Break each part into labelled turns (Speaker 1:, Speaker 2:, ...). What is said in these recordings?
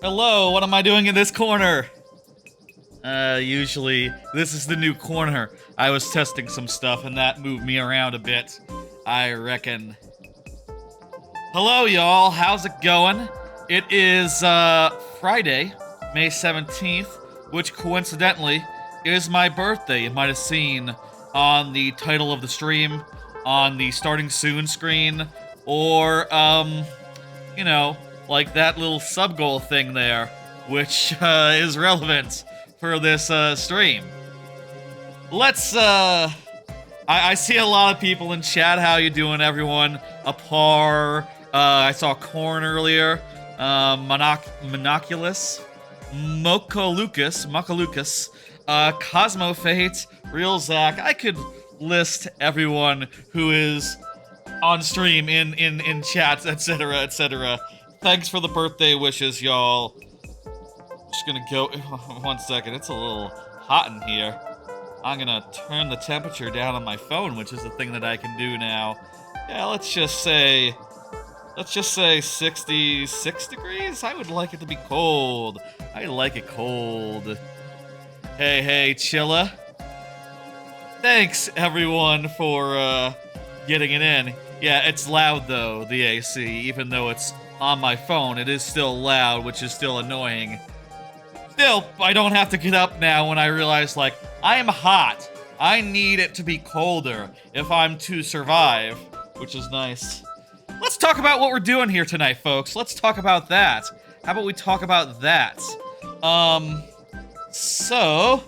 Speaker 1: Hello, what am I doing in this corner? Usually, this is the new corner. I was testing some stuff and that moved me around a bit, I reckon. Hello, y'all, how's it going? It is, Friday, May 17th, which coincidentally is my birthday. You might have seen on the title of the stream, on the starting soon screen, or, you know, like that little sub-goal thing there, which, is relevant for this, stream. Let's, I see a lot of people in chat. How you doing, everyone? Apar, I saw Corn earlier, Monoculus, Mokalukas, Cosmo Fate, Real Zach. I could list everyone who is on stream in chats, etc., etc. Thanks for the birthday wishes, y'all. Just gonna go 1 second. It's a little hot in here. I'm gonna turn the temperature down on my phone, which is the thing that I can do now. Yeah, let's just say 66 degrees. I would like it to be cold. I like it cold. Hey, Chilla. Thanks, everyone, for, getting it in. Yeah, it's loud, though, the AC. Even though it's on my phone, it is still loud, which is still annoying. Still, I don't have to get up now when I realize, like, I am hot. I need it to be colder if I'm to survive, which is nice. Let's talk about what we're doing here tonight, folks. Let's talk about that. How about we talk about that? So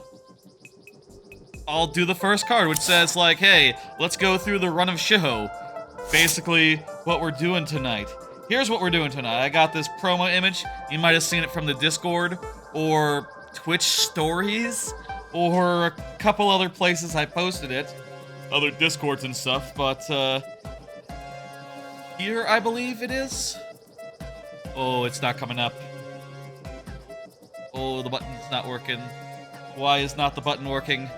Speaker 1: I'll do the first card, which says, like, hey, let's go through the run of show. Basically, what we're doing tonight. Here's what we're doing tonight. I got this promo image. You might have seen it from the Discord, or Twitch stories, or a couple other places I posted it. Other Discords and stuff, but, here, I believe it is? Oh, it's not coming up. Oh, the button's not working. Why is not the button working?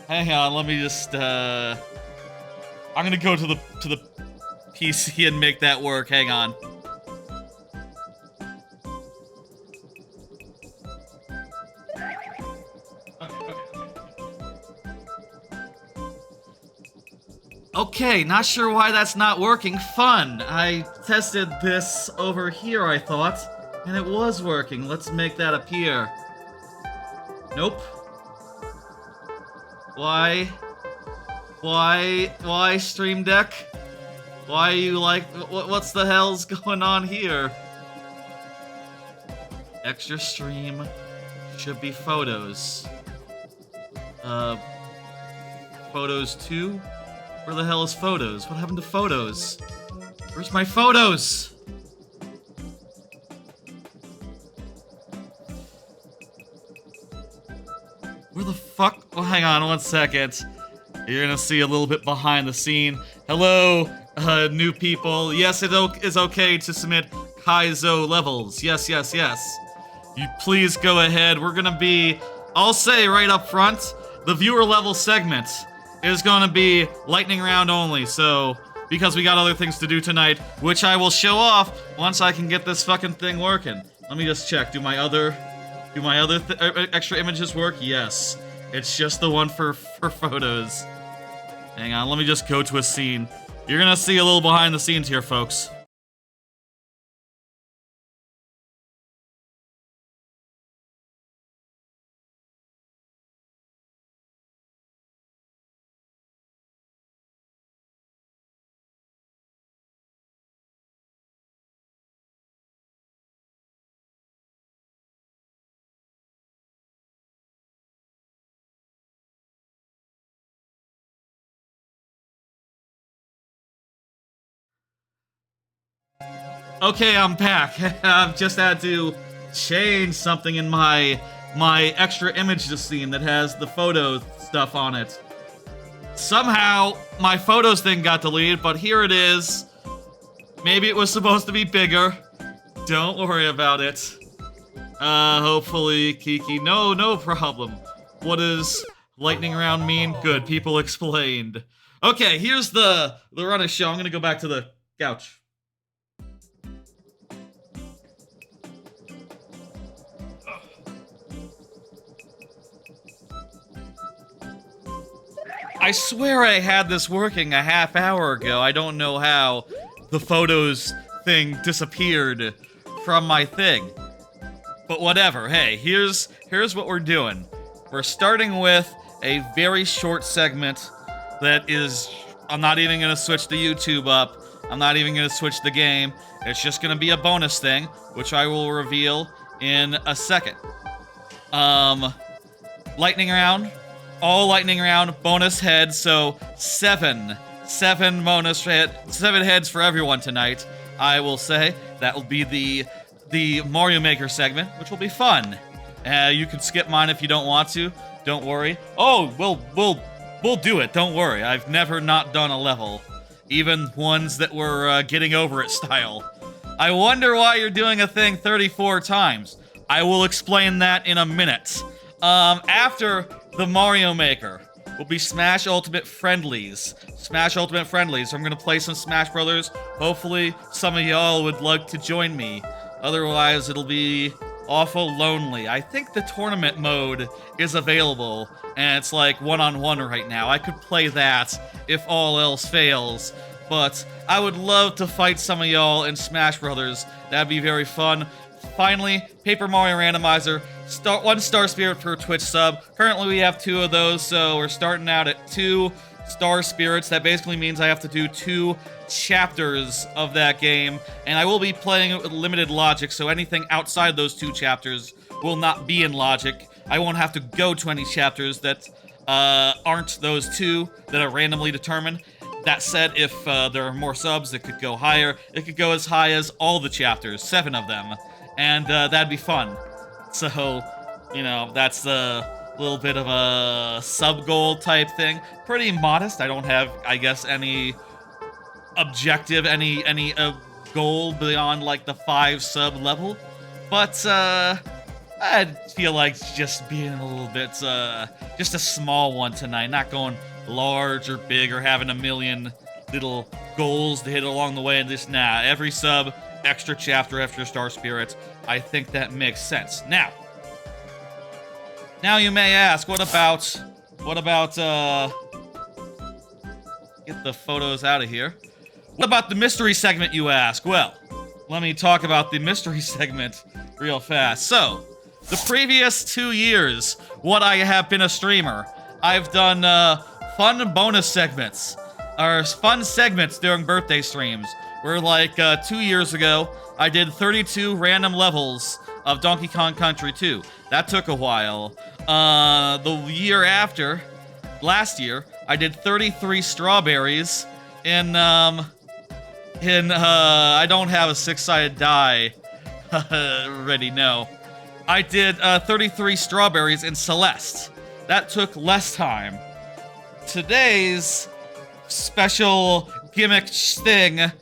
Speaker 1: Hang on, let me just, I'm gonna go to the PC and make that work. Hang on. Okay, not sure why that's not working. Fun. I tested this over here, I thought, and it was working. Let's make that appear. Nope. Why, Stream Deck? Why are you like, what's the hell's going on here? Extra stream should be photos. Photos 2? Where the hell is photos? What happened to photos? Where's my photos? Where the fuck? Oh, hang on 1 second. You're gonna see a little bit behind the scene. Hello, new people. Yes, it is okay to submit Kaizo levels. Yes. You please go ahead. We're gonna be, I'll say right up front, the viewer level segment is gonna be lightning round only, so, because we got other things to do tonight, which I will show off once I can get this fucking thing working. Let me just check, do my other extra images work? Yes. It's just the one for photos. Hang on, let me just go to a scene. You're gonna see a little behind the scenes here, folks. Okay, I'm back. I've just had to change something in my extra image to scene that has the photo stuff on it. Somehow, my photos thing got deleted, but here it is. Maybe it was supposed to be bigger. Don't worry about it. Hopefully, Kiki. No problem. What does lightning round mean? Good, people explained. Okay, here's the run of show. I'm gonna go back to the couch. I swear I had this working a half hour ago. I don't know how the photos thing disappeared from my thing. But whatever. Hey, here's what we're doing. We're starting with a very short segment that is... I'm not even going to switch the YouTube up. I'm not even going to switch the game. It's just going to be a bonus thing, which I will reveal in a second. Lightning round. All lightning round, bonus heads, so seven bonus seven heads for everyone tonight. I will say that will be the Mario Maker segment, which will be fun. You can skip mine if you don't want to. Don't worry. Oh, we'll do it. Don't worry. I've never not done a level, even ones that were getting over it style. I wonder why you're doing a thing 34 times. I will explain that in a minute. After the Mario Maker will be Smash Ultimate Friendlies. Smash Ultimate Friendlies. I'm gonna play some Smash Brothers. Hopefully, some of y'all would like to join me. Otherwise, it'll be awful lonely. I think the tournament mode is available, and it's like one-on-one right now. I could play that if all else fails, but I would love to fight some of y'all in Smash Brothers. That'd be very fun. Finally, Paper Mario Randomizer. One Star Spirit per Twitch sub. Currently, we have 2 of those, so we're starting out at 2 Star Spirits. That basically means I have to do 2 chapters of that game, and I will be playing with limited logic, so anything outside those 2 chapters will not be in logic. I won't have to go to any chapters that aren't those 2 that are randomly determined. That said, if there are more subs, it could go higher. It could go as high as all the chapters, 7 of them, and that'd be fun. So, you know, that's a little bit of a sub-goal type thing. Pretty modest. I don't have, I guess, any objective, any goal beyond, like, the 5 sub level. But, I feel like just being a little bit, just a small one tonight. Not going large or big or having a million little goals to hit along the way. And just, nah, every sub, extra chapter, extra Star Spirits. I think that makes sense. Now you may ask, what about, get the photos out of here. What about the mystery segment, you ask? Well, let me talk about the mystery segment real fast. So, the previous 2 years, what I have been a streamer, I've done, fun bonus segments, or fun segments during birthday streams, where, like, 2 years ago, I did 32 random levels of Donkey Kong Country 2. That took a while. The year after, last year, I did 33 strawberries in I don't have a 6-sided die ready, no. I did 33 strawberries in Celeste. That took less time. Today's special gimmick thing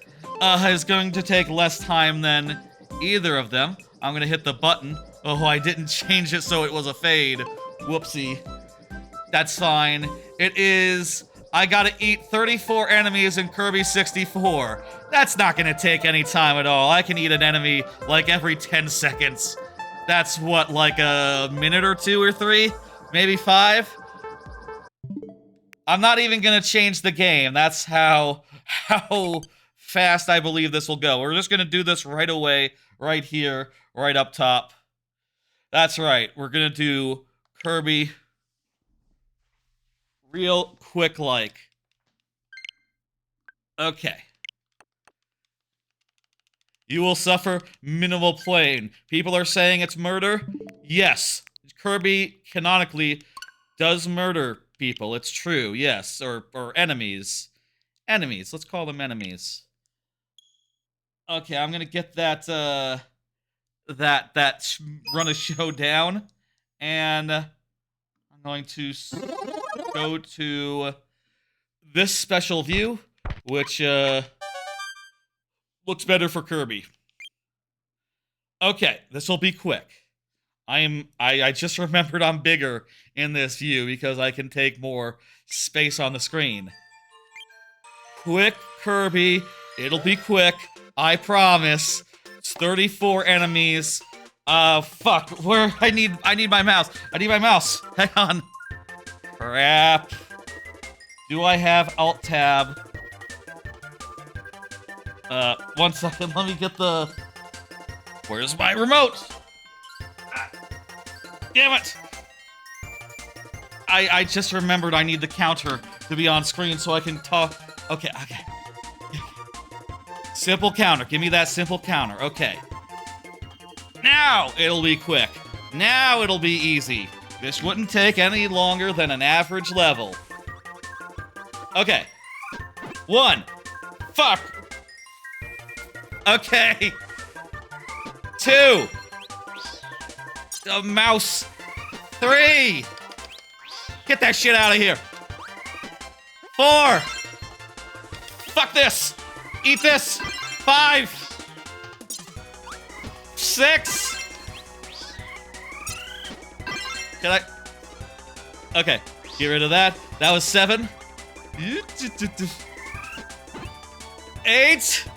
Speaker 1: is going to take less time than either of them. I'm gonna hit the button. Oh, I didn't change it so it was a fade. Whoopsie. That's fine. It is... I gotta eat 34 enemies in Kirby 64. That's not gonna take any time at all. I can eat an enemy, like, every 10 seconds. That's what, like a minute or 2 or 3? Maybe 5? I'm not even gonna change the game. That's how fast I believe this will go. We're just gonna do this right away, right here, right up top. That's right. We're gonna do Kirby real quick like. Okay. You will suffer minimal pain. People are saying it's murder. Yes. Kirby canonically does murder people. It's true. Yes. Or enemies. Enemies. Let's call them enemies. Okay, I'm gonna get that run a show down, and I'm going to go to this special view, which looks better for Kirby. Okay, this will be quick. I just remembered I'm bigger in this view because I can take more space on the screen. Quick Kirby, it'll be quick, I promise. It's 34 enemies. Fuck, where I need my mouse. I need my mouse. Hang on. Crap. Do I have Alt-Tab? 1 second, let me get the... Where's my remote? Damn it! I just remembered I need the counter to be on screen so I can talk. Okay. Simple counter. Give me that simple counter. Okay. Now it'll be quick. Now it'll be easy. This wouldn't take any longer than an average level. Okay. 1. Fuck. Okay. 2. A mouse. 3. Get that shit out of here. 4. Fuck this. Eat this. 5. 6. Can I? Okay. Get rid of that. That was 7. 8.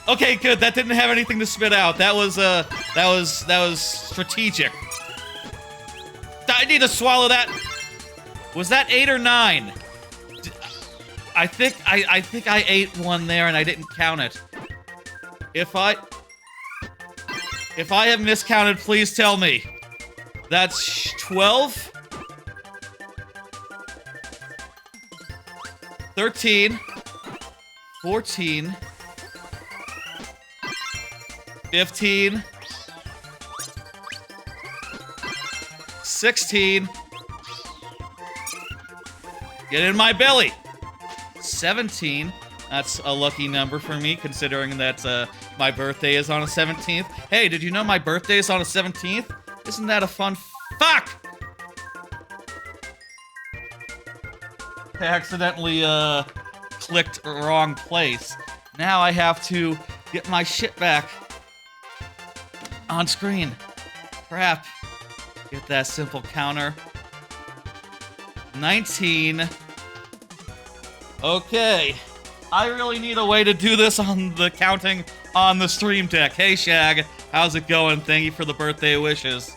Speaker 1: Okay, good. That didn't have anything to spit out. That was strategic. I need to swallow that. Was that 8 or 9? I think I ate one there and I didn't count it. If I have miscounted, please tell me. That's 12, 13, 14, 15, 16. Get in my belly. 17. That's a lucky number for me, considering that my birthday is on a 17th. Hey, did you know my birthday is on a 17th? Isn't that a fun fuck? I accidentally clicked wrong place. Now I have to get my shit back on screen. Crap. Get that simple counter. 19. Okay. I really need a way to do this on the counting on the stream deck. Hey, Shag. How's it going? Thank you for the birthday wishes.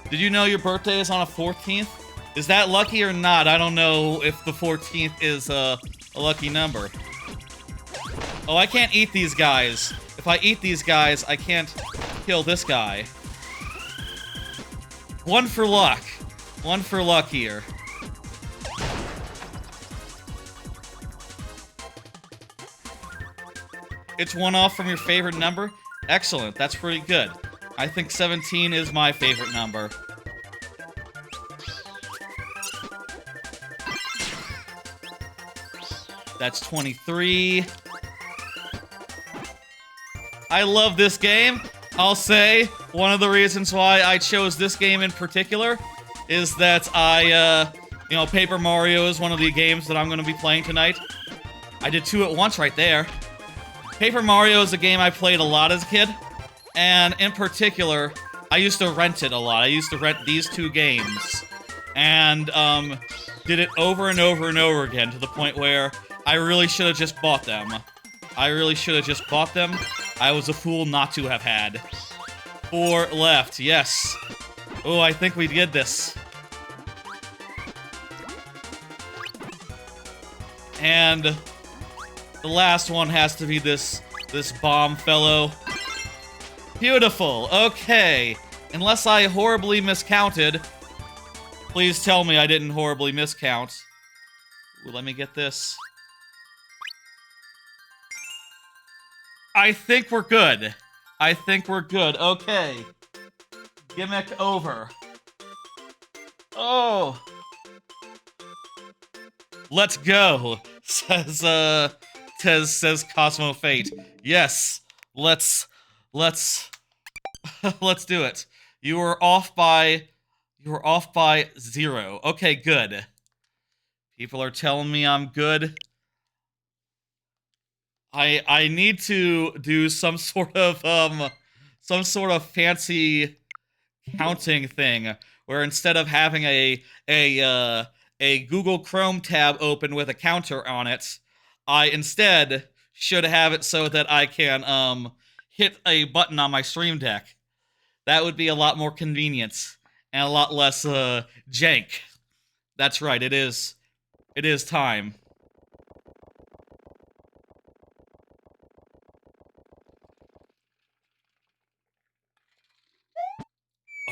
Speaker 1: Did you know your birthday is on a 14th? Is that lucky or not? I don't know if the 14th is a lucky number. Oh, I can't eat these guys. If I eat these guys, I can't kill this guy. 1 for luck. 1 for luck here. It's 1 off from your favorite number? Excellent, that's pretty good. I think 17 is my favorite number. That's 23. I love this game. I'll say one of the reasons why I chose this game in particular is that you know, Paper Mario is one of the games that I'm going to be playing tonight. I did 2 at once right there. Paper Mario is a game I played a lot as a kid, and in particular, I used to rent it a lot. I used to rent these 2 games, and did it over and over and over again to the point where I really should have just bought them. I really should have just bought them. I was a fool not to have had. 4 left, yes. Oh, I think we did this. And the last one has to be this bomb fellow. Beautiful, okay. Unless I horribly miscounted. Please tell me I didn't horribly miscount. Ooh, let me get this. I think we're good. I think we're good. Okay. Gimmick over. Oh. Let's go, says Cosmo Fate. Yes. Let's let's do it. You were off by 0. Okay, good. People are telling me I'm good. I need to do some sort of fancy counting thing where instead of having a Google Chrome tab open with a counter on it, I instead should have it so that I can hit a button on my stream deck. That would be a lot more convenient and a lot less jank. That's right, it is It is time.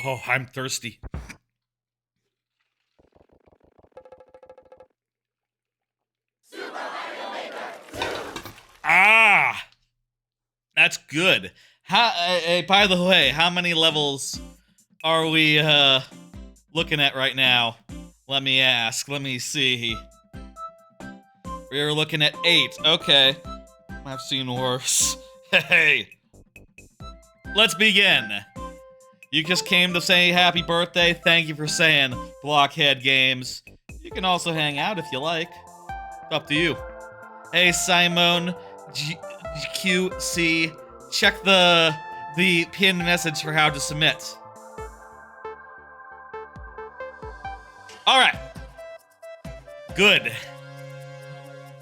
Speaker 1: Oh, I'm thirsty. Ah! That's good. By the way, how many levels are we looking at right now? Let me ask. Let me see. We're looking at 8. Okay. I've seen worse. Hey. Let's begin. You just came to say happy birthday. Thank you for saying, Blockhead Games. You can also hang out if you like. Up to you. Hey, Simone QC. Check the pinned message for how to submit. Alright. Good.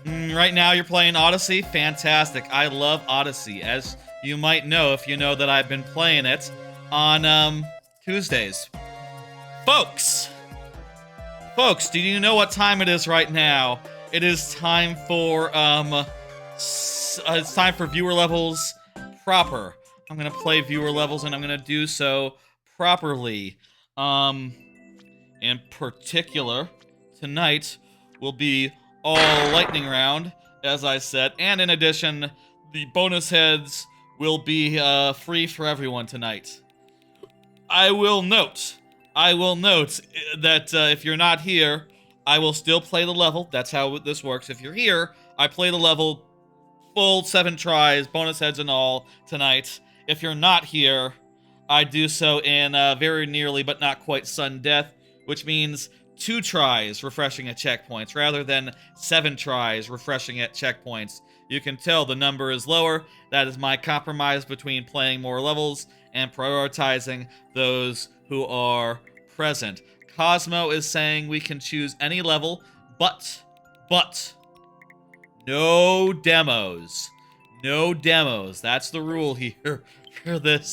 Speaker 1: Right now you're playing Odyssey. Fantastic. I love Odyssey, as you might know if you know that I've been playing it on Tuesdays. Folks, do you know what time it is right now? It is time for it's time for viewer levels proper. I'm gonna play viewer levels and I'm gonna do so properly. In particular, tonight will be all lightning round, as I said, and in addition, the bonus heads will be free for everyone tonight. I will note that if you're not here, I will still play the level. That's how this works. If you're here, I play the level full 7 tries, bonus heads and all, tonight. If you're not here, I do so in very nearly but not quite sudden death, which means 2 tries refreshing at checkpoints rather than 7 tries refreshing at checkpoints. You can tell the number is lower. That is my compromise between playing more levels and prioritizing those who are present. Cosmo is saying we can choose any level, but no demos. No demos. That's the rule here for this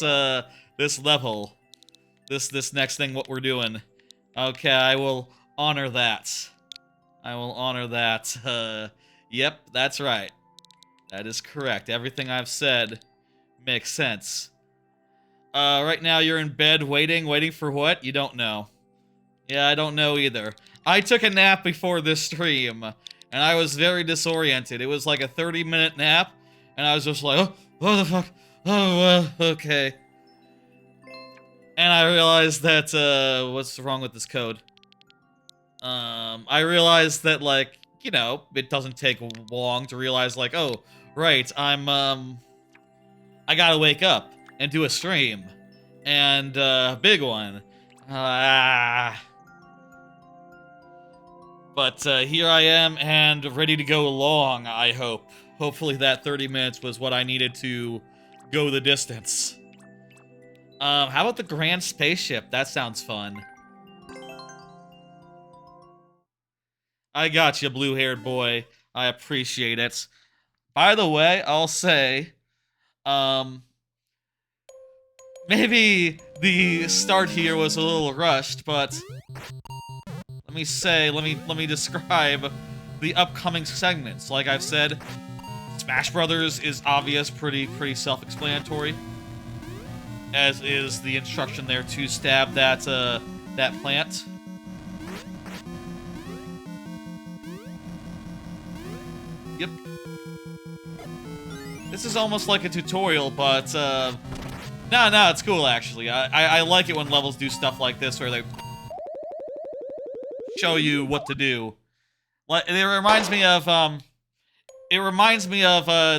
Speaker 1: this level. This next thing what we're doing. Okay, I will honor that. I will honor that. Yep, that's right. That is correct. Everything I've said makes sense. Right now you're in bed waiting for what? You don't know. Yeah, I don't know either. I took a nap before this stream, and I was very disoriented. It was like a 30-minute nap, and I was just like, oh, what the fuck? Oh, okay. And I realized that, what's wrong with this code? I realized that, like, you know, it doesn't take long to realize, like, oh, right, I gotta wake up and do a stream. And, big one. But, here I am, and ready to go long, I hope. Hopefully that 30 minutes was what I needed to go the distance. How about the Grand Spaceship? That sounds fun. I got you, blue-haired boy. I appreciate it. By the way, I'll say, maybe the start here was a little rushed, but let me describe the upcoming segments. Like I've said, Smash Brothers is obvious, pretty self-explanatory, as is the instruction there to stab that plant. Yep. This is almost like a tutorial, but, no, it's cool, actually. I like it when levels do stuff like this, where they show you what to do. Like, it reminds me of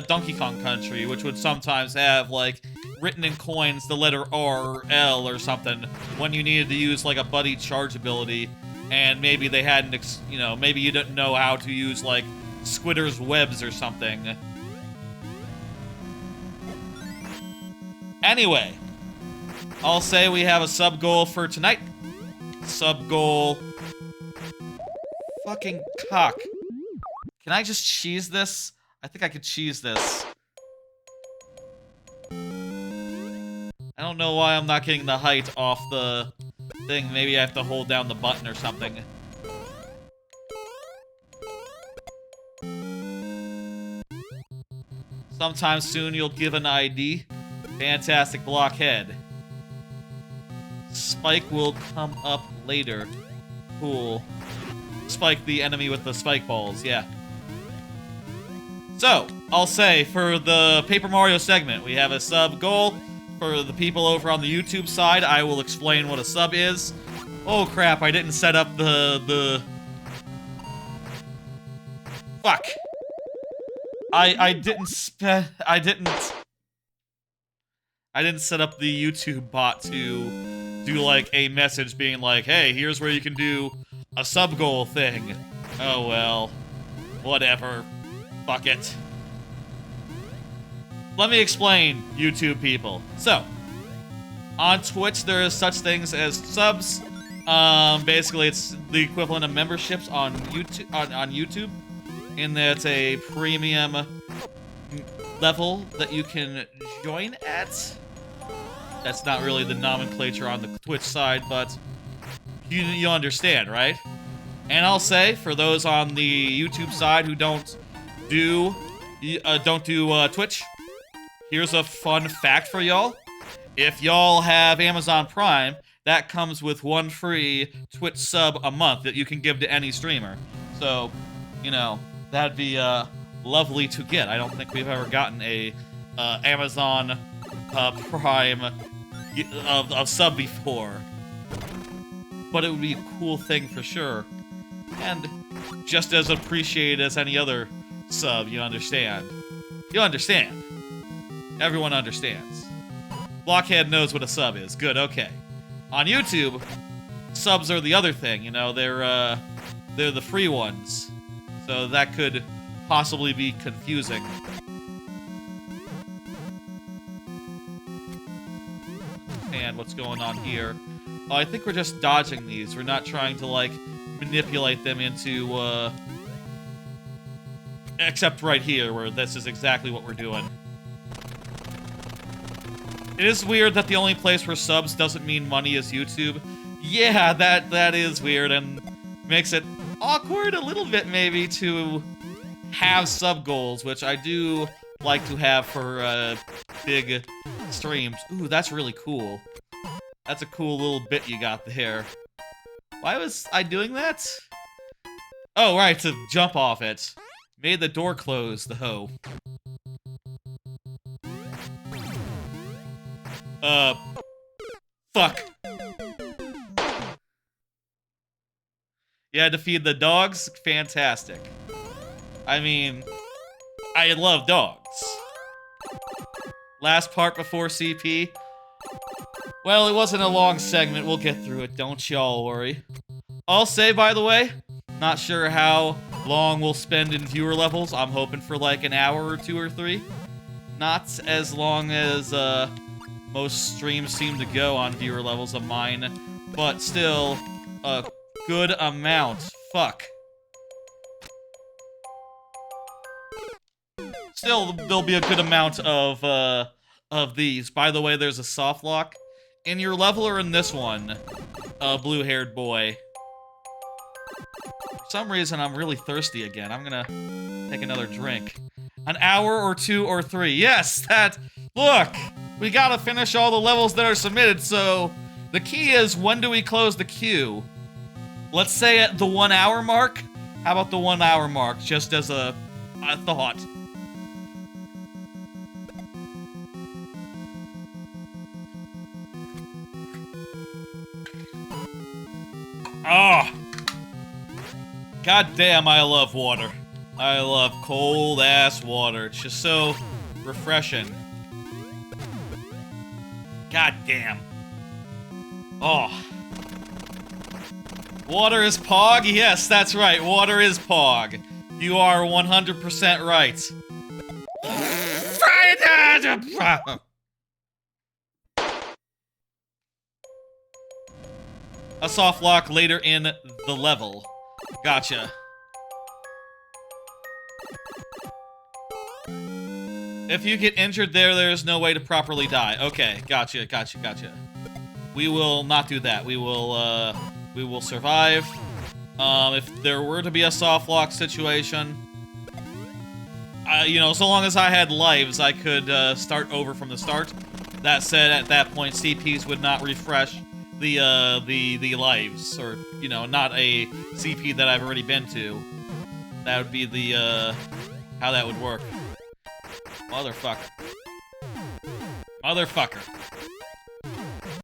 Speaker 1: Donkey Kong Country, which would sometimes have, like, written in coins the letter R or L or something when you needed to use, like, a buddy charge ability, and maybe they hadn't, you know, maybe you didn't know how to use, like, Squidder's webs or something. Anyway, I'll say we have a sub goal for tonight. Sub goal. Fucking cock. Can I just cheese this? I think I could cheese this. I don't know why I'm not getting the height off the thing. Maybe I have to hold down the button or something. Sometime soon you'll give an ID. Fantastic blockhead. Spike will come up later. Cool. Spike the enemy with the spike balls, yeah. So, I'll say, for the Paper Mario segment, we have a sub goal. For the people over on the YouTube side, I will explain what a sub is. Oh crap, I didn't set up the... Fuck. I didn't set up the YouTube bot to do, like, a message being like, hey, here's where you can do a sub goal thing. Oh well. Whatever. Fuck it. Let me explain, YouTube people. So, on Twitch, there is such things as subs. Basically, it's the equivalent of memberships on YouTube. On YouTube, in that it's a premium level that you can join at. That's not really the nomenclature on the Twitch side, but you understand, right? And I'll say, for those on the YouTube side who don't do Twitch, here's a fun fact for y'all. If y'all have Amazon Prime, that comes with 1 free Twitch sub a month that you can give to any streamer. So, you know, that'd be lovely to get. I don't think we've ever gotten a Amazon Prime of sub before. But it would be a cool thing for sure. And just as appreciated as any other sub, you understand. You understand. Everyone understands. Blockhead knows what a sub is. Good, okay. On YouTube, subs are the other thing, you know, they're the free ones. So that could possibly be confusing. And what's going on here? Oh, I think we're just dodging these. We're not trying to, like, manipulate them into, except right here, where this is exactly what we're doing. It is weird that the only place where subs doesn't mean money is YouTube. Yeah, that is weird, and makes it awkward a little bit, maybe, to have sub goals, which I do like to have for, big streams. Ooh, that's really cool. That's a cool little bit you got there. Why was I doing that? Oh, right, to jump off it. Made the door close, the hoe. Fuck. You had to feed the dogs? Fantastic. I mean, I love dogs. Last part before CP. Well, it wasn't a long segment. We'll get through it. Don't y'all worry. I'll say, by the way, not sure how long we'll spend in viewer levels. I'm hoping for like an hour or 2 or 3. Not as long as most streams seem to go on viewer levels of mine, but still a good amount. Fuck. Still, there'll be a good amount of these. By the way, there's a soft lock in your level or in this one, blue-haired boy. For some reason, I'm really thirsty again. I'm gonna take another drink. An hour or 2 or 3. Yes, that... Look! We gotta finish all the levels that are submitted, so... The key is, when do we close the queue? Let's say at the 1 hour mark? How about the 1 hour mark, just as a thought? Oh! God damn, I love water. I love cold-ass water. It's just so refreshing. God damn. Oh. Water is Pog? Yes, that's right. Water is Pog. You are 100% right. A soft lock later in the level. Gotcha. If you get injured there's no way to properly die. Okay, gotcha. We will not do that. We will survive. If there were to be a soft lock situation, you know, so long as I had lives, I could start over from the start. That said, at that point, CPs would not refresh the lives, or, you know, not a CP that I've already been to. That would be the how that would work. Motherfucker. Motherfucker.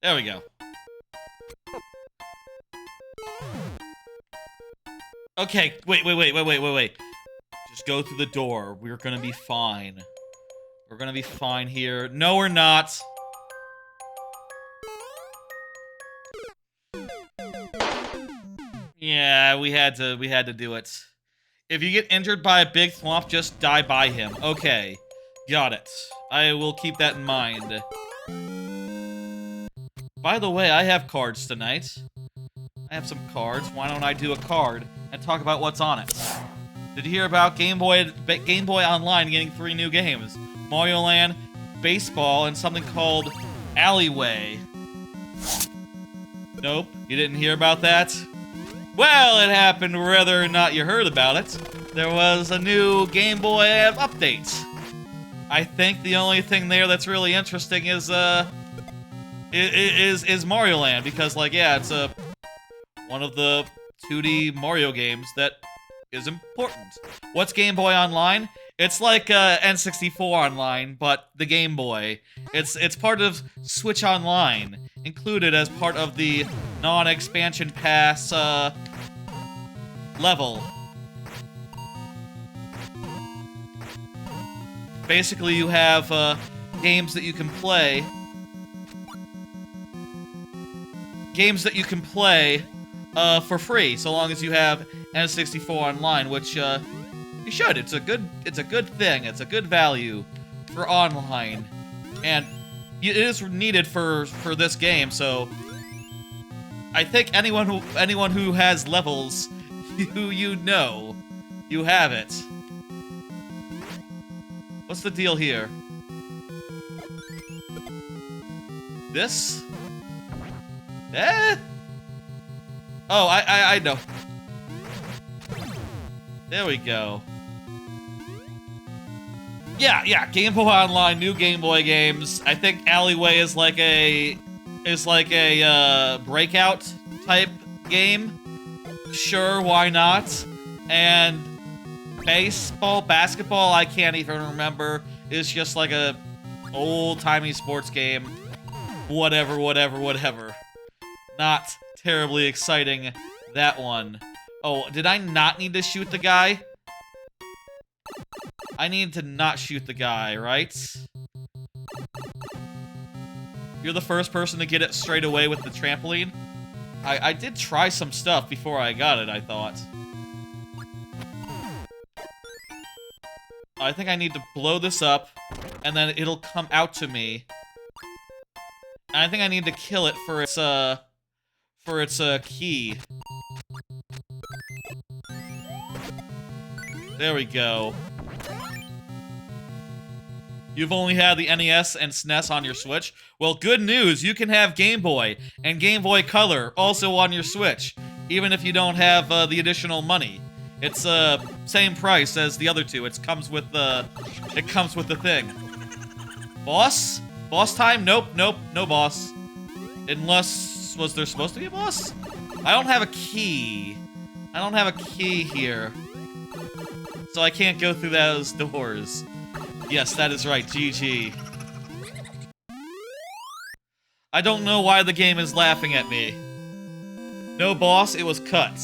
Speaker 1: There we go. Okay, wait. Just go through the door. We're gonna be fine. We're gonna be fine here. No, we're not. Yeah, we had to do it. If you get injured by a big thwomp, just die by him. Okay. Got it. I will keep that in mind. By the way, I have cards tonight. I have some cards. Why don't I do a card and talk about what's on it? Did you hear about Game Boy Online getting 3 new games? Mario Land, Baseball, and something called Alleyway. Nope, you didn't hear about that? Well, it happened whether or not you heard about it. There was a new Game Boy update. I think the only thing there that's really interesting is Mario Land, because, like, yeah, it's one of the 2D Mario games that is important. What's Game Boy Online? It's like N64 Online, but the Game Boy. It's part of Switch Online, included as part of the non-expansion pass level. Basically, you have games that you can play. Games that you can play for free, so long as you have N64 Online, which you should. It's a good thing. It's a good value for online, and it is needed for this game. So I think anyone who has levels, you know, you have it. What's the deal here? This? Eh? Oh, I know. There we go. Yeah, Game Boy Online, new Game Boy games. I think Alleyway is like a breakout type game. Sure, why not? And basketball, I can't even remember. It's just like a old-timey sports game. Whatever. Not terribly exciting, that one. Oh, did I not need to shoot the guy? I need to not shoot the guy, right? You're the first person to get it straight away with the trampoline? I did try some stuff before I got it, I thought. I think I need to blow this up, and then it'll come out to me. And I think I need to kill it for its key. There we go. You've only had the NES and SNES on your Switch? Well, good news, you can have Game Boy and Game Boy Color also on your Switch, even if you don't have the additional money. It's same price as the other two. It comes with the thing. Boss? Boss time? Nope, no boss. Unless, was there supposed to be a boss? I don't have a key. I don't have a key here. So I can't go through those doors. Yes, that is right, GG. I don't know why the game is laughing at me. No boss, it was cut.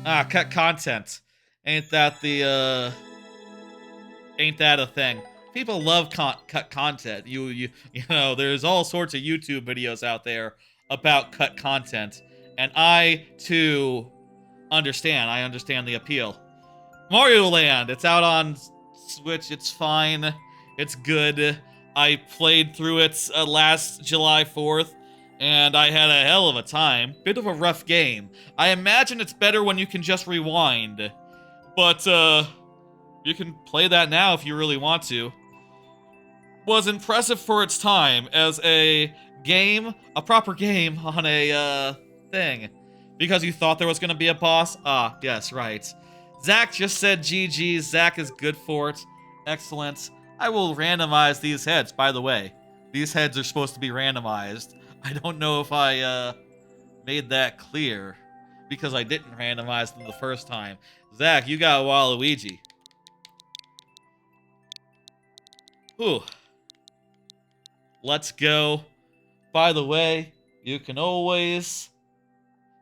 Speaker 1: Ah, cut content. Ain't that a thing? People love cut content. You know, there's all sorts of YouTube videos out there about cut content. And I, too, understand. I understand the appeal. Mario Land! It's out on Switch. It's fine. It's good. I played through it last July 4th, and I had a hell of a time. Bit of a rough game. I imagine it's better when you can just rewind. But, you can play that now if you really want to. Was impressive for its time as a game, a proper game on a, thing. Because you thought there was gonna be a boss? Ah, yes, right. Zach just said GG, Zach is good for it. Excellent. I will randomize these heads, by the way. These heads are supposed to be randomized. I don't know if I made that clear because I didn't randomize them the first time. Zach, you got Waluigi. Whew. Let's go. By the way, you can always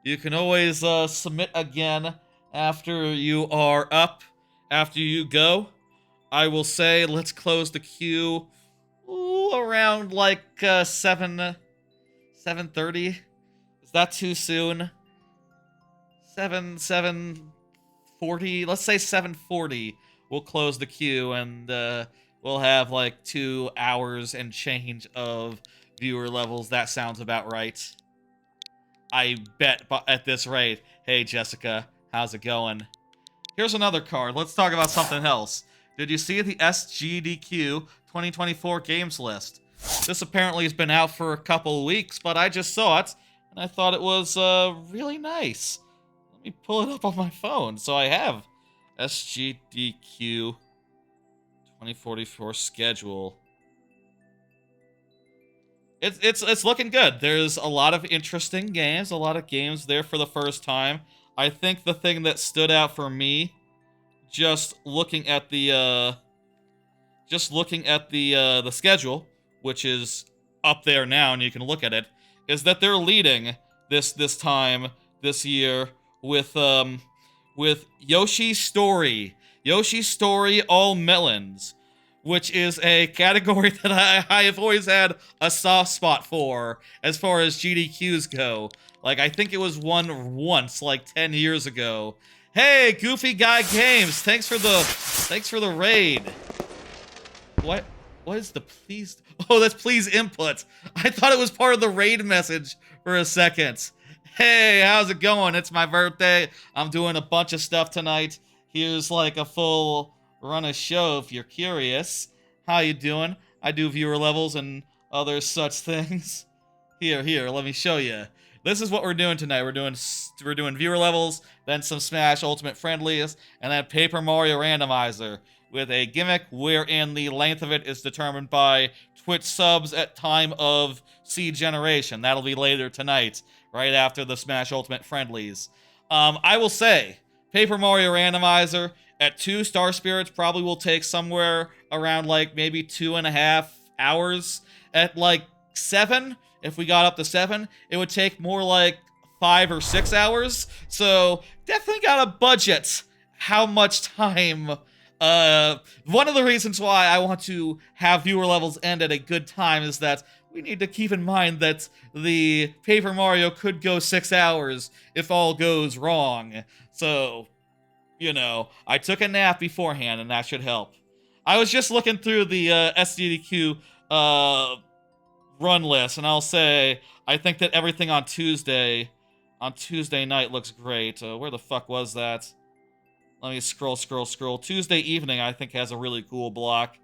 Speaker 1: submit again after you are up, after you go. I will say let's close the queue around like 7:30. Is that too soon? 7:40. Let's say 7:40. We'll close the queue and we'll have like 2 hours and change of viewer levels. That sounds about right. I bet at this rate. Hey Jessica, how's it going? Here's another card. Let's talk about something else. Did you see the SGDQ 2024 games list? This apparently has been out for a couple of weeks, but I just saw it, and I thought it was really nice. Let me pull it up on my phone. So I have SGDQ 2044 schedule. It's looking good. There's a lot of interesting games, a lot of games there for the first time. I think the thing that stood out for me, just looking at the schedule, which is up there now, and you can look at it, is that they're leading this year with Yoshi's Story, All Melons, which is a category that I have always had a soft spot for as far as GDQs go. Like, I think it was won once, like 10 years ago. Hey, Goofy Guy Games, thanks for the raid. What is the please? Oh, that's please input. I thought it was part of the raid message for a second. Hey, how's it going? It's my birthday. I'm doing a bunch of stuff tonight. Here's like a full run of show if you're curious. How you doing? I do viewer levels and other such things. Here, let me show you. This is what we're doing tonight. We're doing viewer levels, then some Smash Ultimate Friendlies, and then Paper Mario Randomizer with a gimmick wherein the length of it is determined by Twitch subs at time of seed generation. That'll be later tonight, right after the Smash Ultimate Friendlies. I will say, Paper Mario Randomizer at 2 Star Spirits probably will take somewhere around like maybe 2.5 hours. At like 7, if we got up to 7, it would take more like 5 or 6 hours. So definitely got a budget how much time. One of the reasons why I want to have viewer levels end at a good time is that we need to keep in mind that the Paper Mario could go 6 hours if all goes wrong. So, you know, I took a nap beforehand, and that should help. I was just looking through the SGDQ run list, and I'll say I think that everything on Tuesday night looks great. Where the fuck was that? Let me scroll. Tuesday evening, I think, has a really cool block.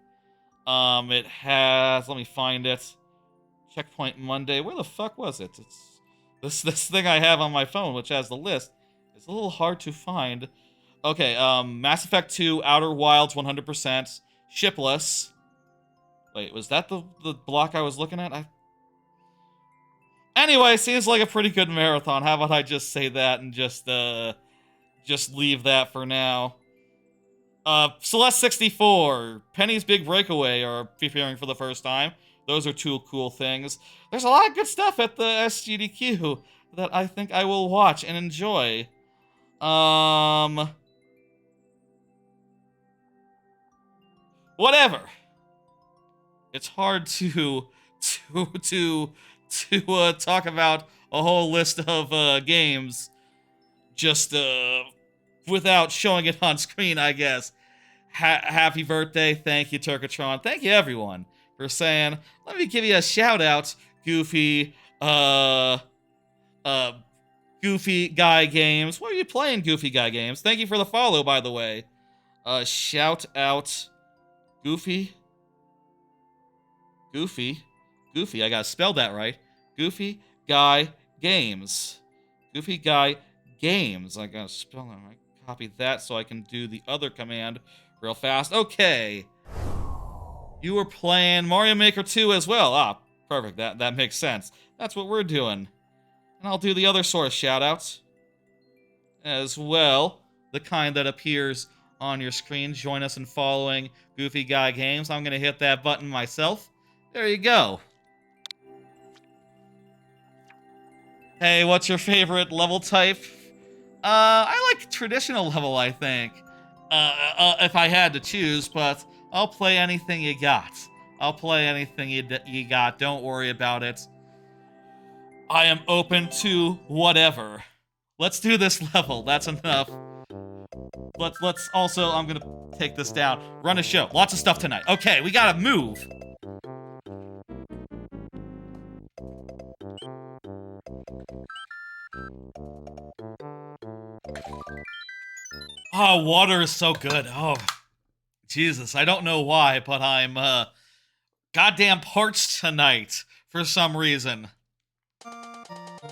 Speaker 1: It has... Let me find it. Checkpoint Monday. Where the fuck was it? It's this thing I have on my phone, which has the list. It's a little hard to find. Okay, Mass Effect 2, Outer Wilds 100%. Shipless. Wait, was that the block I was looking at? Anyway, seems like a pretty good marathon. How about I just say that and just leave that for now. Celeste 64, Penny's Big Breakaway are preparing for the first time. Those are 2 cool things. There's a lot of good stuff at the SGDQ that I think I will watch and enjoy. Whatever. It's hard to talk about a whole list of games just without showing it on screen, I guess. Happy birthday. Thank you, Turkatron. Thank you, everyone, for saying, let me give you a shout out, Goofy Guy Games. What are you playing, Goofy Guy Games? Thank you for the follow, by the way. Shout out, Goofy, I gotta spell that right. Goofy Guy Games. Goofy Guy Games. I gotta spell that right. Copy that so I can do the other command real fast. Okay. You were playing Mario Maker 2 as well. Ah, perfect. That makes sense. That's what we're doing. And I'll do the other sort of shoutouts as well. The kind that appears on your screen. Join us in following Goofy Guy Games. I'm going to hit that button myself. There you go. Hey, what's your favorite level type? I like traditional level, I think. If I had to choose, but I'll play anything you got. I'll play anything you got. Don't worry about it. I am open to whatever. Let's do this level. That's enough. Let's also, I'm gonna take this down. Run a show. Lots of stuff tonight. Okay, we gotta move. Oh, water is so good. Oh, Jesus. I don't know why, but I'm, goddamn parched tonight for some reason.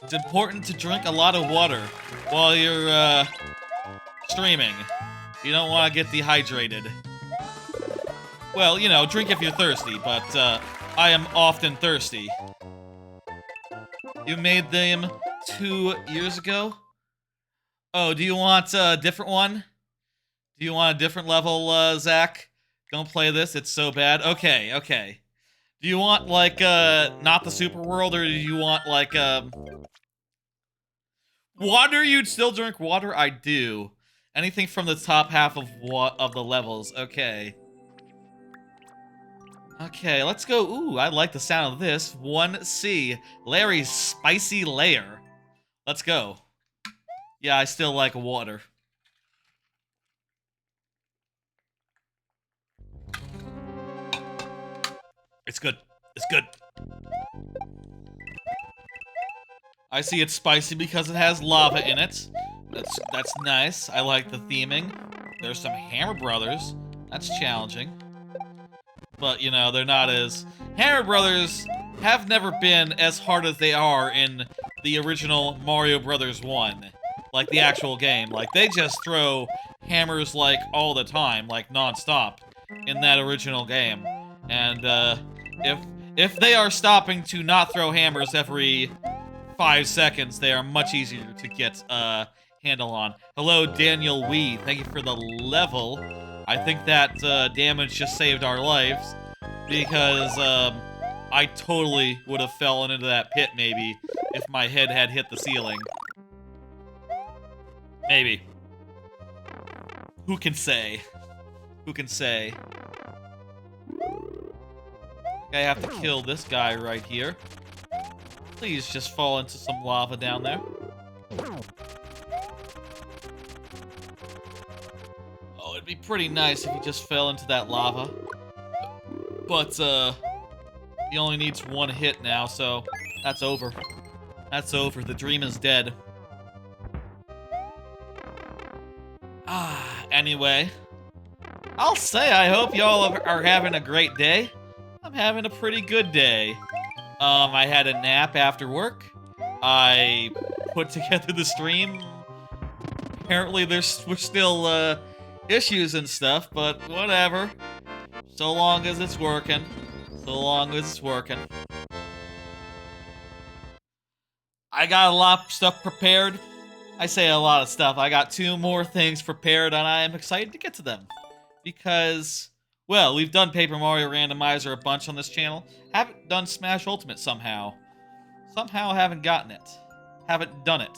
Speaker 1: It's important to drink a lot of water while you're, streaming. You don't want to get dehydrated. Well, you know, drink if you're thirsty, but, I am often thirsty. You made them 2 years ago? Oh, do you want a different one? Do you want a different level, Zach? Don't play this, it's so bad. Okay, okay. Do you want, like, not the super world, or do you want, like, water? You'd still drink water? I do. Anything from the top half of the levels. Okay. Okay, let's go. Ooh, I like the sound of this. 1C. Larry's Spicy Lair. Let's go. Yeah, I still like water. It's good. It's good. I see it's spicy because it has lava in it. That's nice. I like the theming. There's some Hammer Brothers. That's challenging. But, you know, they're not as... Hammer Brothers have never been as hard as they are in the original Mario Brothers 1. Like, the actual game. Like, they just throw hammers, like, all the time. Like, non-stop. In that original game. And, if they are stopping to not throw hammers every 5 seconds, they are much easier to get, handle on. Hello, Daniel Wee. Thank you for the level. I think that damage just saved our lives because I totally would have fallen into that pit maybe if my head had hit the ceiling. Maybe. Who can say? Who can say? I have to kill this guy right here. Please just fall into some lava down there. Oh, it'd be pretty nice if he just fell into that lava. But, he only needs one hit now, so that's over. That's over. The dream is dead. Anyway. I'll say I hope y'all are having a great day. I'm having a pretty good day. I had a nap after work. I put together the stream. Apparently we're still, issues and stuff, but whatever. So long as it's working. So long as it's working. I got a lot of stuff prepared. I say a lot of stuff. I got 2 more things prepared, and I am excited to get to them. Because, well, we've done Paper Mario Randomizer a bunch on this channel. Haven't done Smash Ultimate somehow. Somehow haven't gotten it. Haven't done it.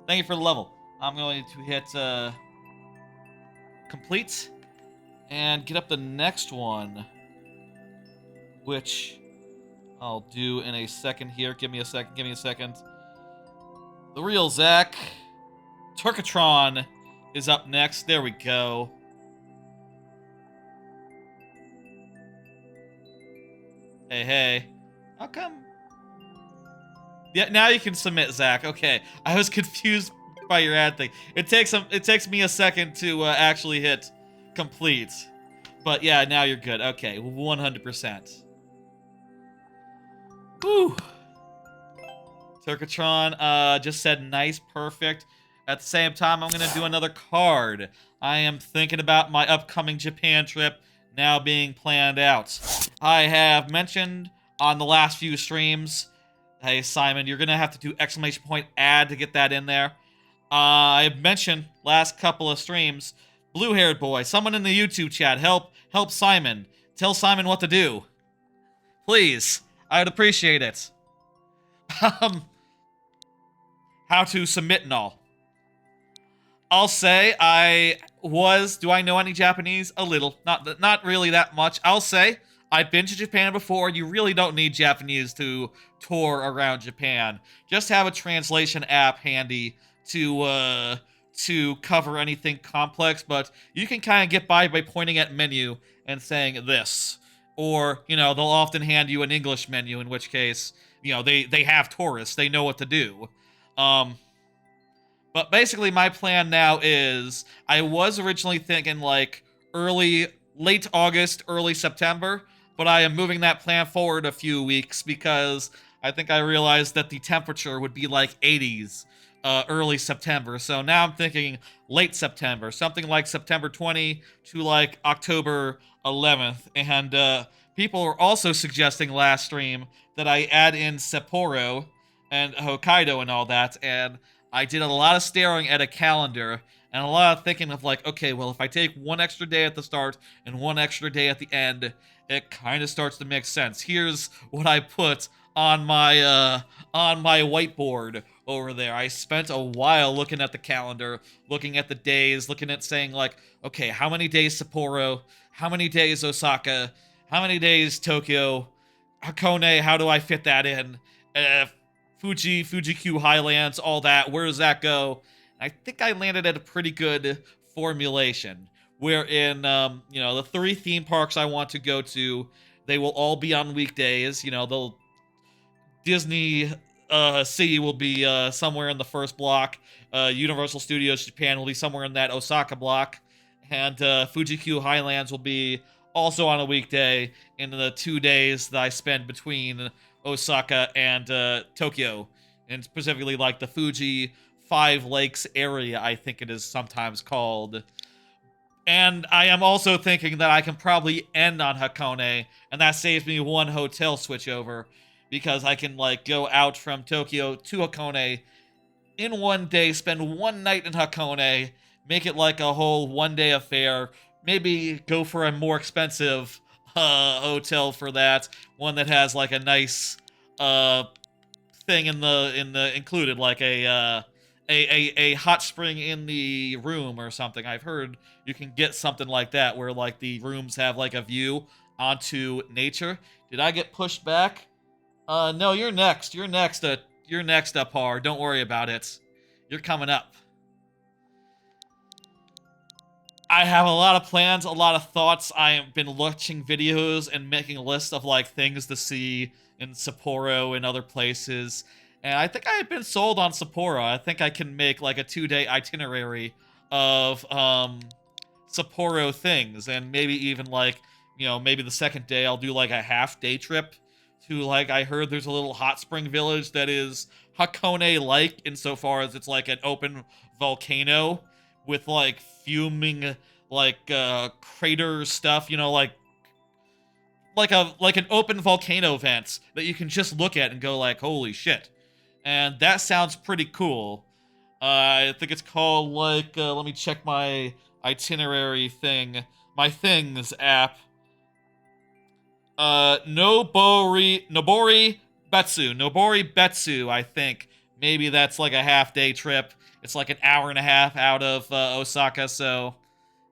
Speaker 1: Thank you for the level. I'm going to hit, complete. And get up the next one. Which I'll do in a second here. Give me a second. Give me a second. The real Zach. Turkatron is up next. There we go. Hey, hey. How come? Yeah, now you can submit, Zach. Okay. I was confused by your ad thing. It takes me a second to actually hit complete. But yeah, now you're good. Okay, 100%. Whew. Turkatron just said nice, perfect. At the same time, I'm going to do another card. I am thinking about my upcoming Japan trip now being planned out. I have mentioned on the last few streams, hey Simon, you're going to have to do exclamation point add to get that in there. I mentioned last couple of streams, blue-haired boy, someone in the YouTube chat, help Simon. Tell Simon what to do. Please, I would appreciate it. How to submit and all. I'll say do I know any Japanese? A little. Not really that much. I'll say I've been to Japan before. You really don't need Japanese to tour around Japan. Just have a translation app handy to cover anything complex, but you can kind of get by pointing at menu and saying this. Or, they'll often hand you an English menu, in which case, they have tourists. They know what to do. But basically, my plan now is I was originally thinking like late August, early September, but I am moving that plan forward a few weeks because I think I realized that the temperature would be like 80s early September. So now I'm thinking late September, something like September 20 to like October 11th. And people were also suggesting last stream that I add in Sapporo and Hokkaido and all that, and I did a lot of staring at a calendar and a lot of thinking of like, okay, well, if I take one extra day at the start and one extra day at the end, it kind of starts to make sense. Here's what I put on my whiteboard over there. I spent a while looking at the calendar, looking at the days, looking at saying like, okay, how many days Sapporo? How many days Osaka? How many days Tokyo? Hakone, how do I fit that in? Fuji-Q Highlands, all that. Where does that go? I think I landed at a pretty good formulation. Wherein, the 3 theme parks I want to go to, they will all be on weekdays. Disney Sea will be somewhere in the first block. Universal Studios Japan will be somewhere in that Osaka block. And Fuji-Q Highlands will be also on a weekday in the 2 days that I spend between Osaka and Tokyo, and specifically like the Fuji 5 Lakes area, I think it is sometimes called. And I am also thinking that I can probably end on Hakone, and that saves me 1 hotel switchover, because I can like go out from Tokyo to Hakone in 1 day, spend 1 night in Hakone, make it like a whole 1-day affair, maybe go for a more expensive hotel for that, one that has like a nice thing in the included, like a hot spring in the room or something. I've heard you can get something like that where like the rooms have like a view onto nature. Did I get pushed back? No, you're next. You're next up, Har. Don't worry about it. You're coming up. I have a lot of plans, a lot of thoughts. I have been watching videos and making a list of like things to see in Sapporo and other places. And I think I have been sold on Sapporo. I think I can make like a 2-day itinerary of Sapporo things, and maybe even like, maybe the second day I'll do like a half-day trip to like, I heard there's a little hot spring village that is Hakone-like insofar as it's like an open volcano with like fuming like crater stuff, like an open volcano vent that you can just look at and go like, holy shit. And that sounds pretty cool. I think it's called like let me check my itinerary thing, my things app. Nobori Betsu, I think. Maybe that's like a half-day trip. It's like an hour and a half out of Osaka, so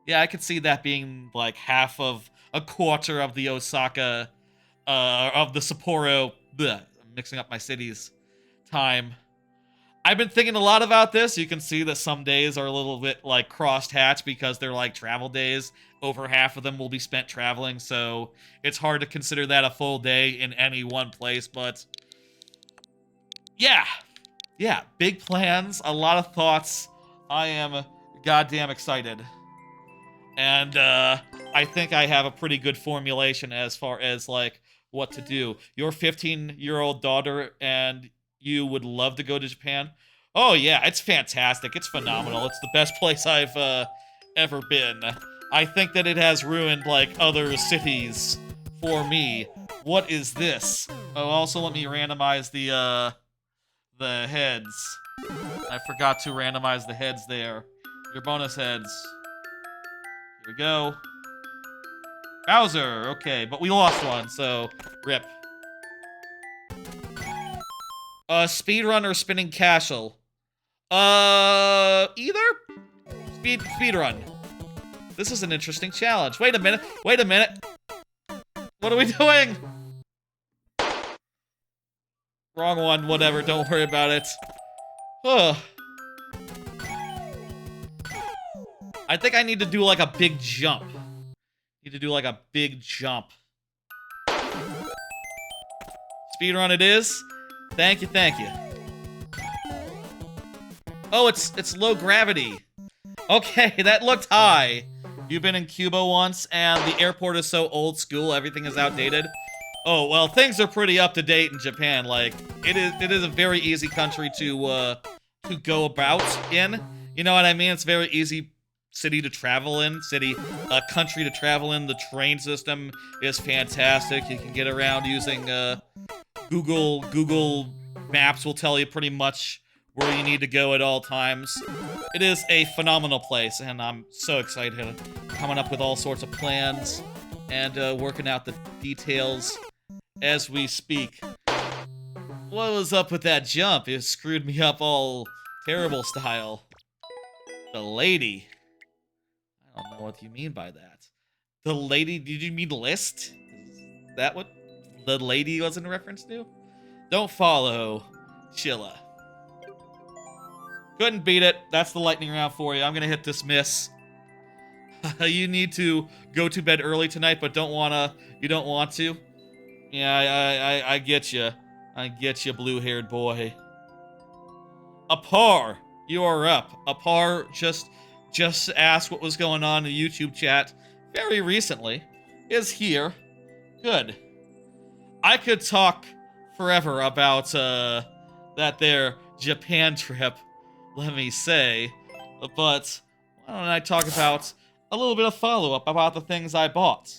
Speaker 1: yeah, I could see that being like half of a quarter of the Osaka, of the Sapporo, bleh, I'm mixing up my cities, time. I've been thinking a lot about this. You can see that some days are a little bit like crossed-hatched because they're like travel days. Over half of them will be spent traveling, so it's hard to consider that a full day in any one place, but yeah. Yeah, big plans, a lot of thoughts. I am goddamn excited. And I think I have a pretty good formulation as far as like what to do. Your 15-year-old daughter and you would love to go to Japan? Oh yeah, it's fantastic. It's phenomenal. It's the best place I've ever been. I think that it has ruined like other cities for me. What is this? Oh, also let me randomize the heads. I forgot to randomize the heads there. Your bonus heads. Here we go. Bowser, okay, but we lost one, so rip. Speedrun or spinning castle? Either? Speedrun. This is an interesting challenge. Wait a minute. Wait a minute. What are we doing? Wrong one. Whatever. Don't worry about it. Ugh. I think I need to do like a big jump. Need to do like a big jump. Speedrun it is. Thank you, thank you. Oh, it's low gravity. Okay, that looked high. You've been in Cuba once, and the airport is so old school, everything is outdated. Oh, well, things are pretty up to date in Japan. Like, it is a very easy country to go about in. You know what I mean? It's a very easy city to travel in, country to travel in. The train system is fantastic. You can get around using Google Maps will tell you pretty much where you need to go at all times. It is a phenomenal place, and I'm so excited. Coming up with all sorts of plans and working out the details as we speak. What was up with that jump? It screwed me up all terrible style. The lady. I don't know what you mean by that. The lady, did you mean list? Is that what the lady was in reference to? Don't follow Chilla. Couldn't beat it. That's the lightning round for you. I'm gonna hit dismiss. You need to go to bed early tonight, but you don't want to? Yeah, I get you. I get you, blue-haired boy. Apar, you are up. Apar just asked what was going on in the YouTube chat very recently. Is here. Good. I could talk forever about that there Japan trip, let me say, but why don't I talk about a little bit of follow-up about the things I bought.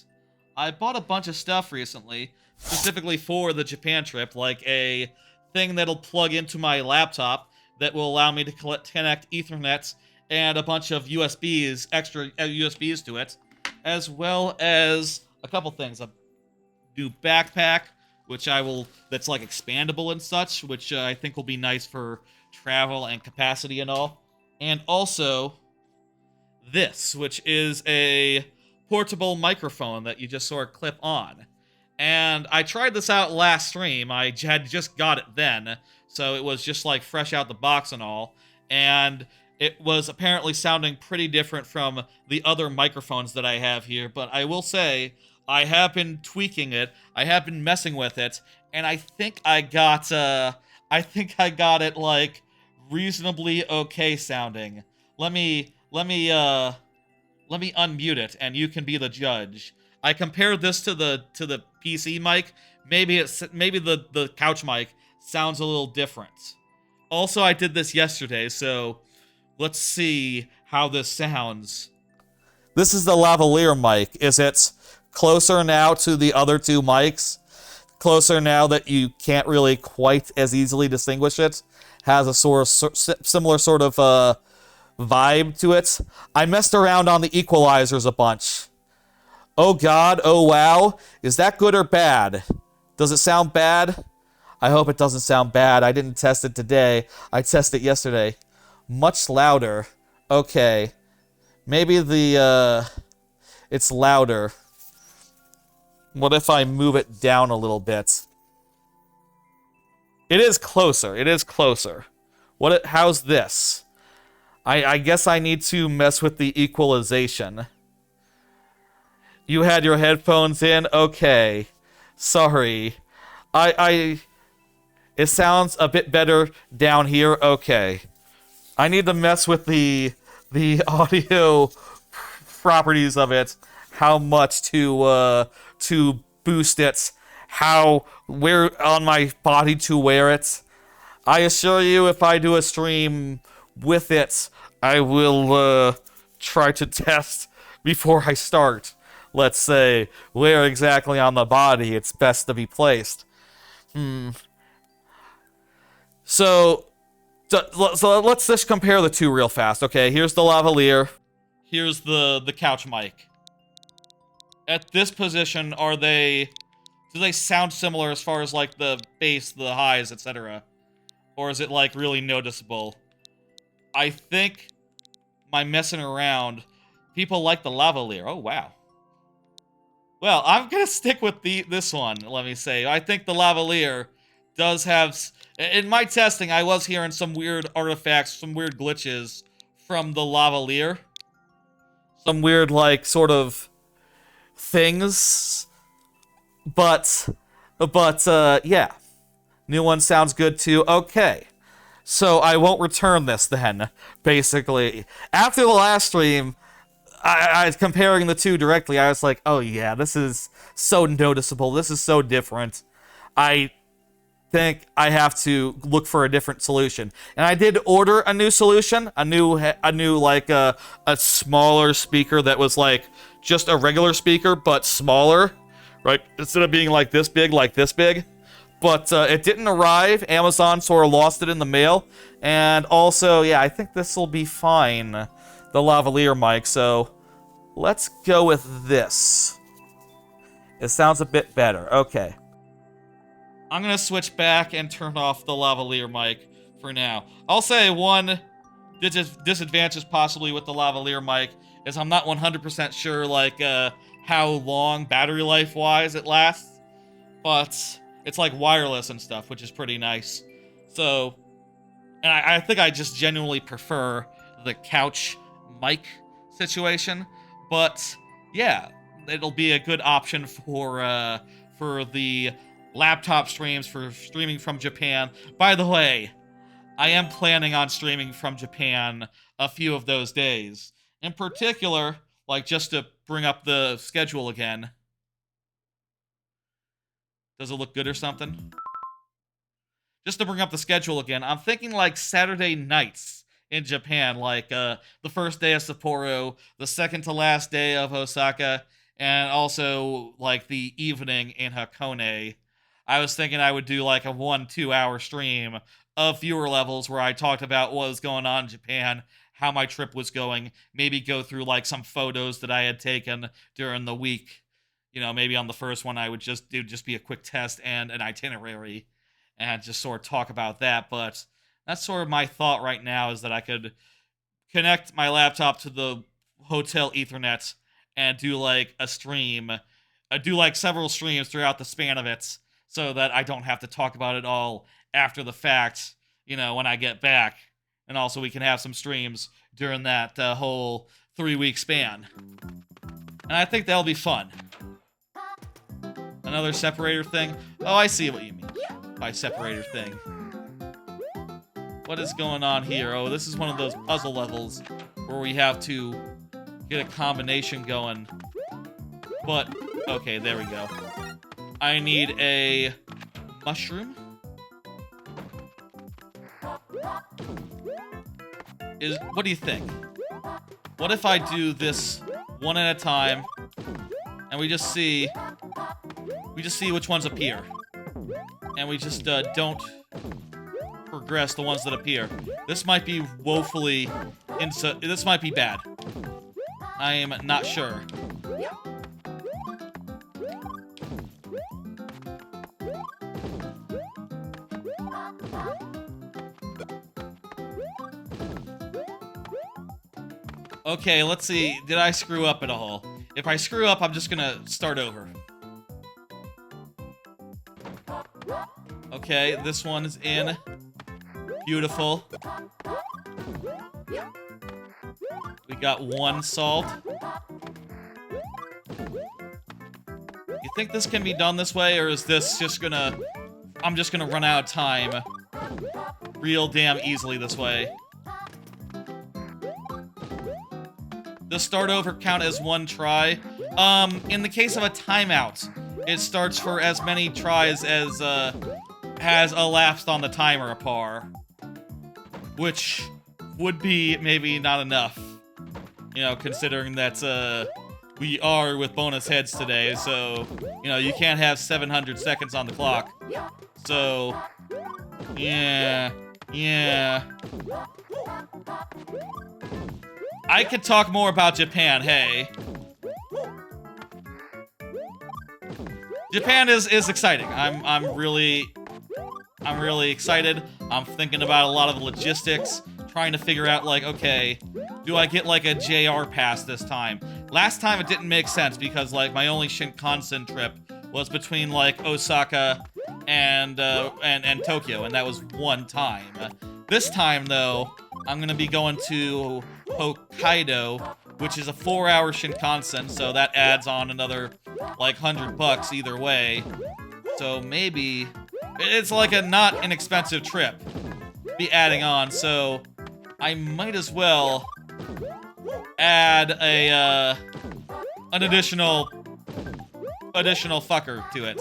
Speaker 1: I bought a bunch of stuff recently, specifically for the Japan trip, like a thing that'll plug into my laptop that will allow me to connect Ethernet and a bunch of USBs, extra USBs to it, as well as a couple things. A new backpack, that's like expandable and such, which I think will be nice for travel and capacity and all. And also this, which is a portable microphone that you just sort of clip on. And I tried this out last stream. I had just got it then, so it was just like fresh out the box and all. And it was apparently sounding pretty different from the other microphones that I have here, but I will say I have been tweaking it. I have been messing with it, and I think I got it like reasonably okay sounding. Let me unmute it, and you can be the judge. I compared this to the PC mic. Maybe the couch mic sounds a little different. Also, I did this yesterday, so let's see how this sounds. This is the lavalier mic. Is it closer now to the other two mics? Closer now that you can't really quite as easily distinguish it? Has a similar sort of vibe to it. I messed around on the equalizers a bunch. Oh god, oh wow. Is that good or bad? Does it sound bad? I hope it doesn't sound bad. I didn't test it today. I tested it yesterday. Much louder. Okay. Maybe it's louder. What if I move it down a little bit? It is closer. It is closer. How's this? I guess I need to mess with the equalization. You had your headphones in? Okay. Sorry. It sounds a bit better down here? Okay. I need to mess with the audio properties of it. How much to boost it. Where on my body to wear it. I assure you, if I do a stream with it, I will try to test before I start. Let's say where exactly on the body it's best to be placed. So let's just compare the two real fast. Okay, here's the lavalier. Here's the couch mic. At this position, do they sound similar as far as like the bass, the highs, etc.? Or is it like really noticeable? I think my messing around, people like the lavalier. Oh wow. Well, I'm gonna stick with this one. Let me say, I think the lavalier does have. In my testing, I was hearing some weird artifacts, some weird glitches from the lavalier. Some weird, like, sort of things. But, yeah. New one sounds good too. Okay. So I won't return this then, basically. After the last stream, I was comparing the two directly. I was like, oh yeah, this is so noticeable. This is so different. I think I have to look for a different solution. And I did order a new solution, a new like a smaller speaker that was like just a regular speaker but smaller, right? Instead of being like this big, But it didn't arrive. Amazon sort of lost it in the mail. And also, yeah, I think this will be fine. The lavalier mic, so let's go with this. It sounds a bit better. Okay. I'm gonna switch back and turn off the lavalier mic for now. I'll say one disadvantage possibly with the lavalier mic is I'm not 100% sure like how long battery life wise it lasts, but it's like wireless and stuff, which is pretty nice. So, and I think I just genuinely prefer the couch mic situation, but yeah, it'll be a good option for the laptop streams, for streaming from Japan. By the way, I am planning on streaming from Japan a few of those days. In particular, like just to bring up the schedule again. Does it look good or something? Just to bring up the schedule again, I'm thinking like Saturday nights in Japan, like the first day of Sapporo, the second to last day of Osaka, and also like the evening in Hakone. I was thinking I would do like a 1-2 hour stream of viewer levels where I talked about what was going on in Japan, how my trip was going, maybe go through like some photos that I had taken during the week. You know, maybe on the first one I would just be a quick test and an itinerary and just sort of talk about that. But that's sort of my thought right now, is that I could connect my laptop to the hotel Ethernet and do like a stream. Do like several streams throughout the span of it so that I don't have to talk about it all after the fact, you know, when I get back. And also we can have some streams during that whole 3-week span. And I think that'll be fun. Another separator thing? Oh, I see what you mean by separator thing. What is going on here? Oh, this is one of those puzzle levels where we have to get a combination going. But, okay, there we go. I need a mushroom. What do you think? What if I do this one at a time, and we just see which ones appear, and we just don't progress the ones that appear. This might be woefully this might be bad. I am not sure. Okay, let's see. Did I screw up at all? If I screw up, I'm just gonna start over. Okay, this one is in. Beautiful. We got one solved. You think this can be done this way, or is this just gonna... I'm just gonna run out of time real damn easily this way? Does start over count as one try? In the case of a timeout, it starts for as many tries as has elapsed on the timer a par, which would be maybe not enough, you know, considering that we are with bonus heads today, so, you know, you can't have 700 seconds on the clock. So, yeah. I could talk more about Japan, hey. Japan is exciting. I'm really excited. I'm thinking about a lot of the logistics, trying to figure out, like, okay, do I get, like, a JR pass this time? Last time it didn't make sense because, like, my only Shinkansen trip was between, like, Osaka and Tokyo, and that was one time. This time, though, I'm gonna be going to Hokkaido, which is a 4-hour Shinkansen, so that adds on another, like, $100 either way. So maybe it's like a not inexpensive trip be adding on, so I might as well add a an additional fucker to it.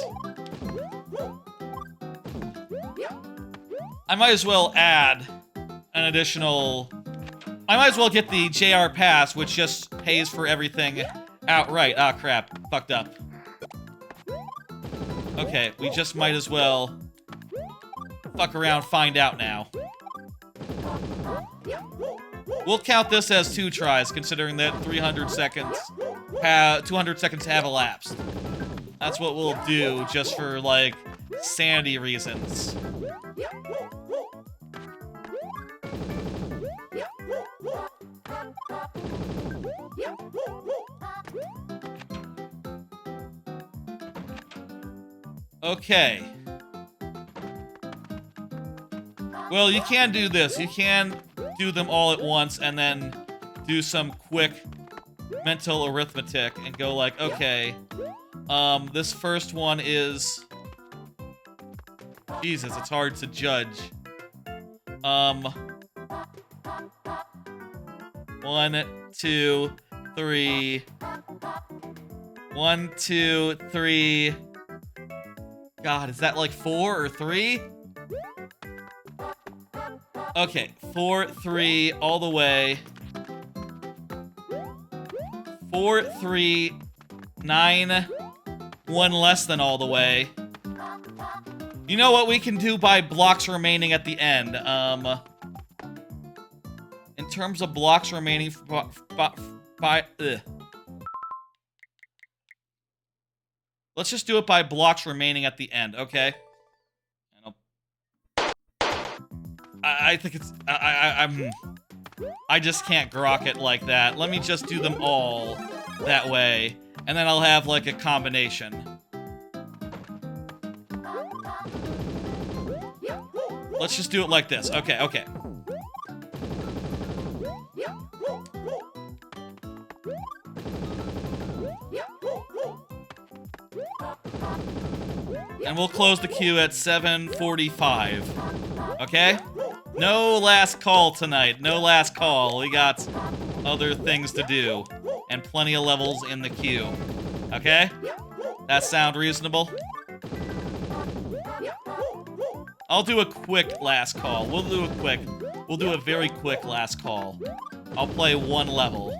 Speaker 1: I might as well add an additional... I might as well get the JR Pass, which just pays for everything outright. Ah, crap. Fucked up. Okay, we just might as well fuck around, find out now. We'll count this as 2 tries, considering that 200 seconds have elapsed. That's what we'll do, just for, like, sanity reasons. Okay. Well, you can do this. You can do them all at once and then do some quick mental arithmetic and go like, okay, this first one is... Jesus, it's hard to judge. 1, 2, 3. 1, 2, 3. God, is that like 4 or 3? Okay, 4, 3, all the way. 4, 3, 9, 1 less than all the way. You know what we can do by blocks remaining at the end? In terms of blocks remaining let's just do it by blocks remaining at the end, okay? I think it's... I just can't grok it like that. Let me just do them all that way, and then I'll have, like, a combination. Let's just do it like this. Okay, okay. And we'll close the queue at 7:45. Okay? No last call tonight. No last call. We got other things to do. And plenty of levels in the queue. Okay? That sound reasonable? I'll do a quick last call. We'll do a very quick last call. I'll play 1 level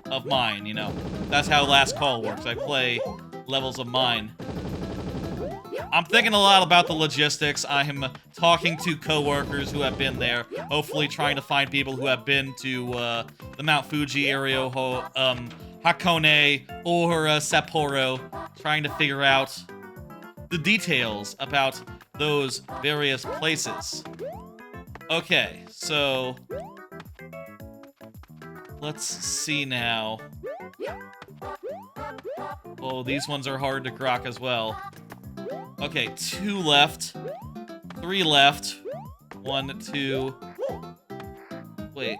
Speaker 1: of mine, you know. That's how last call works. I play levels of mine. I'm thinking a lot about the logistics. I am talking to coworkers who have been there, hopefully trying to find people who have been to the Mount Fuji area, Hakone, or Sapporo, trying to figure out the details about those various places. Okay, so let's see now. Oh, these ones are hard to grok as well. Okay, 2 left. 3 left. 1, 2. Wait.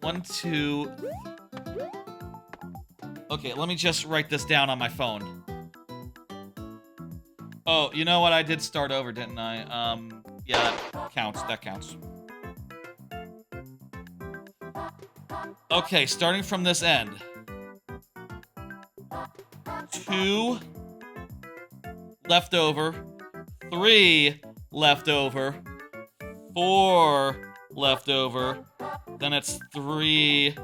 Speaker 1: 1, 2. Okay, let me just write this down on my phone. Oh, you know what? I did start over, didn't I? Yeah, that counts. That counts. Okay, starting from this end. 2, left over, 3 left over, 4 left over, then it's 3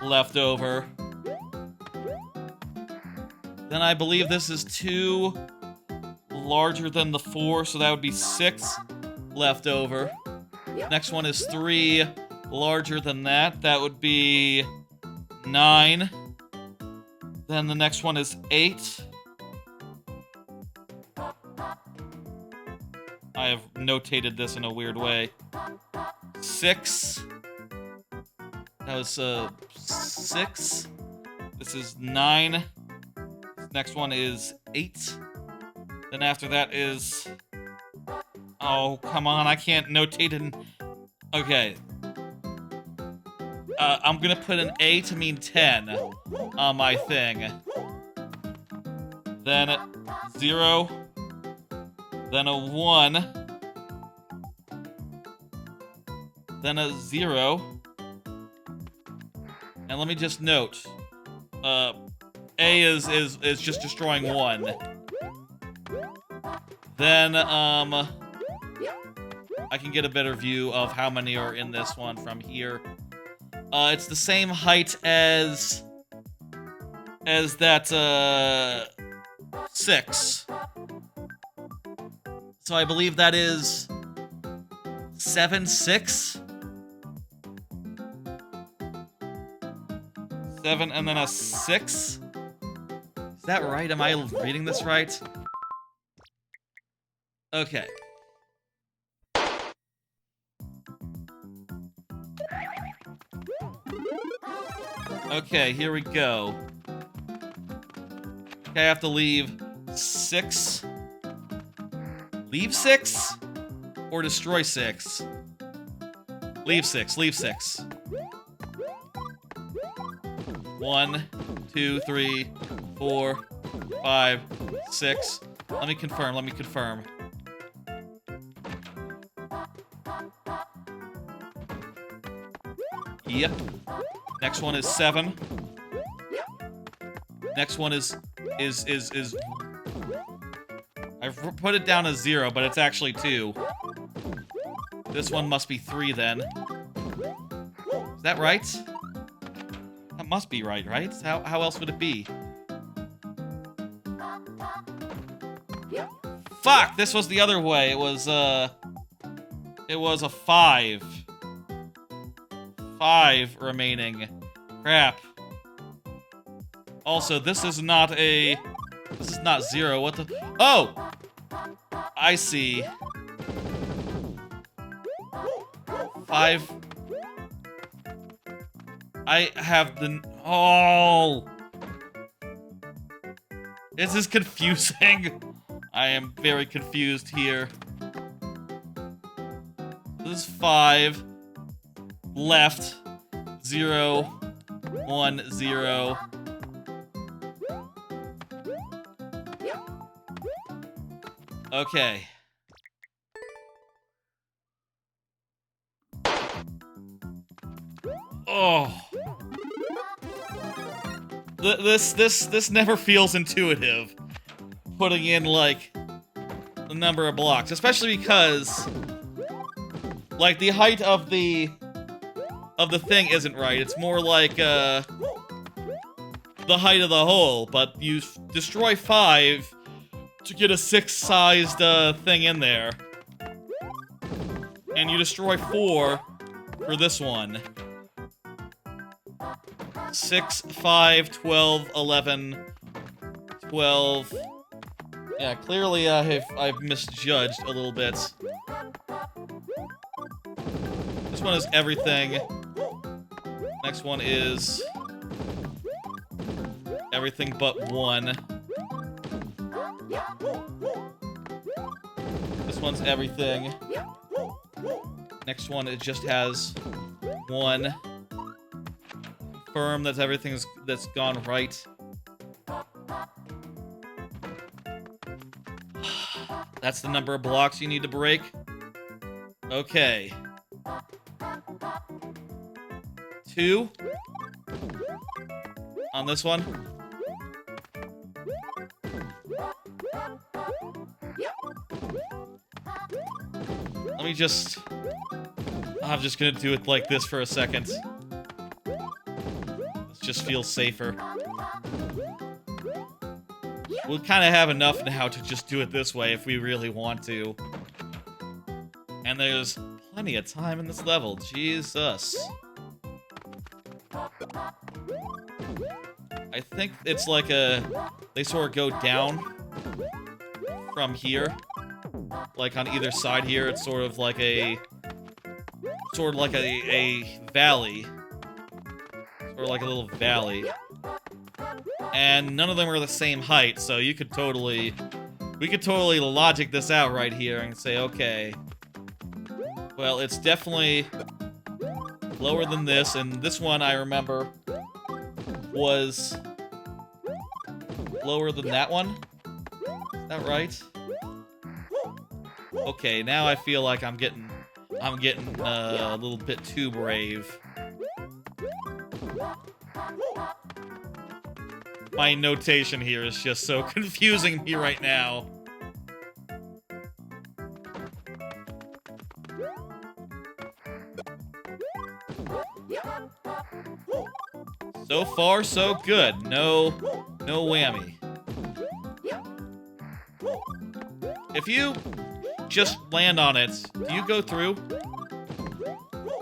Speaker 1: left over. Then I believe this is 2 larger than the 4, so that would be 6 left over. Next one is 3 larger than that. That would be 9. Then the next one is 8. I have notated this in a weird way. 6. That was 6. This is 9. This next one is 8. Then after that is... Oh, come on, I can't notate in... Okay. I'm gonna put an A to mean 10 on my thing. Then 0. Then a 1. Then a 0. And let me just note. A is just destroying 1. Then, I can get a better view of how many are in this one from here. It's the same height as that, 6. So I believe that is 7, 6? 7 and then a 6? Is that right? Am I reading this right? Okay. Okay, here we go. Okay, I have to leave 6. Leave 6? Or destroy 6? Leave 6, leave 6. 1, 2, 3, 4, 5, 6. Let me confirm. Yep. Next one is 7. Next one is I've put it down as 0, but it's actually 2. This one must be 3 then. Is that right? That must be right? How else would it be? Fuck! This was the other way. It was a 5. 5 remaining. Crap. Also, this is not 0. What the? Oh! I see. 5. I have the... Oh! This is confusing. I am very confused here. This is 5. Left. 0. 1, 0. Okay. Oh. This never feels intuitive. Putting in, like, the number of blocks. Especially because, like, the height of the thing isn't right. It's more like, the height of the hole. But you destroy 5 to get a 6-sized, thing in there. And you destroy 4 for this one. 6, 5, 12, 11, 12. Yeah, clearly I've misjudged a little bit. This one is everything. Next one is everything but 1. This one's everything. Next one, it just has 1. Confirm that everything that's gone right. That's the number of blocks you need to break. Okay. 2 on this one. me just... I'm just gonna do it like this for a second. This just feels safer. We'll kind of have enough now to just do it this way if we really want to. And there's plenty of time in this level. Jesus. I think it's like a... They sort of go down from here. Like on either side here, it's sort of like a... Sort of like a valley. Sort of like a little valley. And none of them are the same height, so you could totally... We could totally logic this out right here and say, okay... Well, it's definitely lower than this, and this one, I remember, was lower than that one. Is that right? Okay, now I feel like I'm getting a little bit too brave. My notation here is just so confusing me right now. So far, so good. No whammy. If you just land on it, do you go through?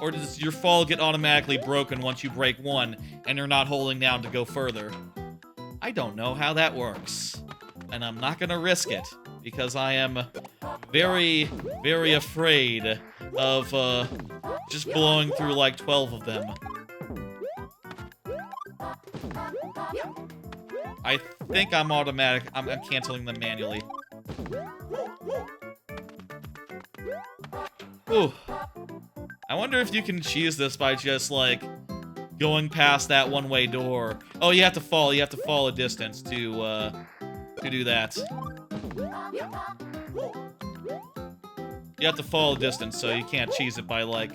Speaker 1: Or does your fall get automatically broken once you break one and you're not holding down to go further? I don't know how that works. And I'm not gonna risk it, because I am very, very afraid of just blowing through like 12 of them. I think I'm automatic. I'm canceling them manually. Ooh. I wonder if you can cheese this by just, like, going past that one-way door. Oh, you have to fall. You have to fall a distance to do that. You have to fall a distance, so you can't cheese it by, like,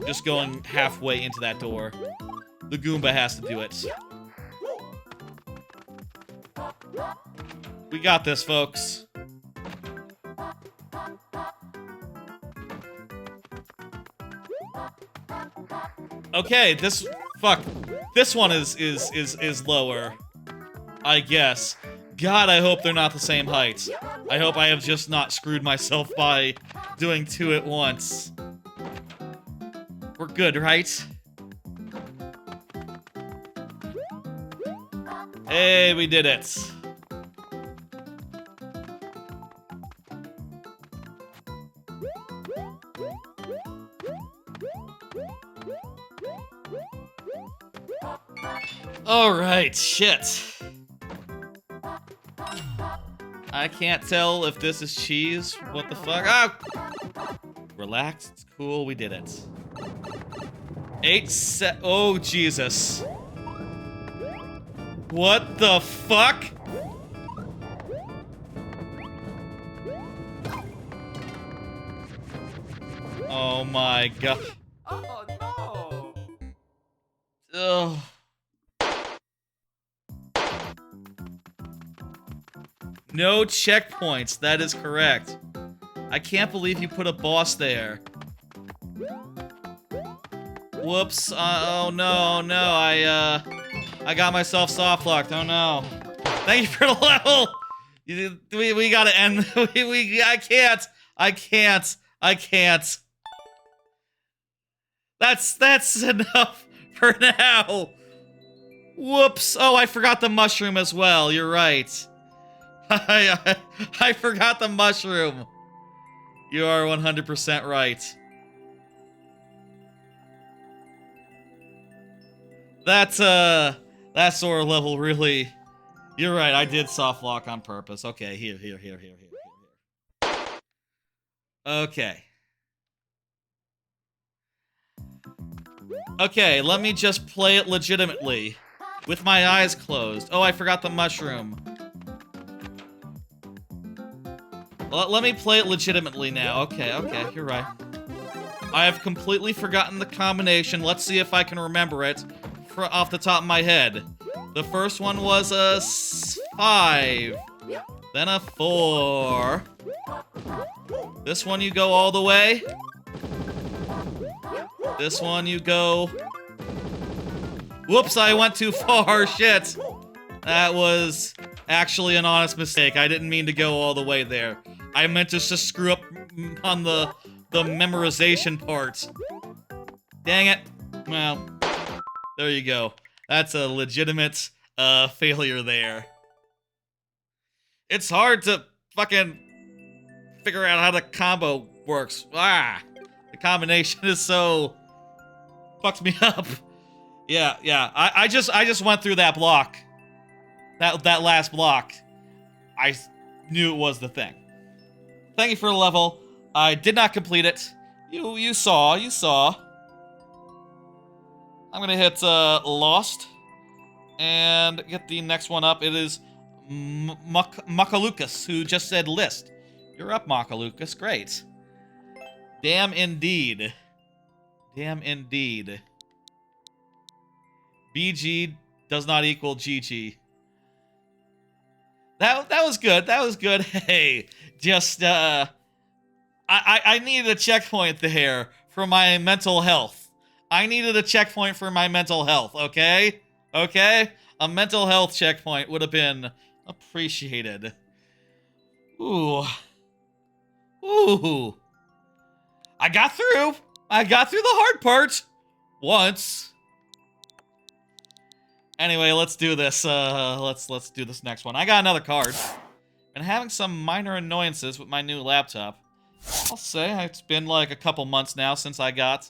Speaker 1: just going halfway into that door. The Goomba has to do it. We got this, folks. Okay, this one is lower, I guess. God, I hope they're not the same height. I hope I have just not screwed myself by doing two at once. We're good, right? Hey, we did it. Alright, shit. I can't tell if this is cheese. What the fuck? Ah! Relax, it's cool, we did it. 8 oh, Jesus. What the fuck? Oh my god.
Speaker 2: Oh no!
Speaker 1: Ugh. No checkpoints, that is correct. I can't believe you put a boss there. Whoops, oh no, I got myself soft locked, oh no. Thank you for the level! We gotta end, I can't. That's enough for now. Whoops, oh, I forgot the mushroom as well, you're right. I forgot the mushroom. You are 100% right. That sort of level really... You're right, I did soft lock on purpose. Okay, here. Okay. Okay, let me just play it legitimately. With my eyes closed. Oh, I forgot the mushroom. Let me play it legitimately now. Okay, you're right. I have completely forgotten the combination. Let's see if I can remember it off the top of my head. The first one was a 5, then a 4, This one you go all the way. This one you go... Whoops, I went too far, shit. That was actually an honest mistake. I didn't mean to go all the way there. I meant to just screw up on the memorization part. Dang it. Well, there you go. That's a legitimate failure there. It's hard to fucking figure out how the combo works. Ah, the combination is so fucks me up. Yeah. I just went through that block. That last block. I knew it was the thing. Thank you for the level. I did not complete it. You saw. I'm gonna hit Lost and get the next one up. It is Makalukas, who just said list. You're up, Makalukas. Great. Damn indeed. Damn indeed. BG does not equal GG. That was good. That was good. Hey, just I needed a checkpoint there for my mental health. I needed a checkpoint for my mental health, okay? Okay? A mental health checkpoint would have been appreciated. Ooh. Ooh. I got through. I got through the hard part. Once. Anyway, let's do this. Let's do this next one. I got another card. Been having some minor annoyances with my new laptop. I'll say it's been like a couple months now since I got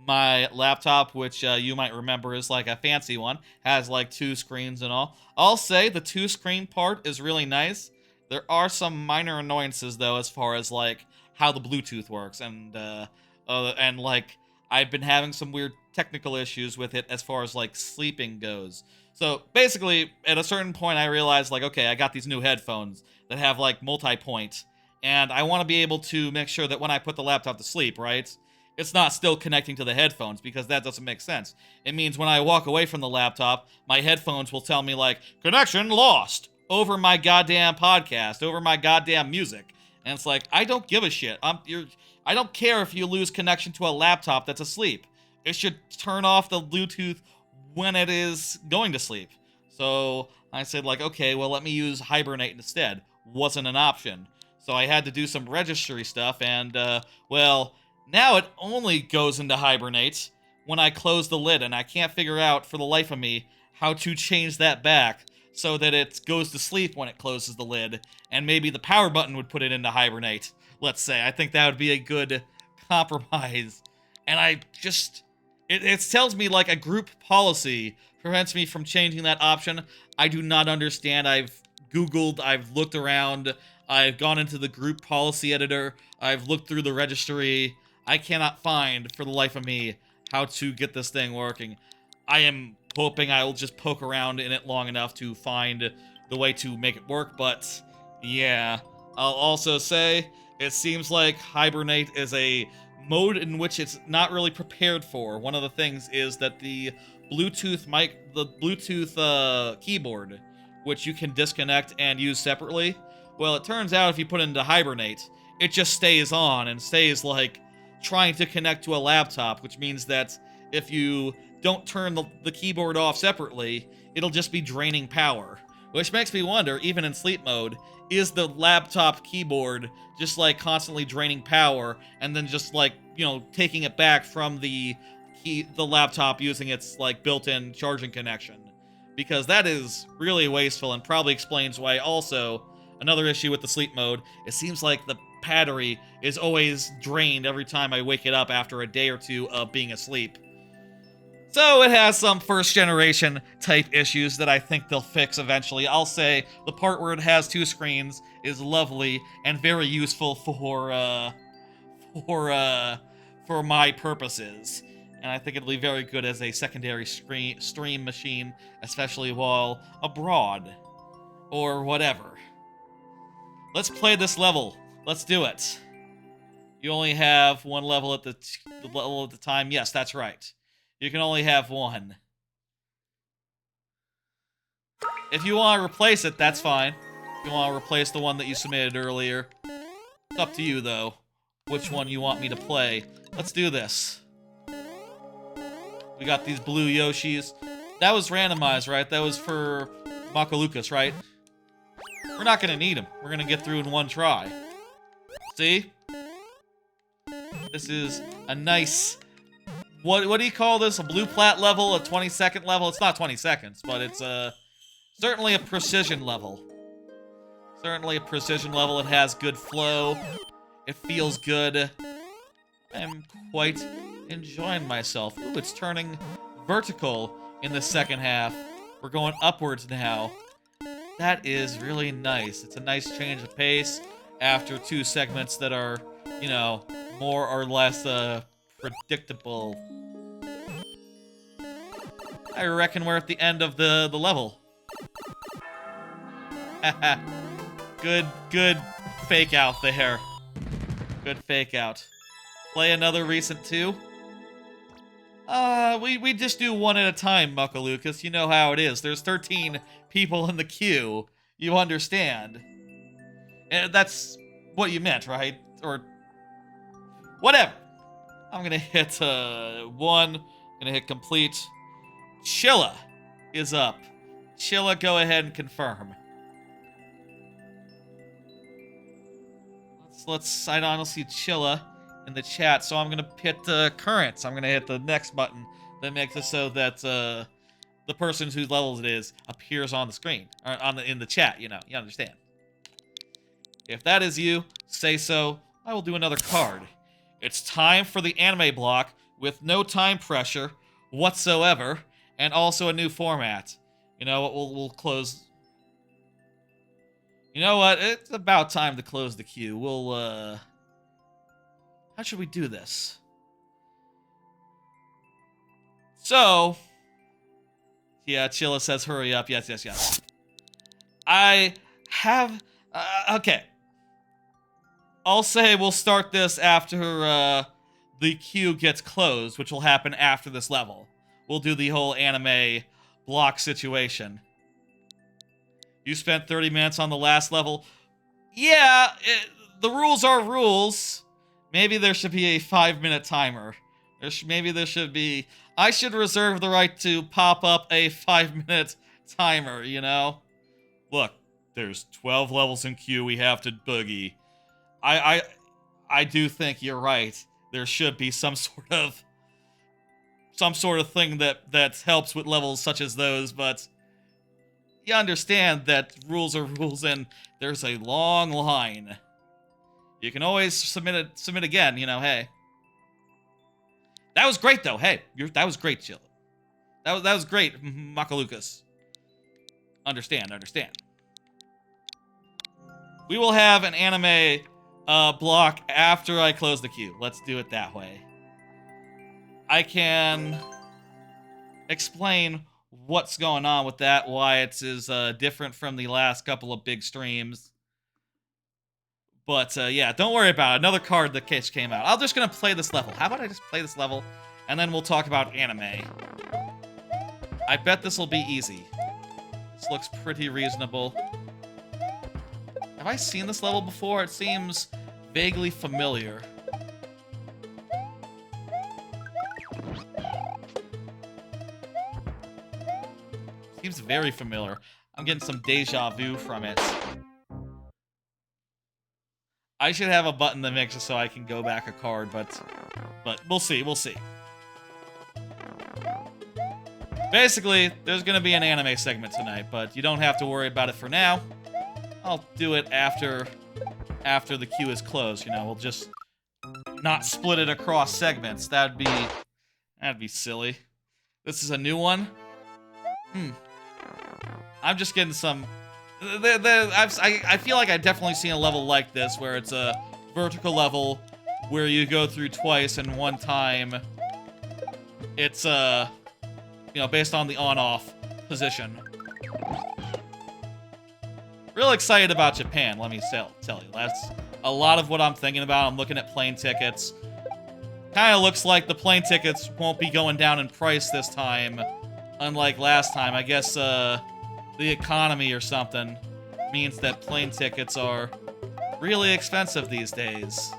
Speaker 1: my laptop, which you might remember is like a fancy one. Has like 2 screens and all. I'll say the 2-screen part is really nice. There are some minor annoyances though, as far as like how the Bluetooth works, and like I've been having some weird technical issues with it as far as like sleeping goes. So basically, at a certain point, I realized like, okay, I got these new headphones that have like multi-point, and I want to be able to make sure that when I put the laptop to sleep, right, it's not still connecting to the headphones, because that doesn't make sense. It means when I walk away from the laptop, my headphones will tell me like, connection lost, over my goddamn podcast, over my goddamn music. And it's like, I don't give a shit. I don't care if you lose connection to a laptop that's asleep. It should turn off the Bluetooth when it is going to sleep. So I said like, okay, well, let me use Hibernate instead. Wasn't an option. So I had to do some registry stuff, and well, now it only goes into Hibernate when I close the lid, and I can't figure out for the life of me how to change that back so that it goes to sleep when it closes the lid, and maybe the power button would put it into Hibernate, let's say. I think that would be a good compromise. And I just... It tells me like a group policy prevents me from changing that option. I do not understand. I've Googled, I've looked around, I've gone into the group policy editor, I've looked through the registry. I cannot find, for the life of me, how to get this thing working. I am hoping I will just poke around in it long enough to find the way to make it work, but yeah. I'll also say, it seems like Hibernate is a mode in which it's not really prepared for. One of the things is that the Bluetooth keyboard, which you can disconnect and use separately, well, it turns out if you put it into Hibernate, it just stays on and stays like trying to connect to a laptop, which means that if you don't turn the keyboard off separately, it'll just be draining power. Which makes me wonder, even in sleep mode, is the laptop keyboard just like constantly draining power and then just like, you know, taking it back from the laptop using its like built-in charging connection? Because that is really wasteful and probably explains why also another issue with the sleep mode, it seems like the battery is always drained every time I wake it up after a day or two of being asleep. So it has some first generation type issues that I think they'll fix eventually. I'll say the part where it has 2 screens is lovely and very useful for my purposes. And I think it'll be very good as a secondary stream machine, especially while abroad or whatever. Let's play this level. Let's do it. You only have 1 level at the level at the time. Yes, that's right. You can only have 1. If you want to replace it, that's fine. If you want to replace the one that you submitted earlier, it's up to you, though. which one you want me to play. Let's do this. We got these blue Yoshis. That was randomized, right? That was for Makalukas, right? We're not gonna need them. We're gonna get through in one try. See? This is a nice... What do you call this? A blue plat level? A 20-second level? It's not 20 seconds, but it's certainly a precision level. Certainly a precision level. It has good flow. It feels good. I'm quite enjoying myself. Ooh, it's turning vertical in the second half. We're going upwards now. That is really nice. It's a nice change of pace after two segments that are, you know, more or less predictable. I reckon we're at the end of the level. Haha. Good fake out there. Good fake out. Play another recent 2? We just do one at a time, Makalukas. You know how it is. There's 13 people in the queue. You understand. And that's what you meant, right? Or whatever. I'm gonna hit 1. Gonna hit complete. Chilla is up. Chilla, go ahead and confirm. I don't see Chilla in the chat, so I'm gonna hit currents. I'm gonna hit the next button that makes it so that the person whose levels it is appears on the screen or in the chat. You know, you understand. If that is you, say so. I will do another card. It's time for the anime block with no time pressure whatsoever, and also a new format. You know what? We'll close. You know what? It's about time to close the queue. We'll how should we do this? So, yeah, Chilla says hurry up. Yes. I have okay. I'll say we'll start this after the queue gets closed, which will happen after this level. We'll do the whole anime block situation. You spent 30 minutes on the last level. Yeah, the rules are rules. Maybe there should be a 5-minute timer. Maybe there should be... I should reserve the right to pop up a 5-minute timer, you know? Look, there's 12 levels in queue we have to boogie. I do think you're right. There should be some sort of thing that helps with levels such as those, but you understand that rules are rules and there's a long line. You can always submit again, you know, hey. That was great though. Hey, that was great, Chilla. That was great, Makalukas. Understand. We will have an anime block after I close the queue. Let's do it that way. I can explain what's going on with that, why it is different from the last couple of big streams. But yeah, don't worry about it. Another card that came out. I'm just gonna play this level. How about I just play this level, and then we'll talk about anime. I bet this will be easy. This looks pretty reasonable. Have I seen this level before? It seems vaguely familiar. Seems very familiar. I'm getting some deja vu from it. I should have a button that makes it so I can go back a card, but we'll see. Basically, there's gonna be an anime segment tonight, but you don't have to worry about it for now. I'll do it after the queue is closed. You know, we'll just not split it across segments. That'd be silly. This is a new one. I'm just getting some. I feel like I've definitely seen a level like this where it's a vertical level where you go through twice and one time. It's you know, based on the on-off position. Real excited about Japan, let me tell you. That's a lot of what I'm thinking about. I'm looking at plane tickets. Kind of looks like the plane tickets won't be going down in price this time, unlike last time. I guess the economy or something means that plane tickets are really expensive these days.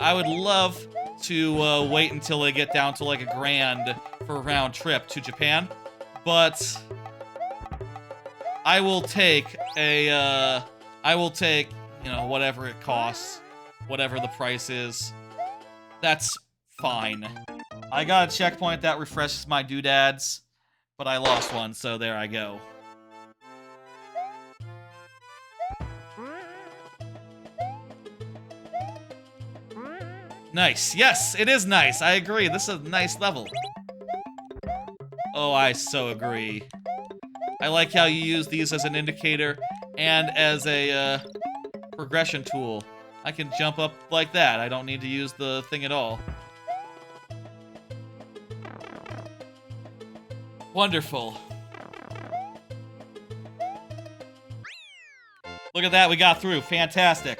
Speaker 1: I would love to wait until they get down to like $1,000 for a round trip to Japan, but I will take you know, whatever it costs, whatever the price is. That's fine. I got a checkpoint that refreshes my doodads, but I lost one, so there I go. Nice. Yes, it is nice. I agree. This is a nice level. Oh, I so agree. I like how you use these as an indicator and as a progression tool. I can jump up like that. I don't need to use the thing at all. Wonderful. Look at that, we got through. Fantastic.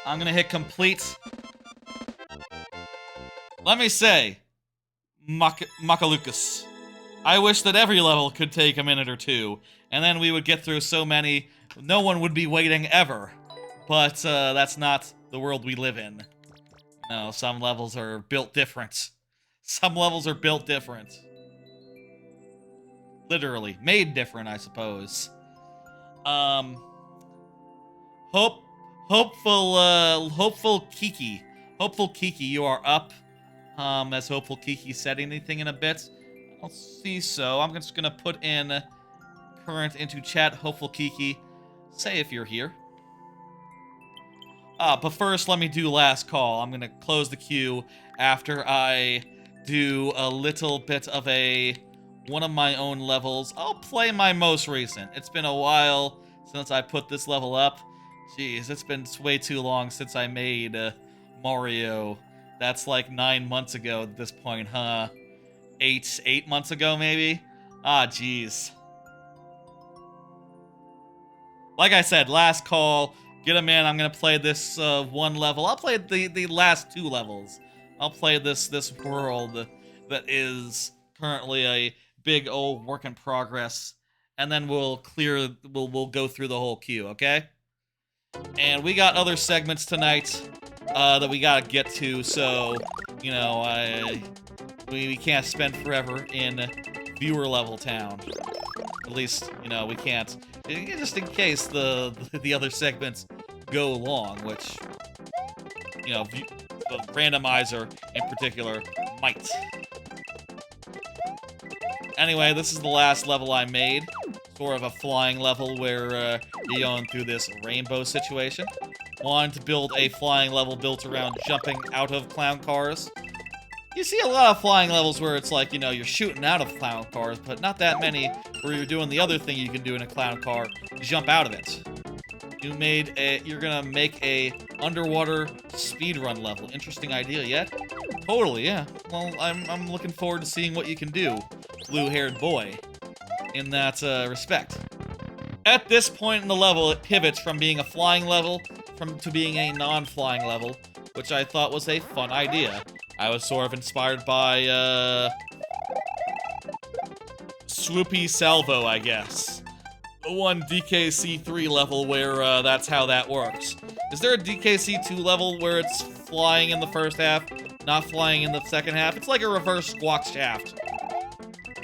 Speaker 1: I'm gonna hit complete. Let me say, Makalukas, I wish that every level could take a minute or two, and then we would get through so many, no one would be waiting ever. But that's not the world we live in. No, some levels are built different. Some levels are built different. Literally. Made different, I suppose. Hopeful Kiki. Hopeful Kiki, you are up. Has Hopeful Kiki said anything in a bit? I don't see so. I'm just gonna put in current into chat. Hopeful Kiki, say if you're here. But first, let me do last call. I'm gonna close the queue after I do a little bit of one of my own levels. I'll play my most recent. It's been a while since I put this level up. Jeez, it's been way too long since I made Mario. That's like 9 months ago at this point, huh? 8 months ago, maybe? Ah, jeez. Like I said, last call. Get him in. I'm gonna play this one level. I'll play the last 2 levels. I'll play this world that is currently a big old work in progress, and then we'll go through the whole queue, okay? And we got other segments tonight that we gotta get to, so you know, we can't spend forever in viewer level town. At least, you know, we can't. Just in case the other segments go long, which, you know, the randomizer in particular might. Anyway, this is the last level I made. Sort of a flying level where you're going through this rainbow situation. Wanted to build a flying level built around jumping out of clown cars. You see a lot of flying levels where it's like, you know, you're shooting out of clown cars, but not that many where you're doing the other thing you can do in a clown car, jump out of it. You're gonna make a underwater speedrun level. Interesting idea, yet? Totally, yeah. Well, I'm looking forward to seeing what you can do, blue-haired boy, in that respect. At this point in the level, it pivots from being a flying level to being a non-flying level, which I thought was a fun idea. I was sort of inspired by, Swoopy Salvo, I guess. The one DKC3 level where, that's how that works. Is there a DKC2 level where it's flying in the first half, not flying in the second half? It's like a reverse squawk shaft.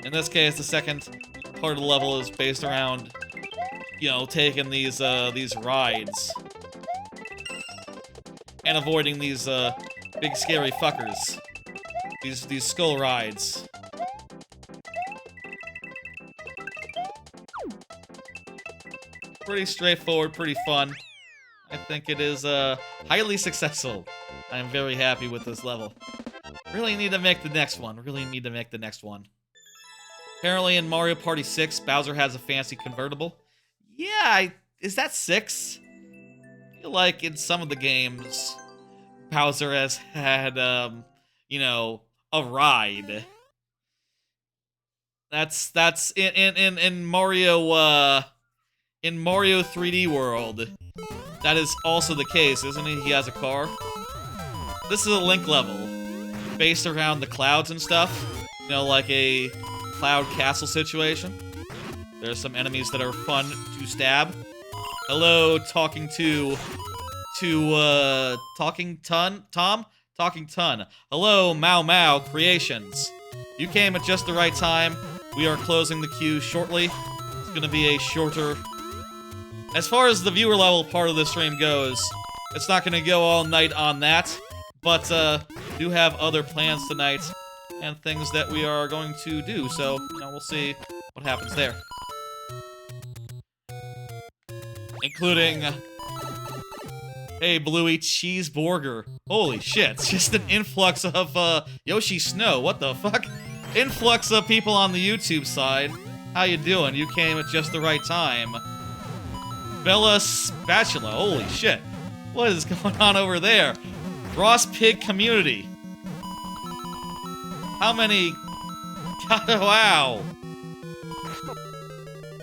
Speaker 1: In this case, the second part of the level is based around, you know, taking these rides. And avoiding these, big scary fuckers. These skull rides. Pretty straightforward, pretty fun. I think it is, highly successful. I am very happy with this level. Really need to make the next one. Really need to make the next one. Apparently in Mario Party 6, Bowser has a fancy convertible. Yeah, is that 6? I feel like in some of the games, Bowser has had, you know, a ride. That's in Mario, in Mario 3D World. That is also the case, isn't it? He has a car. This is a Link level, based around the clouds and stuff. You know, like a cloud castle situation. There's some enemies that are fun to stab. Hello, Talking Tom? Talking Ton. Hello, Mau Mau Creations. You came at just the right time. We are closing the queue shortly. It's gonna be a shorter... As far as the viewer level part of the stream goes, it's not gonna go all night on that, but do have other plans tonight and things that we are going to do, so, you know, we'll see what happens there. Including... Hey, Bluey, cheeseburger. Holy shit, just an influx of, Yoshi Snow, what the fuck? Influx of people on the YouTube side. How you doing? You came at just the right time. Bella Spatula, holy shit. What is going on over there? Ross Pig Community. How many... God, wow.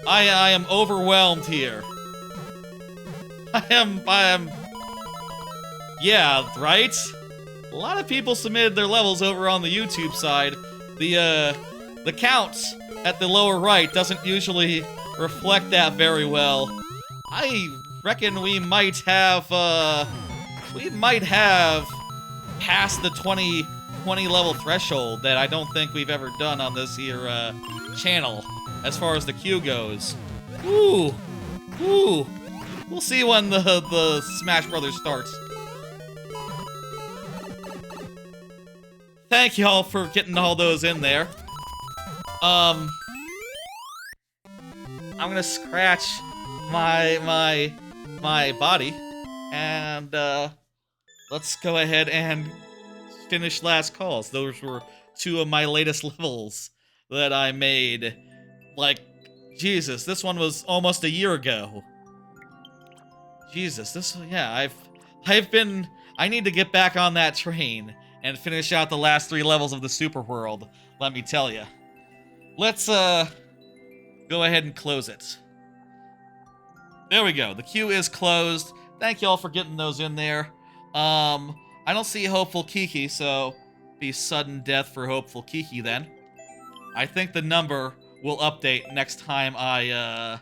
Speaker 1: I am overwhelmed here. I am... Yeah, right? A lot of people submitted their levels over on the YouTube side. The count at the lower right doesn't usually reflect that very well. I reckon we might have passed the 20 level threshold that I don't think we've ever done on this here, channel, as far as the queue goes. Ooh. Ooh. We'll see when the Smash Brothers starts. Thank y'all for getting all those in there. I'm gonna scratch my body, and let's go ahead and finish last calls. Those were 2 of my latest levels that I made. Like, Jesus, this one was almost a year ago. Jesus, yeah, I need to get back on that train and finish out the last 3 levels of the Super World, let me tell ya. Let's, go ahead and close it. There we go, the queue is closed. Thank y'all for getting those in there. I don't see Hopeful Kiki, so be sudden death for Hopeful Kiki then. I think the number will update next time I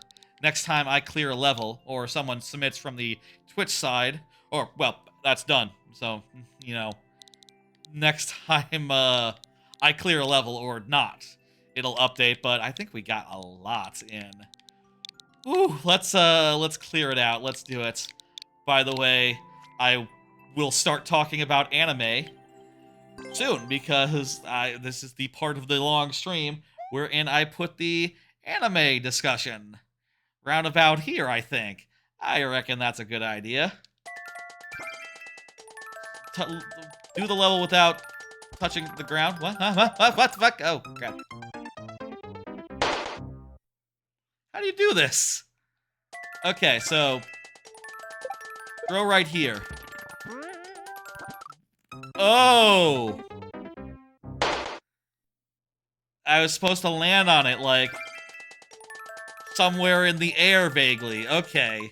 Speaker 1: clear a level, or someone submits from the Twitch side, or, well, that's done, so, you know, next time, I clear a level or not, it'll update, but I think we got a lot in. Ooh, let's clear it out, let's do it. By the way, I will start talking about anime soon, because this is the part of the long stream wherein I put the anime discussion roundabout here, I think. I reckon that's a good idea. Do the level without touching the ground. What? What the fuck? Oh, crap. How do you do this? Okay, so... throw right here. Oh! I was supposed to land on it, like... somewhere in the air, vaguely. Okay.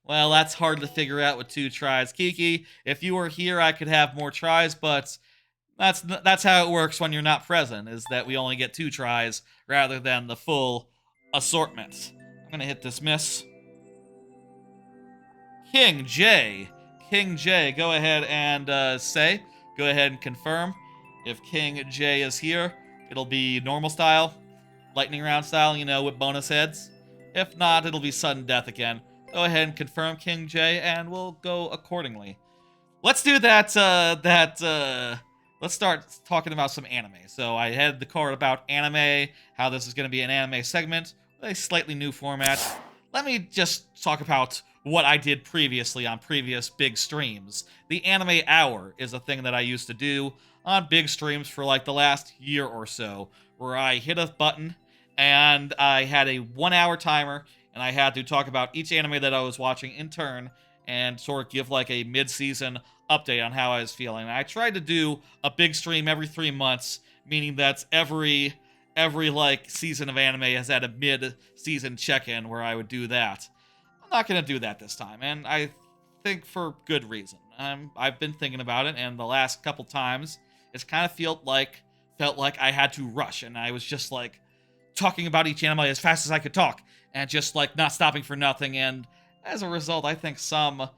Speaker 1: Well, that's hard to figure out with 2 tries. Kiki, if you were here, I could have more tries, but that's how it works when you're not present, is that we only get 2 tries rather than the full assortment. I'm gonna hit dismiss. King J, go ahead and go ahead and confirm. If King J is here, it'll be normal style, lightning round style, you know, with bonus heads. If not, it'll be sudden death again. Go ahead and confirm King J, and we'll go accordingly. Let's do that, let's start talking about some anime. So I had the card about anime, how this is going to be an anime segment, with a slightly new format. Let me just talk about what I did previously on previous big streams. The Anime Hour is a thing that I used to do on big streams for like the last year or so, where I hit a button, and I had a 1-hour timer, and I had to talk about each anime that I was watching in turn, and sort of give like a mid-season update on how I was feeling. And I tried to do a big stream every 3 months, meaning that's every like season of anime has had a mid-season check-in where I would do that. I'm not gonna do that this time, and I think for good reason. I've been thinking about it, and the last couple times, it's kind of felt like I had to rush, and I was just like talking about each anime as fast as I could talk, and just like not stopping for nothing, and as a result, I think some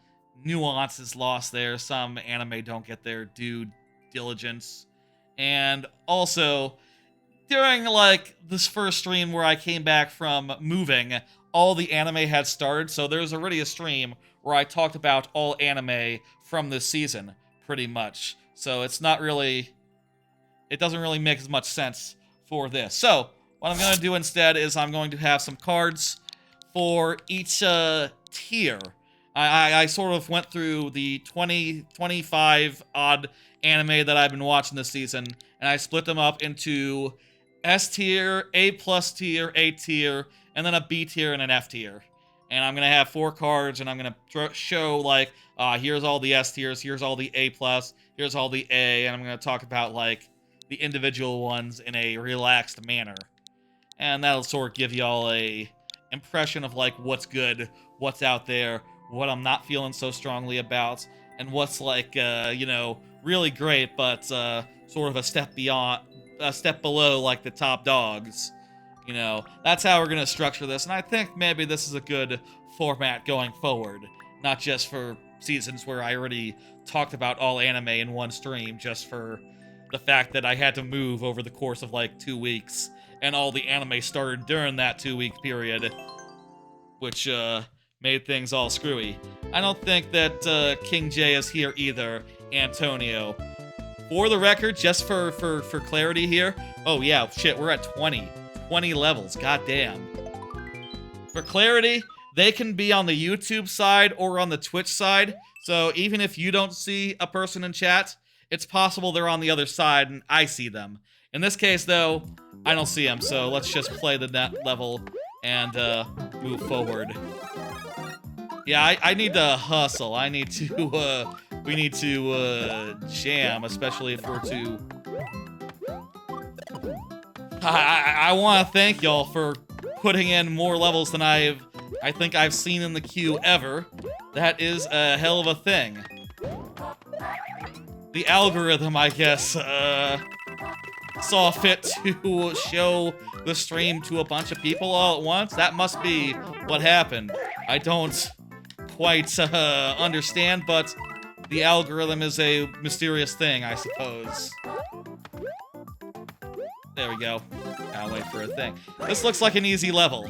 Speaker 1: nuance is lost there. Some anime don't get their due diligence. And also, during, like, this first stream where I came back from moving, all the anime had started, so there's already a stream where I talked about all anime from this season, pretty much. So it's not really... It doesn't really make as much sense for this. So, what I'm going to do instead is I'm going to have some cards for each tier. I sort of went through the 25-odd anime that I've been watching this season, and I split them up into S tier, A plus tier, A tier, and then a B tier and an F tier. And I'm going to have 4 cards, and I'm going to show, like, here's all the S tiers, here's all the A plus, here's all the A, and I'm going to talk about, like, the individual ones in a relaxed manner. And that'll sort of give y'all a impression of, like, what's good, what's out there, what I'm not feeling so strongly about, and what's, like, you know, really great, but sort of a step below, like, the top dogs. You know, that's how we're going to structure this, and I think maybe this is a good format going forward. Not just for seasons where I already talked about all anime in one stream, just for the fact that I had to move over the course of, like, 2 weeks, and all the anime started during that 2-week period, which, made things all screwy. I don't think that, King J is here either, Antonio. For the record, just for clarity here, oh yeah, shit, we're at 20 levels, goddamn. For clarity, they can be on the YouTube side or on the Twitch side, so even if you don't see a person in chat, it's possible they're on the other side and I see them. In this case, though, I don't see them, so let's just play the net level and move forward. Yeah, I need to hustle. I need to, we need to, jam, especially if we're to... I want to thank y'all for putting in more levels than I think I've seen in the queue ever. That is a hell of a thing. The algorithm, I guess, saw fit to show the stream to a bunch of people all at once. That must be what happened. I don't quite understand, but the algorithm is a mysterious thing, I suppose. There we go. I'll wait for a thing. This looks like an easy level.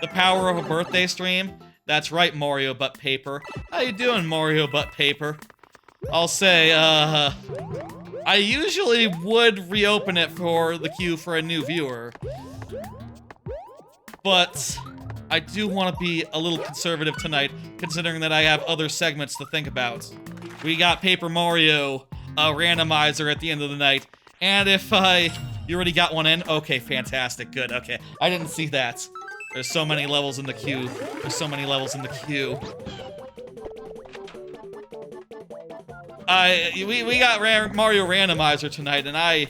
Speaker 1: The power of a birthday stream? That's right, Mario Butt Paper. How you doing, Mario Butt Paper? I'll say, I usually would reopen it for the queue for a new viewer, but I do want to be a little conservative tonight, considering that I have other segments to think about. We got Paper Mario Randomizer at the end of the night, and if you already got one in, okay, fantastic, good, okay. I didn't see that. There's so many levels in the queue. There's so many levels in the queue. We got Mario Randomizer tonight, and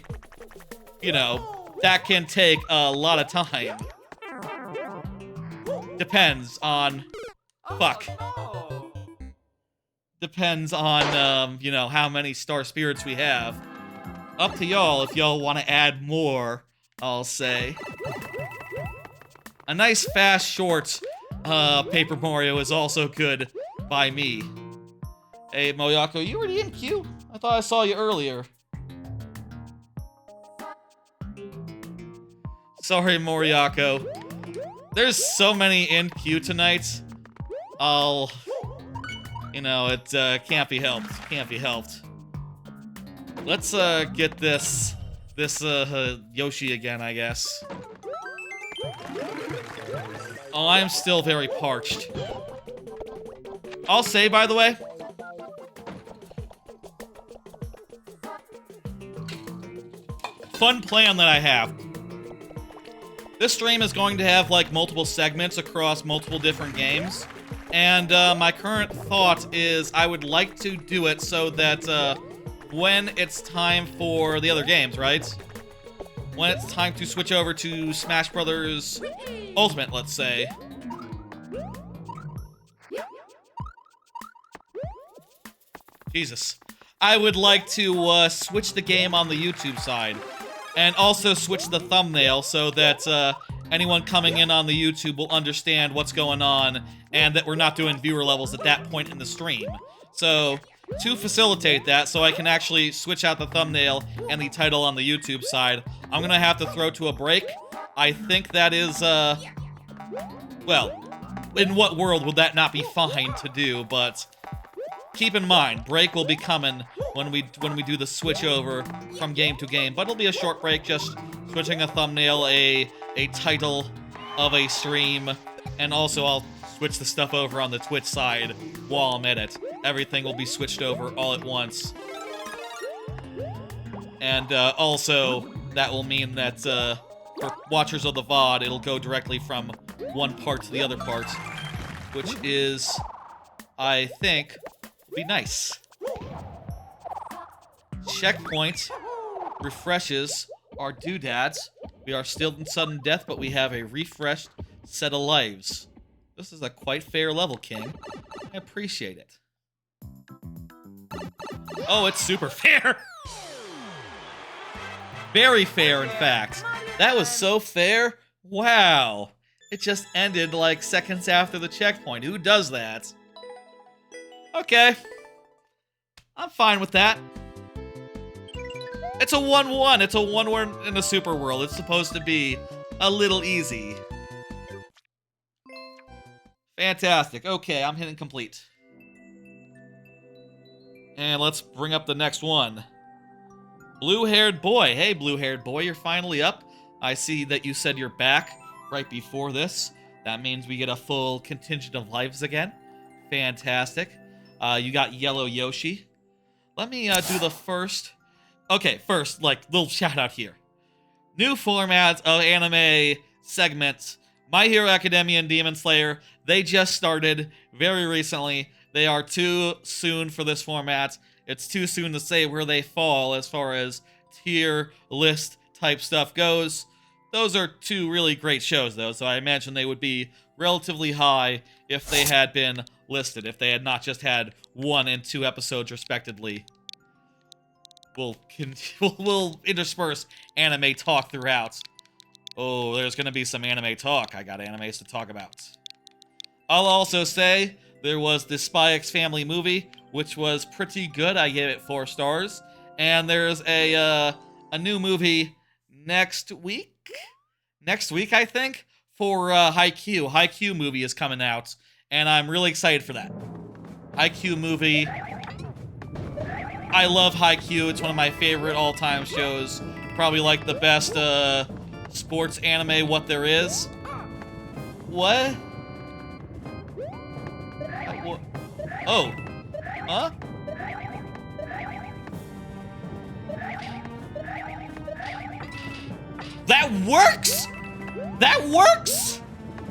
Speaker 1: you know, that can take a lot of time. Depends on... Fuck. Depends on, you know, how many star spirits we have. Up to y'all if y'all want to add more, I'll say. A nice, fast, short Paper Mario is also good by me. Hey, Moyako, you already in queue? I thought I saw you earlier. Sorry, Moriako. There's so many in queue tonight. You know, it can't be helped. Can't be helped. Let's get this Yoshi again, I guess. Oh, I'm still very parched. I'll say, by the way, fun plan that I have. This stream is going to have, like, multiple segments across multiple different games. And my current thought is I would like to do it so that when it's time for the other games, right? When it's time to switch over to Smash Brothers Ultimate, let's say. Jesus. I would like to switch the game on the YouTube side. And also switch the thumbnail so that anyone coming in on the YouTube will understand what's going on and that we're not doing viewer levels at that point in the stream. So, to facilitate that, so I can actually switch out the thumbnail and the title on the YouTube side, I'm gonna have to throw to a break. I think that is, well, in what world would that not be fine to do, but keep in mind, break will be coming when we do the switch over from game to game, but it'll be a short break, just switching a thumbnail, a title of a stream, and also I'll switch the stuff over on the Twitch side while I'm at it. Everything will be switched over all at once. And also, that will mean that for watchers of the VOD, it'll go directly from one part to the other part, which is, I think, will be nice. Checkpoint refreshes our doodads. We are still in sudden death, but we have a refreshed set of lives. This is a quite fair level, King. I appreciate it. Oh, it's super fair! Very fair, in fact. That was so fair. Wow. It just ended like seconds after the checkpoint. Who does that? Okay. I'm fine with that. It's a 1-1. It's a 1-1 in the super world. It's supposed to be a little easy. Fantastic. Okay, I'm hitting complete. And let's bring up the next one. Blue-haired boy. Hey, blue-haired boy, you're finally up. I see that you said you're back right before this. That means we get a full contingent of lives again. Fantastic. You got yellow Yoshi. Let me do the first... Okay, first, like, little shout-out here. New formats of anime segments. My Hero Academia and Demon Slayer, they just started very recently. They are too soon for this format. It's too soon to say where they fall as far as tier list type stuff goes. Those are two really great shows, though, so I imagine they would be relatively high if they had been listed, if they had not just had 1 and 2 episodes respectively. We'll intersperse anime talk throughout. Oh, there's gonna be some anime talk. I got animes to talk about. I'll also say there was the Spy X Family movie, which was pretty good. I gave it 4 stars. And there's a new movie next week? Next week, I think, for Haikyuu. Haikyuu movie is coming out, and I'm really excited for that. Haikyuu movie. I love Haikyuu. It's one of my favorite all-time shows. Probably like the best sports anime what there is. What? What? Oh. Huh? That works? That works?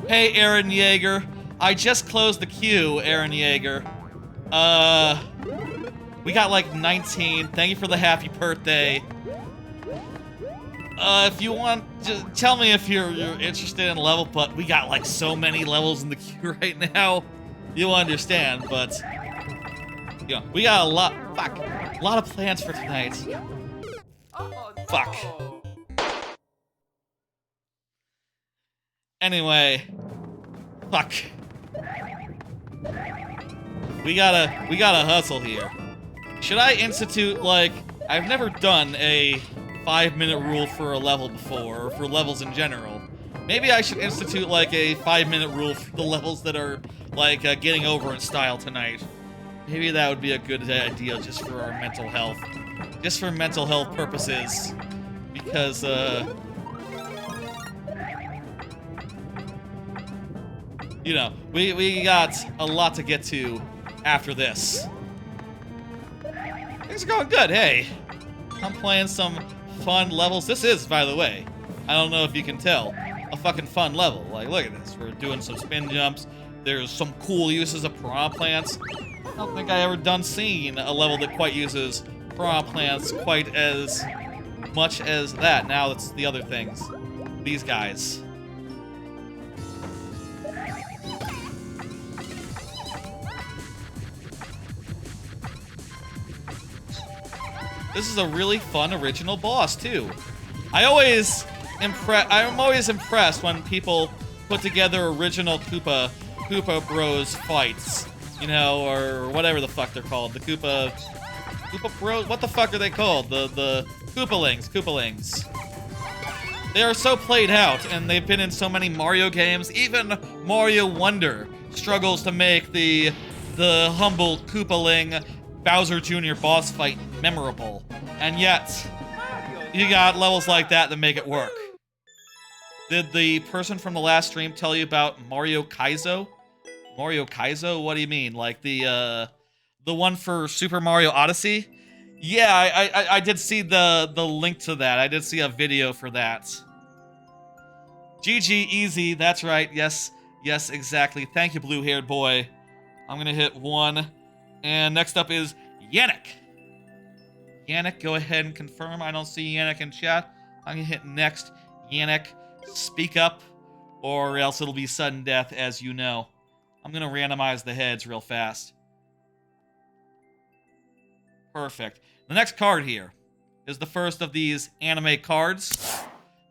Speaker 1: Hey, Aaron Yeager. I just closed the queue, Aaron Yeager. We got like 19. Thank you for the happy birthday. If you want, just tell me if you're interested in level, but we got like so many levels in the queue right now. You'll understand, but you know, we got a lot of plans for tonight.
Speaker 2: Oh, no.
Speaker 1: Fuck. Anyway, fuck. We gotta hustle here. Should I institute, like, I've never done a 5-minute rule for a level before, or for levels in general. Maybe I should institute, like, a 5-minute rule for the levels that are, like, getting over in style tonight. Maybe that would be a good idea just for our mental health. Just for mental health purposes. Because, you know, we got a lot to get to after this. Things are going good, hey. I'm playing some fun levels. This is, by the way, I don't know if you can tell, a fucking fun level. Like, look at this. We're doing some spin jumps. There's some cool uses of piranha plants. I don't think I ever seen a level that quite uses piranha plants quite as much as that. Now it's the other things. These guys. This is a really fun original boss, too. I always I'm always impressed when people put together original Koopa Bros fights, you know, or whatever the fuck they're called. The Koopa Bros. What the fuck are they called? The Koopalings. They are so played out, and they've been in so many Mario games. Even Mario Wonder struggles to make the humble Koopaling Bowser Jr. boss fight memorable, and yet you got levels like that that make it work. Did the person from the last stream tell you about Mario Kaizo? Mario Kaizo? What do you mean? Like the one for Super Mario Odyssey? Yeah, I did see the link to that. I did see a video for that. GG easy, that's right. Yes, exactly. Thank you, blue-haired boy. I'm gonna hit 1. And next up is Yannick. Yannick, go ahead and confirm. I don't see Yannick in chat. I'm gonna hit next. Yannick, speak up, or else it'll be sudden death, as you know. I'm gonna randomize the heads real fast. Perfect. The next card here is the first of these anime cards.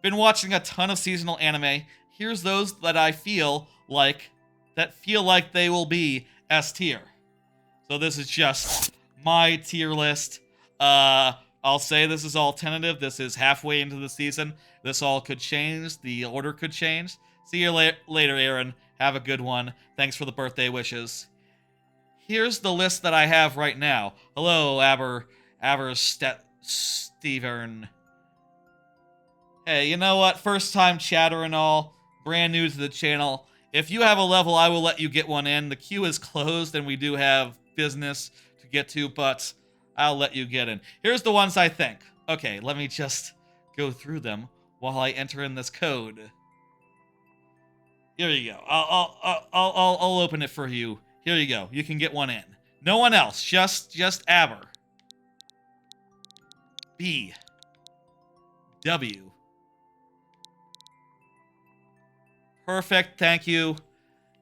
Speaker 1: Been watching a ton of seasonal anime. Here's those that I feel like they will be S tier. So this is just my tier list. I'll say this is all tentative. This is halfway into the season. This all could change. The order could change. See you later, Aaron. Have a good one. Thanks for the birthday wishes. Here's the list that I have right now. Hello, Steven. Hey, you know what? First time chatter and all. Brand new to the channel. If you have a level, I will let you get one in. The queue is closed and we do have business to get to, but I'll let you get in. Here's the ones I think. Okay, let me just go through them while I enter in this code. Here you go. I'll open it for you. Here you go. You can get one in. No one else. Just Aber. B. W. Perfect. Thank you.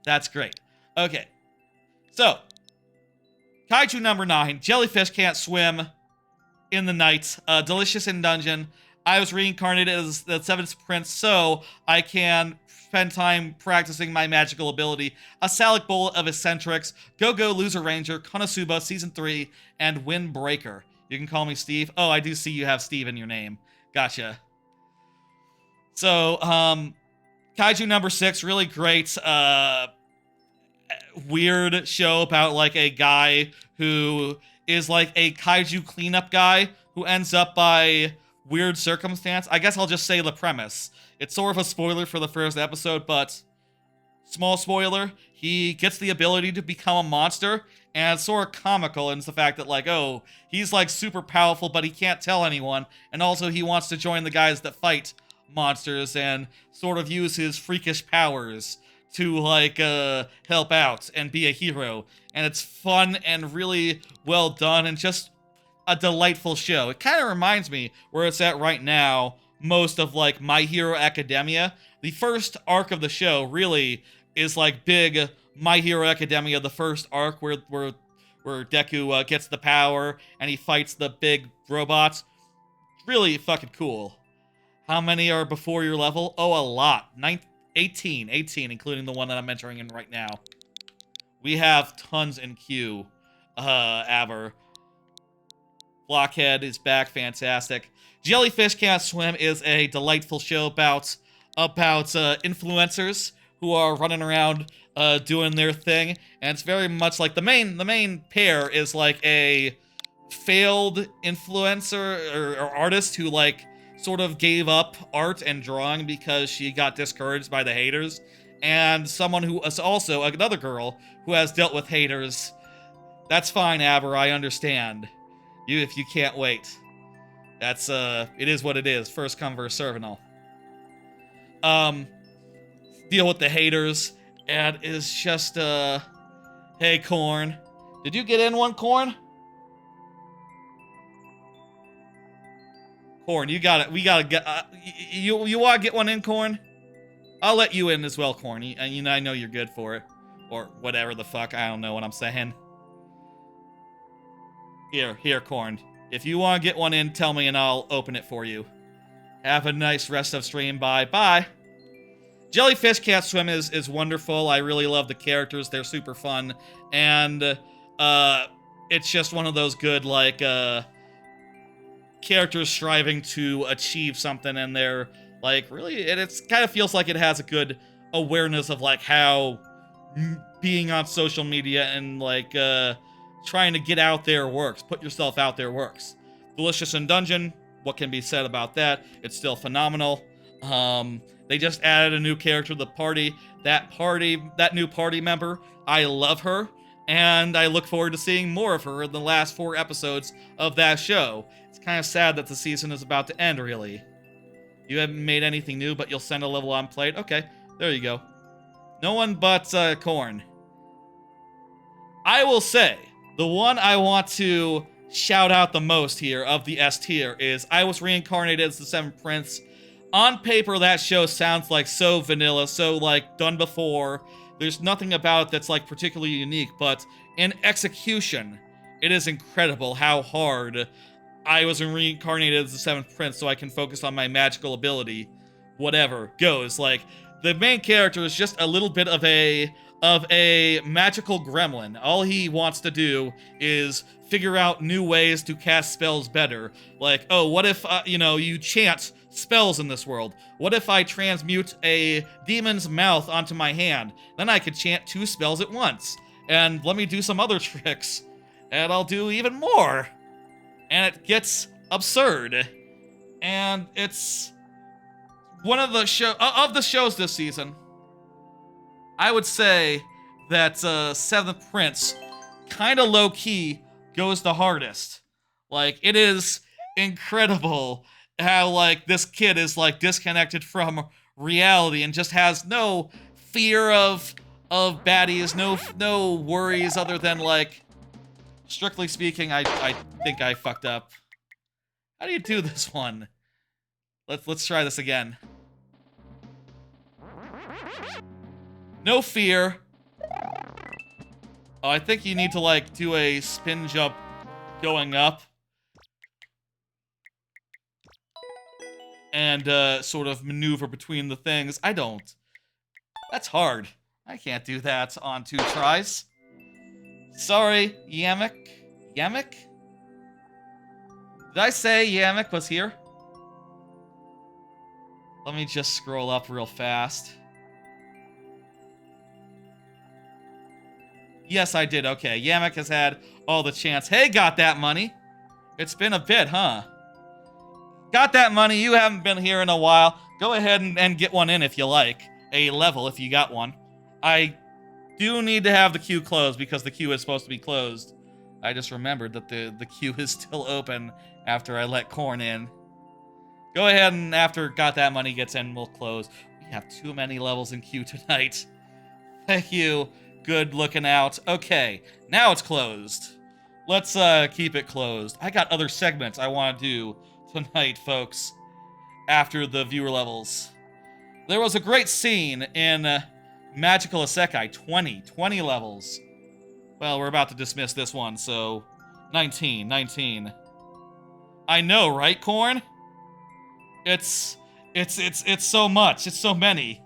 Speaker 1: That's great. Okay. So, Kaiju number 9. Jellyfish can't swim in the night. Delicious in dungeon. I was reincarnated as the 7th prince, so I can spend time practicing my magical ability. A Salic Bowl of Eccentrics, Go-Go Loser Ranger, Konosuba Season 3, and Windbreaker. You can call me Steve. Oh, I do see you have Steve in your name. Gotcha. So, Kaiju number 6, really great, weird show about, like, a guy who is, like, a kaiju cleanup guy who ends up by weird circumstance. I guess I'll just say the premise. It's sort of a spoiler for the first episode, but small spoiler, he gets the ability to become a monster, and it's sort of comical in the fact that, like, oh, he's, like, super powerful, but he can't tell anyone, and also he wants to join the guys that fight monsters and sort of use his freakish powers to, like, help out and be a hero. And it's fun and really well done and just a delightful show. It kind of reminds me where it's at right now, most of, like, My Hero Academia. The first arc of the show really is, like, big My Hero Academia, the first arc where Deku gets the power and he fights the big robots. Really fucking cool. How many are before your level? Oh, a lot. 18, including the one that I'm entering in right now. We have tons in queue, Aber. Blockhead is back, fantastic. Jellyfish Can't Swim is a delightful show about influencers who are running around doing their thing, and it's very much like the main pair is like a failed influencer or artist who, like, sort of gave up art and drawing because she got discouraged by the haters, and someone who is also another girl who has dealt with haters. That's fine, Aber, I understand. If you can't wait. That's, it is what it is. First come, first serve and all. Deal with the haters, and is just, hey, Corn. Did you get in one, Corn? Corn, you got it. We gotta get, you wanna get one in, Corn? I'll let you in as well, Corn. You know, I know you're good for it. Or whatever the fuck, I don't know what I'm saying. Here, Corn. If you want to get one in, tell me and I'll open it for you. Have a nice rest of stream. Bye. Bye. Jellyfish Can't Swim is wonderful. I really love the characters. They're super fun. And it's just one of those good, like, characters striving to achieve something, and they're, like, really, it kind of feels like it has a good awareness of, like, how being on social media and, like, trying to get out there works. Put yourself out there works. Delicious in Dungeon, what can be said about that? It's still phenomenal. They just added a new character to the party. That new party member, I love her, and I look forward to seeing more of her in the last 4 episodes of that show. It's kind of sad that the season is about to end, really. You haven't made anything new, but you'll send a level on plate? Okay, there you go. No one but Corn. I will say, the one I want to shout out the most here of the S tier is I Was Reincarnated as the Seventh Prince. On paper, that show sounds like so vanilla, so, like, done before. There's nothing about it that's, like, particularly unique, but in execution, it is incredible how hard I was reincarnated as the Seventh Prince so I can focus on my magical ability. Whatever goes. Like, the main character is just a little bit of a magical gremlin. All he wants to do is figure out new ways to cast spells better. Like, oh, what if, you chant spells in this world? What if I transmute a demon's mouth onto my hand? Then I could chant 2 spells at once. And let me do some other tricks. And I'll do even more. And it gets absurd. And it's one of the shows this season. I would say that Seventh Prince kind of low-key goes the hardest. Like, it is incredible how, like, this kid is, like, disconnected from reality and just has no fear of baddies, no worries other than, like, strictly speaking, I think I fucked up. How do you do this one? Let's try this again. No fear. Oh, I think you need to, like, do a spin jump going up. And, sort of maneuver between the things. I don't. That's hard. I can't do that on 2 tries. Sorry, Yamek. Yamek? Did I say Yamek was here? Let me just scroll up real fast. Yes, I did. Okay, Yamek has had all the chance. Hey, got that money. It's been a bit, huh? Got that money. You haven't been here in a while. Go ahead and get one in if you like. A level if you got one. I do need to have the queue closed because the queue is supposed to be closed. I just remembered that the queue is still open after I let Corn in. Go ahead and after Got That Money gets in, we'll close. We have too many levels in queue tonight. Thank you. Good looking out. Okay, now it's closed. Let's keep it closed. I got other segments I want to do tonight, folks, after the viewer levels. There was a great scene in Magical Isekai, 20 levels. Well, we're about to dismiss this one, so 19. I know, right, Corn? It's so much. It's so many.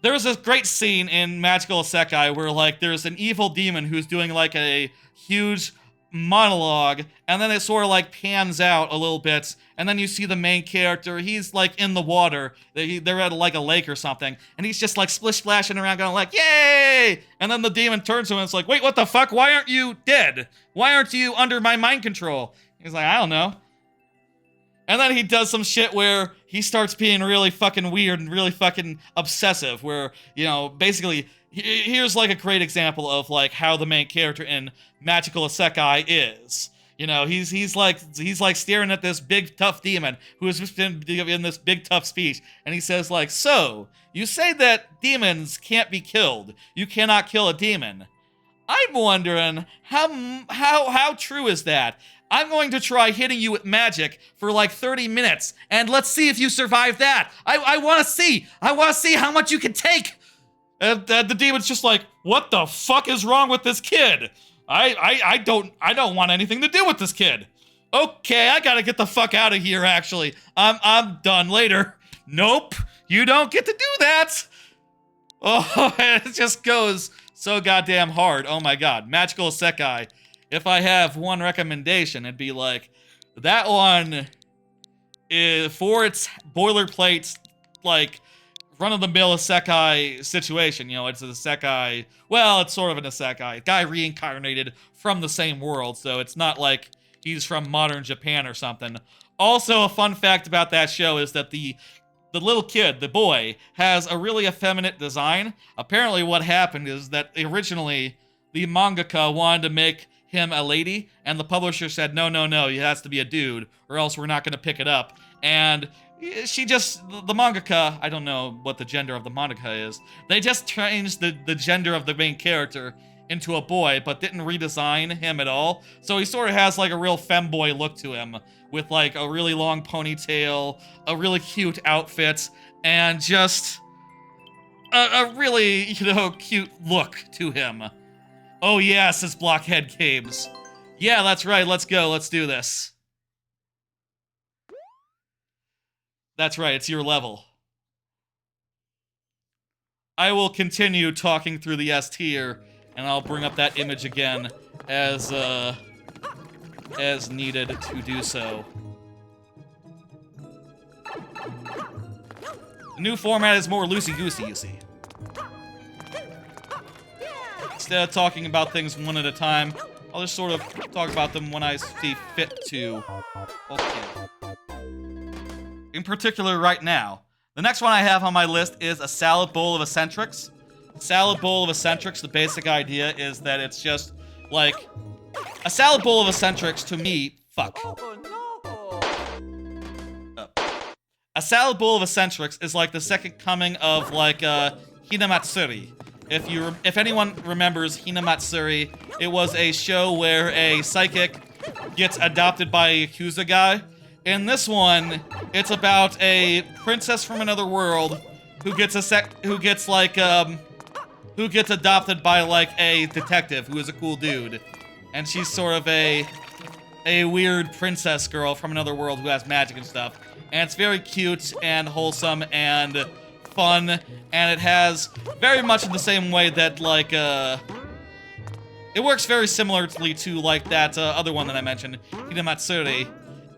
Speaker 1: There was this great scene in Magical Isekai where, like, there's an evil demon who's doing, like, a huge monologue, and then it sort of, like, pans out a little bit, and then you see the main character. He's, like, in the water. They're at, like, a lake or something, and he's just, like, splish-splashing around going, like, yay! And then the demon turns to him and it's like, wait, what the fuck? Why aren't you dead? Why aren't you under my mind control? He's like, I don't know. And then he does some shit where he starts being really fucking weird and really fucking obsessive, where, you know, basically, here's, like, a great example of, like, how the main character in Magical Isekai is. You know, he's like staring at this big, tough demon who has just been in this big, tough speech, and he says, like, so, you say that demons can't be killed. You cannot kill a demon. I'm wondering, how true is that? I'm going to try hitting you with magic for like 30 minutes, and let's see if you survive that. I want to see. I want to see how much you can take. And the demon's just like, what the fuck is wrong with this kid? I don't want anything to do with this kid. Okay, I gotta get the fuck out of here, actually. I'm done later. Nope, you don't get to do that. Oh, it just goes so goddamn hard. Oh my god. Magical Isekai. If I have one recommendation, it'd be like, that one is for its boilerplate, like, run-of-the-mill isekai situation. You know, it's an isekai, well, it's sort of an isekai. Guy reincarnated from the same world, so it's not like he's from modern Japan or something. Also, a fun fact about that show is that the little kid, the boy, has a really effeminate design. Apparently what happened is that originally the mangaka wanted to make him a lady, and the publisher said, no, he has to be a dude, or else we're not going to pick it up. And she just, the mangaka, I don't know what the gender of the mangaka is, they just changed the gender of the main character into a boy, but didn't redesign him at all. So he sort of has like a real femboy look to him, with like a really long ponytail, a really cute outfit, and just a really, you know, cute look to him. Oh yeah, says Blockhead Cabes. Yeah, that's right, let's go, let's do this. That's right, it's your level. I will continue talking through the S tier, and I'll bring up that image again as needed to do so. The new format is more loosey-goosey, you see. Instead of talking about things one at a time, I'll just sort of talk about them when I see fit to. Okay. In particular, right now. The next one I have on my list is a salad bowl of eccentrics. Salad bowl of eccentrics, the basic idea is that it's just, like, a salad bowl of eccentrics to me, fuck. A salad bowl of eccentrics is like the second coming of, like, Hinamatsuri. If anyone remembers Hinamatsuri, it was a show where a psychic gets adopted by a Yakuza guy. In this one, it's about a princess from another world who gets adopted by like a detective who is a cool dude, and she's sort of a weird princess girl from another world who has magic and stuff. And it's very cute and wholesome and fun, and it has very much in the same way that like it works very similarly to like that other one that I mentioned, Hinamatsuri.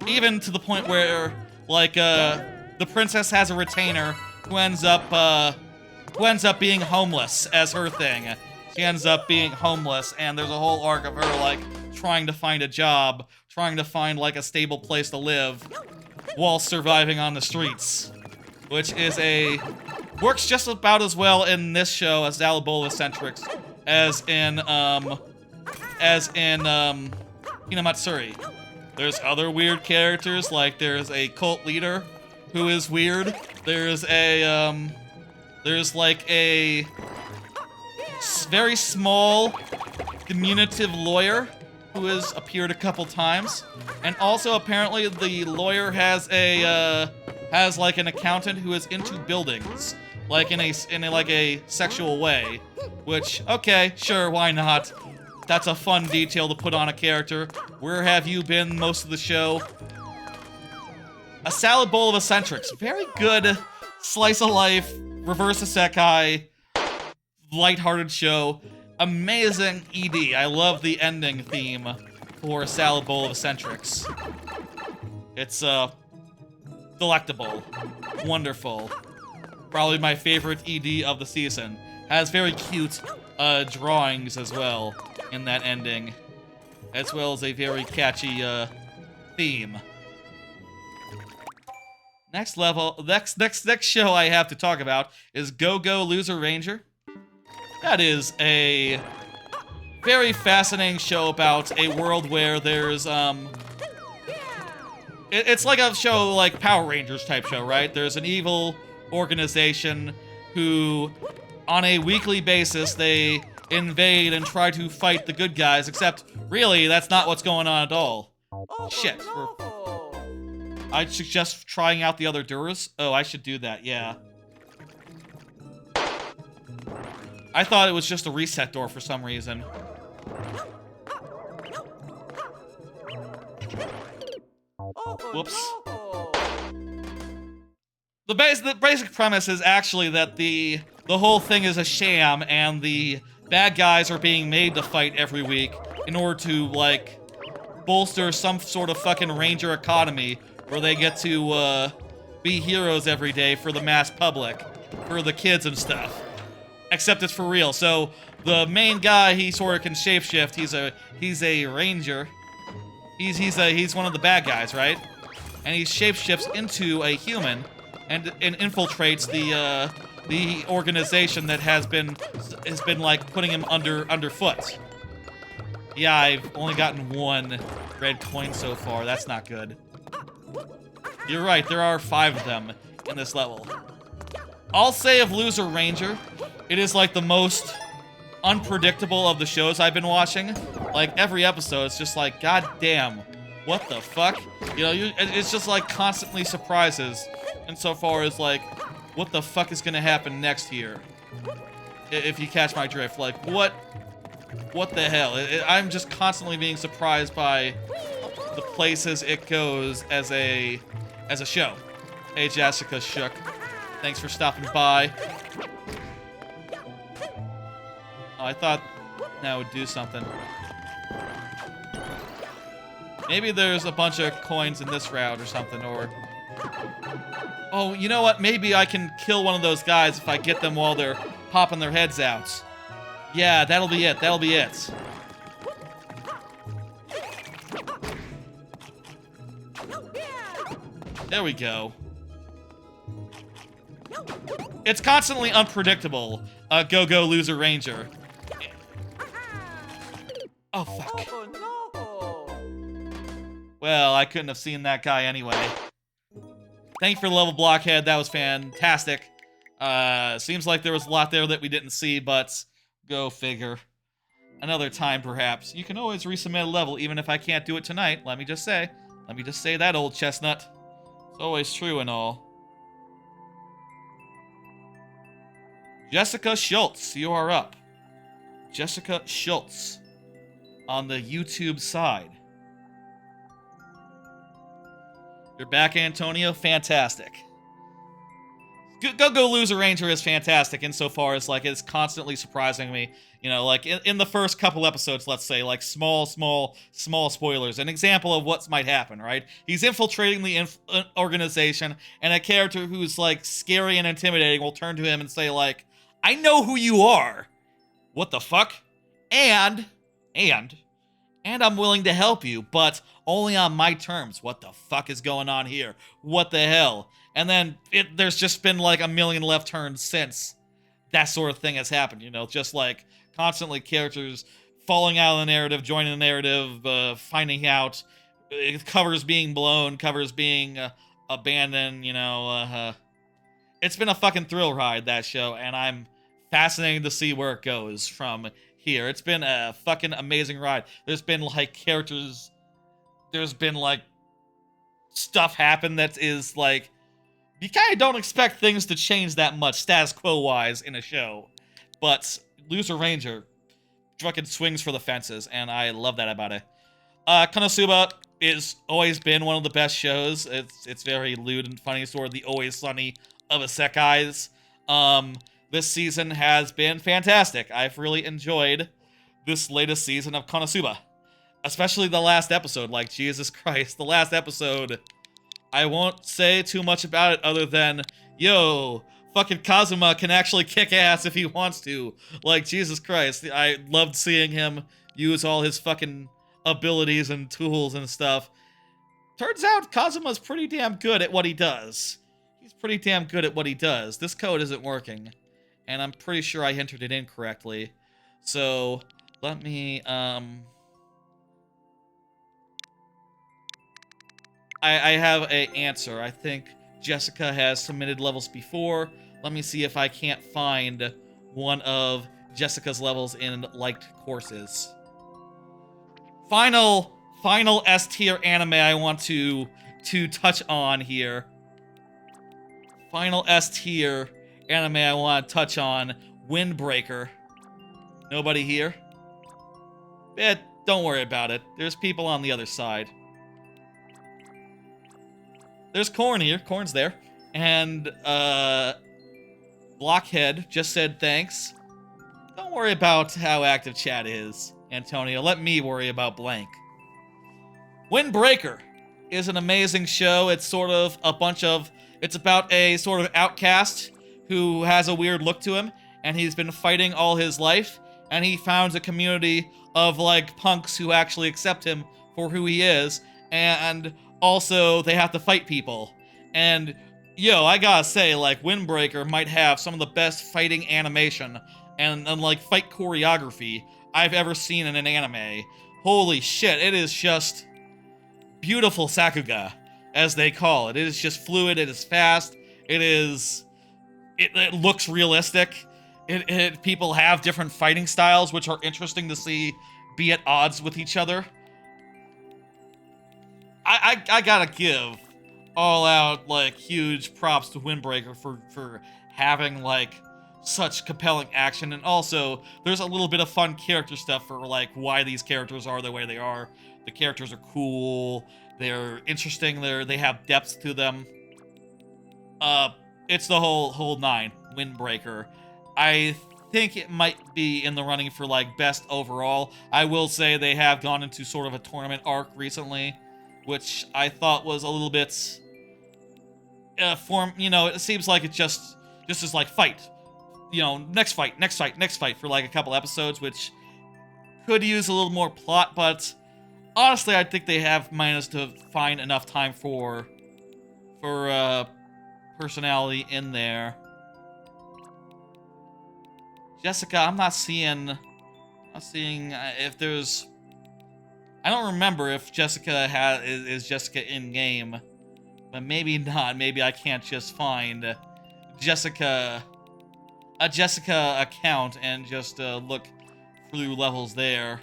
Speaker 1: Even to the point where, like, the princess has a retainer who ends up being homeless as her thing. She ends up being homeless, and there's a whole arc of her, like, trying to find a job, trying to find, like, a stable place to live, while surviving on the streets. Which is works just about as well in this show as Salad Bowl of Eccentrics as in Hinamatsuri. There's other weird characters, like there's a cult leader who is weird. There's like a very small, diminutive lawyer who has appeared a couple times. And also, apparently, the lawyer has like an accountant who is into buildings, like in a sexual way. Which, okay, sure, why not? That's a fun detail to put on a character. Where have you been most of the show? A salad bowl of eccentrics. Very good slice of life, reverse isekai, lighthearted show. Amazing ED. I love the ending theme for a salad bowl of eccentrics. It's delectable, wonderful. Probably my favorite ED of the season. Has very cute drawings as well in that ending, as well as a very catchy theme. Next show I have to talk about is Go Go Loser Ranger. That is a very fascinating show about a world where there's it's like a show like Power Rangers type show, right? There's an evil organization who, on a weekly basis, they invade and try to fight the good guys, except really that's not what's going on at all. Shit. I'd suggest trying out the other doors. Oh, I should do that, yeah. I thought it was just a reset door for some reason. Whoops.
Speaker 2: no.
Speaker 1: The basic premise is actually that the whole thing is a sham, and the bad guys are being made to fight every week in order to, like, bolster some sort of fucking ranger economy where they get to, be heroes every day for the mass public, for the kids and stuff. Except it's for real. So the main guy, he sort of can shapeshift. He's a ranger. He's one of the bad guys, right? And he shapeshifts into a human and infiltrates the organization that has been like putting him underfoot. Yeah, I've only gotten one red coin so far. That's not good. You're right, there are 5 of them in this level. I'll say of Loser Ranger, it is like the most unpredictable of the shows I've been watching. Like, every episode, it's just like, god damn, what the fuck? You know, it's just like constantly surprises insofar as like, what the fuck is gonna happen next here? If you catch my drift, like, what the hell? I'm just constantly being surprised by the places it goes as a show. Hey, Jessica Shook. Thanks for stopping by. Oh, I thought that would do something. Maybe there's a bunch of coins in this route or something, or... Oh, you know what? Maybe I can kill one of those guys if I get them while they're popping their heads out. Yeah, that'll be it. That'll be it. There we go. It's constantly unpredictable, Go-Go Loser Ranger. Oh, fuck.
Speaker 2: Oh no.
Speaker 1: Well, I couldn't have seen that guy anyway. Thank you for the level, Blockhead. That was fantastic. Seems like there was a lot there that we didn't see, but go figure. Another time, perhaps. You can always resubmit a level, even if I can't do it tonight. Let me just say. Let me just say that, old chestnut. It's always true and all. Jessica Schultz, you are up. Jessica Schultz on the YouTube side. You're back, Antonio. Fantastic. Go Loser Ranger is fantastic insofar as, like, it's constantly surprising me. You know, like, in the first couple episodes, let's say, like, small spoilers. An example of what might happen, right? He's infiltrating the organization, and a character who's, like, scary and intimidating will turn to him and say, like, I know who you are. What the fuck? And I'm willing to help you, but only on my terms. What the fuck is going on here? What the hell? And then there's just been like a million left turns since that sort of thing has happened, you know? Just like constantly characters falling out of the narrative, joining the narrative, finding out, covers being blown, covers being abandoned, you know? It's been a fucking thrill ride, that show, and I'm fascinated to see where it goes from here. It's been a fucking amazing ride. There's been like characters, there's been like stuff happen that is like, you kind of don't expect things to change that much status quo wise in a show, but Loser Ranger fucking swings for the fences, and I love that about it. Konosuba is always been one of the best shows. It's very lewd and funny, sort of the Always Sunny of isekais. This season has been fantastic. I've really enjoyed this latest season of Konosuba. Especially the last episode, like, Jesus Christ. The last episode, I won't say too much about it other than, yo, fucking Kazuma can actually kick ass if he wants to. Like, Jesus Christ. I loved seeing him use all his fucking abilities and tools and stuff. Turns out Kazuma's pretty damn good at what he does. He's pretty damn good at what he does. This code isn't working, and I'm pretty sure I entered it incorrectly. So, let me, I have an answer. I think Jessica has submitted levels before. Let me see if I can't find one of Jessica's levels in liked courses. Final S tier anime I want to touch on here. Final S tier anime I want to touch on. Windbreaker. Nobody here? Don't worry about it. There's people on the other side. there's Corn here. Corn's there. And, Blockhead just said thanks. Don't worry about how active chat is, Antonio. Let me worry about blank. Windbreaker is an amazing show. It's sort of it's about a sort of outcast who has a weird look to him, and he's been fighting all his life, and he founds a community of, like, punks who actually accept him for who he is, and also they have to fight people. And, yo, I gotta say, like, Windbreaker might have some of the best fighting animation and like, fight choreography I've ever seen in an anime. Holy shit, it is just beautiful Sakuga, as they call it. It is just fluid, it is fast, it looks realistic. People have different fighting styles, which are interesting to see be at odds with each other. I gotta give all out, like, huge props to Windbreaker for having, like, such compelling action, and also there's a little bit of fun character stuff for, like, why these characters are the way they are. The characters are cool, they're interesting, they have depth to them. It's the whole nine. Windbreaker. I think it might be in the running for, like, best overall. I will say they have gone into sort of a tournament arc recently, which I thought was a little bit it seems like it just is like fight. Next fight for, like, a couple episodes, which could use a little more plot, but honestly, I think they have managed to find enough time for personality in there. Jessica, I'm not seeing if there's. I don't remember if Jessica is Jessica in game, but maybe not. Maybe I can't just find a Jessica account and just look through levels there.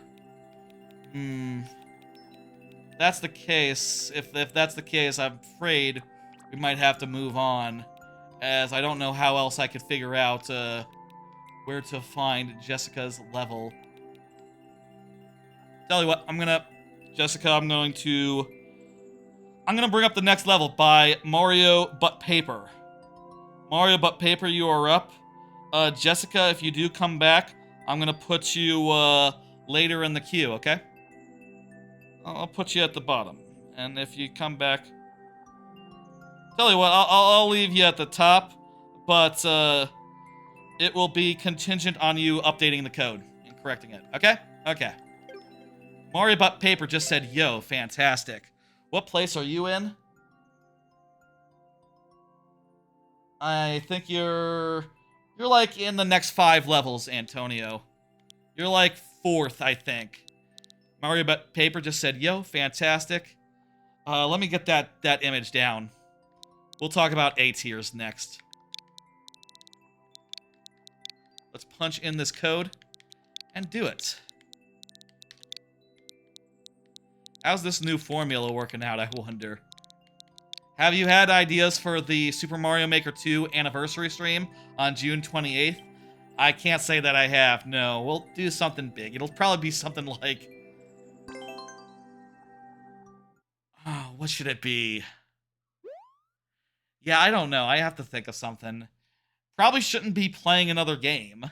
Speaker 1: That's the case. If that's the case, I'm afraid we might have to move on, as I don't know how else I could figure out where to find Jessica's level. Tell you what, I'm gonna bring up the next level by Mario But Paper. Mario But Paper, you are up. Jessica, if you do come back, I'm gonna put you later in the queue, okay? I'll put you at the bottom, and if you come back, tell you what, I'll leave you at the top, but it will be contingent on you updating the code and correcting it, okay? Okay. Mario But Paper just said, yo, fantastic. What place are you in? I think you're like in the next 5 levels, Antonio. You're like 4th, I think. Mario But Paper just said, yo, fantastic. Let me get that image down. We'll talk about A tiers next. Let's punch in this code and do it. How's this new formula working out, I wonder? Have you had ideas for the Super Mario Maker 2 anniversary stream on June 28th? I can't say that I have, no. We'll do something big. It'll probably be something like... Oh, what should it be? Yeah, I don't know. I have to think of something. Probably shouldn't be playing another game.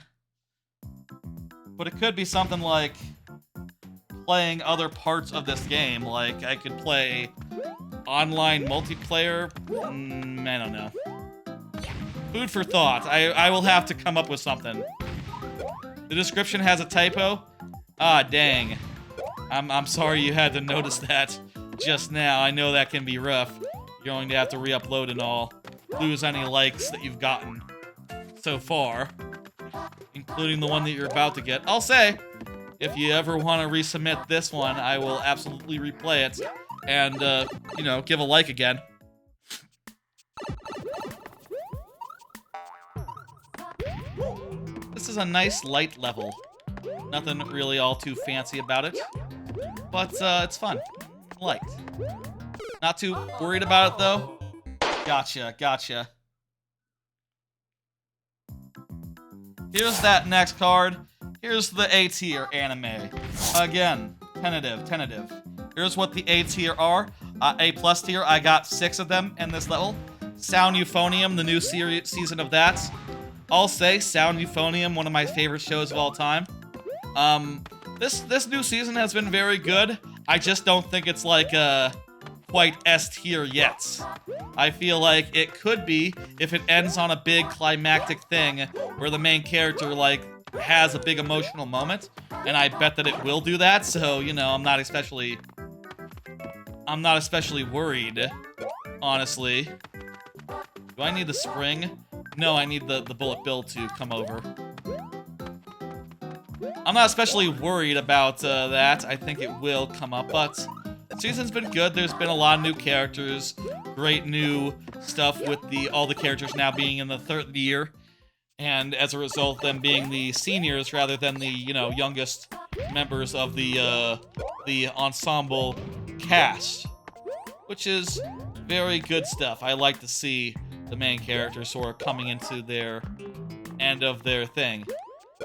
Speaker 1: But it could be something like playing other parts of this game. Like, I could play online multiplayer. I don't know. Food for thought. I will have to come up with something. The description has a typo. Ah, dang. I'm sorry you had to notice that just now. I know that can be rough. You're going to have to re-upload and all. Lose any likes that you've gotten so far, including the one that you're about to get. I'll say, if you ever want to resubmit this one, I will absolutely replay it and, you know, give a like again. This is a nice light level. Nothing really all too fancy about it, but it's fun. Light. Not too worried about it, though. Gotcha, gotcha. Here's that next card. Here's the A tier anime. Again, tentative. Here's what the A tier are. A plus tier. I got 6 of them in this level. Sound Euphonium, the new season of that. I'll say Sound Euphonium, one of my favorite shows of all time. This new season has been very good. I just don't think it's like quite S tier yet. I feel like it could be if it ends on a big climactic thing where the main character like has a big emotional moment, and I bet that it will do that. So, you know, I'm not especially worried, honestly. Do I need the spring? No, I need the bullet bill to come over. I'm not especially worried about that. I think it will come up, but the season's been good. There's been a lot of new characters, great new stuff with all the characters now being in the 3rd year, and as a result, them being the seniors rather than the, you know, youngest members of the ensemble cast, which is very good stuff. I like to see the main characters sort of coming into their end of their thing.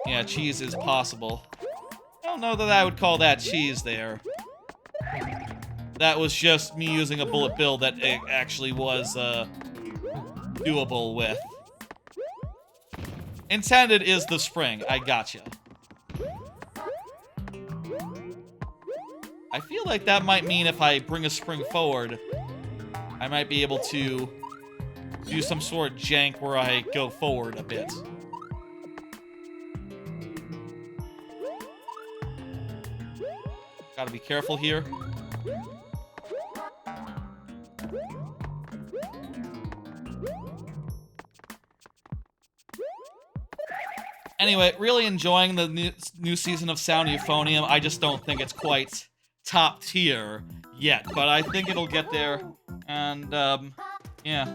Speaker 1: Yeah, cheese is possible. I don't know that I would call that cheese there. That was just me using a bullet bill that it actually was doable with. Intended is the spring. I gotcha. I feel like that might mean if I bring a spring forward, I might be able to do some sort of jank where I go forward a bit. Gotta be careful here. Anyway, really enjoying the new season of Sound Euphonium. I just don't think it's quite top tier yet, but I think it'll get there. And, yeah.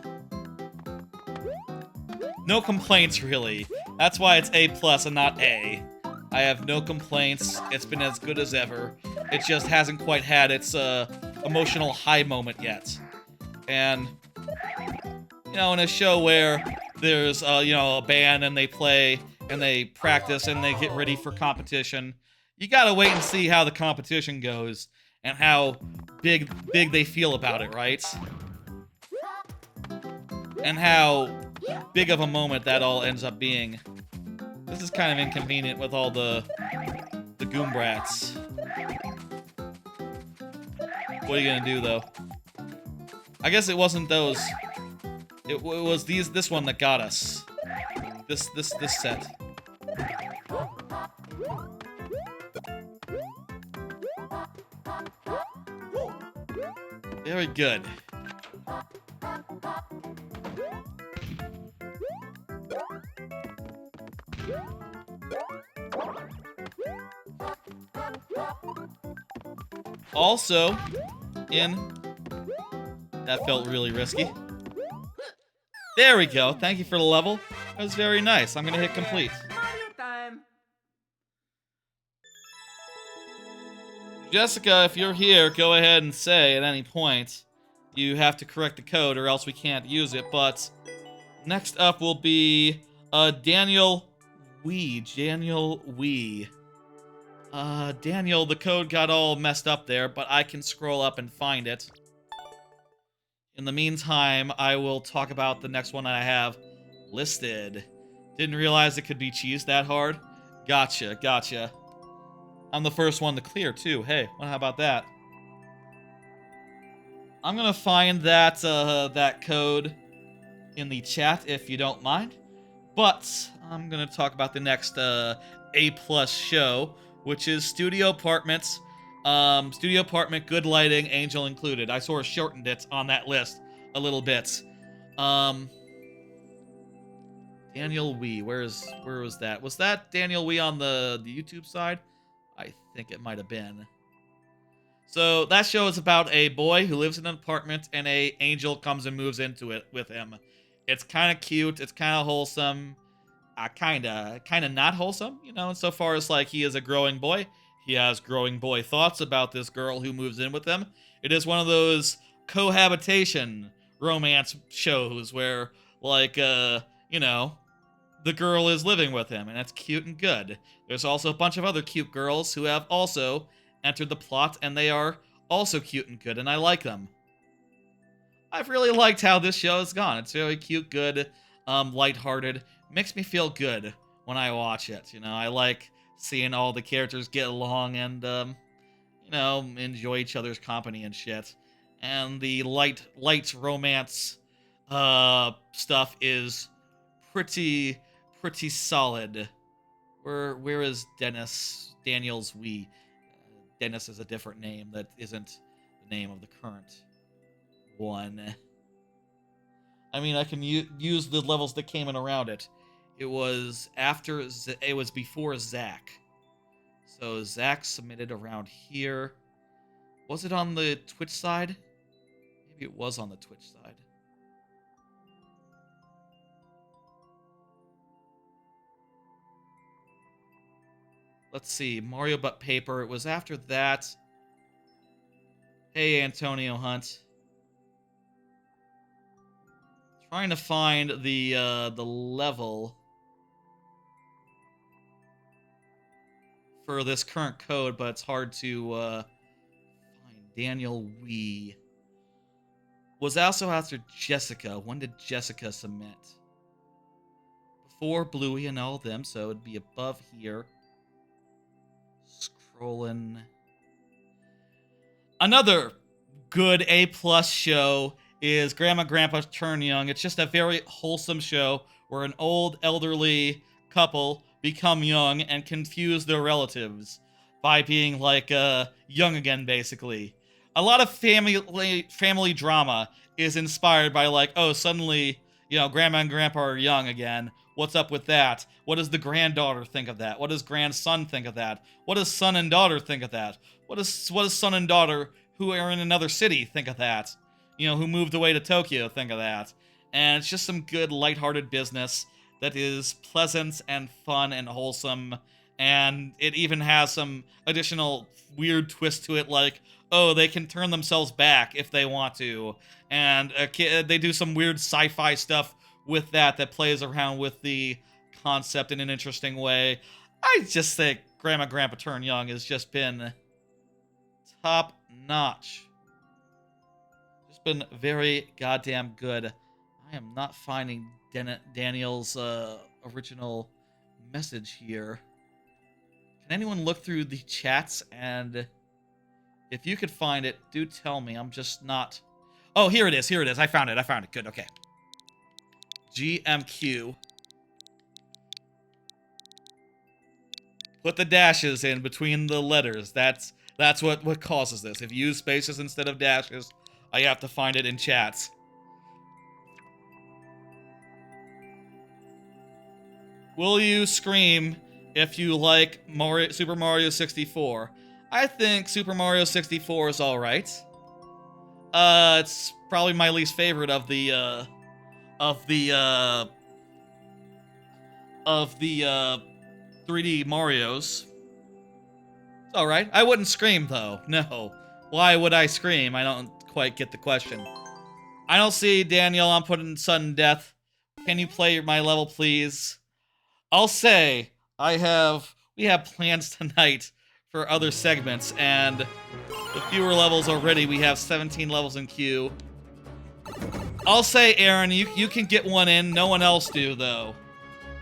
Speaker 1: No complaints, really. That's why it's A+ and not A. I have no complaints. It's been as good as ever. It just hasn't quite had its emotional high moment yet. And, you know, in a show where there's, you know, a band and they play and they practice and they get ready for competition, you gotta wait and see how the competition goes and how big they feel about it, right? And how big of a moment that all ends up being. This is kind of inconvenient with all the Goombrats. What are you gonna do, though? I guess it wasn't those. It was this one that got us. This set. Very good. Also, that felt really risky. There we go. Thank you for the level. That was very nice. I'm gonna hit complete.
Speaker 2: Mario time.
Speaker 1: Jessica, if you're here, go ahead and say at any point you have to correct the code or else we can't use it. But next up will be Daniel Wee. Daniel, the code got all messed up there, but I can scroll up and find it. In the meantime, I will talk about the next one I have listed. Didn't realize it could be cheesed that hard. Gotcha. I'm the first one to clear, too. Hey, well, how about that? I'm gonna find that, that code in the chat, if you don't mind. But I'm gonna talk about the next, A+ show, which is Studio Apartments. Studio Apartment, Good Lighting, Angel Included. I sort of shortened it on that list a little bit. Daniel Wee, where was that? Was that Daniel Wee on the YouTube side? I think it might have been. So that show is about a boy who lives in an apartment and a angel comes and moves into it with him. It's kind of cute. It's kind of wholesome. Kind of not wholesome, you know, insofar as, like, he is a growing boy. He has growing boy thoughts about this girl who moves in with him. It is one of those cohabitation romance shows where, like, you know, the girl is living with him, and it's cute and good. There's also a bunch of other cute girls who have also entered the plot, and they are also cute and good, and I like them. I've really liked how this show has gone. It's very cute, good, lighthearted. Makes me feel good when I watch it. You know, I like seeing all the characters get along and, you know, enjoy each other's company and shit. And the light romance, stuff is pretty solid. Where is Daniel's we? Dennis is a different name that isn't the name of the current one. I mean, I can use the levels that came in around it. It was before Zach. So Zach submitted around here. Was it on the Twitch side? Maybe it was on the Twitch side. Let's see. Mario But Paper. It was after that. Hey, Antonio Hunt. Trying to find the level for this current code, but it's hard to find. Daniel Wee was also after Jessica. When did Jessica submit? Before Bluey and all of them, so it'd be above here. Scrolling. Another good A+ show is Grandma Grandpa Turn Young. It's just a very wholesome show where an old elderly couple become young and confuse their relatives by being like young again, basically. A lot of family drama is inspired by like, oh, suddenly, you know, Grandma and Grandpa are young again. What's up with that? What does the granddaughter think of that? What does grandson think of that? What does son and daughter think of that? What does son and daughter who are in another city think of that? You know, who moved away to Tokyo think of that? And it's just some good lighthearted business that is pleasant and fun and wholesome. And it even has some additional weird twist to it, like, oh, they can turn themselves back if they want to. And they do some weird sci-fi stuff with that plays around with the concept in an interesting way. I just think Grandma Grandpa Turn Young has just been top notch. Just been very goddamn good. I am not finding Daniel's original message here. Can anyone look through the chats? And if you could find it, do tell me. I'm just not... Oh, here it is. Here it is. I found it. Good. Okay. GMQ. Put the dashes in between the letters. That's what causes this. If you use spaces instead of dashes, I have to find it in chats. Will you scream if you like Super Mario 64? I think Super Mario 64 is alright. It's probably my least favorite of the 3D Marios. It's alright. I wouldn't scream, though. No. Why would I scream? I don't quite get the question. I don't see Daniel. I'm putting sudden death. Can you play my level, please? I'll say we have plans tonight for other segments, and the fewer levels already. We have 17 levels in queue. I'll say, Aaron, you can get one in. No one else do, though.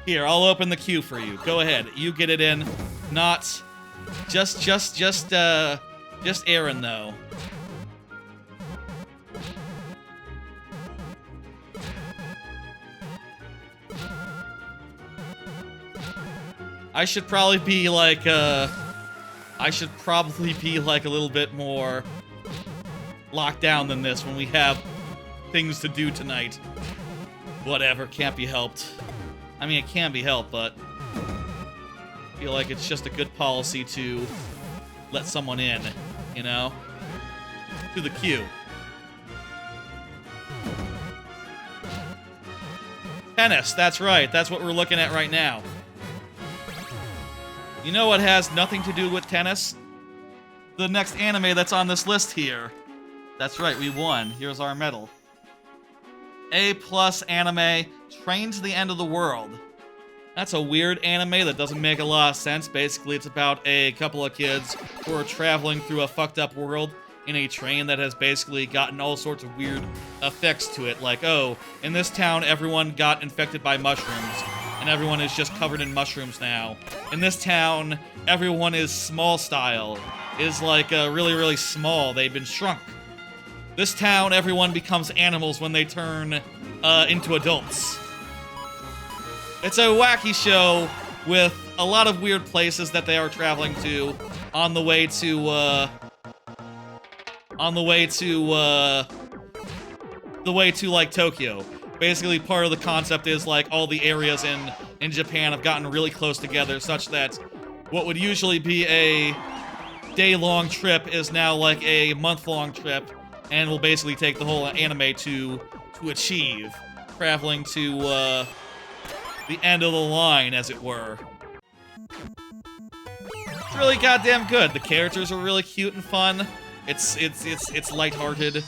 Speaker 1: Here, I'll open the queue for you. Go ahead. You get it in. Not just Aaron, though. I should probably be like a little bit more locked down than this when we have things to do tonight. Whatever, can't be helped. I mean, it can be helped, but I feel like it's just a good policy to let someone in, you know? To the queue. Tennis, that's right. That's what we're looking at right now. You know what has nothing to do with tennis? The next anime that's on this list here. That's right, we won. Here's our medal. A+ anime, Train to the End of the World. That's a weird anime that doesn't make a lot of sense. Basically, it's about a couple of kids who are traveling through a fucked up world in a train that has basically gotten all sorts of weird effects to it. Like, oh, in this town, everyone got infected by mushrooms, and everyone is just covered in mushrooms now. In this town, everyone is small style, is like really, really small. They've been shrunk. This town, everyone becomes animals when they turn into adults. It's a wacky show with a lot of weird places that they are traveling to on the way to like Tokyo. Basically, part of the concept is like all the areas in Japan have gotten really close together, such that what would usually be a day-long trip is now like a month-long trip, and will basically take the whole anime to achieve, traveling to the end of the line, as it were. It's really goddamn good. The characters are really cute and fun. It's lighthearted,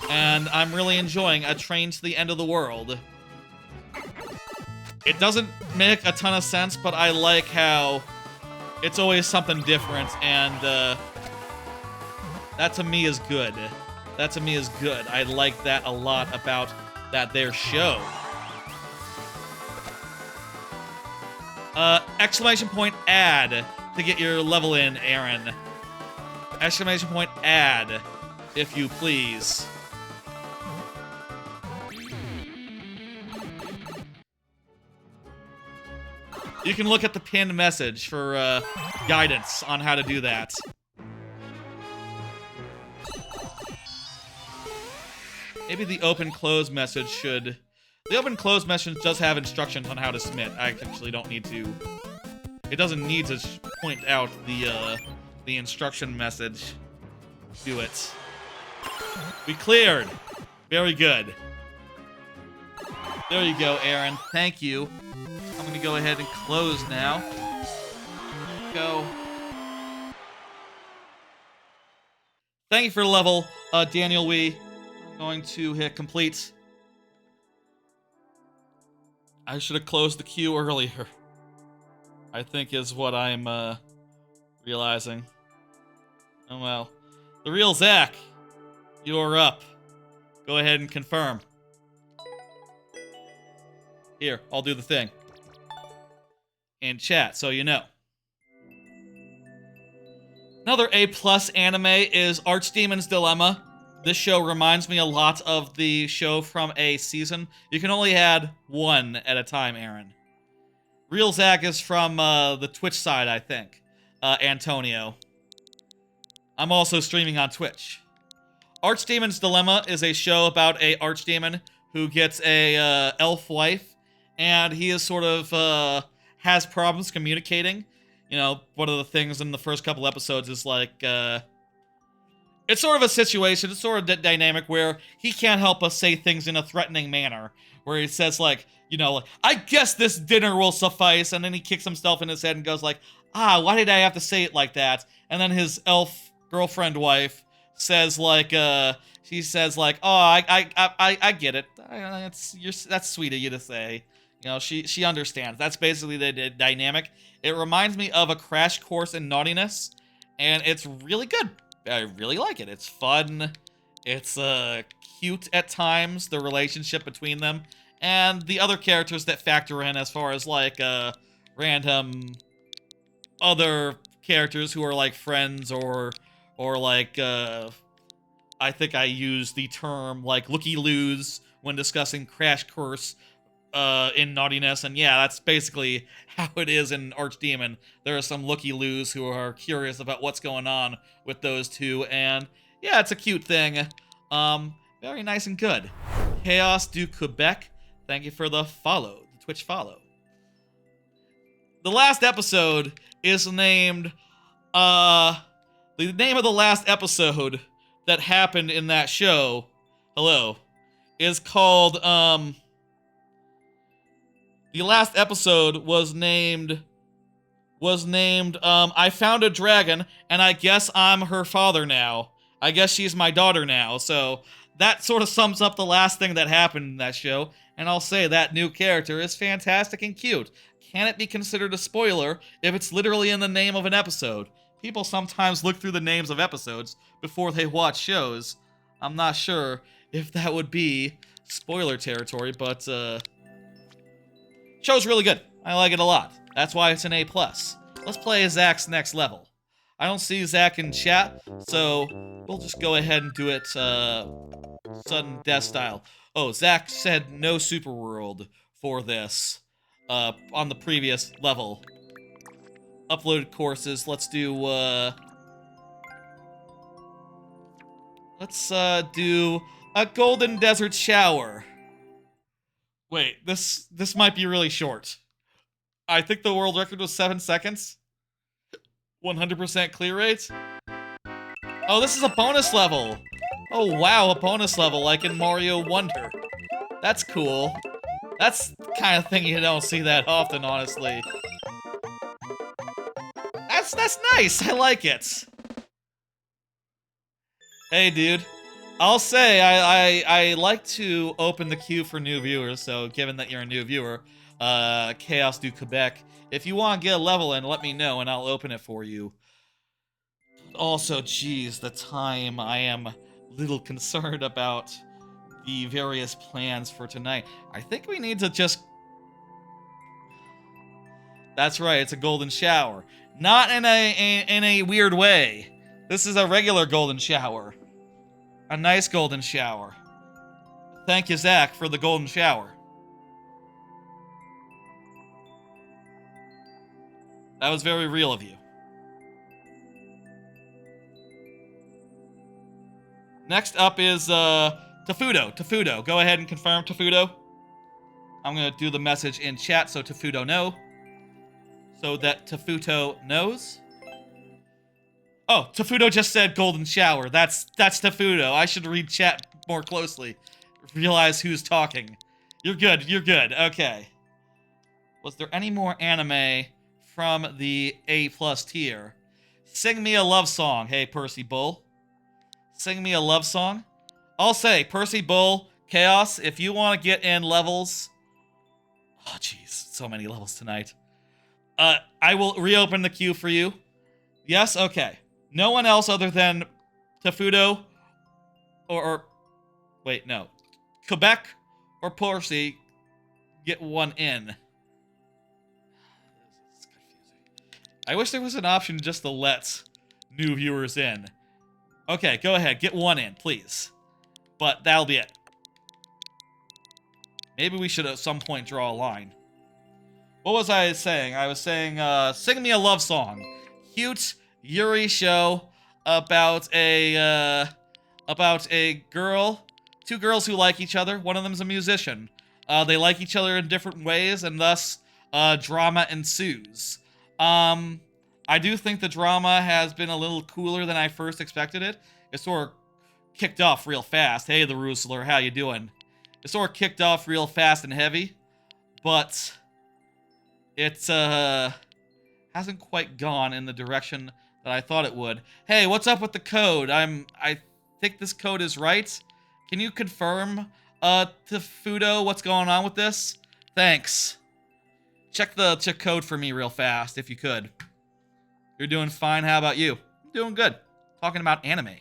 Speaker 1: and I'm really enjoying A Train to the End of the World. It doesn't make a ton of sense, but I like how it's always something different, and that to me is good. That to me is good. I like that a lot about their show. Exclamation point add to get your level in, Aaron. Exclamation point add, if you please. You can look at the pinned message for guidance on how to do that. Maybe the open-close message should... The open-close message does have instructions on how to submit. I actually don't need to... It doesn't need to point out the instruction message. Do it. We cleared. Very good. There you go, Aaron. Thank you. I'm gonna go ahead and close now. Go. Thank you for the level, Daniel Wee. I'm going to hit complete. I should have closed the queue earlier, I think is what I'm realizing. Oh well. The real Zach, you're up. Go ahead and confirm. Here, I'll do the thing. In chat, so you know. Another A+ anime is Archdemon's Dilemma. This show reminds me a lot of the show from a season. You can only add one at a time, Aaron. Real Zach is from the Twitch side, I think. Antonio. I'm also streaming on Twitch. Archdemon's Dilemma is a show about a archdemon who gets a elf wife, and he is sort of has problems communicating. You know, one of the things in the first couple episodes is like it's sort of a situation, it's sort of a dynamic where he can't help but say things in a threatening manner, where he says like, you know, like, I guess this dinner will suffice, and then he kicks himself in his head and goes like, why did I have to say it like that? And then his elf girlfriend wife says like, she says like, oh, I get it. That's sweet of you to say. You know, she understands. That's basically the dynamic. It reminds me of a crash course in naughtiness, and it's really good. I really like it. It's fun. It's cute at times, the relationship between them, and the other characters that factor in as far as like random other characters who are like friends or like I think I use the term like looky-loos when discussing Crash Course in naughtiness, and yeah, that's basically how it is in Archdemon. There are some looky-loos who are curious about what's going on with those two, and yeah, it's a cute thing. Very nice and good. Chaos du Quebec, thank you for the follow, the Twitch follow. The last episode is named, the name of the last episode that happened in that show, hello, is called, the last episode was named, I found a dragon, and I guess I'm her father now. I guess she's my daughter now, so that sort of sums up the last thing that happened in that show, and I'll say that new character is fantastic and cute. Can it be considered a spoiler if it's literally in the name of an episode? people sometimes look through the names of episodes before they watch shows. I'm not sure if that would be spoiler territory, but show's really good. I like it a lot. That's why it's an A+. Let's play Zach's next level. I don't see Zach in chat, so we'll just go ahead and do it sudden death style. Oh, Zach said no super world for this on the previous level. Uploaded courses. Let's do a golden desert shower. Wait, this might be really short. I think the world record was 7 seconds. 100% clear rate. Oh, this is a bonus level. Oh wow, a bonus level like in Mario Wonder. That's cool. That's the kind of thing you don't see that often, honestly. That's nice. I like it. Hey, dude. I'll say I like to open the queue for new viewers. So, given that you're a new viewer, Chaos du Quebec, if you want to get a level in, let me know and I'll open it for you. Also, geez, the time. I am a little concerned about the various plans for tonight. I think we need to just... That's right, it's a golden shower. Not in a weird way. This is a regular golden shower. A nice golden shower. Thank you, Zach, for the golden shower. That was very real of you. Next up is Tafudo. Tafudo, go ahead and confirm Tafudo. I'm gonna do the message in chat so Tafudo know. So that Tafuto knows. Oh, Tafudo just said golden shower. That's Tafudo. I should read chat more closely. Realize who's talking. You're good, you're good. Okay. Was there any more anime from the A+ tier? Sing me a love song. Hey, Percy Bull. Sing me a love song. I'll say, Percy Bull, Chaos, if you want to get in levels... Oh, jeez. So many levels tonight. I will reopen the queue for you. Yes? Okay. No one else other than Tafudo or wait, no. Quebec or Percy get one in. This is confusing. I wish there was an option just to let new viewers in. Okay, go ahead. Get one in, please. But that'll be it. Maybe we should at some point draw a line. What was I saying? I was saying, sing me a love song. Cute Yuri show about a girl, two girls who like each other. One of them's a musician. They like each other in different ways, and thus, drama ensues. I do think the drama has been a little cooler than I first expected it. It sort of kicked off real fast. Hey, the Roosler, how you doing? It sort of kicked off real fast and heavy, but it's hasn't quite gone in the direction that I thought it would. Hey, what's up with the code? I think this code is right. Can you confirm, Tafudo, what's going on with this? Thanks. Check the code for me real fast, if you could. You're doing fine. How about you? I'm doing good. Talking about anime.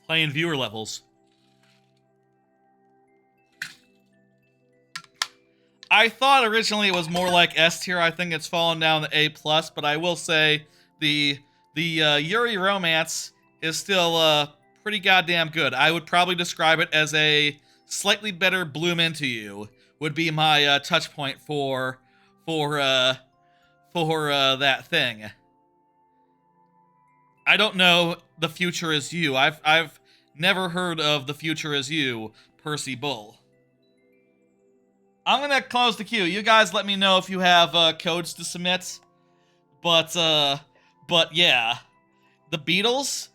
Speaker 1: Playing viewer levels. I thought originally it was more like S tier. I think it's fallen down to A+, but I will say the Yuri romance is still pretty goddamn good. I would probably describe it as a slightly better Bloom Into You would be my touch point for that thing. I don't know The Future Is You. I've never heard of The Future Is You, Percy Bull. I'm gonna close the queue. You guys let me know if you have codes to submit. But yeah. The Beatles?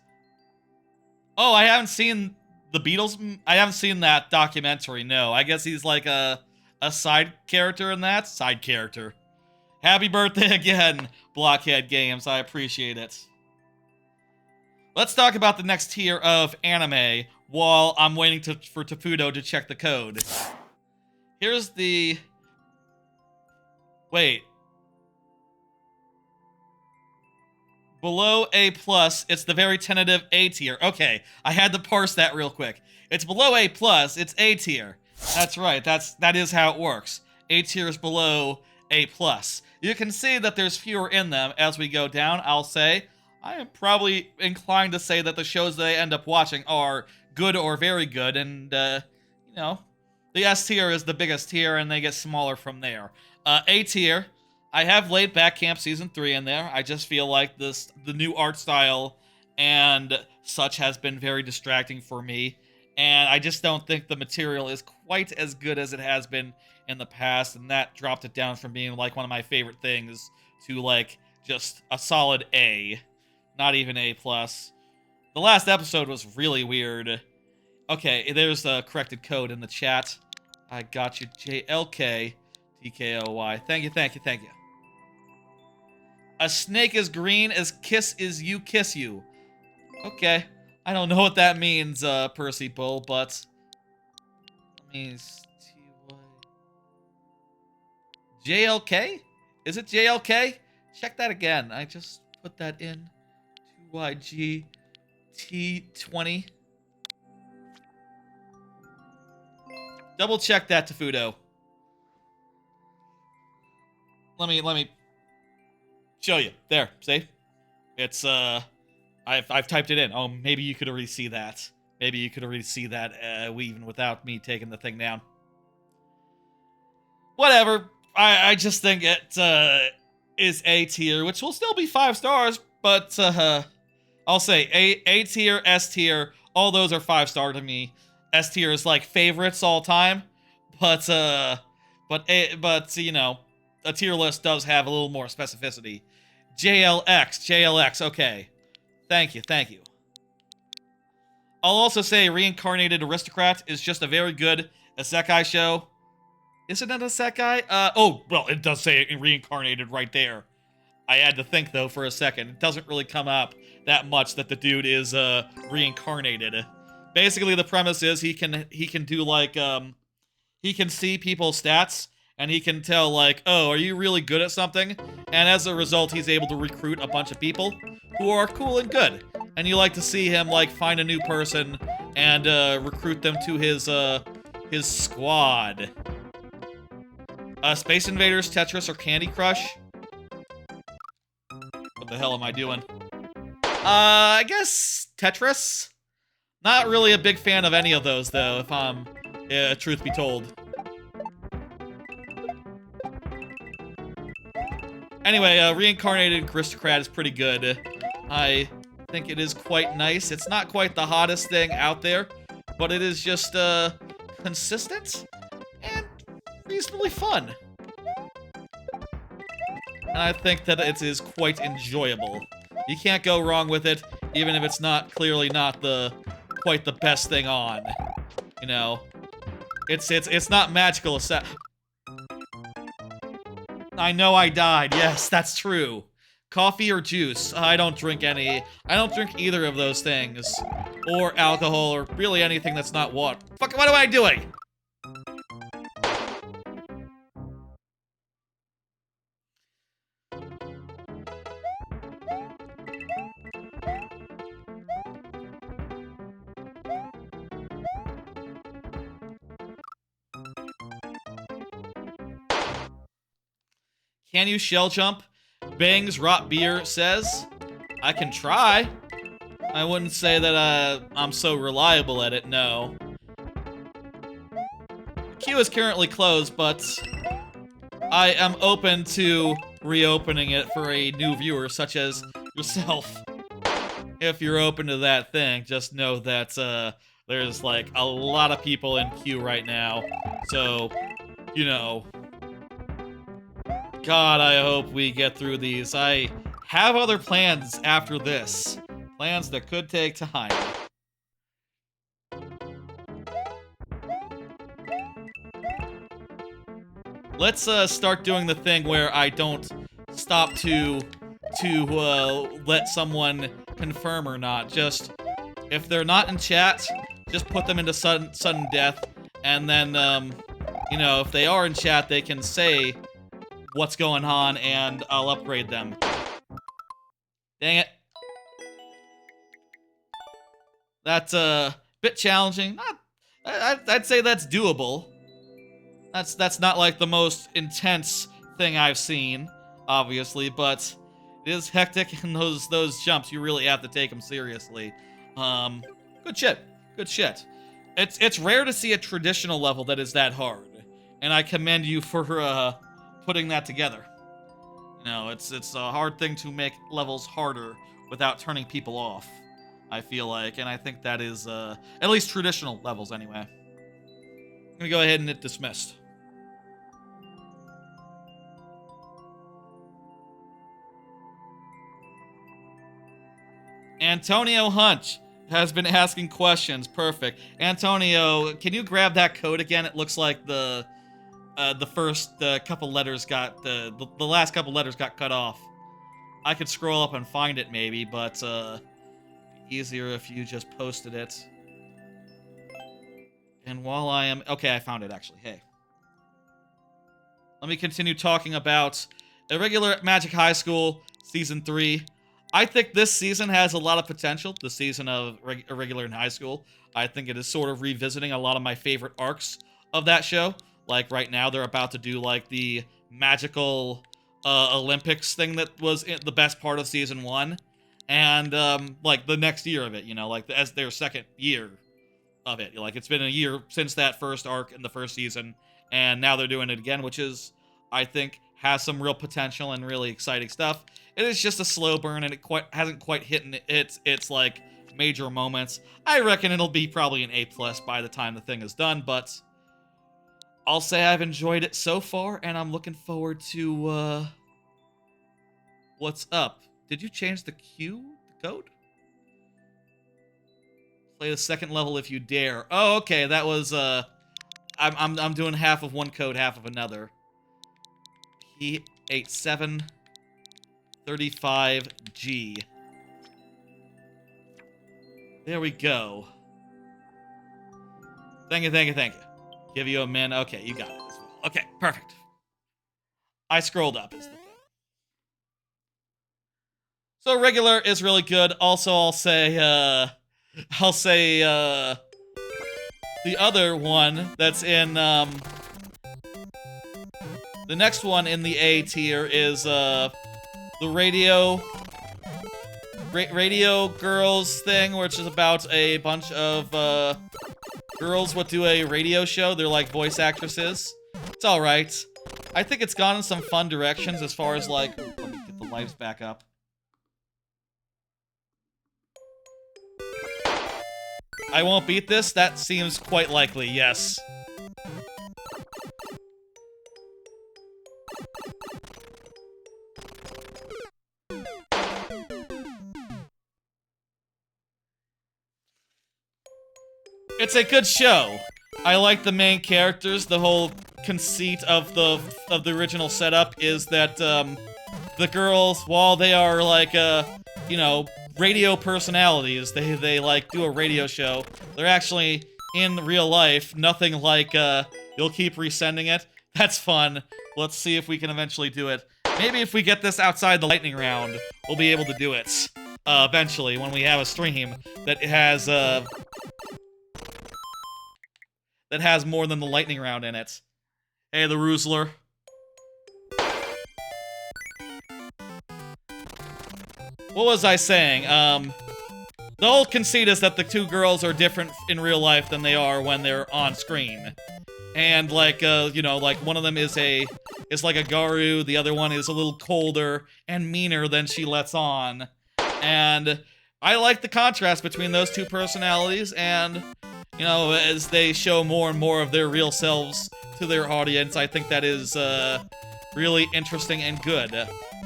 Speaker 1: Oh, I haven't seen the Beatles. I haven't seen that documentary, no. I guess he's like a side character in that? Side character. Happy birthday again, Blockhead Games. I appreciate it. Let's talk about the next tier of anime while I'm waiting for Tafudo to check the code. Here's the... Wait. Below A+, it's the very tentative A tier. Okay, I had to parse that real quick. It's below A+, it's A tier. That's right, that is how it works. A tier is below A+. You can see that there's fewer in them as we go down. I'll say, I am probably inclined to say that the shows that I end up watching are good or very good, and, you know, the S tier is the biggest tier, and they get smaller from there. A tier, I have laid back Camp Season 3 in there. I just feel like the new art style and such has been very distracting for me, and I just don't think the material is quite as good as it has been in the past, and that dropped it down from being like one of my favorite things to like just a solid A, not even A+. The last episode was really weird. Okay, there's the corrected code in the chat. I got you, JLK TKOY. Thank you, thank you, thank you. A snake is green as kiss is you kiss you. Okay. I don't know what that means, Percy Bull, but let me JLK? Is it JLK? Check that again. I just put that in. 2YGT20. Double check that, Tafudo. Let me show you. There, see? It's I've typed it in. Oh, maybe you could already see that. Maybe you could already see that even without me taking the thing down. Whatever. I just think it is A tier, which will still be 5 stars, but I'll say A tier, S tier, all those are 5-star to me. S tier is like favorites all time, but you know, a tier list does have a little more specificity. JLX, okay. Thank you, thank you. I'll also say Reincarnated Aristocrat is just a very good isekai show. Isn't it a isekai? Oh, well, it does say Reincarnated right there. I had to think, though, for a second. It doesn't really come up that much that the dude is, reincarnated. Basically, the premise is he can do, like, he can see people's stats, and he can tell, like, oh, are you really good at something? And as a result, he's able to recruit a bunch of people who are cool and good. And you like to see him, like, find a new person and, recruit them to his squad. Space Invaders, Tetris, or Candy Crush? What the hell am I doing? I guess Tetris? Not really a big fan of any of those, though, if I'm, truth be told. Anyway, Reincarnated Aristocrat is pretty good. I think it is quite nice. It's not quite the hottest thing out there, but it is just, consistent and reasonably fun. And I think that it is quite enjoyable. You can't go wrong with it, even if it's not clearly not quite the best thing on. You know, it's not magical. I know I died. Yes, that's true. Coffee or juice? I don't drink any. I don't drink either of those things, or alcohol, or really anything that's not water. Fuck! What am I doing? Can you shell jump? Bangs Rot Beer says, I can try. I wouldn't say that I'm so reliable at it, no. The queue is currently closed, but I am open to reopening it for a new viewer, such as yourself. If you're open to that thing, just know that there's like a lot of people in queue right now, so, you know. God, I hope we get through these. I have other plans after this. Plans that could take time. Let's start doing the thing where I don't stop to let someone confirm or not. Just, if they're not in chat, just put them into sudden death. And then, you know, if they are in chat, they can say what's going on, and I'll upgrade them. Dang it. That's a bit challenging. I'd say that's doable. That's not like the most intense thing I've seen, obviously, but it is hectic, and those jumps, you really have to take them seriously. Good shit. Good shit. It's rare to see a traditional level that is that hard, and I commend you for putting that together. You know, it's a hard thing to make levels harder without turning people off, I feel like, and I think that is at least traditional levels anyway. I'm gonna go ahead and hit dismissed. Antonio Hunch has been asking questions. Perfect. Antonio, can you grab that code again? It looks like the first couple letters got the last couple letters got cut off. I could scroll up and find it maybe, but easier if you just posted it. And while I am okay, I found it actually. Hey, let me continue talking about Irregular Magic High School Season 3. I think this season has a lot of potential, the season of Irregular in High School. I think it is sort of revisiting a lot of my favorite arcs of that show. Like, right now, they're about to do, like, the magical Olympics thing that was the best part of Season 1. And, like, the next year of it, you know, like, as their second year of it. Like, it's been a year since that first arc in the first season, and now they're doing it again, which is, I think, has some real potential and really exciting stuff. It is just a slow burn, and it hasn't quite hit its like major moments. I reckon it'll be probably an A+ by the time the thing is done, but I'll say I've enjoyed it so far, and I'm looking forward to what's up. Did you change the code? Play the second level if you dare. Oh, okay, that was I'm doing half of one code, half of another. P8735G. There we go. Thank you, thank you, thank you. Give you a min. Okay, you got it as well. Okay, perfect. I scrolled up is the thing. So regular is really good. Also, I'll say the other one that's in the next one in the A tier is the radio girls thing, which is about a bunch of girls what do a radio show. They're like voice actresses. It's all right. I think it's gone in some fun directions as far as like, let me get the lives back up. I won't beat this? That seems quite likely, yes. It's a good show. I like the main characters. The whole conceit of the original setup is that the girls, while they are like you know, radio personalities, they like do a radio show. They're actually in real life nothing like you'll keep resending it. That's fun. Let's see if we can eventually do it. Maybe if we get this outside the lightning round, we'll be able to do it eventually when we have a stream that has more than the lightning round in it. Hey, the Roozler. What was I saying? The whole conceit is that the two girls are different in real life than they are when they're on screen. And like, you know, like one of them is like a Garu, the other one is a little colder and meaner than she lets on. And I like the contrast between those two personalities, and you know, as they show more and more of their real selves to their audience, I think that is really interesting and good.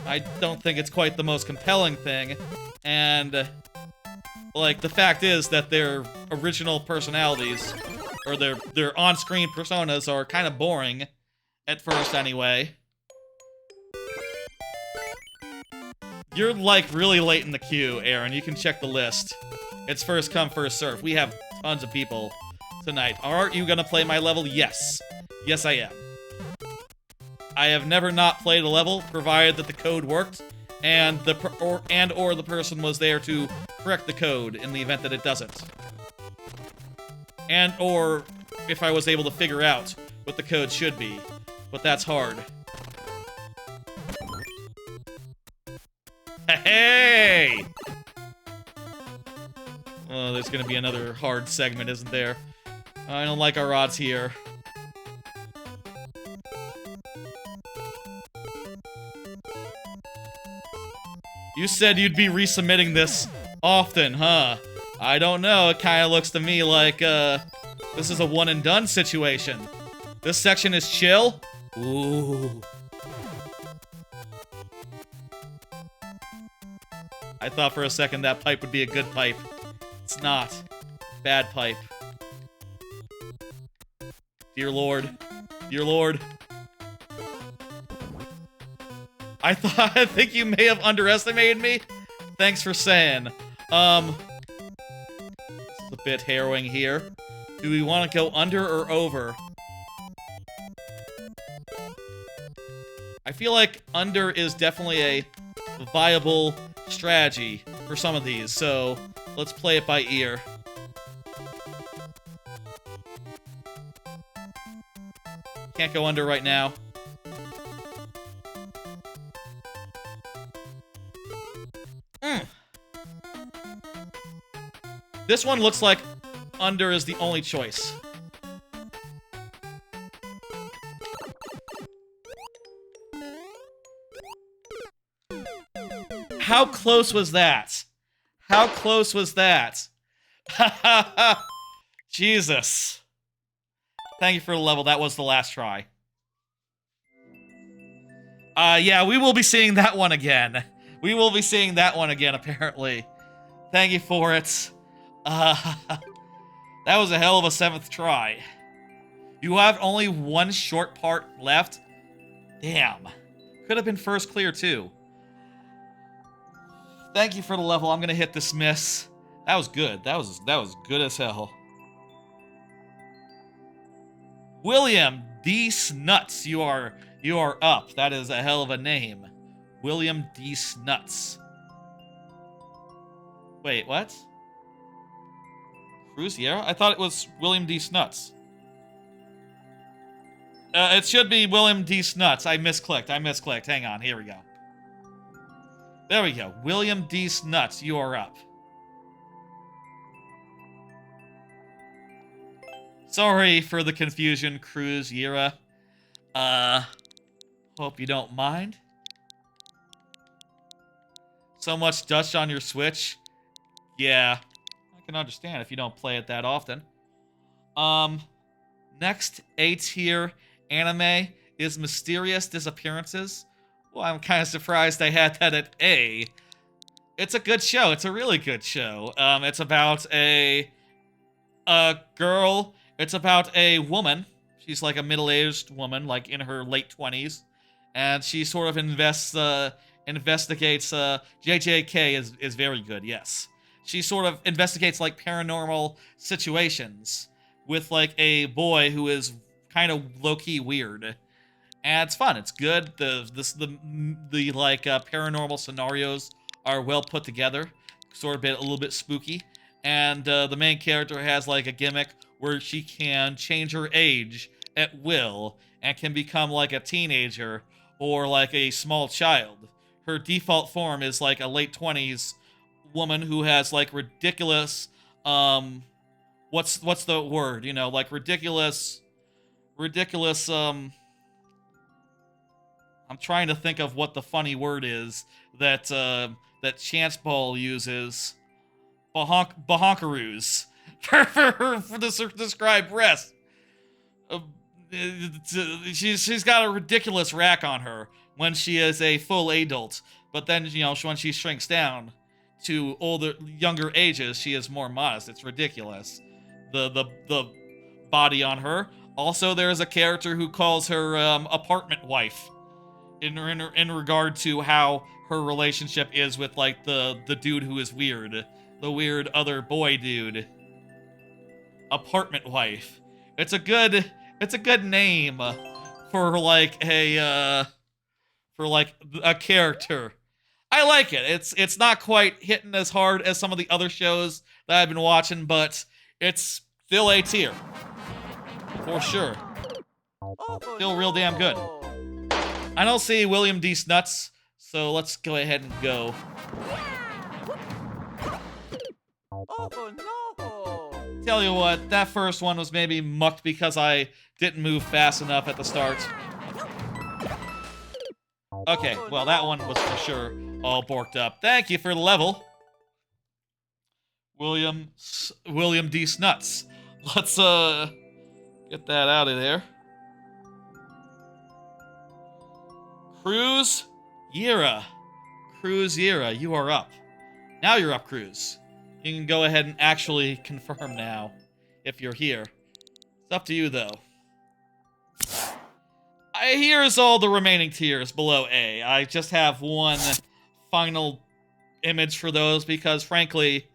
Speaker 1: I don't think it's quite the most compelling thing, and like the fact is that their original personalities, or their on-screen personas, are kind of boring at first anyway. You're like really late in the queue, Aaron. You can check the list. It's first come, first serve. We have tons of people tonight. Aren't you gonna play my level? Yes. Yes, I am. I have never not played a level, provided that the code worked, and or the person was there to correct the code in the event that it doesn't. And or if I was able to figure out what the code should be. But that's hard. Hey! Oh, there's gonna be another hard segment, isn't there? I don't like our odds here. You said you'd be resubmitting this often, huh? I don't know, it kinda looks to me like, this is a one and done situation. This section is chill? Ooh. I thought for a second that pipe would be a good pipe. It's not. Bad pipe. Dear Lord. Dear Lord. I think you may have underestimated me. Thanks for saying. This is a bit harrowing here. Do we want to go under or over? I feel like under is definitely a viable strategy for some of these, so let's play it by ear. Can't go under right now. This one looks like under is the only choice. How close was that? How close was that? Jesus. Thank you for the level. That was the last try. Yeah, we will be seeing that one again. We will be seeing that one again, apparently. Thank you for it. That was a hell of a 7th try. You have only one short part left? Damn. Could have been first clear, too. Thank you for the level. I'm gonna hit dismiss. That was good. That was good as hell. William D. Snuts, you are up. That is a hell of a name. William D. Snuts. Wait, what? Cruzier? I thought it was William D. Snuts. It should be William D. Snuts. I misclicked. Hang on. Here we go. There we go. William D. Snuts, you are up. Sorry for the confusion, Cruziera. Hope you don't mind. So much Dutch on your Switch? Yeah. I can understand if you don't play it that often. Next A-tier anime is Mysterious Disappearances. Well, I'm kind of surprised I had that at A. It's a good show. It's a really good show. It's about a girl. It's about a woman. She's like a middle-aged woman, like in her late 20s. And she sort of investigates. JJK is very good, yes. She sort of investigates like paranormal situations with like a boy who is kind of low-key weird. And it's fun. It's good. The paranormal scenarios are well put together, sort of a little bit spooky. And the main character has like a gimmick where she can change her age at will and can become like a teenager or like a small child. Her default form is like a late 20s woman who has like ridiculous what's the word? You know, like ridiculous I'm trying to think of what the funny word is that that Chance Ball uses. Bahonkaroos for describe breasts. She's got a ridiculous rack on her when she is a full adult, but then when she shrinks down to younger ages, she is more modest. It's ridiculous. The body on her. Also, there is a character who calls her apartment wife. In regard to how her relationship is with like the dude who is weird, the weird other boy dude. Apartment wife. It's a good name for like a character. I like it. It's not quite hitting as hard as some of the other shows that I've been watching, but it's still A tier. For sure.
Speaker 2: Oh,
Speaker 1: Still real damn good.
Speaker 2: no.
Speaker 1: I don't see William D. Snuts, so let's go ahead and go.
Speaker 2: Oh, no.
Speaker 1: Tell you what, that first one was maybe mucked because I didn't move fast enough at the start. Okay, well, that one was for sure all borked up. Thank you for the level, William D. Snuts. Let's, get that out of there. Cruz Yera. Cruz Yera, you are up. Now you're up, Cruz. You can go ahead and actually confirm now, if you're here. It's up to you, though. Here's all the remaining tiers below A. I just have one final image for those because, frankly,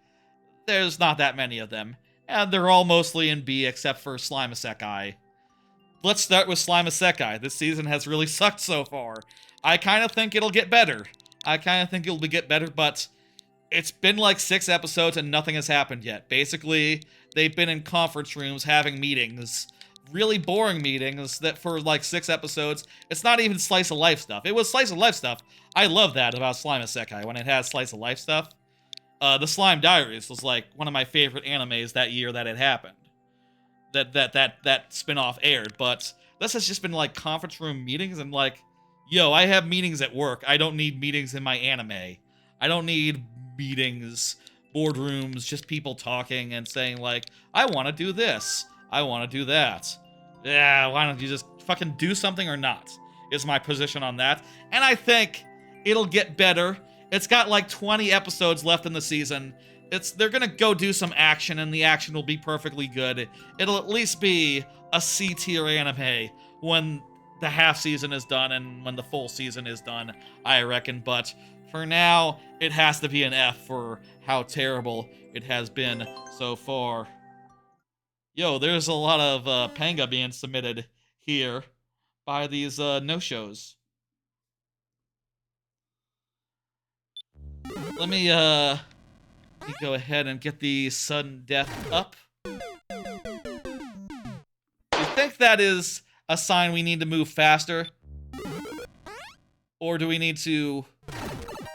Speaker 1: there's not that many of them. And they're all mostly in B except for Slime Isekai. Let's start with Slime Isekai. This season has really sucked so far. I kind of think it'll get better. But it's been like 6 episodes and nothing has happened yet. Basically, they've been in conference rooms having meetings. Really boring meetings that for like 6 episodes. It's not even slice of life stuff. It was slice of life stuff. I love that about Slime Isekai when it has slice of life stuff. The Slime Diaries was like one of my favorite animes that year that it happened. That spin-off aired, but this has just been like conference room meetings and like, yo, I have meetings at work. I don't need meetings in my anime. I don't need meetings, boardrooms, just people talking and saying like, I want to do this. I want to do that. Yeah, why don't you just fucking do something or not, is my position on that. And I think it'll get better. It's got like 20 episodes left in the season. They're gonna go do some action, and the action will be perfectly good. It'll at least be a C-tier anime when the half season is done and when the full season is done, I reckon. But for now, it has to be an F for how terrible it has been so far. Yo, there's a lot of panga being submitted here by these no-shows. Let me go ahead and get the sudden death up. Do you think that is a sign we need to move faster? Or do we need to...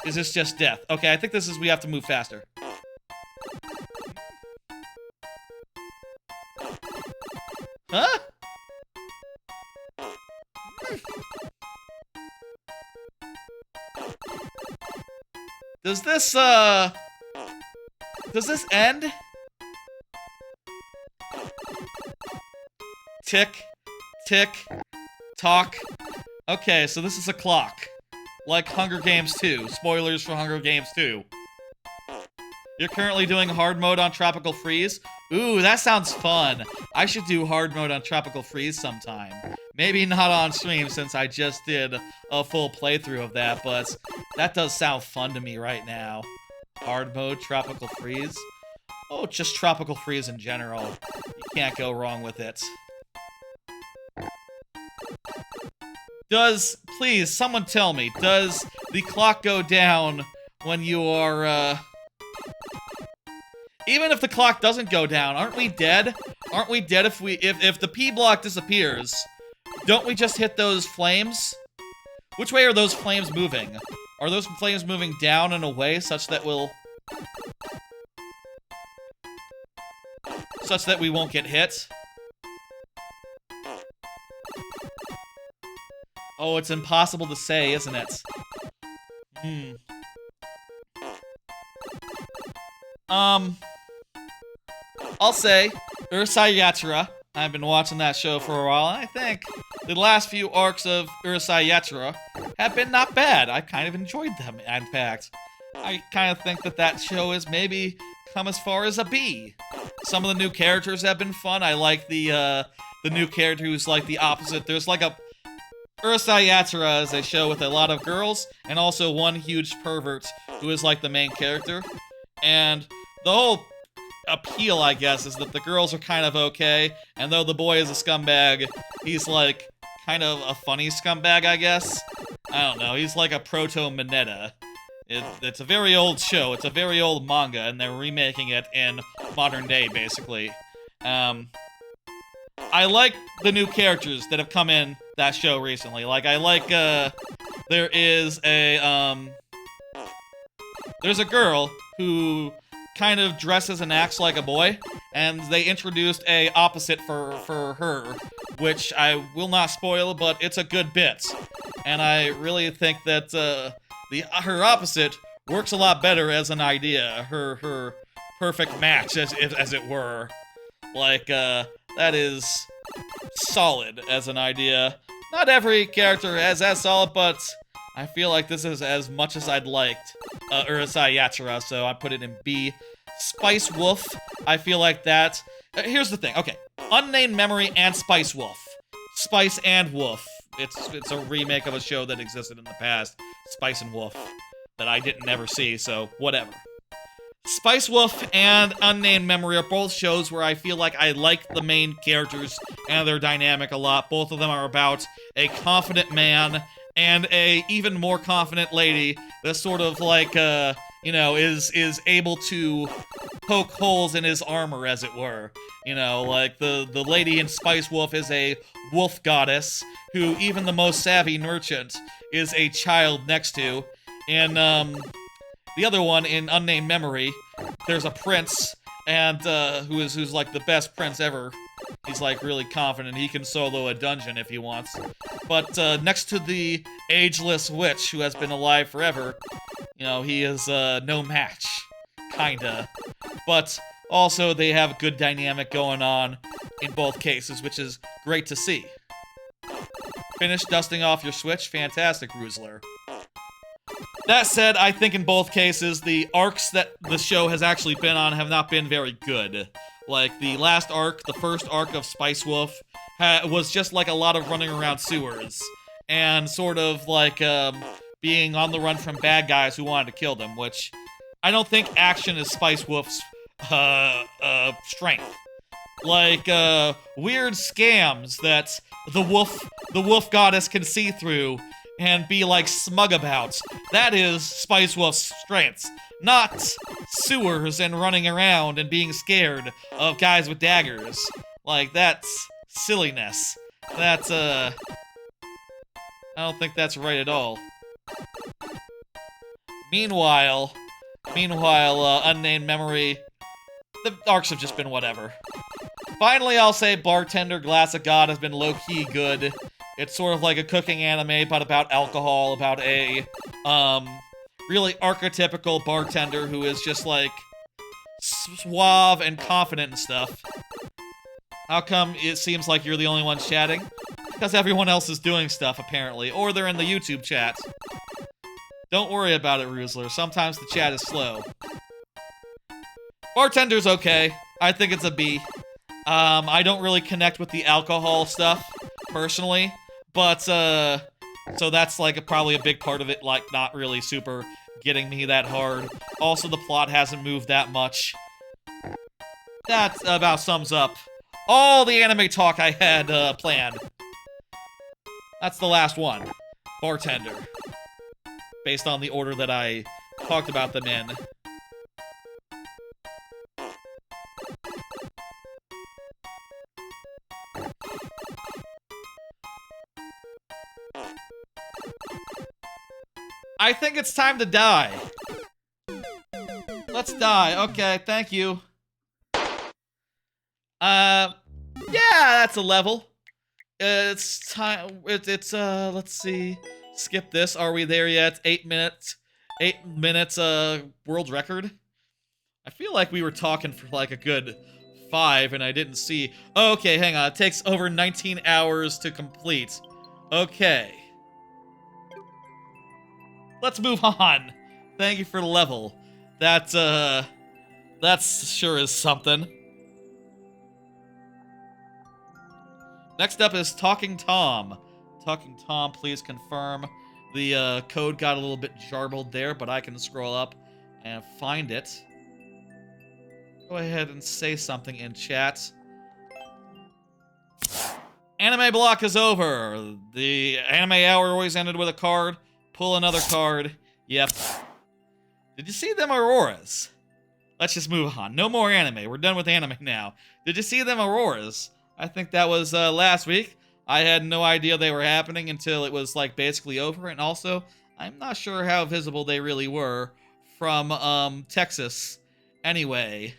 Speaker 1: Is this just death? Okay, I think this is we have to move faster. Huh? Does this end? Tick, tick, talk. Okay, so this is a clock. Like Hunger Games 2. Spoilers for Hunger Games 2. You're currently doing hard mode on Tropical Freeze? Ooh, that sounds fun. I should do hard mode on Tropical Freeze sometime. Maybe not on stream since I just did a full playthrough of that, but that does sound fun to me right now. Hard mode, Tropical Freeze. Oh, just Tropical Freeze in general. You can't go wrong with it. Please, someone tell me, does the clock go down when you are, even if the clock doesn't go down, aren't we dead? Aren't we dead if the P block disappears? Don't we just hit those flames? Which way are those flames moving? Are those flames moving down and away such that we won't get hit? Oh, it's impossible to say, isn't it? I'll say, Urusei Yatsura. I've been watching that show for a while, and I think the last few arcs of Urusei Yatsura have been not bad. I kind of enjoyed them, in fact. I kind of think that show has maybe come as far as a B. Some of the new characters have been fun. I like the new character who's like the opposite. There's like a... Urusei Yatsura is a show with a lot of girls, and also one huge pervert who is like the main character. And the whole appeal, I guess, is that the girls are kind of okay, and though the boy is a scumbag, he's like kind of a funny scumbag, I guess. I don't know, he's like a proto-Mineta, It's a very old show. It's a very old manga, and they're remaking it in modern day, basically. I like the new characters that have come in that show recently. Like, I like, there is a, there's a girl who kind of dresses and acts like a boy, and they introduced a opposite for her, which I will not spoil, but it's a good bit. And I really think that, her opposite works a lot better as an idea. Her perfect match, as it were. Like, that is solid as an idea. Not every character is as solid, but I feel like this is as much as I'd liked. Urusei Yatsura, so I put it in B. Spice Wolf, I feel like that. Here's the thing, okay. Unnamed Memory and Spice Wolf. Spice and Wolf. It's a remake of a show that existed in the past. Spice and Wolf. That I didn't ever see, so whatever. Spice Wolf and Unnamed Memory are both shows where I feel like I like the main characters and their dynamic a lot. Both of them are about a confident man and a even more confident lady that sort of like, you know, is able to poke holes in his armor, as it were. You know, like the lady in Spice Wolf is a wolf goddess who even the most savvy merchant is a child next to. And, the other one, in Unnamed Memory, there's a prince, and, who's like the best prince ever. He's like really confident, he can solo a dungeon if he wants. But, next to the ageless witch who has been alive forever, you know, he is, no match. Kinda. But, also, they have a good dynamic going on in both cases, which is great to see. Finish dusting off your Switch? Fantastic, Roosler. That said, I think in both cases, the arcs that the show has actually been on have not been very good. Like, the last arc, the first arc of Spice Wolf, was just like a lot of running around sewers. And sort of like, being on the run from bad guys who wanted to kill them, which I don't think action is Spice Wolf's, strength. Like, weird scams that the wolf goddess can see through and be, like, smug about. That is Spice Wolf's strengths. Not sewers and running around and being scared of guys with daggers. Like, that's silliness. That's, I don't think that's right at all. Meanwhile, Unnamed Memory, the arcs have just been whatever. Finally, I'll say Bartender Glass of God has been low-key good. It's sort of like a cooking anime, but about alcohol, about a, really archetypical bartender who is just, like, suave and confident and stuff. How come it seems like you're the only one chatting? Because everyone else is doing stuff, apparently. Or they're in the YouTube chat. Don't worry about it, Roosler. Sometimes the chat is slow. Bartender's okay. I think it's a B. I don't really connect with the alcohol stuff, personally. But, so that's, like, probably a big part of it, like, not really super getting me that hard. Also, the plot hasn't moved that much. That about sums up all the anime talk I had, planned. That's the last one. Bartender. Based on the order that I talked about them in. I think it's time to die. Let's die. Okay, thank you. Yeah, that's a level. It's time. Let's see. Skip this. Are we there yet? 8 minutes. 8 minutes, world record? I feel like we were talking for like a good 5 and I didn't see. Oh, okay, hang on. It takes over 19 hours to complete. Okay. Let's move on. Thank you for the level. That sure is something. Next up is Talking Tom. Talking Tom, please confirm. The code got a little bit jarbled there, but I can scroll up and find it. Go ahead and say something in chat. Anime block is over. The anime hour always ended with a card. Pull another card. Yep. Did you see them auroras? Let's just move on. No more anime. We're done with anime now. Did you see them auroras? I think that was last week. I had no idea they were happening until it was like basically over. And also, I'm not sure how visible they really were from Texas. Anyway,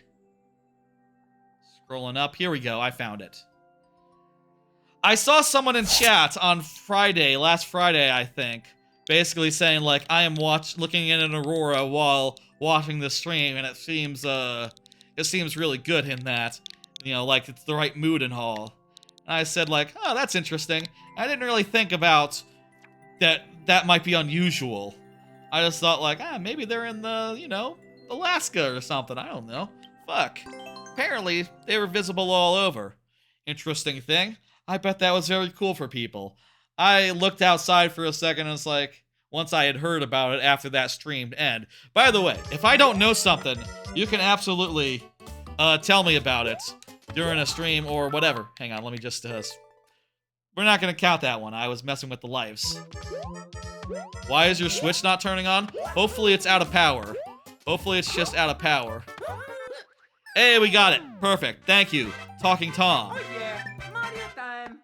Speaker 1: scrolling up. Here we go. I found it. I saw someone in chat on Friday, last Friday, I think, basically saying like, I am looking at an aurora while watching the stream, and it seems really good in that, you know, like it's the right mood and all. And I said like, oh, that's interesting. I didn't really think about that might be unusual. I just thought like, maybe they're in the, you know, Alaska or something. I don't know. Fuck. Apparently, they were visible all over. Interesting thing. I bet that was very cool for people. I looked outside for a second and was like, once I had heard about it after that streamed end. By the way, if I don't know something, you can absolutely tell me about it during a stream or whatever. Hang on, let me just... we're not going to count that one. I was messing with the lives. Why is your Switch not turning on? Hopefully it's out of power. Hopefully it's just out of power. Hey, we got it. Perfect. Thank you, Talking Tom.
Speaker 2: Oh yeah, Mario time.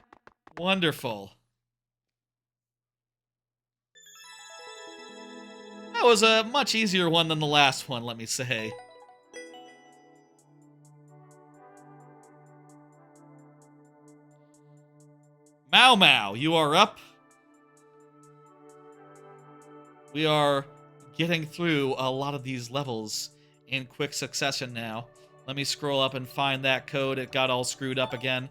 Speaker 1: Wonderful. That was a much easier one than the last one, let me say. Mau Mau, you are up. We are getting through a lot of these levels in quick succession now. Let me scroll up and find that code. It got all screwed up again.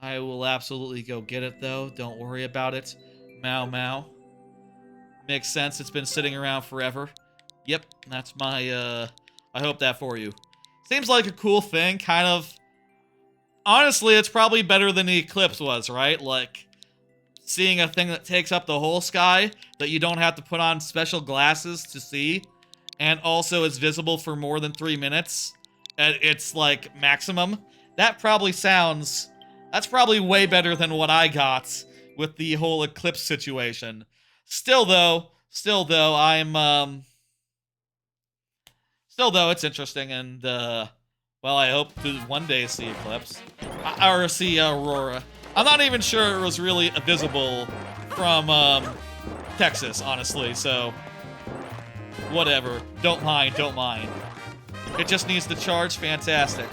Speaker 1: I will absolutely go get it, though. Don't worry about it. Mau Mau. Makes sense. It's been sitting around forever. Yep, that's my, I hope that for you. Seems like a cool thing, kind of. Honestly, it's probably better than the Eclipse was, right? Like, seeing a thing that takes up the whole sky, that you don't have to put on special glasses to see, and also is visible for more than 3 minutes at its, like, maximum. That probably sounds... That's probably way better than what I got with the whole Eclipse situation. Still though, I'm, Still though, it's interesting, and, well, I hope to one day see Eclipse. Or see Aurora. I'm not even sure it was really visible from, Texas, honestly, so... Whatever. Don't mind, don't mind. It just needs to charge. Fantastic.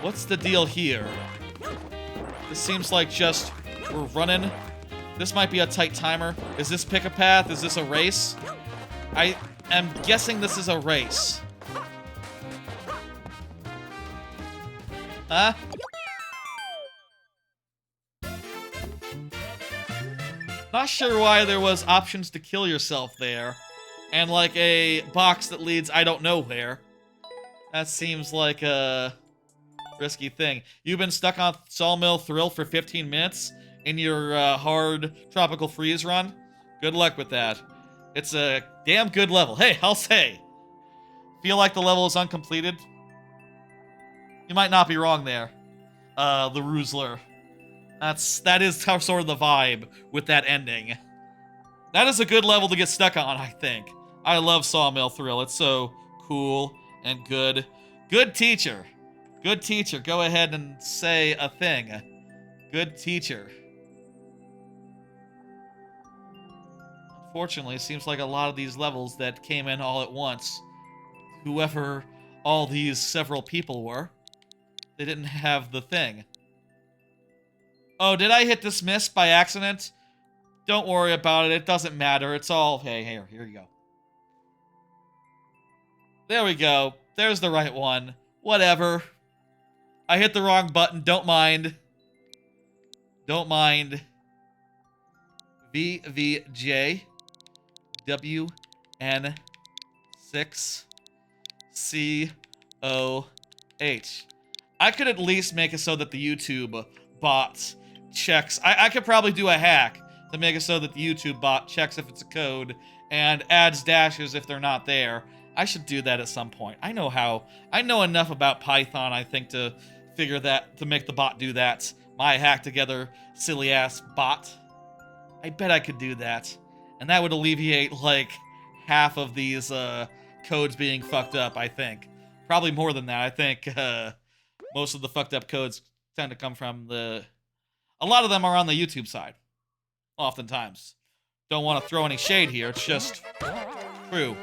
Speaker 1: What's the deal here? This seems like just... We're running. This might be a tight timer. Is this pick a path? Is this a race? I am guessing this is a race. Huh? Not sure why there was options to kill yourself there. And like a box that leads I don't know where. That seems like a risky thing. You've been stuck on Sawmill Thrill for 15 minutes in your hard tropical freeze run? Good luck with that. It's a damn good level. Hey, I'll say. Feel like the level is uncompleted? You might not be wrong there. The Roosler. That is sort of the vibe with that ending. That is a good level to get stuck on, I think. I love Sawmill Thrill. It's so cool and good. Good teacher. Good teacher. Go ahead and say a thing. Good teacher. Unfortunately, it seems like a lot of these levels that came in all at once, whoever all these several people were, they didn't have the thing. Oh, did I hit dismiss by accident? Don't worry about it. It doesn't matter. It's all... Hey, here you go. There we go. There's the right one. Whatever. I hit the wrong button. Don't mind. Don't mind. VVJ WN6 COH. I could at least make it so that the YouTube bot checks. I could probably do a hack to make it so that the YouTube bot checks if it's a code and adds dashes if they're not there. I should do that at some point. I know enough about Python, I think, to figure that, to make the bot do that my hack together silly ass bot. I bet I could do that. And that would alleviate like half of these codes being fucked up, I think. Probably more than that. I think most of the fucked up codes tend to come from a lot of them are on the YouTube side. Oftentimes. Don't want to throw any shade here, it's just true.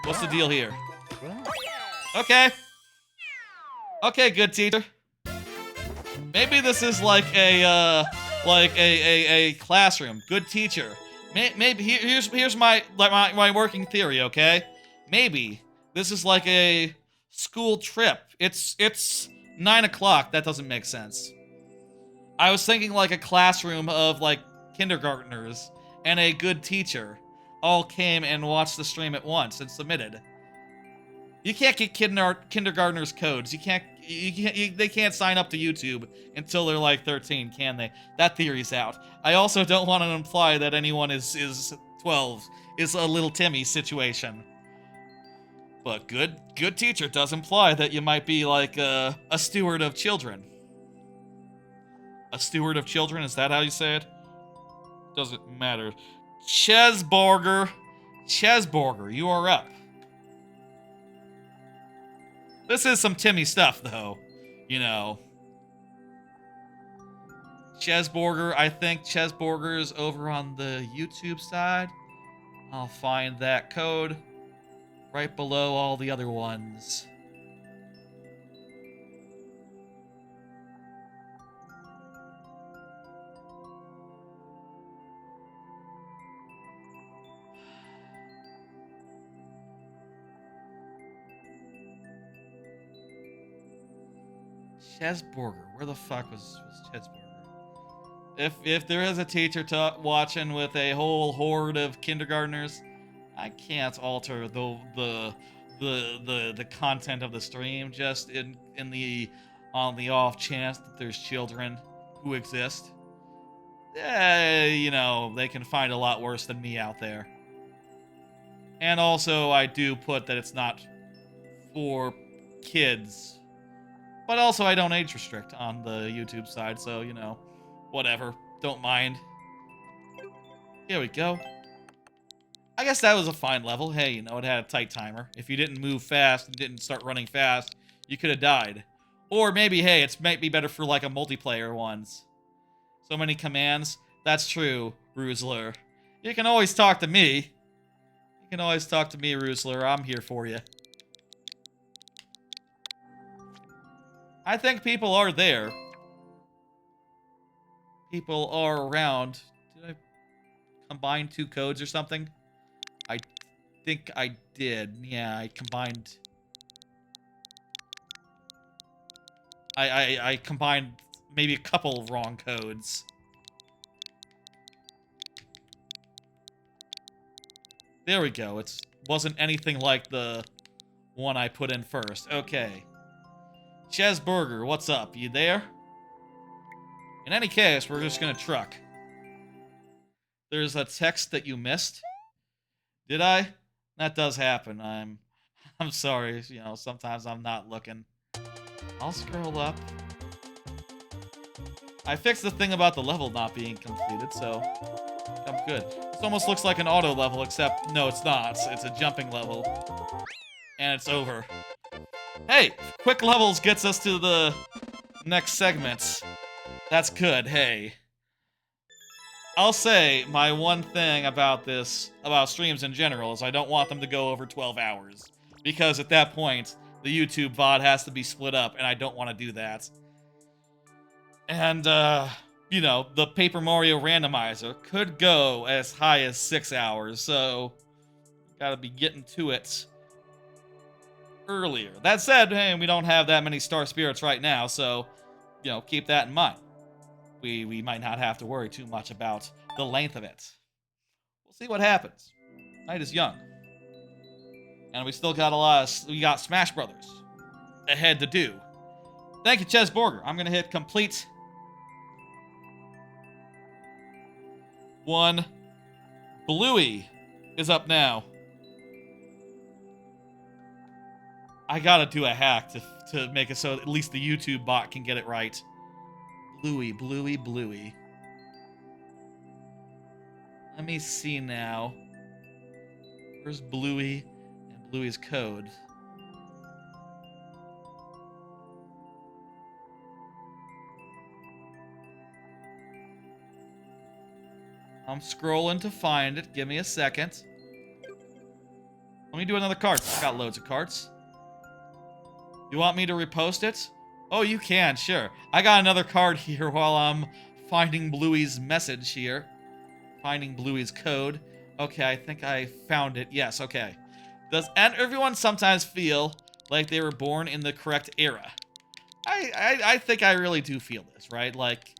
Speaker 1: What's the deal here? Okay. Okay, good teacher. Maybe this is like a classroom. Good teacher. Maybe here's my working theory. Okay, maybe this is like a school trip. It's 9 o'clock. That doesn't make sense. I was thinking like a classroom of like kindergartners and a good teacher all came and watched the stream at once and submitted. You can't get kindergartners codes. They can't sign up to YouTube until they're like 13, can they? That theory's out. I also don't want to imply that anyone is 12. It's a little Timmy situation. But good teacher does imply that you might be like a steward of children. A steward of children, is that how you say it? Doesn't matter. Chesburger, you are up. This is some Timmy stuff, though. You know. Chesburger, I think Chesburger is over on the YouTube side. I'll find that code right below all the other ones. Chesburger. Where the fuck was Chesburger? If there is a teacher watching with a whole horde of kindergartners, I can't alter the content of the stream just on the off chance that there's children who exist. You know, they can find a lot worse than me out there. And also, I do put that it's not for kids. But also, I don't age restrict on the YouTube side, so, you know, whatever. Don't mind. Here we go. I guess that was a fine level. Hey, you know, it had a tight timer. If you didn't move fast and didn't start running fast, you could have died. Or maybe, hey, it might be better for, like, a multiplayer ones. So many commands. That's true, Rusler. You can always talk to me. You can always talk to me, Rusler. I'm here for you. I think people are there. People are around. Did I combine 2 codes or something? I think I did. Yeah, I combined... I combined maybe a couple wrong codes. There we go. It wasn't anything like the one I put in first. Okay. Chesburger, what's up? You there? In any case, we're just gonna truck. There's a text that you missed. Did I? That does happen. I'm sorry. You know, sometimes I'm not looking. I'll scroll up. I fixed the thing about the level not being completed, so I'm good. This almost looks like an auto level, except no, it's not. It's a jumping level. And it's over. Hey, quick levels gets us to the next segment. That's good, hey. I'll say my one thing about streams in general, is I don't want them to go over 12 hours. Because at that point, the YouTube VOD has to be split up, and I don't want to do that. And, you know, the Paper Mario Randomizer could go as high as 6 hours, so gotta be getting to it earlier. That said, hey, we don't have that many Star Spirits right now, so, you know, keep that in mind. We might not have to worry too much about the length of it. We'll see what happens. Night is young. And we still got we got Smash Brothers ahead to do. Thank you, Chesburger. I'm gonna hit complete. 1. Bluey is up now. I gotta do a hack to make it so at least the YouTube bot can get it right. Bluey, Bluey, Bluey. Let me see now. Where's Bluey and Bluey's code? I'm scrolling to find it. Give me a second. Let me do another card. I got loads of cards. You want me to repost it? Oh, you can, sure. I got another card here while I'm finding Bluey's message here. Finding Bluey's code. Okay, I think I found it. Yes, okay. Does everyone sometimes feel like they were born in the correct era? I think I really do feel this, right? Like,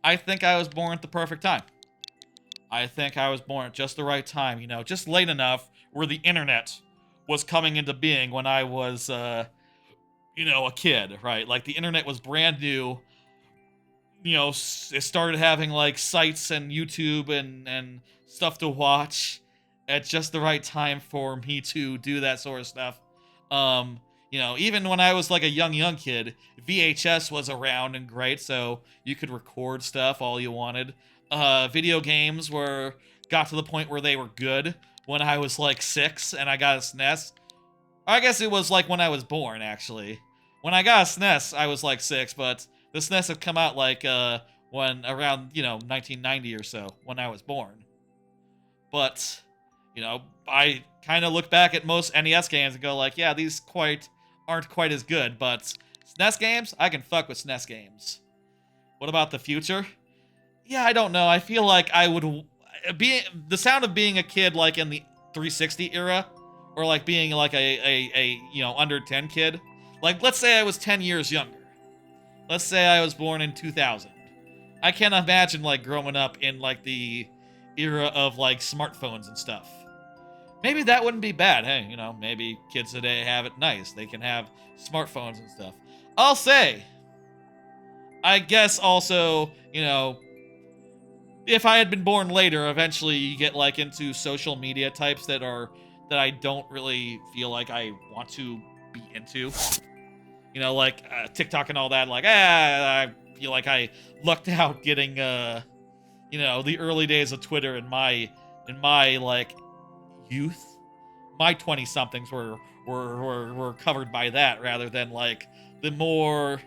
Speaker 1: I think I was born at the perfect time. I think I was born at just the right time, you know, just late enough where the internet was coming into being when I was, you know, a kid, right? Like, the internet was brand new. You know, it started having, like, sites and YouTube and stuff to watch at just the right time for me to do that sort of stuff. You know, even when I was, like, a young kid, VHS was around and great, so you could record stuff all you wanted. Video games got to the point where they were good when I was, like, 6 and I got a SNES. I guess it was, like, when I was born, actually. When I got a SNES, I was, like, 6, but the SNES had come out, like, when around, you know, 1990 or so, when I was born. But, you know, I kind of look back at most NES games and go, like, yeah, these aren't quite as good, but SNES games, I can fuck with SNES games. What about the future? Yeah, I don't know. I feel like I would the sound of being a kid, like, in the 360 era, or, like, being, like, a you know, under 10 kid. Like, let's say I was 10 years younger. Let's say I was born in 2000. I can't imagine, like, growing up in, like, the era of, like, smartphones and stuff. Maybe that wouldn't be bad. Hey, you know, maybe kids today have it nice. They can have smartphones and stuff. I'll say, I guess also, you know, if I had been born later, eventually you get, like, into social media types that I don't really feel like I want to be into. You know, like, TikTok and all that, like, I feel like I lucked out getting, you know, the early days of Twitter in my like, youth. My 20-somethings were covered by that, rather than, like, the more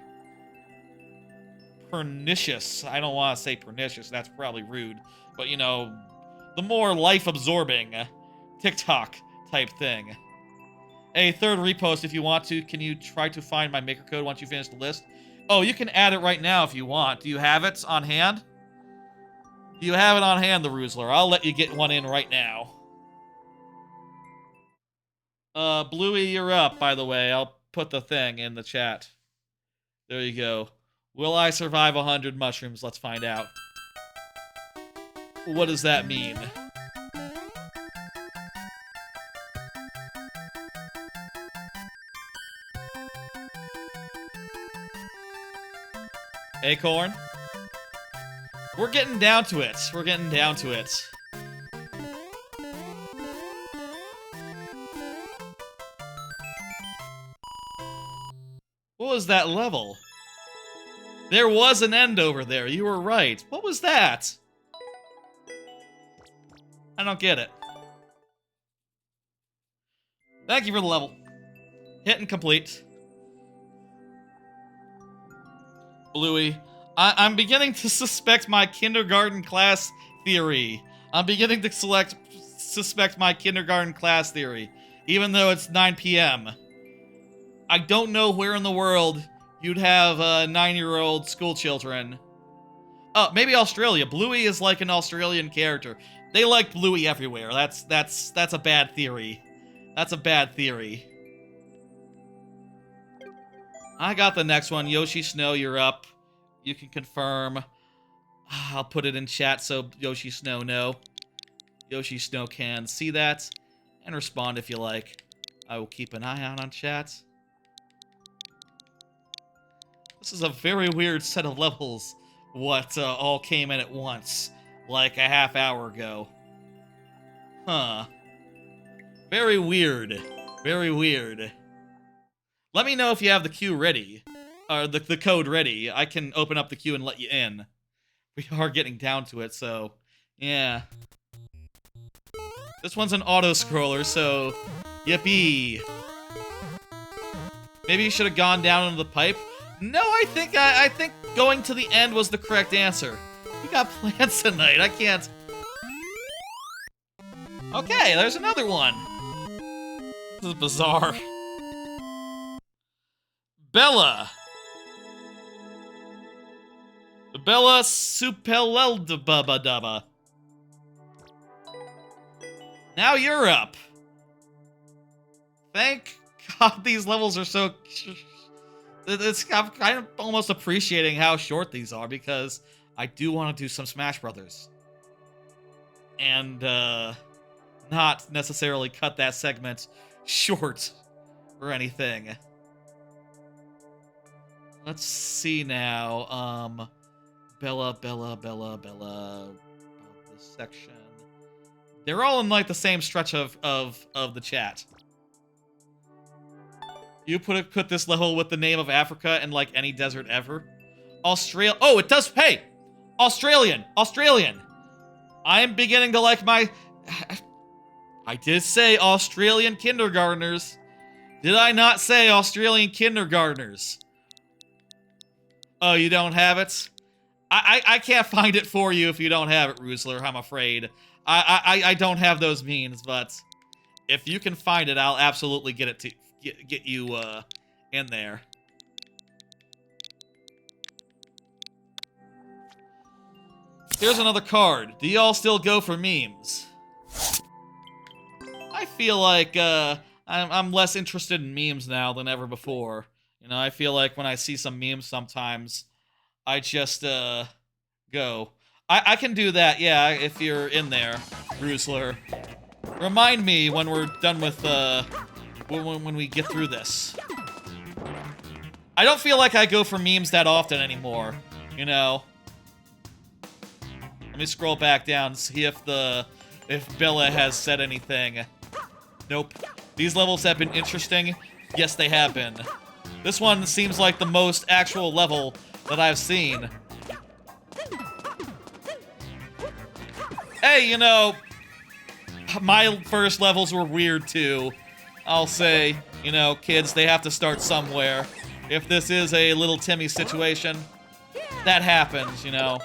Speaker 1: pernicious, I don't want to say pernicious, that's probably rude, but, you know, the more life-absorbing TikTok type thing. A third repost if you want to. Can you try to find my maker code once you finish the list? Oh, you can add it right now if you want. Do you have it on hand? Do you have it on hand, the Roosler? I'll let you get one in right now. Bluey, you're up, by the way. I'll put the thing in the chat. There you go. Will I survive 100 mushrooms? Let's find out. What does that mean? Acorn? We're getting down to it. We're getting down to it. What was that level? There was an end over there. You were right. What was that? I don't get it. Thank you for the level. Hit and complete. Bluey. I'm beginning to suspect my kindergarten class theory. I'm beginning to suspect my kindergarten class theory. Even though it's 9 p.m. I don't know where in the world you'd have 9-year-old school children. Oh, maybe Australia. Bluey is like an Australian character. They like Bluey everywhere. That's a bad theory. That's a bad theory. I got the next one. Yoshi Snow, you're up. You can confirm. I'll put it in chat so Yoshi Snow know. Yoshi Snow can see that and respond if you like. I will keep an eye out on chat. This is a very weird set of levels. What all came in at once, like a half hour ago. Huh. Very weird. Very weird. Let me know if you have the queue ready. Or the code ready. I can open up the queue and let you in. We are getting down to it, so... yeah. This one's an auto-scroller, so... yippee. Maybe you should have gone down into the pipe. No, I think going to the end was the correct answer. We got plans tonight. I can't... okay, there's another one. This is bizarre. Bella. Bella Supeleldababa. Now you're up. Thank God these levels are so... I'm kind of almost appreciating how short these are, because I do want to do some Smash Brothers. And, not necessarily cut that segment short or anything. Let's see now, Bella, this section. They're all in, like, the same stretch of the chat. You put this level with the name of Africa and, like, any desert ever. Australia. Oh, it does. Hey! Australian. I am beginning to like my... I did say Australian kindergartners. Did I not say Australian kindergartners? Oh, you don't have it? I can't find it for you if you don't have it, Rusler, I'm afraid. I don't have those means, but if you can find it, I'll absolutely get it to get you in there. Here's another card. Do y'all still go for memes? I feel like I'm less interested in memes now than ever before. You know, I feel like when I see some memes sometimes, I just go. I can do that, yeah, if you're in there, Rusler. Remind me when we're done with when we get through this. I don't feel like I go for memes that often anymore, you know. Let me scroll back down and see if Bella has said anything. Nope. These levels have been interesting. Yes, they have been. This one seems like the most actual level that I've seen. Hey, you know, my first levels were weird too. I'll say, you know, kids, they have to start somewhere. If this is a little Timmy situation, that happens, you know.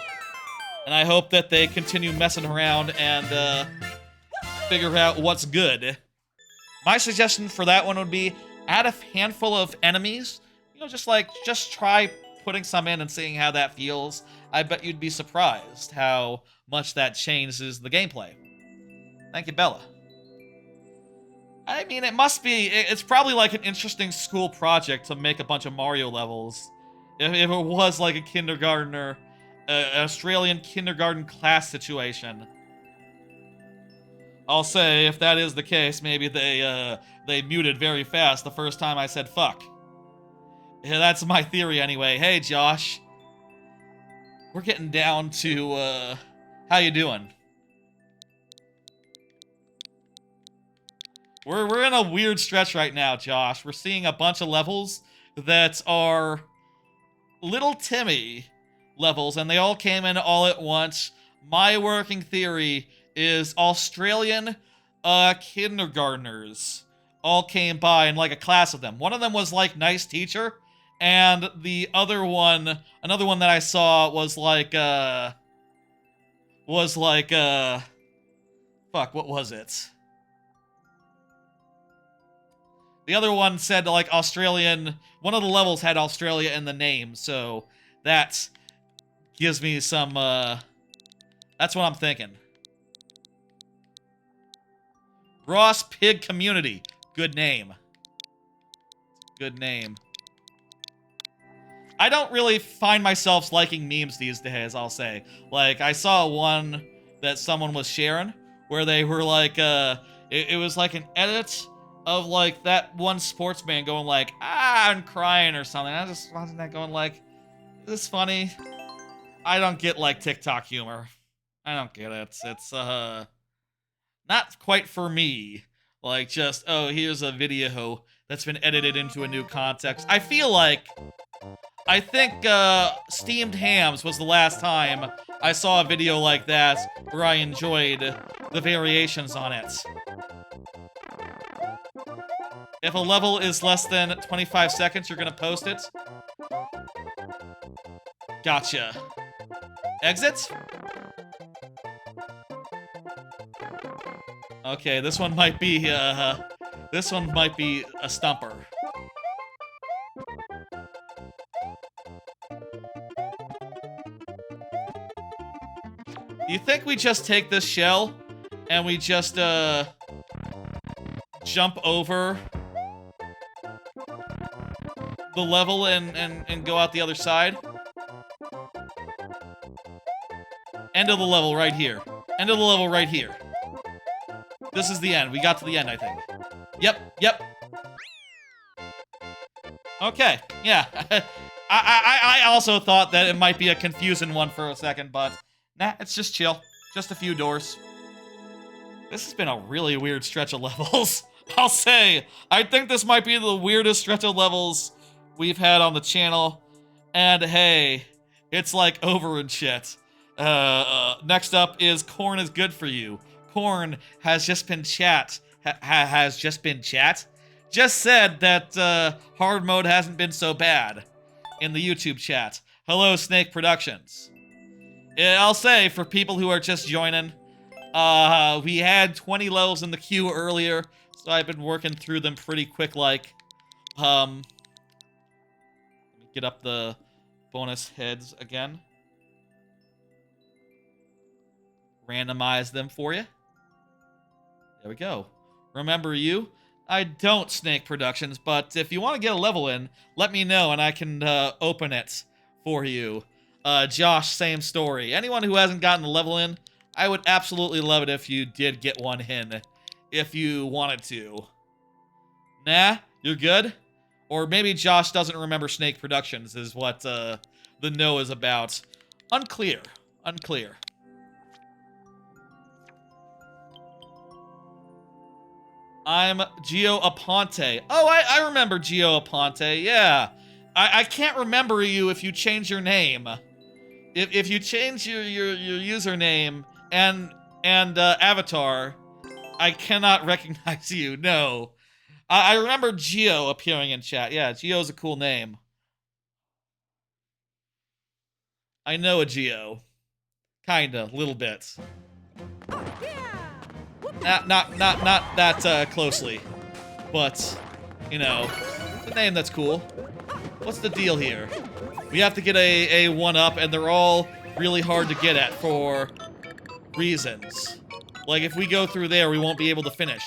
Speaker 1: And I hope that they continue messing around and figure out what's good. My suggestion for that one would be add a handful of enemies. You know, just try putting some in and seeing how that feels. I bet you'd be surprised how much that changes the gameplay. Thank you, Bella. I mean, it's probably like an interesting school project to make a bunch of Mario levels. If it was like a kindergartner, Australian kindergarten class situation. I'll say, if that is the case, maybe they muted very fast the first time I said fuck. Yeah, that's my theory anyway. Hey, Josh. We're getting down to, how you doing? We're in a weird stretch right now, Josh. We're seeing a bunch of levels that are Little Timmy levels, and they all came in all at once. My working theory is Australian kindergartners all came by in like a class of them. One of them was like nice teacher, and the other one, another one that I saw was like fuck, what was it? The other one said like Australian, one of the levels had Australia in the name, so that gives me some, that's what I'm thinking. Ross Pig Community. Good name. Good name. I don't really find myself liking memes these days, I'll say. Like, I saw one that someone was sharing, where they were like, it was like an edit of like that one sportsman going like, I'm crying or something. I just watching that going like, is this funny? I don't get like TikTok humor. I don't get it. It's not quite for me. Like just, oh, here's a video that's been edited into a new context. I think Steamed Hams was the last time I saw a video like that where I enjoyed the variations on it. If a level is less than 25 seconds, you're gonna post it? Gotcha. Exit? Okay, this one might be a stumper. You think we just take this shell and we just jump over the level and go out the other side? End of the level right here. End of the level right here. This is the end. We got to the end, I think. Yep. Okay, yeah. I also thought that it might be a confusing one for a second, but nah, it's just chill. Just a few doors. This has been a really weird stretch of levels. I'll say, I think this might be the weirdest stretch of levels we've had on the channel. And hey, it's like over and shit. Next up is Corn is Good For You. Corn has just been just said that hard mode hasn't been so bad in the YouTube chat. Hello, Snake Productions. I'll say, for people who are just joining, we had 20 levels in the queue earlier, so I've been working through them pretty quick-like. Let me get up the bonus heads again. Randomize them for you. There we go. Remember you? I don't, Snake Productions, but if you want to get a level in, let me know and I can open it for you. Josh, same story. Anyone who hasn't gotten the level in, I would absolutely love it if you did get one in, if you wanted to. Nah, you're good? Or maybe Josh doesn't remember Snake Productions is what the no is about. Unclear. I'm Gio Aponte. Oh, I remember Gio Aponte, yeah. I can't remember you if you change your name. If you change your username and avatar, I cannot recognize you, no. I remember Gio appearing in chat. Yeah, Gio's a cool name. I know a Gio. Kinda, little bit. Not that closely, but you know, the name that's cool. What's the deal here? We have to get a 1-up, and they're all really hard to get at for reasons. Like if we go through there, we won't be able to finish.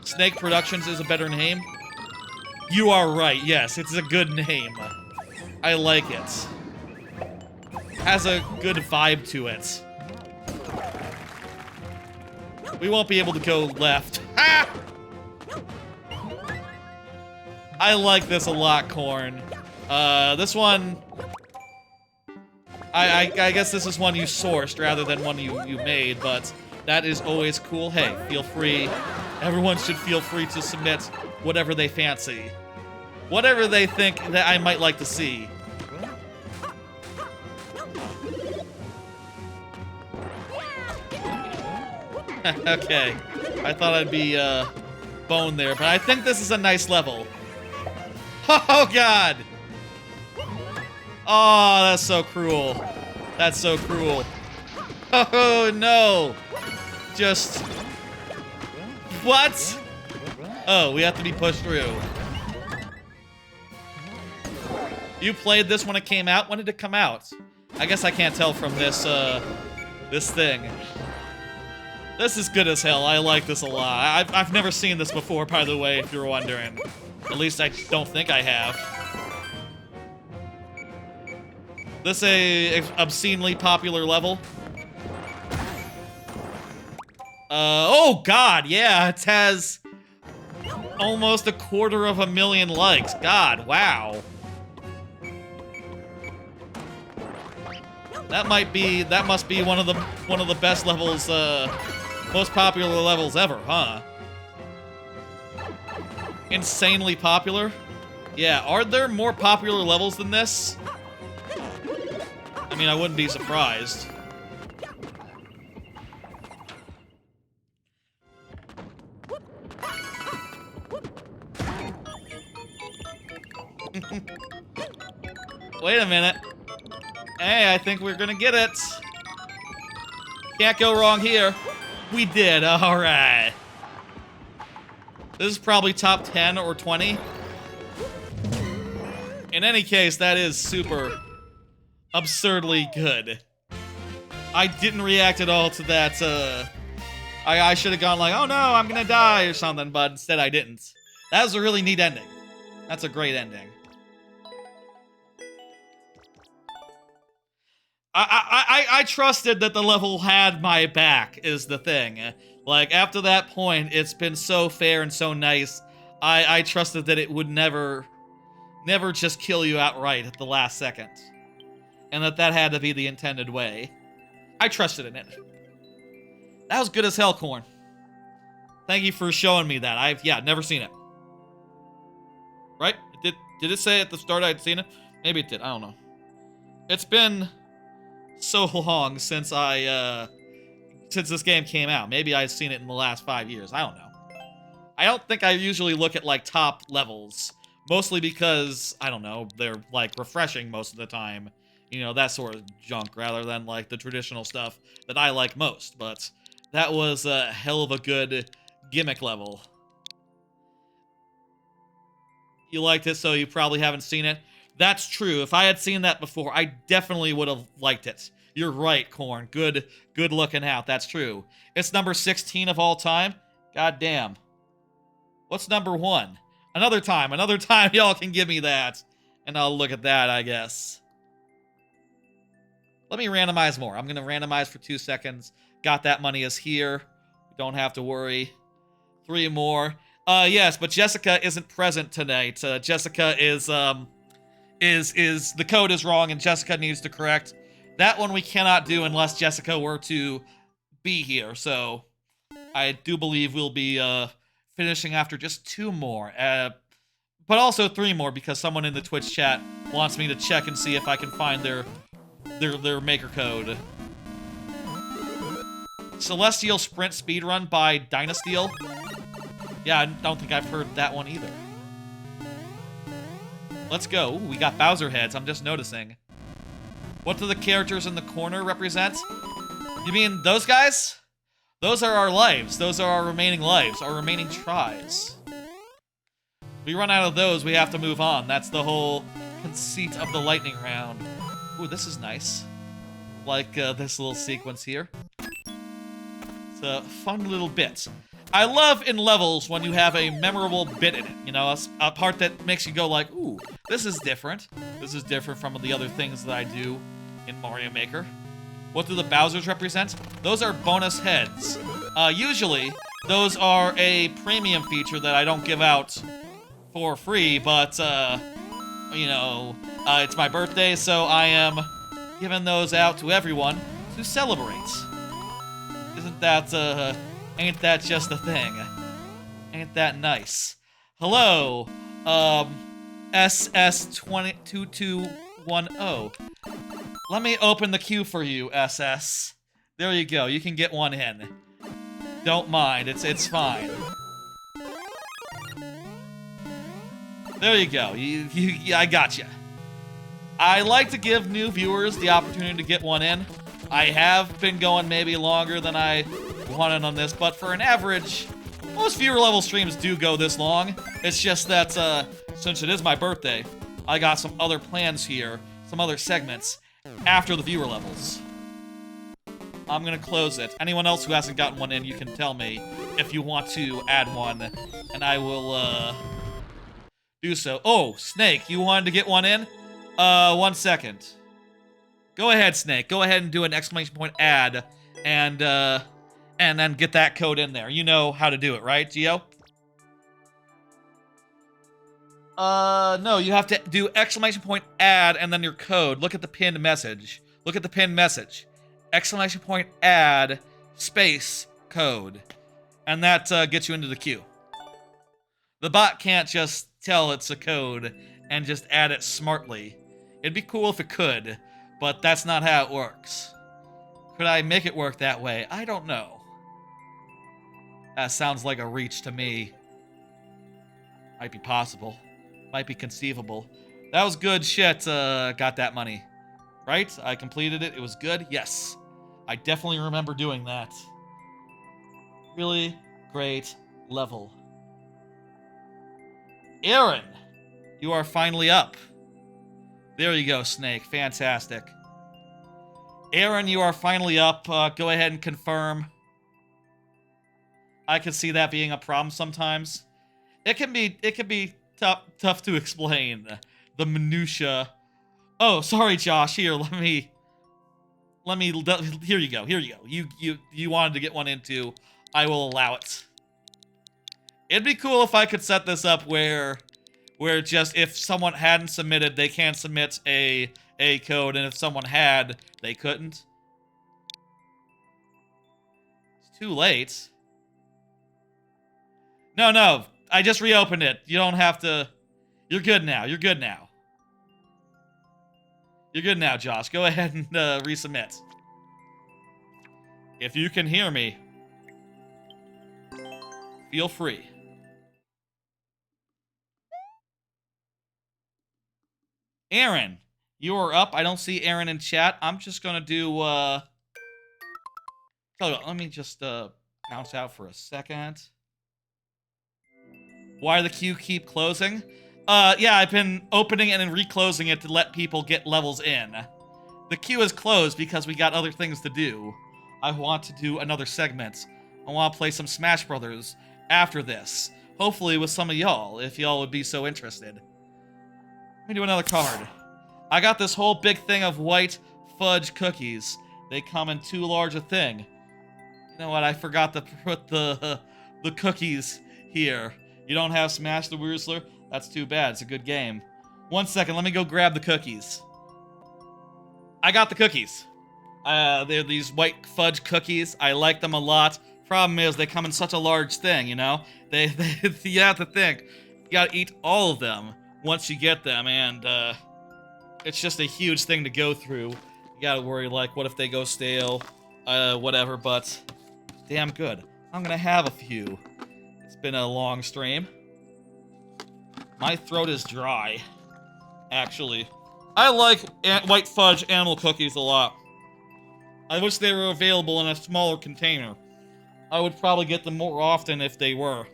Speaker 1: Snake Productions is a better name. You are right. Yes, it's a good name. I like it. Has a good vibe to it. We won't be able to go left. Ah! I like this a lot, Corn. This one... I guess this is one you sourced rather than one you made, but that is always cool. Hey, feel free. Everyone should feel free to submit whatever they fancy. Whatever they think that I might like to see. Okay, I thought I'd be boned there, but I think this is a nice level. Oh God! Oh, that's so cruel. That's so cruel. Oh no! Just what? Oh, we have to be pushed through. You played this when it came out? When did it come out? I guess I can't tell from this this thing. This is good as hell. I like this a lot. I've never seen this before, by the way, if you're wondering. At least I don't think I have. This a obscenely popular level? Oh God, yeah, it has almost 250,000 likes. God, wow. That must be one of the best levels, most popular levels ever, huh? insanely popular. Yeah, are there more popular levels than this? I mean, I wouldn't be surprised. Wait a minute. Hey, I think we're gonna get it. Can't go wrong here. We did, alright. This is probably top 10 or 20. In any case, that is super absurdly good. I didn't react at all to that, I should have gone like, oh no, I'm gonna die or something, but instead I didn't. That was a really neat ending. That's a great ending. I trusted that the level had my back, is the thing. Like, after that point, it's been so fair and so nice. I trusted that it would never just kill you outright at the last second. And that had to be the intended way. I trusted in it. That was good as hell, Corn. Thank you for showing me that. I've never seen it. Right? Did it say at the start I'd seen it? Maybe it did. I don't know. It's been so long since since this game came out. Maybe I've seen it in the last 5 years. I don't know. I don't think I usually look at, like, top levels. Mostly because, I don't know, they're, like, refreshing most of the time. You know, that sort of junk, rather than, like, the traditional stuff that I like most. But that was a hell of a good gimmick level. You liked it, so you probably haven't seen it. That's true. If I had seen that before, I definitely would have liked it. You're right, Corn. Good looking out. That's true. It's number 16 of all time. God damn. What's number 1? Another time y'all can give me that. And I'll look at that, I guess. Let me randomize more. I'm going to randomize for 2 seconds. Got that money is here. Don't have to worry. 3 more. Yes, but Jessica isn't present tonight. Jessica is the code is wrong and Jessica needs to correct. That one we cannot do unless Jessica were to be here. So I do believe we'll be finishing after just 2 more. But also 3 more because someone in the Twitch chat wants me to check and see if I can find their maker code. Celestial Sprint Speedrun by Dynasteal. Yeah, I don't think I've heard that one either. Let's go. Ooh, we got Bowser heads, I'm just noticing. What do the characters in the corner represent? You mean those guys? Those are our lives. Those are our remaining lives, our remaining tries. We run out of those, we have to move on. That's the whole conceit of the lightning round. Ooh, this is nice. Like this little sequence here. It's a fun little bit. I love in levels when you have a memorable bit in it. You know, a part that makes you go like, ooh, this is different. This is different from the other things that I do in Mario Maker. What do the Bowsers represent? Those are bonus heads. Usually, those are a premium feature that I don't give out for free, but, you know, it's my birthday, so I am giving those out to everyone to celebrate. Isn't that, ain't that just a thing? Ain't that nice? Hello, SS2210. Let me open the queue for you, SS. There you go, you can get one in. Don't mind, it's fine. There you go, I got you. I like to give new viewers the opportunity to get one in. I have been going maybe longer than I wanted on this, but for an average, most viewer level streams do go this long. It's just that, since it is my birthday, I got some other plans here, some other segments, after the viewer levels. I'm gonna close it. Anyone else who hasn't gotten one in, you can tell me if you want to add one, and I will, do so. Oh, Snake, you wanted to get one in? 1 second. Go ahead, Snake. Go ahead and do an exclamation point add, and then get that code in there. You know how to do it, right, Gio? No, you have to do exclamation point add and then your code. Look at the pinned message. Look at the pinned message. Exclamation point add space code. And that gets you into the queue. The bot can't just tell it's a code and just add it smartly. It'd be cool if it could, but that's not how it works. Could I make it work that way? I don't know. That sounds like a reach to me. Might be possible. Might be conceivable. That was good shit, got that money. Right? I completed it. It was good? Yes. I definitely remember doing that. Really great level. Aaron, you are finally up. There you go, Snake. Fantastic. Aaron, you are finally up. Go ahead and confirm. I can see that being a problem sometimes. It can be tough to explain the minutia. Oh, sorry, Josh. Here, let me. Here you go. Here you go. You wanted to get one in too. I will allow it. It'd be cool if I could set this up where just if someone hadn't submitted, they can't submit a code, and if someone had, they couldn't. It's too late. No, I just reopened it. You don't have to. You're good now. You're good now. You're good now, Josh. Go ahead and resubmit. If you can hear me, feel free. Aaron, you are up. I don't see Aaron in chat. I'm just gonna do, tell you what, let me just, bounce out for a second. Why the queue keep closing? Yeah, I've been opening and then reclosing it to let people get levels in. The queue is closed because we got other things to do. I want to do another segment. I want to play some Smash Brothers after this. Hopefully with some of y'all, if y'all would be so interested. Let me do another card. I got this whole big thing of white fudge cookies. They come in too large a thing. You know what? I forgot to put the cookies here. You don't have Smash the Woozler? That's too bad. It's a good game. 1 second. Let me go grab the cookies. I got the cookies. They're these white fudge cookies. I like them a lot. Problem is, they come in such a large thing, you know? You have to think. You gotta eat all of them once you get them, and it's just a huge thing to go through. You gotta worry, like, what if they go stale? Whatever, but damn good. I'm gonna have a few. It's been a long stream. My throat is dry, actually. I like white fudge animal cookies a lot. I wish they were available in a smaller container. I would probably get them more often if they were.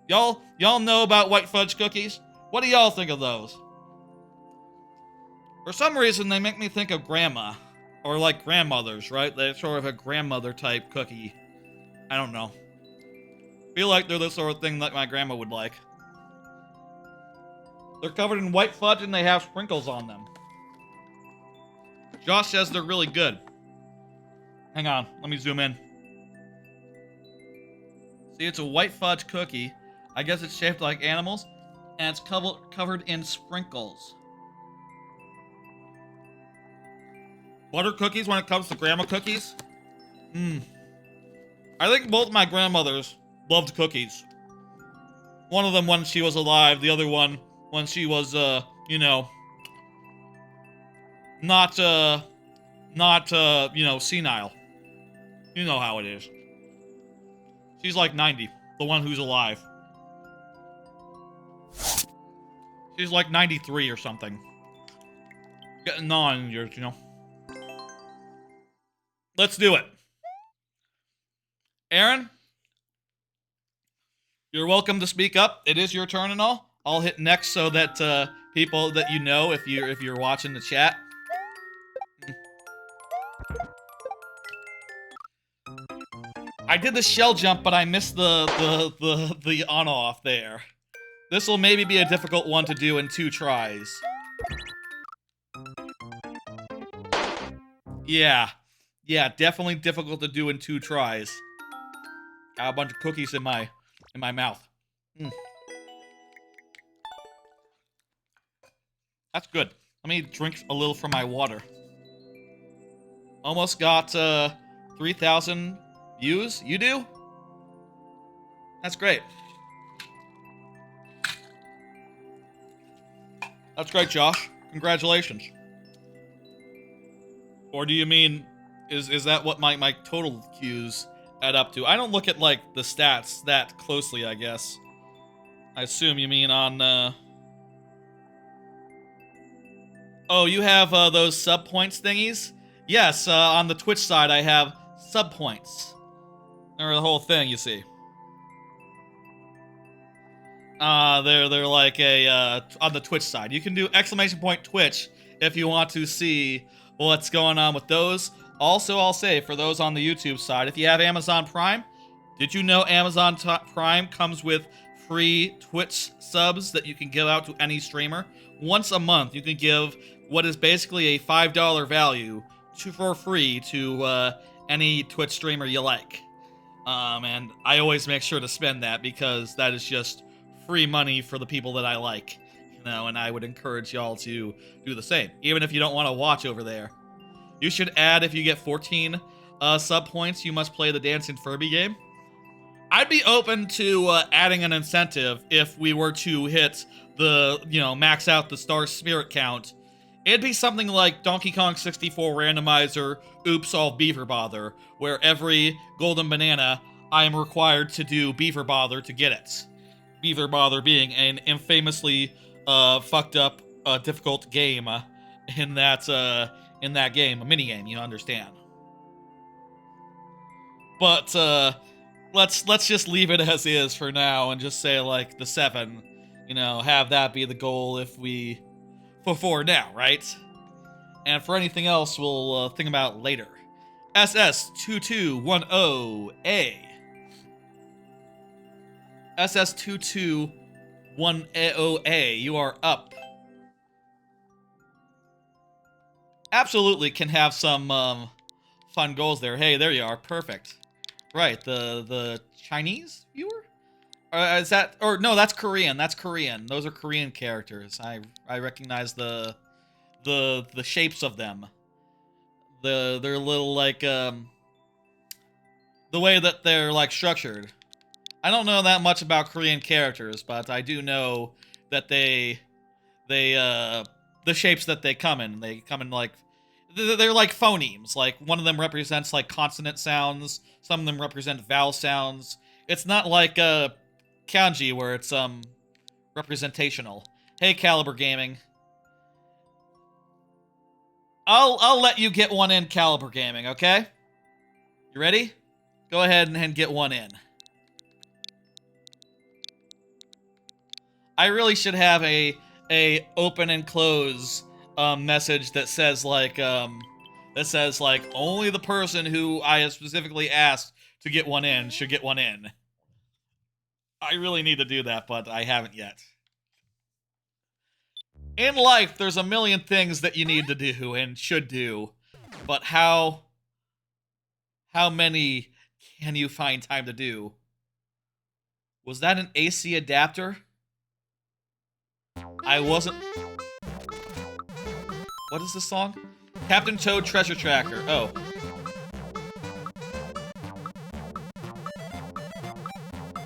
Speaker 1: Y'all know about white fudge cookies? What do y'all think of those? For some reason, they make me think of grandma. Or like grandmothers, right? They're sort of a grandmother type cookie. I don't know. Feel like they're the sort of thing that my grandma would like. They're covered in white fudge and they have sprinkles on them. Josh says they're really good. Hang on, let me zoom in. See, it's a white fudge cookie. I guess it's shaped like animals, and it's covered in sprinkles. Butter cookies when it comes to grandma cookies? I think both my grandmothers loved cookies. One of them when she was alive, the other one when she was, you know, not, you know, senile. You know how it is. She's like 90, the one who's alive. She's like 93 or something. Getting on in years, you know. Let's do it. Aaron, you're welcome to speak up. It is your turn and all. I'll hit next so that people that you know, if you're watching the chat. I did the shell jump, but I missed the on-off there. This will maybe be a difficult one to do in 2 tries. Yeah, definitely difficult to do in 2 tries. Got a bunch of cookies in my mouth. That's good. Let me drink a little from my water. Almost got 3,000 views. You do? That's great. That's great, Josh. Congratulations. Or do you mean, is that what my total queues add up to? I don't look at, like, the stats that closely, I guess. I assume you mean on, Oh, you have, those sub-points thingies? Yes, on the Twitch side, I have sub-points. Or the whole thing, you see. They're like on the Twitch side. You can do !Twitch if you want to see what's going on with those. Also, I'll say, for those on the YouTube side, if you have Amazon Prime, did you know Amazon Prime comes with free Twitch subs that you can give out to any streamer? Once a month, you can give what is basically a $5 value for free to any Twitch streamer you like. And I always make sure to spend that because that is just free money for the people that I like, you know, and I would encourage y'all to do the same, even if you don't want to watch over there. You should add, if you get 14 sub points, you must play the Dancing Furby game. I'd be open to adding an incentive if we were to hit the, you know, max out the Star Spirit count. It'd be something like Donkey Kong 64 Randomizer Oops All Beaver Bother, where every golden banana I am required to do Beaver Bother to get it. Beaver Bother being an infamously fucked up difficult game in that game, a mini game, you understand. But let's just leave it as is for now and just say like the 7, you know, have that be the goal if we for now, right? And for anything else, we'll think about later. SS2210A. SS2210A, you are up. Absolutely can have some fun goals there. Hey, there you are. Perfect. Right, the Chinese viewer? Is that, or no, that's Korean. That's Korean. Those are Korean characters. I recognize the shapes of them. They're little like the way that they're like structured. I don't know that much about Korean characters, but I do know that the shapes that they come in like they're like phonemes. Like one of them represents like consonant sounds, some of them represent vowel sounds. It's not like kanji where it's representational. Hey, Caliber Gaming. I'll let you get one in, Caliber Gaming, okay? You ready? Go ahead and get one in. I really should have a open and close message that says like only the person who I have specifically asked to get one in should get one in. I really need to do that, but I haven't yet. In life, there's a million things that you need to do and should do, but how many can you find time to do? Was that an AC adapter? I wasn't... What is this song? Captain Toad Treasure Tracker. Oh.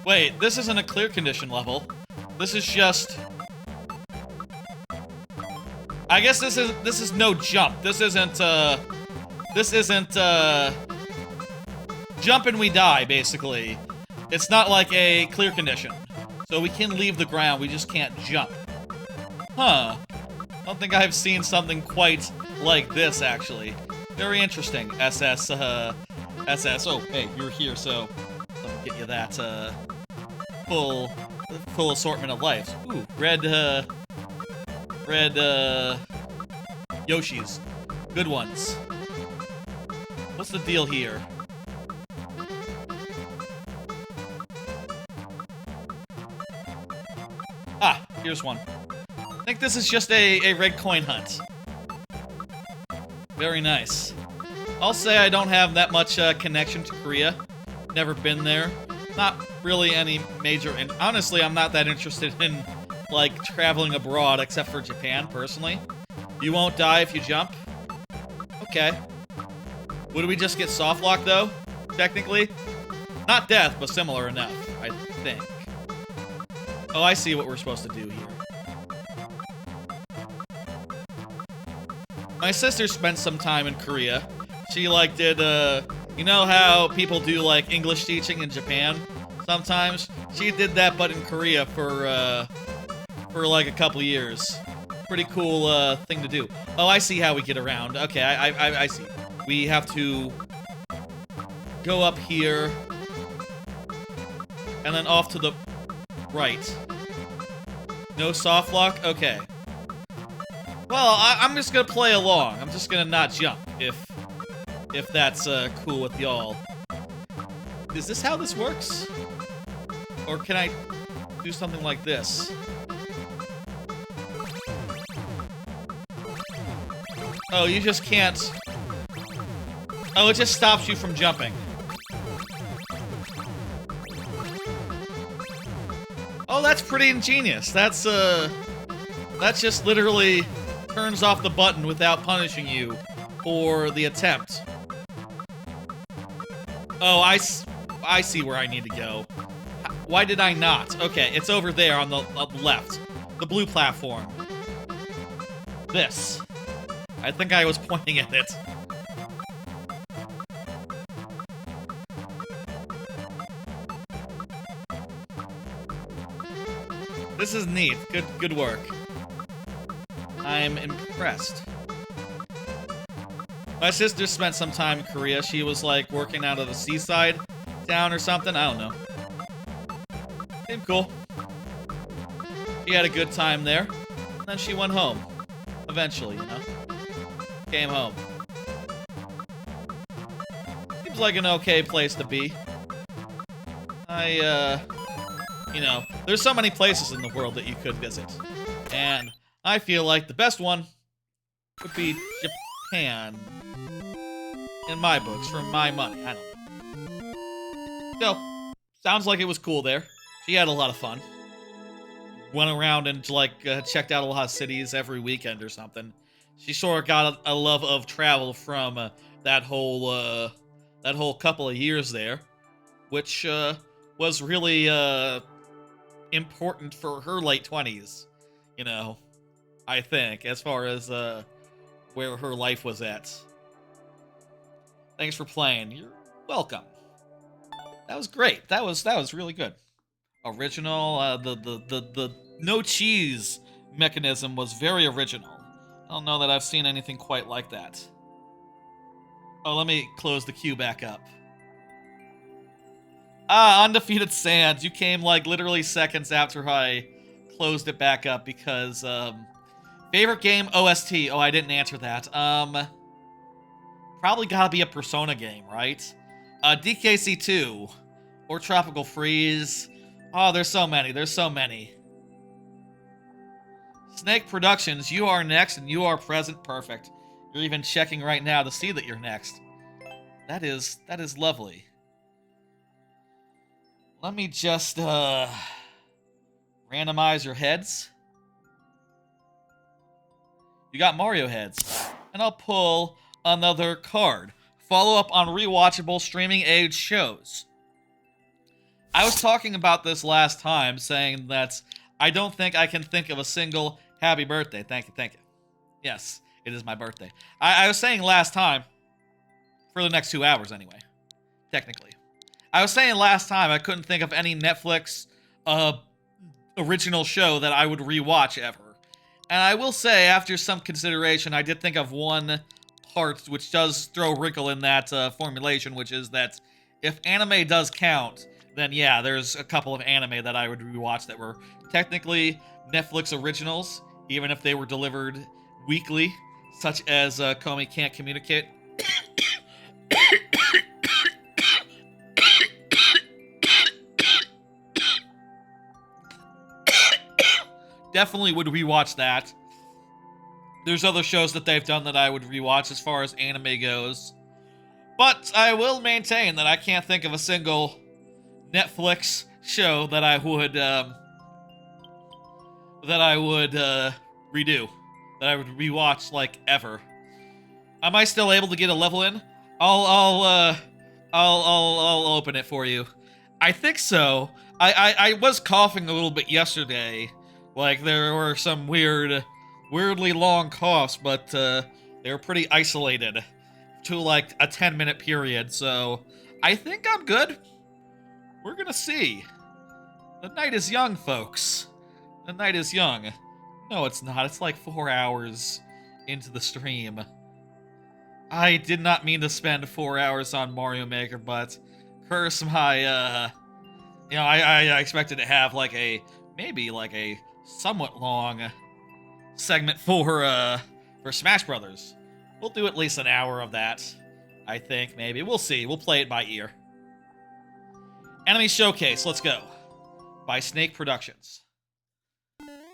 Speaker 1: Wait, this isn't a clear condition level. This is just... I guess this is no jump. This isn't jump and we die, basically. It's not like a clear condition. So we can leave the ground, we just can't jump. Huh. I don't think I've seen something quite like this, actually. Very interesting, SS. Oh, hey, you're here, so let me get you that, full assortment of lives. Ooh, red Yoshis. Good ones. What's the deal here? Ah, here's one. I think this is just a red coin hunt. Very nice. I'll say I don't have that much connection to Korea. Never been there. Not really any major... And honestly, I'm not that interested in, like, traveling abroad, except for Japan, personally. You won't die if you jump? Okay. Would we just get soft lock, though? Technically? Not death, but similar enough, I think. Oh, I see what we're supposed to do here. My sister spent some time in Korea. She, like, did, you know how people do, like, English teaching in Japan sometimes? She did that, but in Korea for like, a couple years. Pretty cool, thing to do. Oh, I see how we get around. Okay, I see. We have to go up here, and then off to the right. No soft lock? Okay. Well, I'm just gonna play along. I'm just gonna not jump, if that's, cool with y'all. Is this how this works? Or can I do something like this? Oh, you just can't... Oh, it just stops you from jumping. Oh, that's pretty ingenious. That's just literally turns off the button without punishing you for the attempt. Oh, I see where I need to go. Why did I not? Okay, it's over there on the left. The blue platform. This. I think I was pointing at it. This is neat. Good work. I'm impressed. My sister spent some time in Korea. She was, like, working out of a seaside town or something. I don't know. Seemed cool. She had a good time there. And then she went home. Eventually, you know? Came home. Seems like an okay place to be. You know, there's so many places in the world that you could visit. And I feel like the best one would be Japan. In my books, for my money, I don't know. So, sounds like it was cool there. She had a lot of fun. Went around and, like, checked out a lot of cities every weekend or something. She sort of got a love of travel from that whole couple of years there, which was really important for her late 20s, you know, I think, as far as where her life was at. Thanks for playing. You're welcome. That was great. That was really good. Original. The no cheese mechanism was very original. I don't know that I've seen anything quite like that. Oh, let me close the queue back up. Ah, Undefeated Sands. You came, like, literally seconds after I closed it back up because, favorite game, OST. Oh, I didn't answer that. Probably gotta be a Persona game, right? DKC2. Or Tropical Freeze. Oh, there's so many. There's so many. Snake Productions, you are next and you are present. Perfect. You're even checking right now to see that you're next. That is lovely. Let me just, randomize your heads. You got Mario heads. And I'll pull another card. Follow up on rewatchable streaming age shows. I was talking about this last time, saying that I don't think I can think of a single happy birthday. Thank you, thank you. Yes, it is my birthday. I was saying last time, for the next 2 hours anyway, technically. I was saying last time I couldn't think of any Netflix original show that I would rewatch ever. And I will say, after some consideration, I did think of one part which does throw a wrinkle in that formulation, which is that if anime does count, then yeah, there's a couple of anime that I would rewatch that were technically Netflix originals, even if they were delivered weekly, such as Komi Can't Communicate. Definitely would rewatch that. There's other shows that they've done that I would rewatch as far as anime goes. But I will maintain that I can't think of a single Netflix show that I would redo. That I would rewatch, like, ever. Am I still able to get a level in? I'll open it for you. I think so. I was coughing a little bit yesterday. Like, there were some weirdly long coughs, but They were pretty isolated to like a 10-minute period, so I think I'm good. We're gonna see. The night is young, folks. The night is young. No, it's not. It's like 4 hours into the stream. I did not mean to spend 4 hours on Mario Maker, but curse my, you know, I expected to have like maybe like a somewhat long segment for Smash Brothers. We'll do at least an hour of that, I think, maybe. We'll see. We'll play it by ear. Enemy Showcase, let's go. By Snake Productions.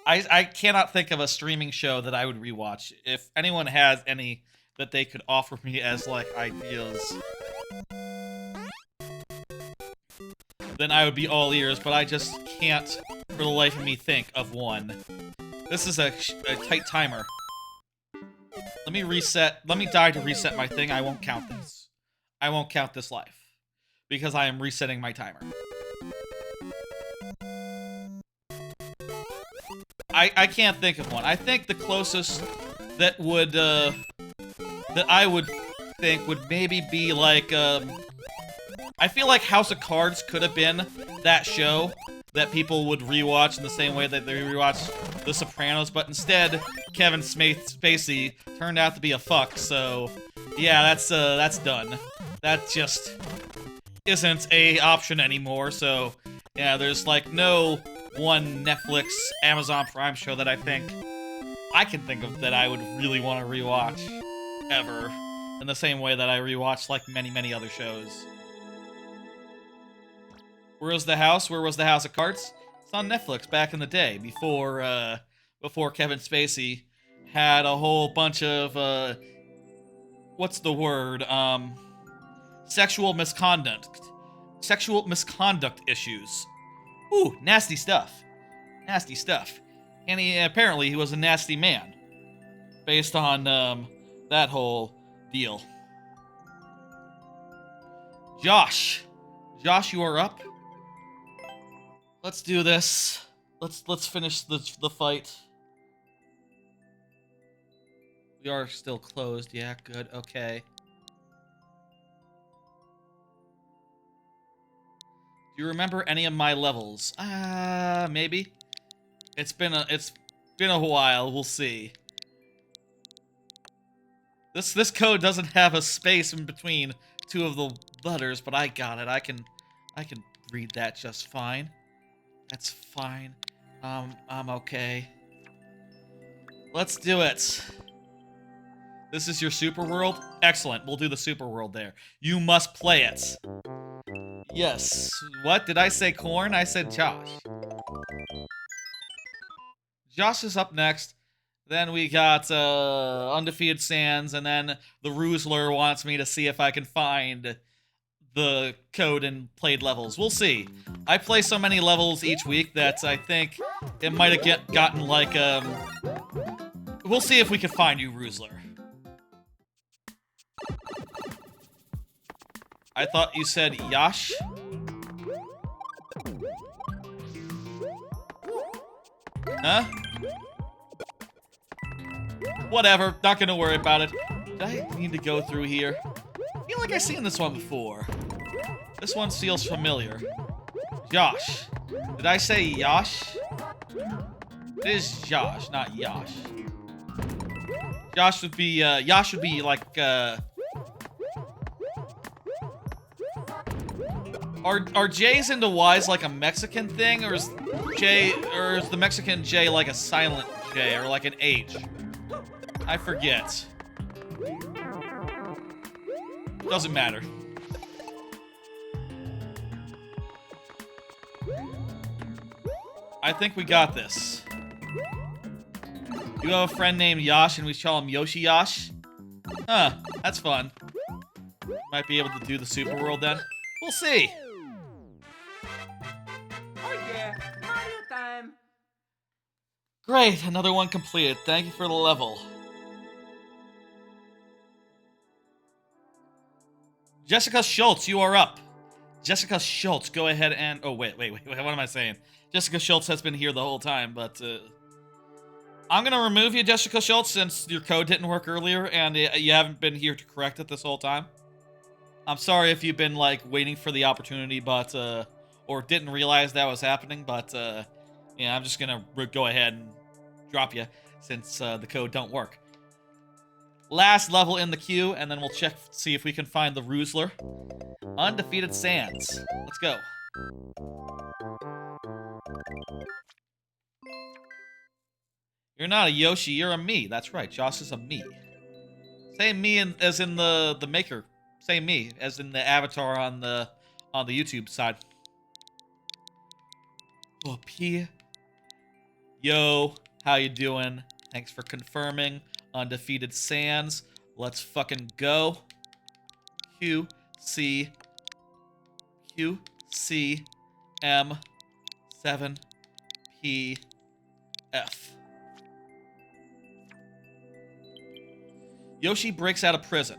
Speaker 1: I cannot think of a streaming show that I would rewatch. If anyone has any that they could offer me as, like, ideas, then I would be all ears, but I just can't, for the life of me, think of one. This is a tight timer. Let me reset. Let me die to reset my thing. I won't count this. I won't count this life. Because I am resetting my timer. I can't think of one. I think the closest that would, that I would think would maybe be like, I feel like House of Cards could have been that show that people would rewatch in the same way that they rewatch The Sopranos, but instead, Kevin Spacey turned out to be a fuck, so yeah, that's done. That just isn't a option anymore, so yeah, there's like no one Netflix, Amazon Prime show that I can think of that I would really want to rewatch ever, in the same way that I rewatch like many other shows. Where was the house? Where was the House of Cards? It's on Netflix back in the day, before Kevin Spacey had a whole bunch of, what's the word? Sexual misconduct issues. Ooh, nasty stuff. Nasty stuff. And apparently he was a nasty man, based on, that whole deal. Josh, you are up. Let's do this. Let's finish the fight. We are still closed. Yeah, good. Okay. Do you remember any of my levels? Maybe. It's been a while. We'll see. This code doesn't have a space in between two of the letters, but I got it. I can read that just fine. That's fine. I'm okay. Let's do it. This is your super world? Excellent. We'll do the super world there. You must play it. Yes. What? Did I say Corn? I said Josh. Josh is up next. Then we got Undefeated Sans, and then the Roozler wants me to see if I can find the code in played levels. We'll see. I play so many levels each week that I think it might have gotten like, we'll see if we can find you, Roozler. I thought you said Yash. Huh? Whatever, not gonna worry about it. Did I need to go through here? I feel like I've seen this one before. This one feels familiar. Josh. Did I say Yash? It is Josh, not Yash. Josh would be, Yash would be like, Are J's into Y's like a Mexican thing, or is the Mexican J like a silent J, or like an H? I forget. Doesn't matter. I think we got this. You have a friend named Yash and we call him Yoshi Yash? Huh, that's fun. Might be able to do the super world then. We'll see.
Speaker 2: Oh yeah, Mario time.
Speaker 1: Great, another one completed. Thank you for the level. Jessica Schultz, you are up. Jessica Schultz, go ahead and... Oh, wait, what am I saying? Jessica Schultz has been here the whole time, but... I'm gonna remove you, Jessica Schultz, since your code didn't work earlier and you haven't been here to correct it this whole time. I'm sorry if you've been, like, waiting for the opportunity, but, or didn't realize that was happening, but, yeah, I'm just gonna go ahead and drop you since, the code don't work. Last level in the queue, and then we'll check, see if we can find the Roozler. Undefeated Sands. Let's go. You're not a Yoshi, you're a me. That's right, Josh is a me. Same me as in the maker. Same me as in the avatar on the YouTube side. Oh, P. Yo, how you doing? Thanks for confirming. Undefeated Sands. Let's fucking go. Q C M 7 P F. Yoshi breaks out of prison.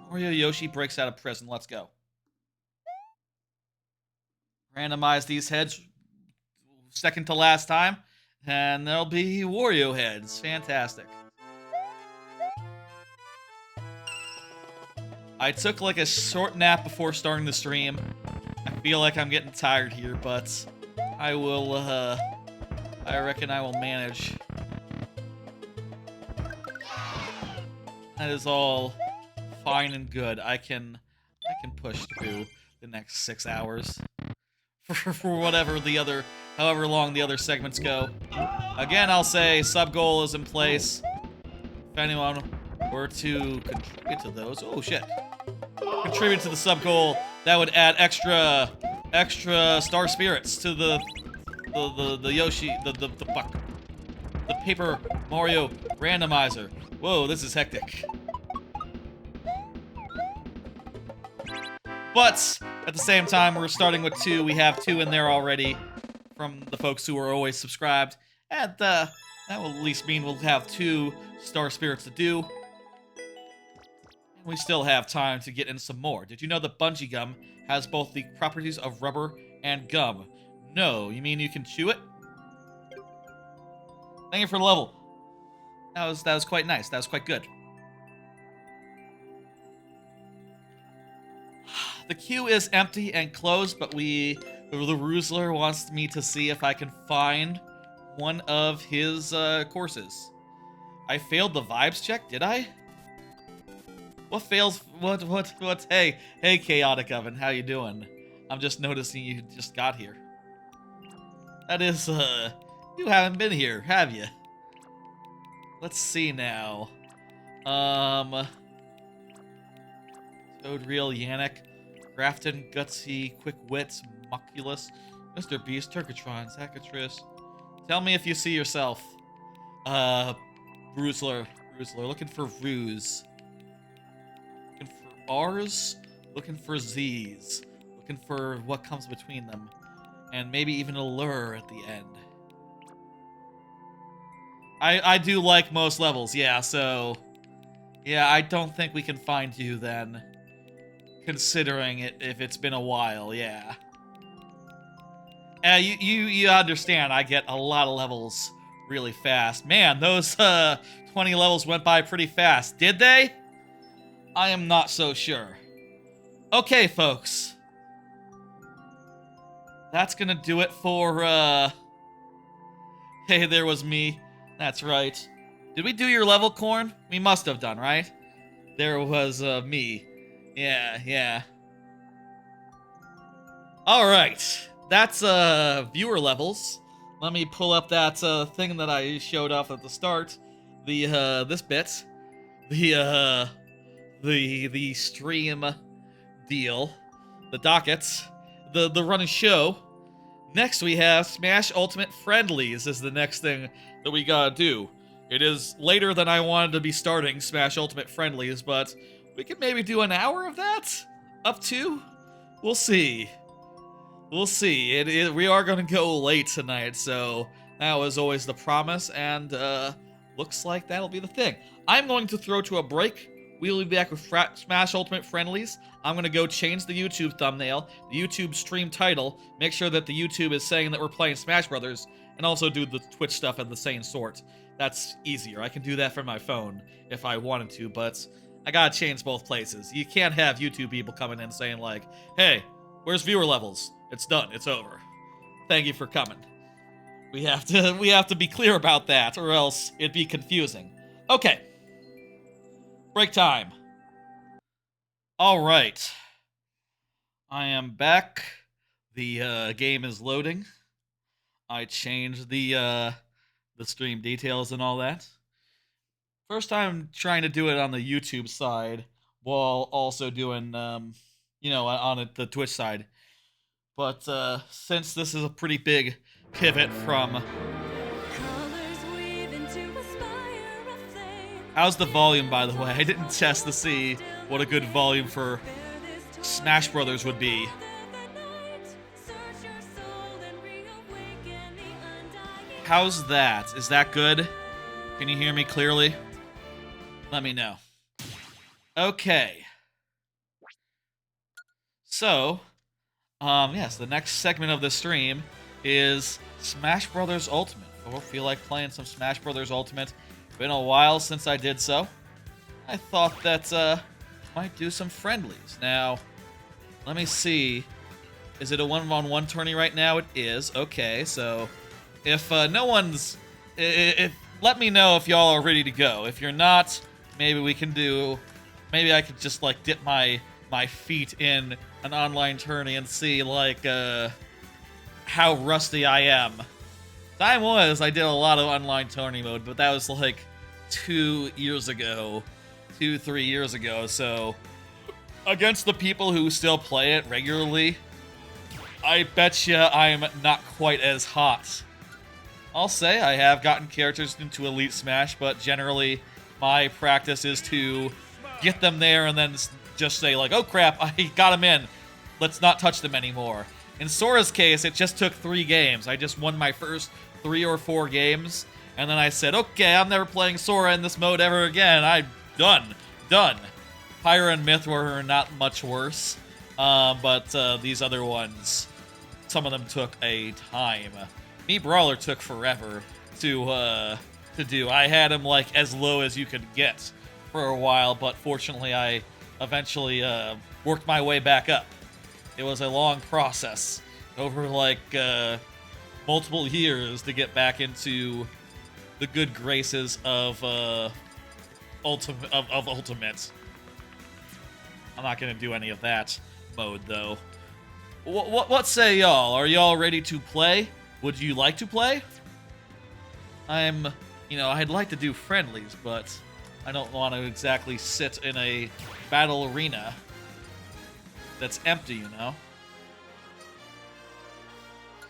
Speaker 1: Mario Yoshi breaks out of prison. Let's go. Randomize these heads second to last time, and there'll be Wario heads. Fantastic. I took like a short nap before starting the stream. I feel like I'm getting tired here, but I will, I reckon I will manage. That is all fine and good. I can push through the next 6 hours. For whatever the other, however long the other segments go. Again, I'll say sub goal is in place. If anyone were to contribute to those, oh shit. Contribute to the sub goal, that would add extra star spirits to the Yoshi, the Paper Mario Randomizer. Whoa, this is hectic. But at the same time, we're starting with 2. We have 2 in there already from the folks who are always subscribed. And that will at least mean we'll have 2 star spirits to do. And we still have time to get in some more. Did you know that bungee gum has both the properties of rubber and gum? No, you mean you can chew it? Thank you for the level. That was quite nice. That was quite good. The queue is empty and closed, but the Roozler wants me to see if I can find one of his courses. I failed the vibes check, did I? What fails? What? Hey, Chaotic Oven, how you doing? I'm just noticing you just got here. That is, you haven't been here, have you? Let's see now. Toad Real Yannick, Grafton, Gutsy, Quick Wits, Muculus, Mr. Beast, Turkatron, Zacatris. Tell me if you see yourself. Roozler, looking for Ruse. Looking for R's, looking for Z's. Looking for what comes between them. And maybe even a lure at the end. I do like most levels, yeah, so... Yeah, I don't think we can find you then. Considering it, if it's been a while, yeah. You understand, I get a lot of levels really fast. Man, those 20 levels went by pretty fast. Did they? I am not so sure. Okay, folks. That's gonna do it for, Hey, there was me. That's right. Did we do your level, Corn? We must have done, right? There was, me. Yeah. Alright. That's, viewer levels. Let me pull up that, thing that I showed off at the start. The, this bit. The stream deal. The dockets. The running show. Next we have Smash Ultimate Friendlies is the next thing that we gotta do. It is later than I wanted to be starting Smash Ultimate Friendlies, but we could maybe do an hour of that? Up to? We'll see. We'll see. We are gonna go late tonight, so that was always the promise, and looks like that'll be the thing. I'm going to throw to a break. We'll be back with Smash Ultimate Friendlies. I'm going to go change the YouTube thumbnail, the YouTube stream title, make sure that the YouTube is saying that we're playing Smash Brothers, and also do the Twitch stuff of the same sort. That's easier. I can do that from my phone if I wanted to, but I gotta change both places. You can't have YouTube people coming in saying like, hey, where's viewer levels? It's done. It's over. Thank you for coming. We have to be clear about that, or else it'd be confusing. Okay. Break time. All right. I am back. The game is loading. I changed the stream details and all that. First time trying to do it on the YouTube side while also doing on the Twitch side. But since this is a pretty big pivot from... How's the volume, by the way? I didn't test to see what a good volume for Smash Brothers would be. How's that? Is that good? Can you hear me clearly? Let me know. Okay. So, yes, the next segment of the stream is Smash Brothers Ultimate. I feel like playing some Smash Brothers Ultimate. Been a while since I did so. I thought that might do some friendlies. Now, let me see. Is it a one-on-one tourney right now? It is. Okay, so if no one's... let me know if y'all are ready to go. If you're not, maybe we can do... Maybe I could just, like, dip my feet in an online tourney and see, like, how rusty I am. Time was, I did a lot of online tourney mode, but that was, like, 3 years ago, so against the people who still play it regularly, I bet you I'm not quite as hot. I'll say I have gotten characters into Elite Smash, but generally my practice is to get them there and then just say like, oh crap, I got them in, let's not touch them anymore. In Sora's case, it just took 3 games. I just won my first 3 or 4 games, and then I said, okay, I'm never playing Sora in this mode ever again. I'm done. Pyra and Myth were not much worse, but these other ones, some of them took a time. Me Brawler took forever to do. I had him like as low as you could get for a while, but fortunately I eventually worked my way back up. It was a long process over like multiple years to get back into the good graces of Ultimate. I'm not gonna do any of that mode though. What say y'all? Are y'all ready to play? Would you like to play? I'd like to do friendlies, but I don't want to exactly sit in a battle arena that's empty, you know?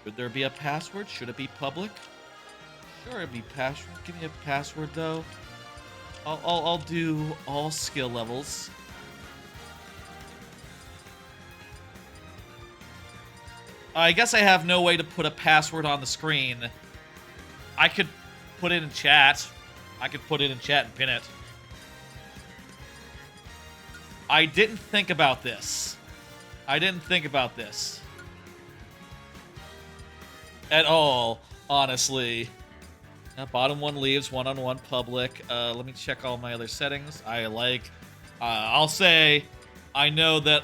Speaker 1: Should there be a password? Should it be public? Sure, it'd be password. Give me a password, though. I'll do all skill levels. I guess I have no way to put a password on the screen. I could put it in chat. And pin it. I didn't think about this. At all, honestly. Bottom one leaves, one-on-one public. Let me check all my other settings. I'll say, I know that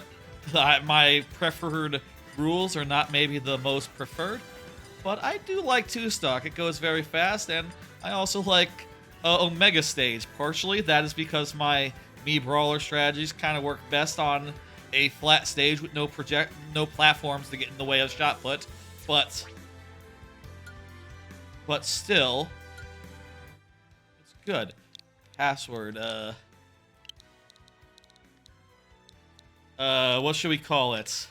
Speaker 1: my preferred rules are not maybe the most preferred, but I do like 2-stock. It goes very fast, and I also like Omega Stage. Partially, that is because my Me Brawler strategies kind of work best on a flat stage with no platforms to get in the way of shot put, but still, it's good. Password, what should we call it?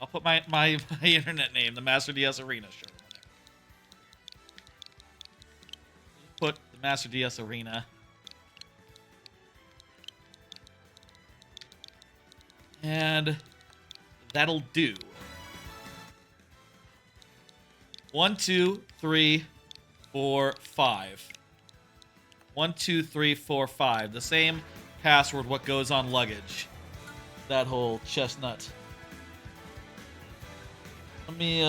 Speaker 1: I'll put my internet name, the Master DS Arena, sure. Put the Master DS Arena. And that'll do. 1, 2, 3, 4, 5. 1, 2, 3, 4, 5. The same password, what goes on luggage. That whole chestnut. Let me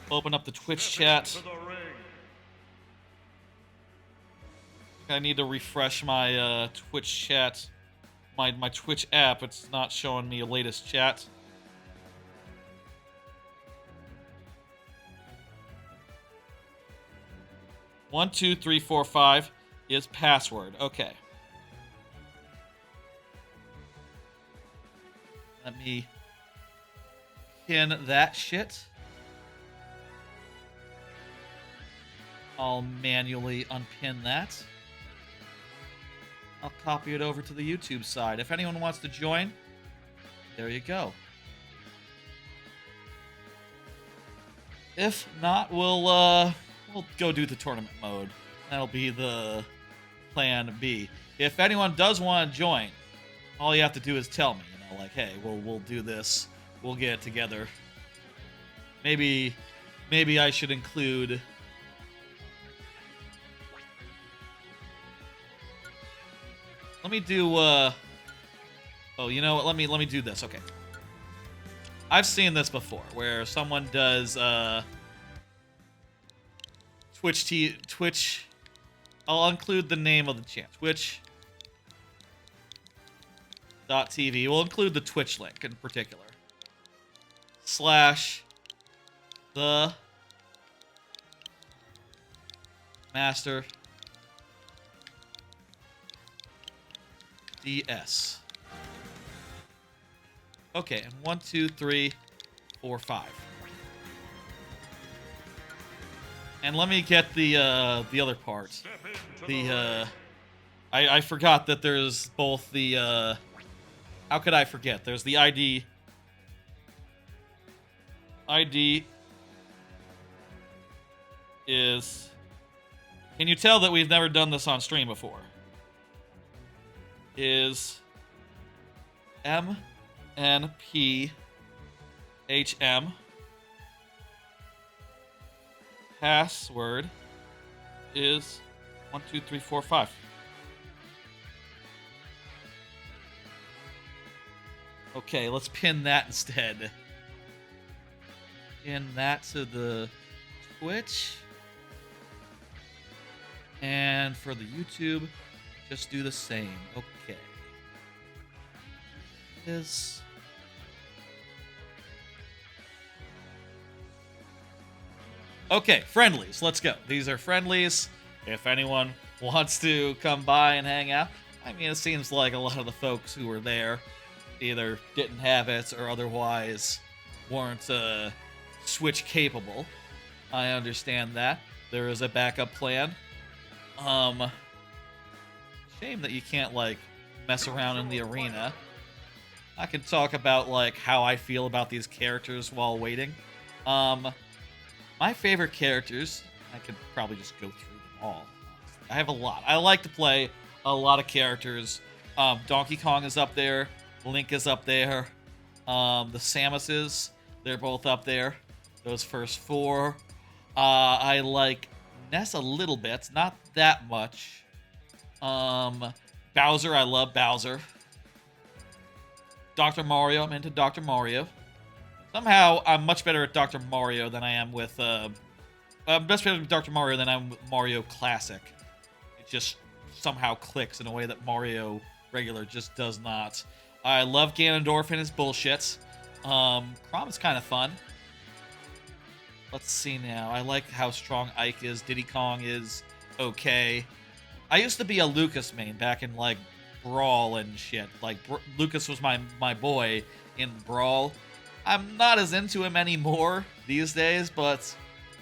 Speaker 1: open up the Twitch chat. I need to refresh my Twitch chat. My Twitch app, it's not showing me a latest chat. One, 2, 3, 4, 5 is password. Okay. Let me pin that shit. I'll manually unpin that. I'll copy it over to the YouTube side. If anyone wants to join, there you go. If not, we'll go do the tournament mode. That'll be the plan B. If anyone does want to join, all you have to do is tell me, like, hey, we'll do this. We'll get it together. Maybe I should include let me do oh, you know what? Let me do this. Okay. I've seen this before where someone does Twitch. I'll include the name of the channel. Twitch.tv. We'll include the Twitch link in particular. / the Master DS. Okay, and 1, 2, 3, 4, 5. And let me get the other part. I forgot that there's both the how could I forget? There's the ID. ID is. Can you tell that we've never done this on stream before? Is MNPHM. Password is 1, 2, 3, 4, 5. Okay, let's pin that instead. Pin that to the Twitch. And for the YouTube, just do the same. Okay. This. Okay, friendlies. Let's go. These are friendlies. If anyone wants to come by and hang out. I mean, it seems like a lot of the folks who were there either didn't have it or otherwise weren't Switch capable. I understand that. There is a backup plan. Shame that you can't, like, mess around in the arena. I can talk about, like, how I feel about these characters while waiting. My favorite characters, I could probably just go through them all. I have a lot. I like to play a lot of characters. Donkey Kong is up there. Link is up there. The Samuses, they're both up there. Those first 4. I like Ness a little bit, not that much. Bowser, I love Bowser. Dr. Mario, I'm into Dr. Mario. Somehow, I'm much better at Dr. Mario than I am with, I'm best better with Dr. Mario than I'm with Mario Classic. It just somehow clicks in a way that Mario regular just does not. I love Ganondorf and his bullshit. Chrom is kind of fun. Let's see now. I like how strong Ike is. Diddy Kong is okay. I used to be a Lucas main back in, like, Brawl and shit. Like, Lucas was my boy in Brawl. I'm not as into him anymore these days, but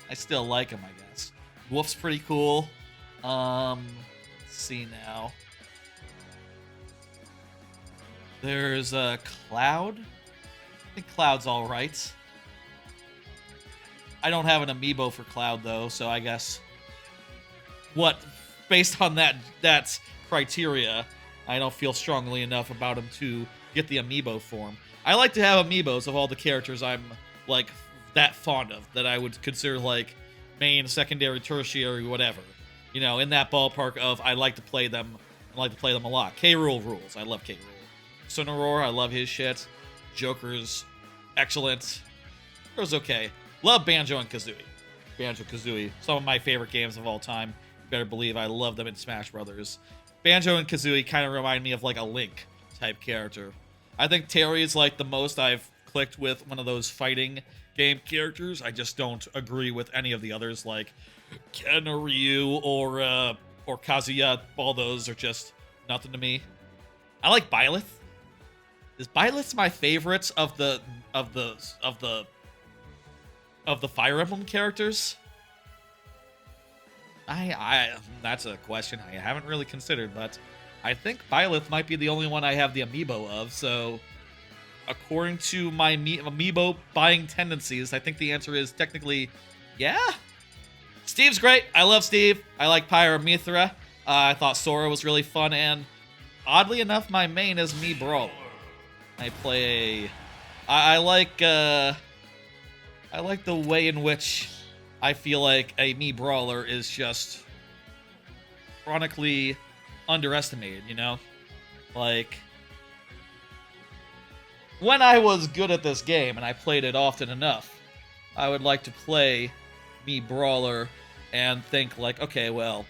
Speaker 1: I still like him, I guess. Wolf's pretty cool. Let's see now. There's Cloud. I think Cloud's alright. I don't have an amiibo for Cloud, though, so I guess... Based on that criteria, I don't feel strongly enough about him to get the amiibo form. I like to have amiibos of all the characters I'm, like, that fond of, that I would consider, like, main, secondary, tertiary, whatever. You know, in that ballpark of I like to play them I like to play them a lot. K. Rool rules. I love K. Rool. Sonoror, I love his shit. Joker's excellent. It was okay. Love Banjo and Kazooie. Banjo-Kazooie, some of my favorite games of all time. You better believe I love them in Smash Brothers. Banjo and Kazooie kind of remind me of like a Link type character. I think Terry is like the most I've clicked with one of those fighting game characters. I just don't agree with any of the others like Ken or Ryu or Kazuya. All those are just nothing to me. I like Byleth. Is Byleth my favorite of the Fire Emblem characters? That's a question I haven't really considered, but I think Byleth might be the only one I have the amiibo of, so according to my amiibo buying tendencies, I think the answer is technically, yeah? Steve's great. I love Steve. I like Pyra Mythra. I thought Sora was really fun, and oddly enough, my main is Mii Brawler. I play I like the way in which I feel like a Mii Brawler is just chronically underestimated, you know? Like, when I was good at this game and I played it often enough, I would like to play Mii Brawler and think like, okay, well,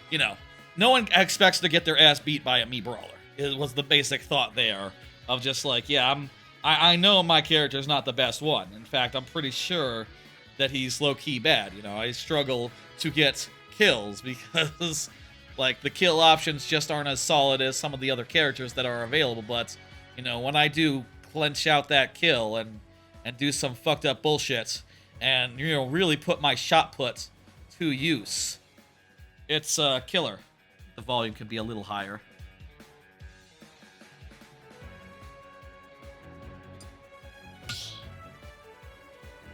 Speaker 1: you know, no one expects to get their ass beat by a Mii Brawler. It was the basic thought there of just like, yeah, I know my character's not the best one. In fact, I'm pretty sure that he's low-key bad. You know, I struggle to get kills because, like, the kill options just aren't as solid as some of the other characters that are available. But, you know, when I do clench out that kill and do some fucked up bullshit and, you know, really put my shot put to use, it's killer. The volume could be a little higher.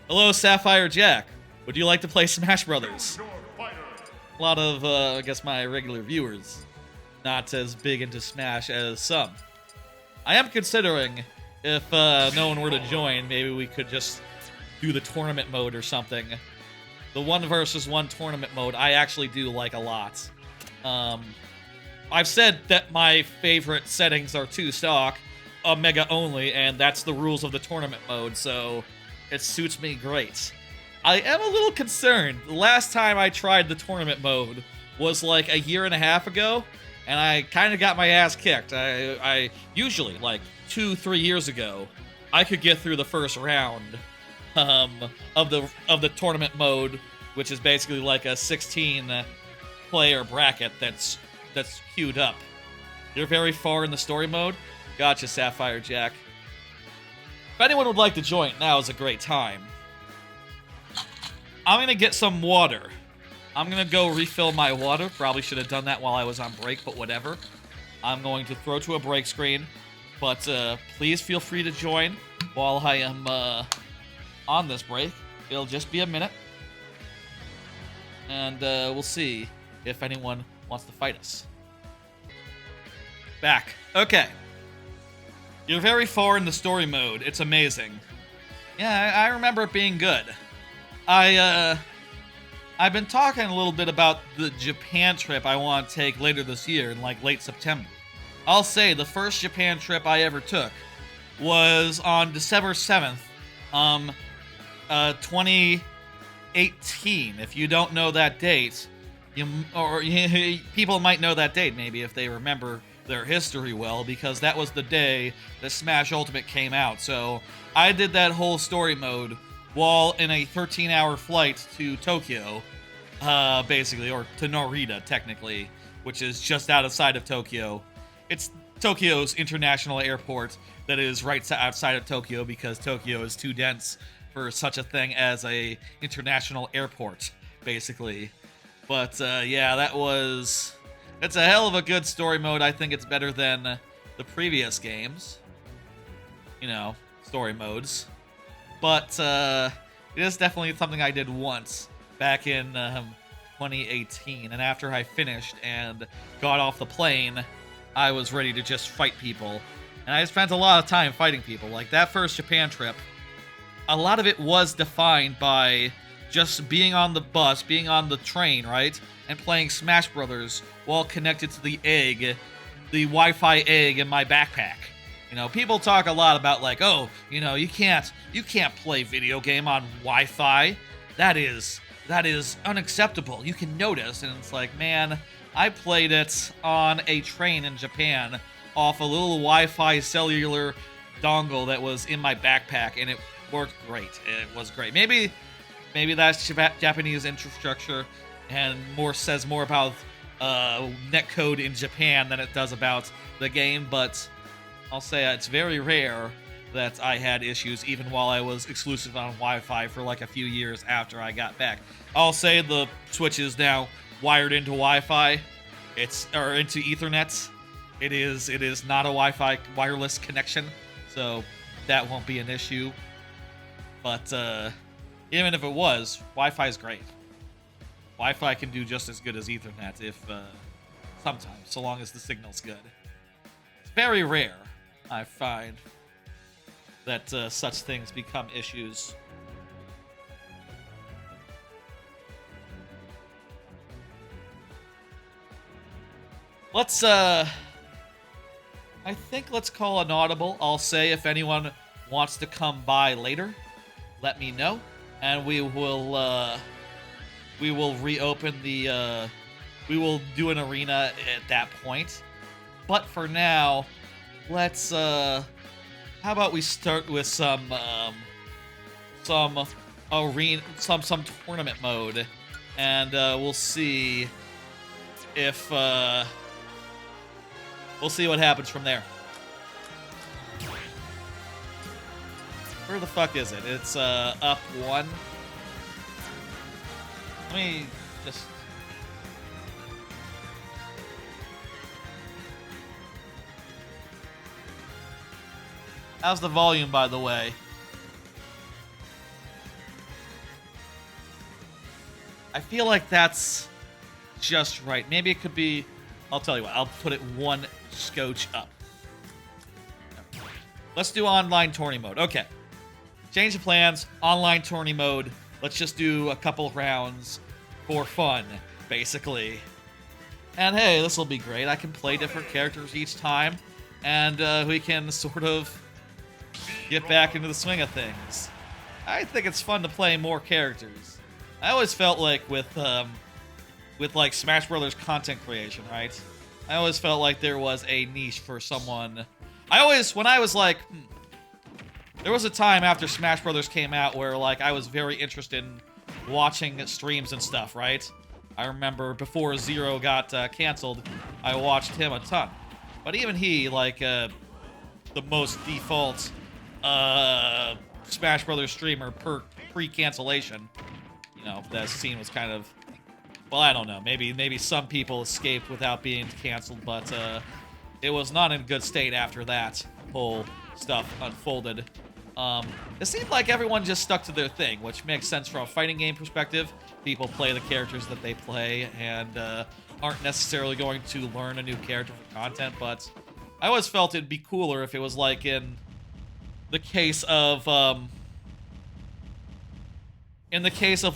Speaker 1: Hello, Sapphire Jack. Would you like to play Smash Brothers? A lot of, I guess, my regular viewers not as big into Smash as some. I am considering, if no one were to join, maybe we could just do the tournament mode or something. The 1 versus 1 tournament mode I actually do like a lot. I've said that my favorite settings are 2 stock, Omega only, and that's the rules of the tournament mode, so it suits me great. I am a little concerned. The last time I tried the tournament mode was like a year and a half ago, and I kind of got my ass kicked. I usually, like 2-3 years ago, I could get through the first round of the tournament mode, which is basically like a 16-player bracket that's queued up. You're very far in the story mode? Gotcha, Sapphire Jack. If anyone would like to join, now is a great time. I'm gonna get some water. I'm gonna go refill my water. Probably should have done that while I was on break, but whatever. I'm going to throw to a break screen, but please feel free to join while I am on this break. It'll just be a minute, and we'll see if anyone wants to fight us. Back. Okay. You're very far in the story mode. It's amazing. Yeah, I remember it being good. I've been talking a little bit about the Japan trip I want to take later this year in like late September. I'll say the first Japan trip I ever took was on December 7th, 2018. If you don't know that date, people might know that date maybe if they remember their history well, because that was the day that Smash Ultimate came out. So I did that whole story mode while in a 13-hour flight to Tokyo, basically, or to Narita, technically, which is just outside of Tokyo. It's Tokyo's international airport that is right outside of Tokyo because Tokyo is too dense for such a thing as a international airport, basically. But, yeah, it's a hell of a good story mode. I think it's better than the previous games. You know, story modes. But it is definitely something I did once back in 2018. And after I finished and got off the plane, I was ready to just fight people. And I spent a lot of time fighting people. Like that first Japan trip, a lot of it was defined by just being on the bus, being on the train, right? And playing Smash Brothers while connected to the Wi-Fi egg in my backpack. You know, people talk a lot about like, oh, you know, you can't play video game on Wi-Fi. That is unacceptable. You can notice. And it's like, man, I played it on a train in Japan off a little Wi-Fi cellular dongle that was in my backpack, and it worked great. It was great. Maybe that's Japanese infrastructure and says more about netcode in Japan than it does about the game, but I'll say it's very rare that I had issues even while I was exclusive on Wi-Fi for like a few years after I got back. I'll say the Switch is now wired into Wi-Fi. Or into Ethernet. It is not a Wi-Fi wireless connection, so that won't be an issue. But even if it was, Wi-Fi is great. Wi-Fi can do just as good as Ethernet if sometimes, so long as the signal's good. It's very rare, I find, that such things become issues. Let's I think let's call an audible. I'll say if anyone wants to come by later, let me know, and we will reopen the we will do an arena at that point. But for now, let's how about we start with some arena, some tournament mode, and we'll see if we'll see what happens from there. Where the fuck is it? It's up 1. Let me just... How's the volume, by the way? I feel like that's just right. Maybe it could be... I'll tell you what, I'll put it 1 scotch up. Let's do online tourney mode. Okay. Change of plans, online tourney mode. Let's just do a couple rounds for fun, basically. And hey, this will be great. I can play different characters each time, and we can sort of get back into the swing of things. I think it's fun to play more characters. I always felt like with like Smash Brothers content creation, right? I always felt like there was a niche for someone. When I was like, there was a time after Smash Brothers came out where like I was very interested in watching streams and stuff, right? I remember before Zero got canceled, I watched him a ton. But even he, like the most default Smash Brothers streamer pre-cancellation, you know, that scene was kind of, well, I don't know. Maybe some people escaped without being canceled, but it was not in good state after that whole stuff unfolded. It seemed like everyone just stuck to their thing, which makes sense from a fighting game perspective. People play the characters that they play and aren't necessarily going to learn a new character for content, but I always felt it'd be cooler if it was like in the case of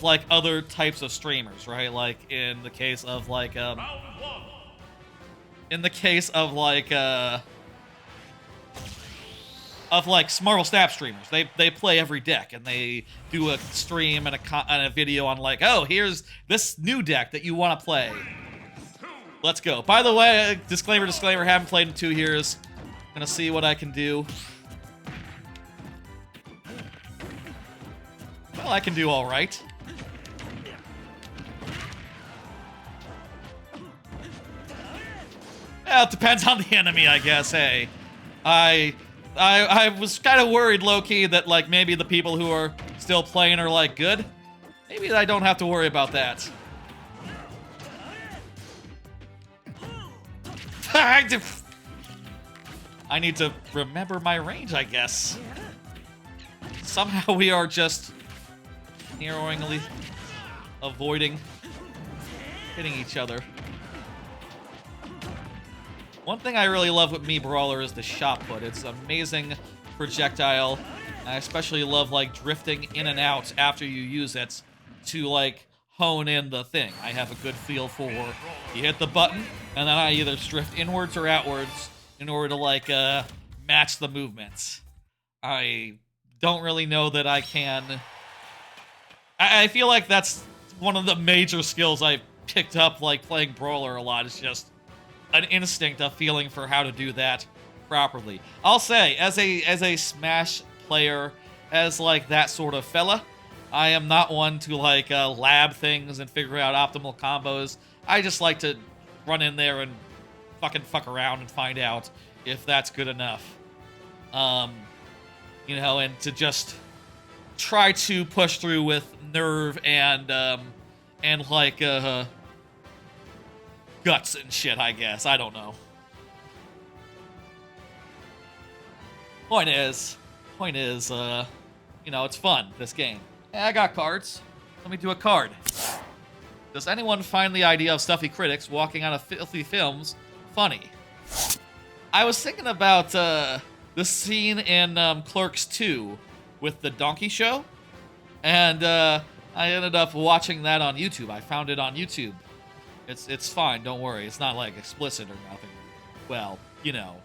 Speaker 1: like other types of streamers, right? Like in the case of like Marvel Snap streamers. They play every deck, and they do a stream and a video on like, oh, here's this new deck that you want to play. Let's go. By the way, disclaimer, haven't played in 2 years. Gonna see what I can do. Well, I can do all right. Well, it depends on the enemy, I guess. Hey, I was kind of worried, low-key, that like maybe the people who are still playing are like good. Maybe I don't have to worry about that. I need to remember my range, I guess. Somehow we are just narrowingly avoiding hitting each other. One thing I really love with Mii Brawler is the shot put. It's an amazing projectile. I especially love like drifting in and out after you use it to like hone in the thing. I have a good feel for you hit the button, and then I either drift inwards or outwards in order to like match the movements. I don't really know that I can. I feel like that's one of the major skills I picked up like playing Brawler a lot. Is just an instinct, a feeling for how to do that properly. I'll say, as a Smash player, as like that sort of fella, I am not one to like lab things and figure out optimal combos. I just like to run in there and fuck around and find out if that's good enough. You know, and to just try to push through with nerve and like guts and shit, I guess. I don't know. Point is, you know, it's fun, this game. Hey, I got cards. Let me do a card. Does anyone find the idea of stuffy critics walking out of filthy films funny? I was thinking about the scene in Clerks 2 with the donkey show, and I ended up watching that on YouTube. I found it on YouTube. It's fine, don't worry. It's not like explicit or nothing. Well, you know,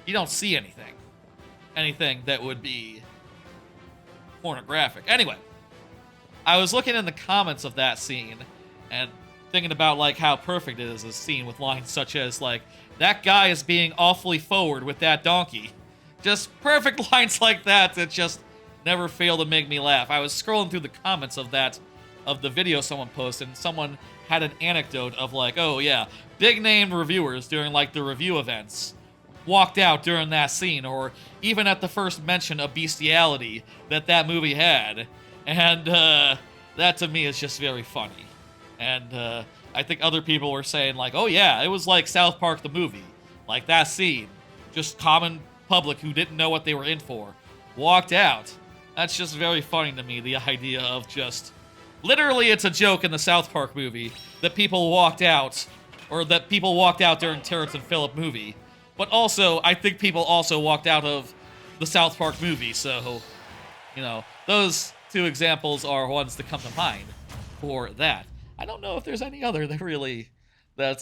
Speaker 1: you don't see anything that would be pornographic. Anyway, I was looking in the comments of that scene and thinking about like how perfect it is, a scene with lines such as like, that guy is being awfully forward with that donkey. Just perfect lines like that just never fail to make me laugh. I was scrolling through the comments of the video someone posted, and someone had an anecdote of like, oh yeah, big name reviewers during like the review events walked out during that scene, or even at the first mention of bestiality that movie had. And that to me is just very funny. And I think other people were saying like, oh yeah, it was like South Park the movie. Like that scene. Just common public who didn't know what they were in for walked out. That's just very funny to me, the idea of just... Literally, it's a joke in the South Park movie that people walked out, or that people walked out during Terrence and Phillip movie. But also, I think people also walked out of the South Park movie, so, you know, those two examples are ones that come to mind for that. I don't know if there's any other that really like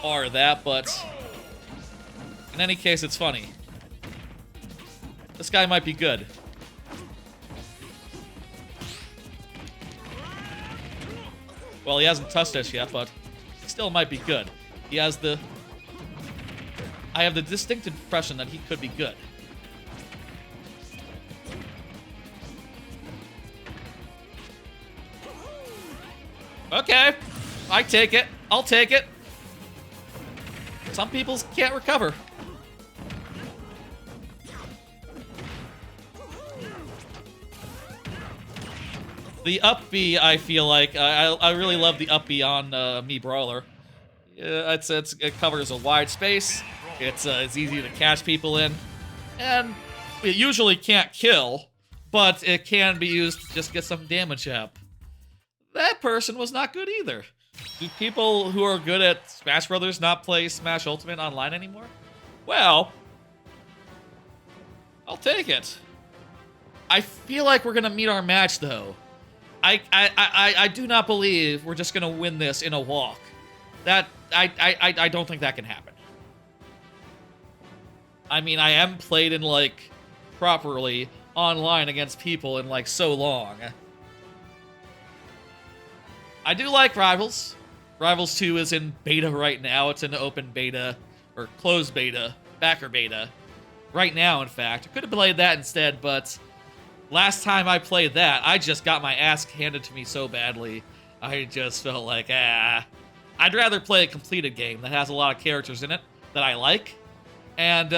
Speaker 1: are that, but in any case, it's funny. This guy might be good. Well, he hasn't touched us yet, but he still might be good. He has the... I have the distinct impression that he could be good. Okay. I take it. I'll take it. Some people can't recover. The up B, I feel like, I really love the up B on me Brawler. It covers a wide space. It's easy to catch people in, and it usually can't kill, but it can be used to just get some damage up. That person was not good either. Do people who are good at Smash Brothers not play Smash Ultimate online anymore? Well, I'll take it. I feel like we're gonna meet our match though. I do not believe we're just gonna win this in a walk. That I don't think that can happen. I mean, I haven't played in like properly online against people in like so long. I do like Rivals. Rivals 2 is in beta right now. It's in open beta or closed beta, backer beta right now. In fact, I could have played that instead, but last time I played that, I just got my ass handed to me so badly. I just felt like, I'd rather play a completed game that has a lot of characters in it that I like. And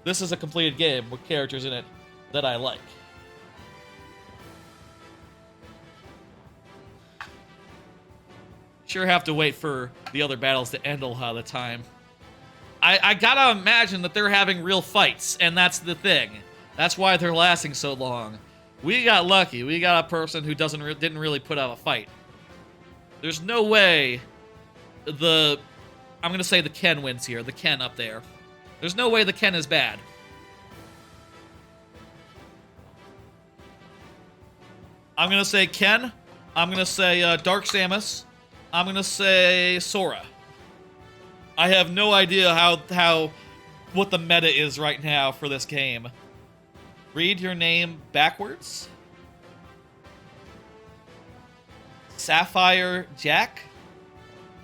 Speaker 1: this is a completed game with characters in it that I like. Sure have to wait for the other battles to end a lot of the time. I gotta imagine that they're having real fights, and that's the thing. That's why they're lasting so long. We got lucky. We got a person who didn't really put out a fight. There's no way I'm gonna say the Ken wins here. The Ken up there. There's no way the Ken is bad. I'm gonna say Ken. I'm gonna say Dark Samus. I'm gonna say Sora. I have no idea what the meta is right now for this game. Read your name backwards. Sapphire Jack?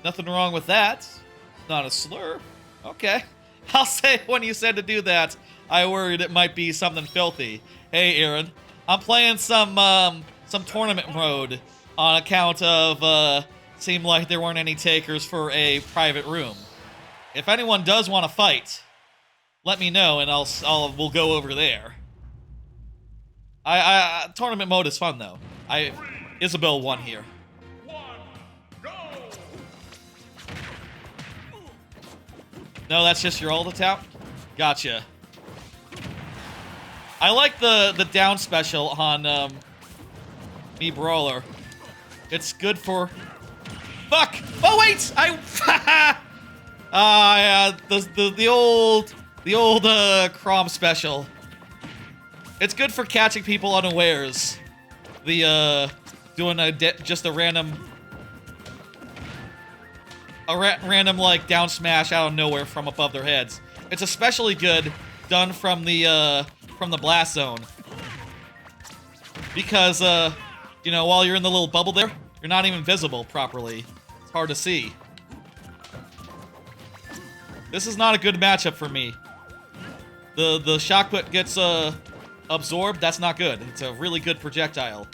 Speaker 1: Nothing wrong with that. Not a slur. Okay. I'll say when you said to do that, I worried it might be something filthy. Hey, Aaron. I'm playing some tournament mode on account of, seemed like there weren't any takers for a private room. If anyone does want to fight, let me know and we'll go over there. Tournament mode is fun though. Isabel won here. No, that's just your ult attack? Gotcha. I like the down special on me Brawler. It's good for... Fuck! Oh wait! Yeah, the old Crom special. It's good for catching people unawares. Doing just a random like down smash out of nowhere from above their heads. It's especially good done from the blast zone. Because you know, while you're in the little bubble there, you're not even visible properly. It's hard to see. This is not a good matchup for me. The shock put gets absorbed, that's not good. It's a really good projectile.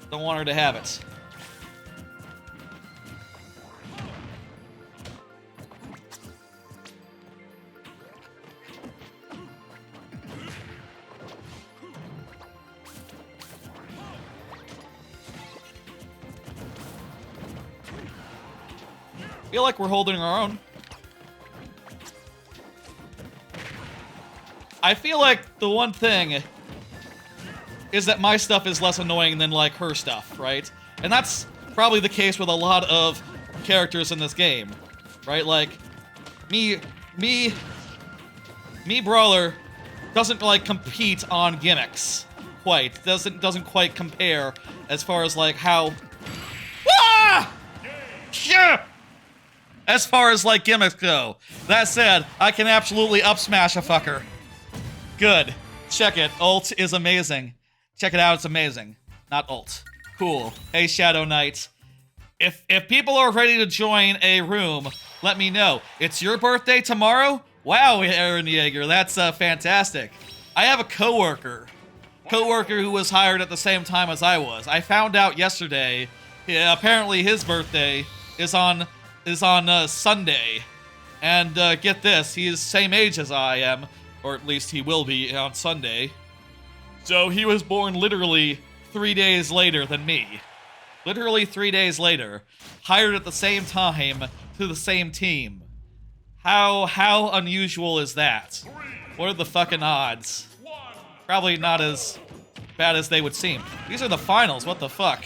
Speaker 1: Don't want her to have it. Feel like we're holding our own. I feel like the one thing is that my stuff is less annoying than, like, her stuff, right? And that's probably the case with a lot of characters in this game, right? Like, me Brawler doesn't, like, compete on gimmicks, quite. Doesn't quite compare as far as, like, how... Ah! Yeah! As far as, like, gimmicks go. That said, I can absolutely up-smash a fucker. Good. Check it. Ult is amazing. Check it out, it's amazing. Not ult. Cool. Hey, Shadow Knight. If people are ready to join a room, let me know. It's your birthday tomorrow? Wow, Aaron Yeager, that's fantastic. I have a coworker who was hired at the same time as I was. I found out yesterday, apparently his birthday is on Sunday. And get this, he is the same age as I am, or at least he will be on Sunday. So he was born literally 3 days later than me. Literally 3 days later. Hired at the same time to the same team. How unusual is that? What are the fucking odds? Probably not as bad as they would seem. These are the finals, what the fuck?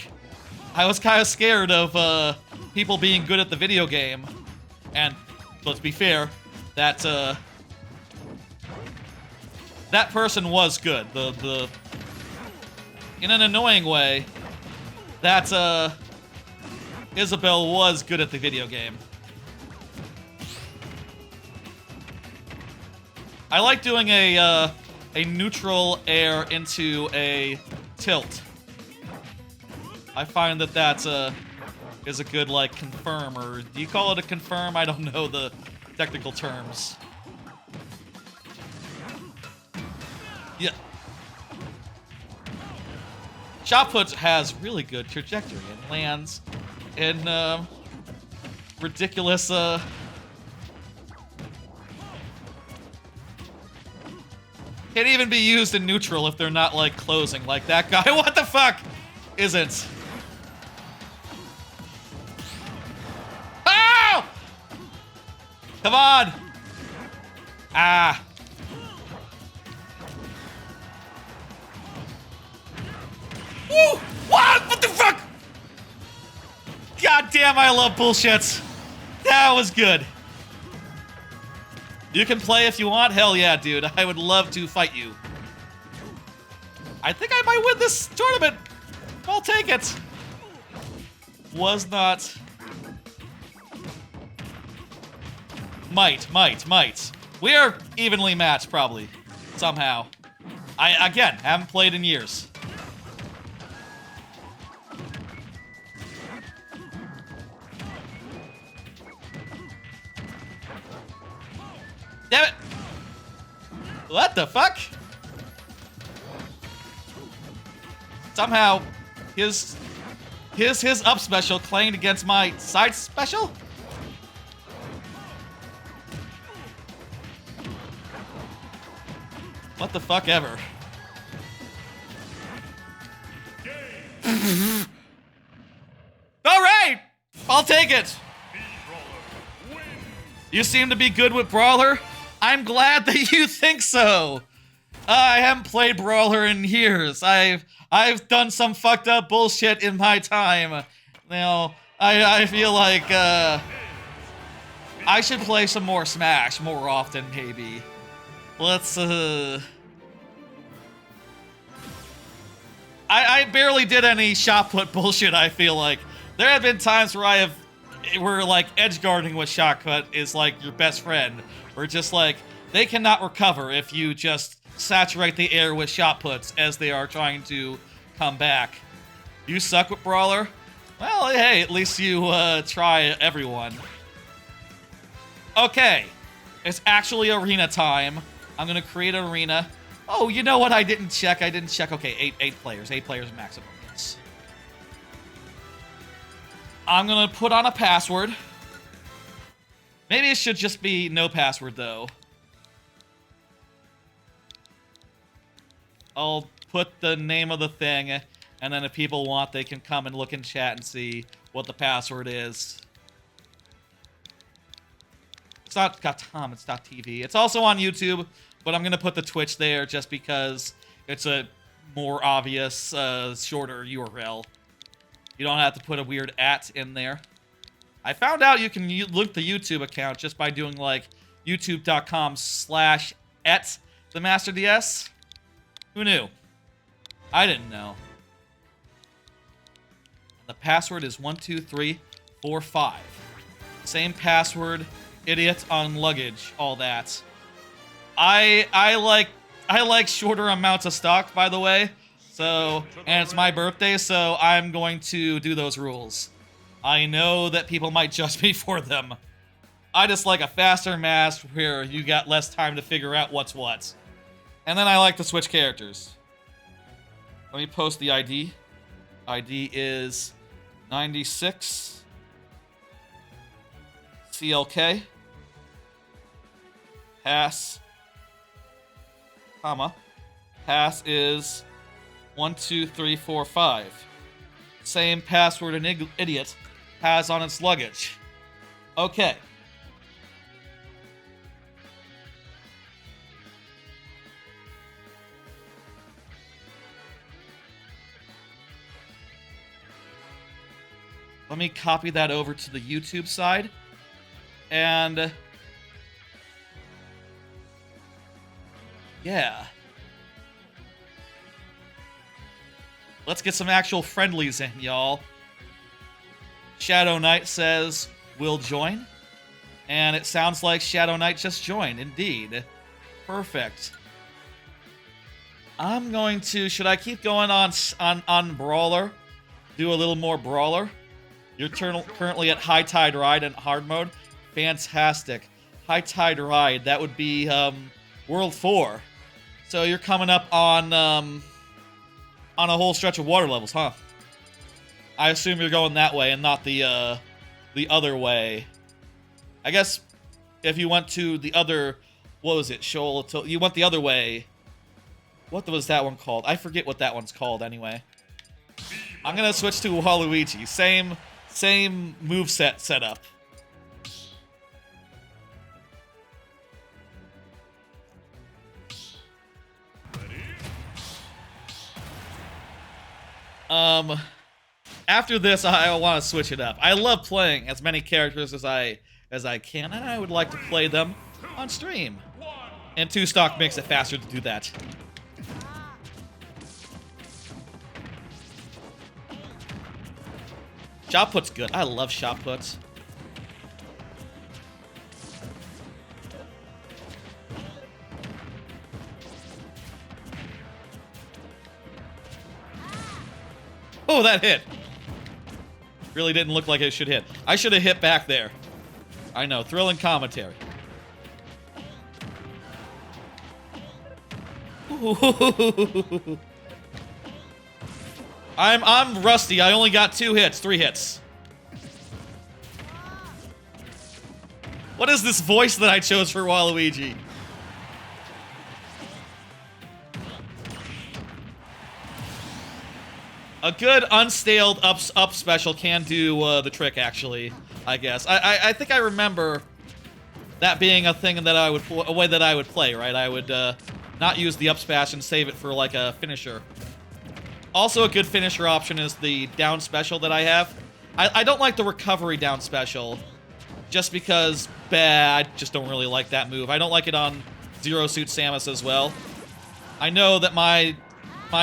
Speaker 1: I was kind of scared of people being good at the video game. And, let's be fair, that person was good. In an annoying way, that Isabel was good at the video game. I like doing a neutral air into a tilt. I find that is a good, like, confirm, or do you call it a confirm? I don't know the technical terms. Yeah. Shot put has really good trajectory and lands in ridiculous can't even be used in neutral if they're not, like, closing like that guy. What the fuck? Isn't. Oh! Come on! Ah. Woo! What the fuck? God damn, I love bullshit. That was good. You can play if you want? Hell yeah, dude. I would love to fight you. I think I might win this tournament. I'll take it. Was not. Might. We are evenly matched, probably. Somehow. I, again, haven't played in years. Damn it! What the fuck? Somehow, his up special clanged against my side special? What the fuck ever. Alright! I'll take it! You seem to be good with Brawler? I'm glad that you think so! I haven't played Brawler in years. I've done some fucked up bullshit in my time. You know, I feel like, I should play some more Smash more often, maybe. Let's, I barely did any shot put bullshit, I feel like. There have been times where where like edge guarding with shot put is like your best friend. Or just like, they cannot recover if you just saturate the air with shot puts as they are trying to come back. You suck with Brawler? Well, hey, at least you try everyone. Okay, it's actually arena time. I'm gonna create an arena. Oh, you know what? I didn't check. Okay, eight players maximum. Yes. I'm gonna put on a password. Maybe it should just be no password though. I'll put the name of the thing, and then if people want, they can come and look in chat and see what the password is. It's not .com, it's .tv. It's also on YouTube, but I'm gonna put the Twitch there just because it's a more obvious, shorter URL. You don't have to put a weird @ in there. I found out you can link the YouTube account just by doing like youtube.com/@themasterds. Who knew? I didn't know. The password is 12345. Same password, idiot on luggage, all that. I like shorter amounts of stock, by the way. So, and it's my birthday, so I'm going to do those rules. I know that people might judge me for them. I just like a faster mask where you got less time to figure out what's what. And then I like to switch characters. Let me post the ID. ID is 96 CLK pass, comma, pass is 12345. Same password an idiot has on its luggage. Okay. Let me copy that over to the YouTube side. And yeah. Let's get some actual friendlies in, y'all. Shadow Knight says, "Will join." And it sounds like Shadow Knight just joined, indeed. Perfect. I'm going to, should I keep going on Brawler? Do a little more Brawler? You're currently at High Tide Ride in hard mode. Fantastic. High Tide Ride, that would be World 4. So you're coming up on a whole stretch of water levels, huh? I assume you're going that way and not the other way. I guess if you went to the other, what was it, Shoal? You went the other way. What was that one called? I forget what that one's called anyway. I'm gonna switch to Waluigi. Same moveset setup. After this, I want to switch it up. I love playing as many characters as I can, and I would like to play them on stream. And 2-stock makes it faster to do that. Shot put's good. I love shot puts. Oh, that hit. Really didn't look like it should hit. I should have hit back there. I know, thrilling commentary. Ooh. I'm rusty. I only got 3 hits. What is this voice that I chose for Waluigi? A good unstaled up special can do the trick, actually, I guess. I think I remember that being a thing that a way that I would play, right? I would not use the up smash and save it for like a finisher. Also, a good finisher option is the down special that I have. I don't like the recovery down special, just because, I just don't really like that move. I don't like it on Zero Suit Samus as well. I know that my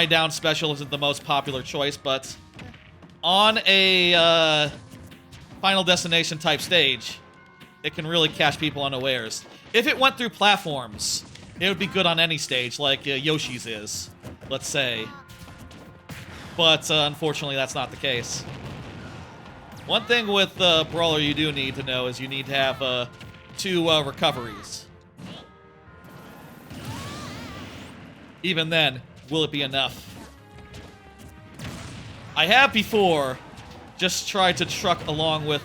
Speaker 1: down special isn't the most popular choice, but on a Final Destination type stage, it can really catch people unawares. If it went through platforms, it would be good on any stage, like Yoshi's is, let's say. But unfortunately, that's not the case. One thing with Brawler you do need to know is you need to have 2 recoveries. Even then, will it be enough? I have before just tried to truck along with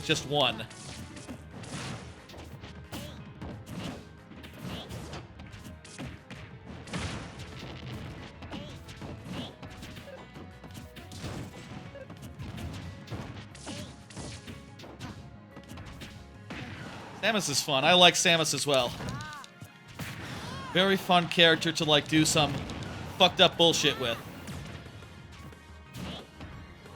Speaker 1: just 1. Samus is fun. I like Samus as well. Very fun character to, like, do some fucked up bullshit with.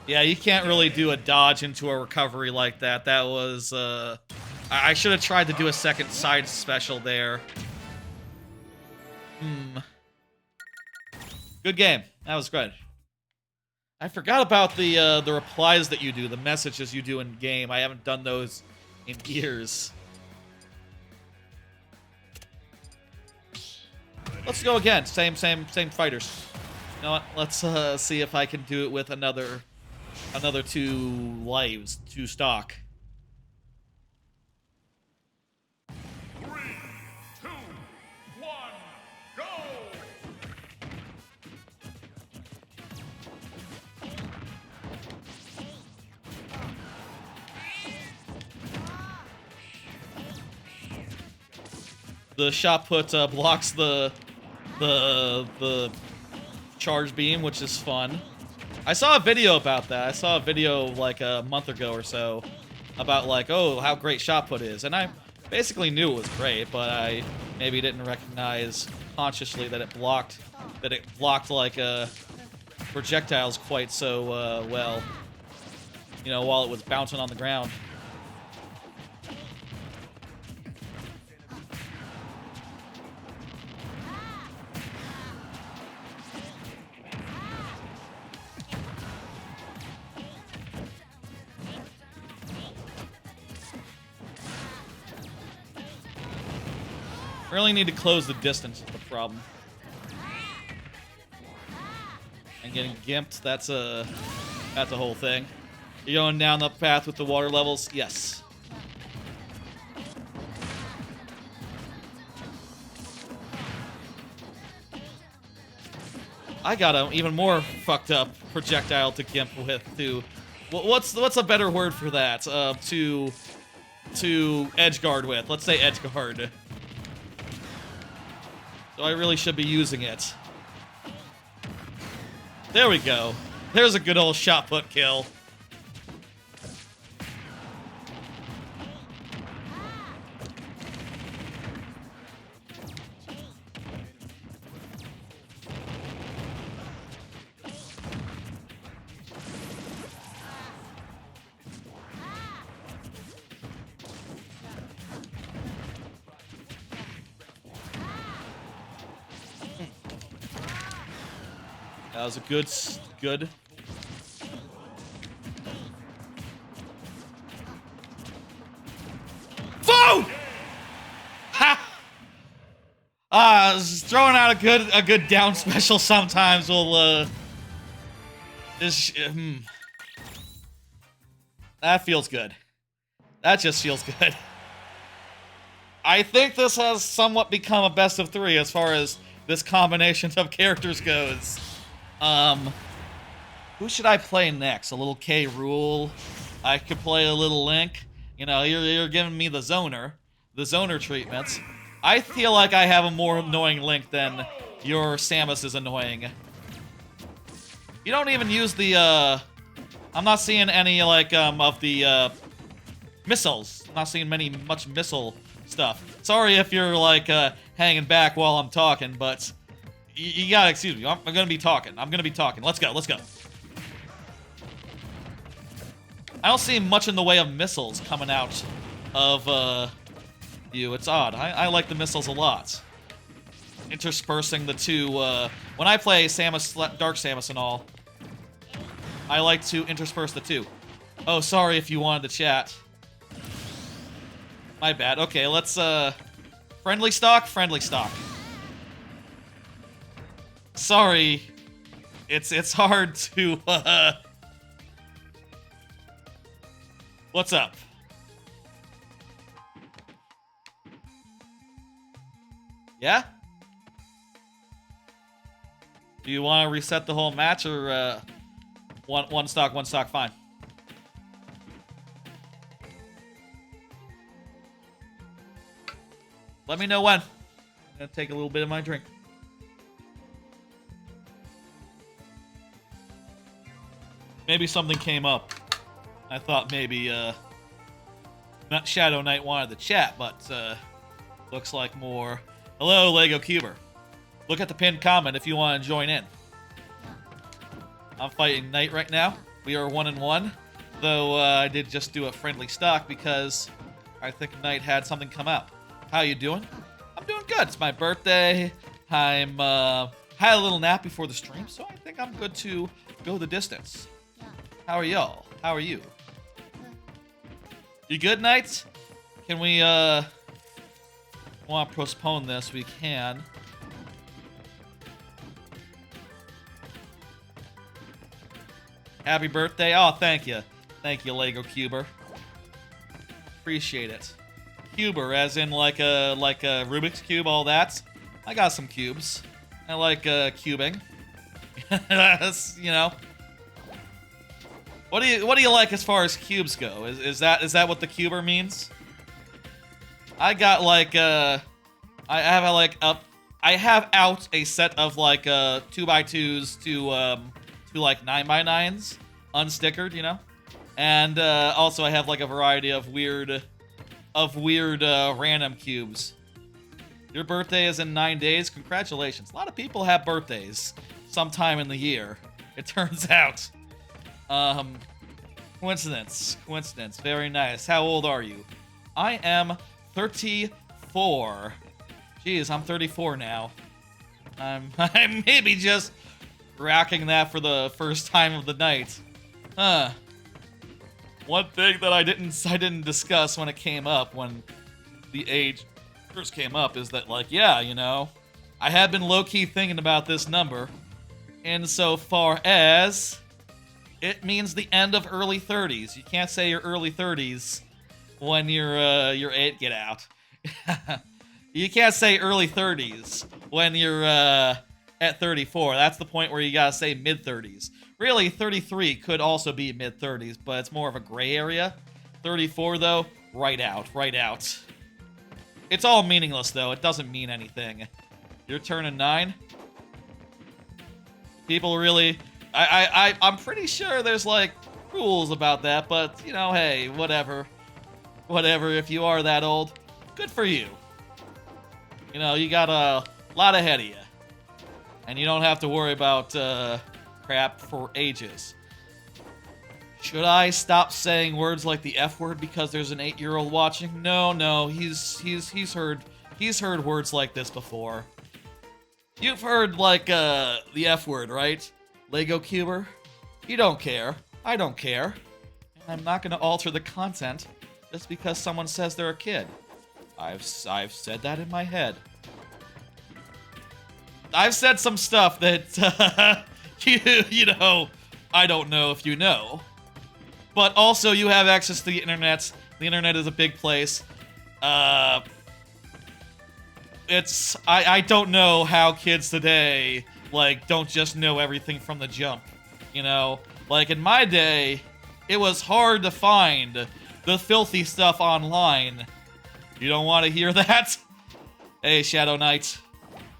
Speaker 1: Yeah, you can't really do a dodge into a recovery like that. That was, I should have tried to do a second side special there. Good game. That was good. I forgot about the replies that you do, the messages you do in game. I haven't done those in years. Let's go again. Same fighters. You know what? Let's see if I can do it with another 2 lives, 2 stock.
Speaker 3: 3, 2, 1, go!
Speaker 1: The shot put blocks the charge beam, which is fun. I saw a video about that. I saw a video like a month ago or so about like, oh, how great shot put is, and I basically knew it was great, but I maybe didn't recognize consciously that it blocked like projectiles quite so well. You know, while it was bouncing on the ground. Really need to close the distance is the problem. And getting gimped, that's a whole thing. You're going down the path with the water levels? Yes. I got an even more fucked up projectile to gimp with too. What's a better word for that? To edge guard with. Let's say edge guard. So I really should be using it. There we go. There's a good old shot put kill. That was a good. Just throwing out a good down special sometimes will that feels good. That just feels good. I think this has somewhat become a best of 3 as far as this combination of characters goes. Who should I play next? A little K. Rool. I could play a little Link. You know, you're giving me the zoner treatments. I feel like I have a more annoying Link than your Samus is annoying. You don't even use the, I'm not seeing any, like, of the, missiles. I'm not seeing much missile stuff. Sorry if you're, like, hanging back while I'm talking, but you gotta excuse me. I'm gonna be talking. Let's go. I don't see much in the way of missiles coming out of, you. It's odd. I like the missiles a lot. Interspersing the two, when I play Samus, Dark Samus and all, I like to intersperse the two. Oh, sorry if you wanted to chat. My bad. Okay, let's, friendly stock? Friendly stock. Sorry. It's hard to, What's up? Yeah? Do you want to reset the whole match, or one stock, fine? Let me know when. I'm gonna take a little bit of my drink. Maybe something came up. I thought maybe not Shadow Knight wanted to chat, but looks like more. Hello, Lego Cuber. Look at the pinned comment if you want to join in. I'm fighting Knight right now. We are 1-1, though I did just do a friendly stock because I think Knight had something come out. How you doing? I'm doing good. It's my birthday. I'm had a little nap before the stream, so I think I'm good to go the distance. How are y'all? How are you? You good, Knights? Can we want to postpone this? We can. Happy birthday. Oh, thank you. Thank you, Lego Cuber. Appreciate it. Cuber, as in like a Rubik's Cube, all that. I got some cubes. I like cubing. You know. What do you like as far as cubes go? Is that what the cuber means? I got like I have out a set of like 2x2s to like 9x9s unstickered, you know, and also I have like a variety of weird random cubes. Your birthday is in 9 days. Congratulations. A lot of people have birthdays sometime in the year, it turns out. Coincidence. Very nice. How old are you? I am 34. Jeez, I'm 34 now. I'm maybe just racking that for the first time of the night. One thing that I didn't discuss when it came up, when the age first came up, is that, like, yeah, you know, I have been low-key thinking about this number insofar as it means the end of early 30s. You can't say you're early 30s when you're 8. Get out. You can't say early 30s when you're at 34. That's the point where you gotta say mid-30s. Really, 33 could also be mid-30s, but it's more of a gray area. 34, though, right out. It's all meaningless, though. It doesn't mean anything. You're turning 9? People really... I'm pretty sure there's, like, rules about that, but, you know, hey, whatever. Whatever, if you are that old, good for you. You know, you got a lot ahead of you. And you don't have to worry about, crap for ages. Should I stop saying words like the F word because there's an 8-year-old watching? No, he's heard words like this before. You've heard, like, the F word, right? Lego Cuber? You don't care. I don't care. And I'm not gonna alter the content just because someone says they're a kid. I've said that in my head. I've said some stuff that, you know, I don't know if you know. But also, you have access to the internet. The internet is a big place. I don't know how kids today, like, don't just know everything from the jump. You know? Like, in my day, it was hard to find the filthy stuff online. You don't want to hear that? Hey, Shadow Knight.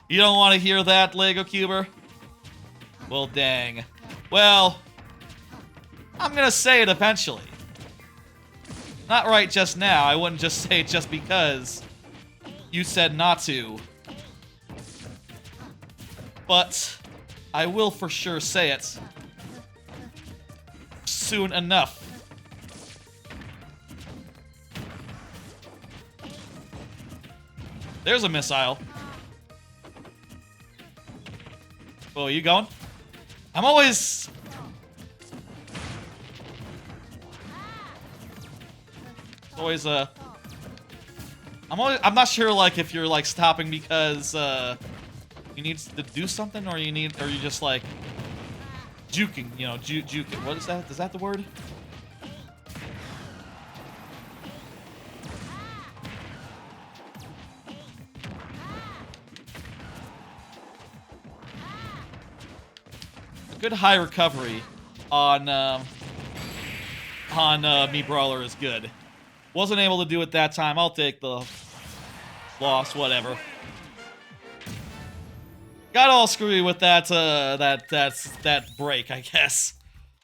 Speaker 1: You don't want to hear that, Lego Cuber? Well, dang. Well, I'm gonna say it eventually. Not right just now. I wouldn't just say it just because you said not to. But I will for sure say it soon enough. There's a missile. Oh, are you going? I'm always... I'm not sure, like, if you're, like, stopping because, you need to do something, or you just, like, juking, you know, juking. What is that? Is that the word? A good high recovery on Me Brawler is good. Wasn't able to do it that time. I'll take the loss, whatever. Got all screwy with that break, I guess.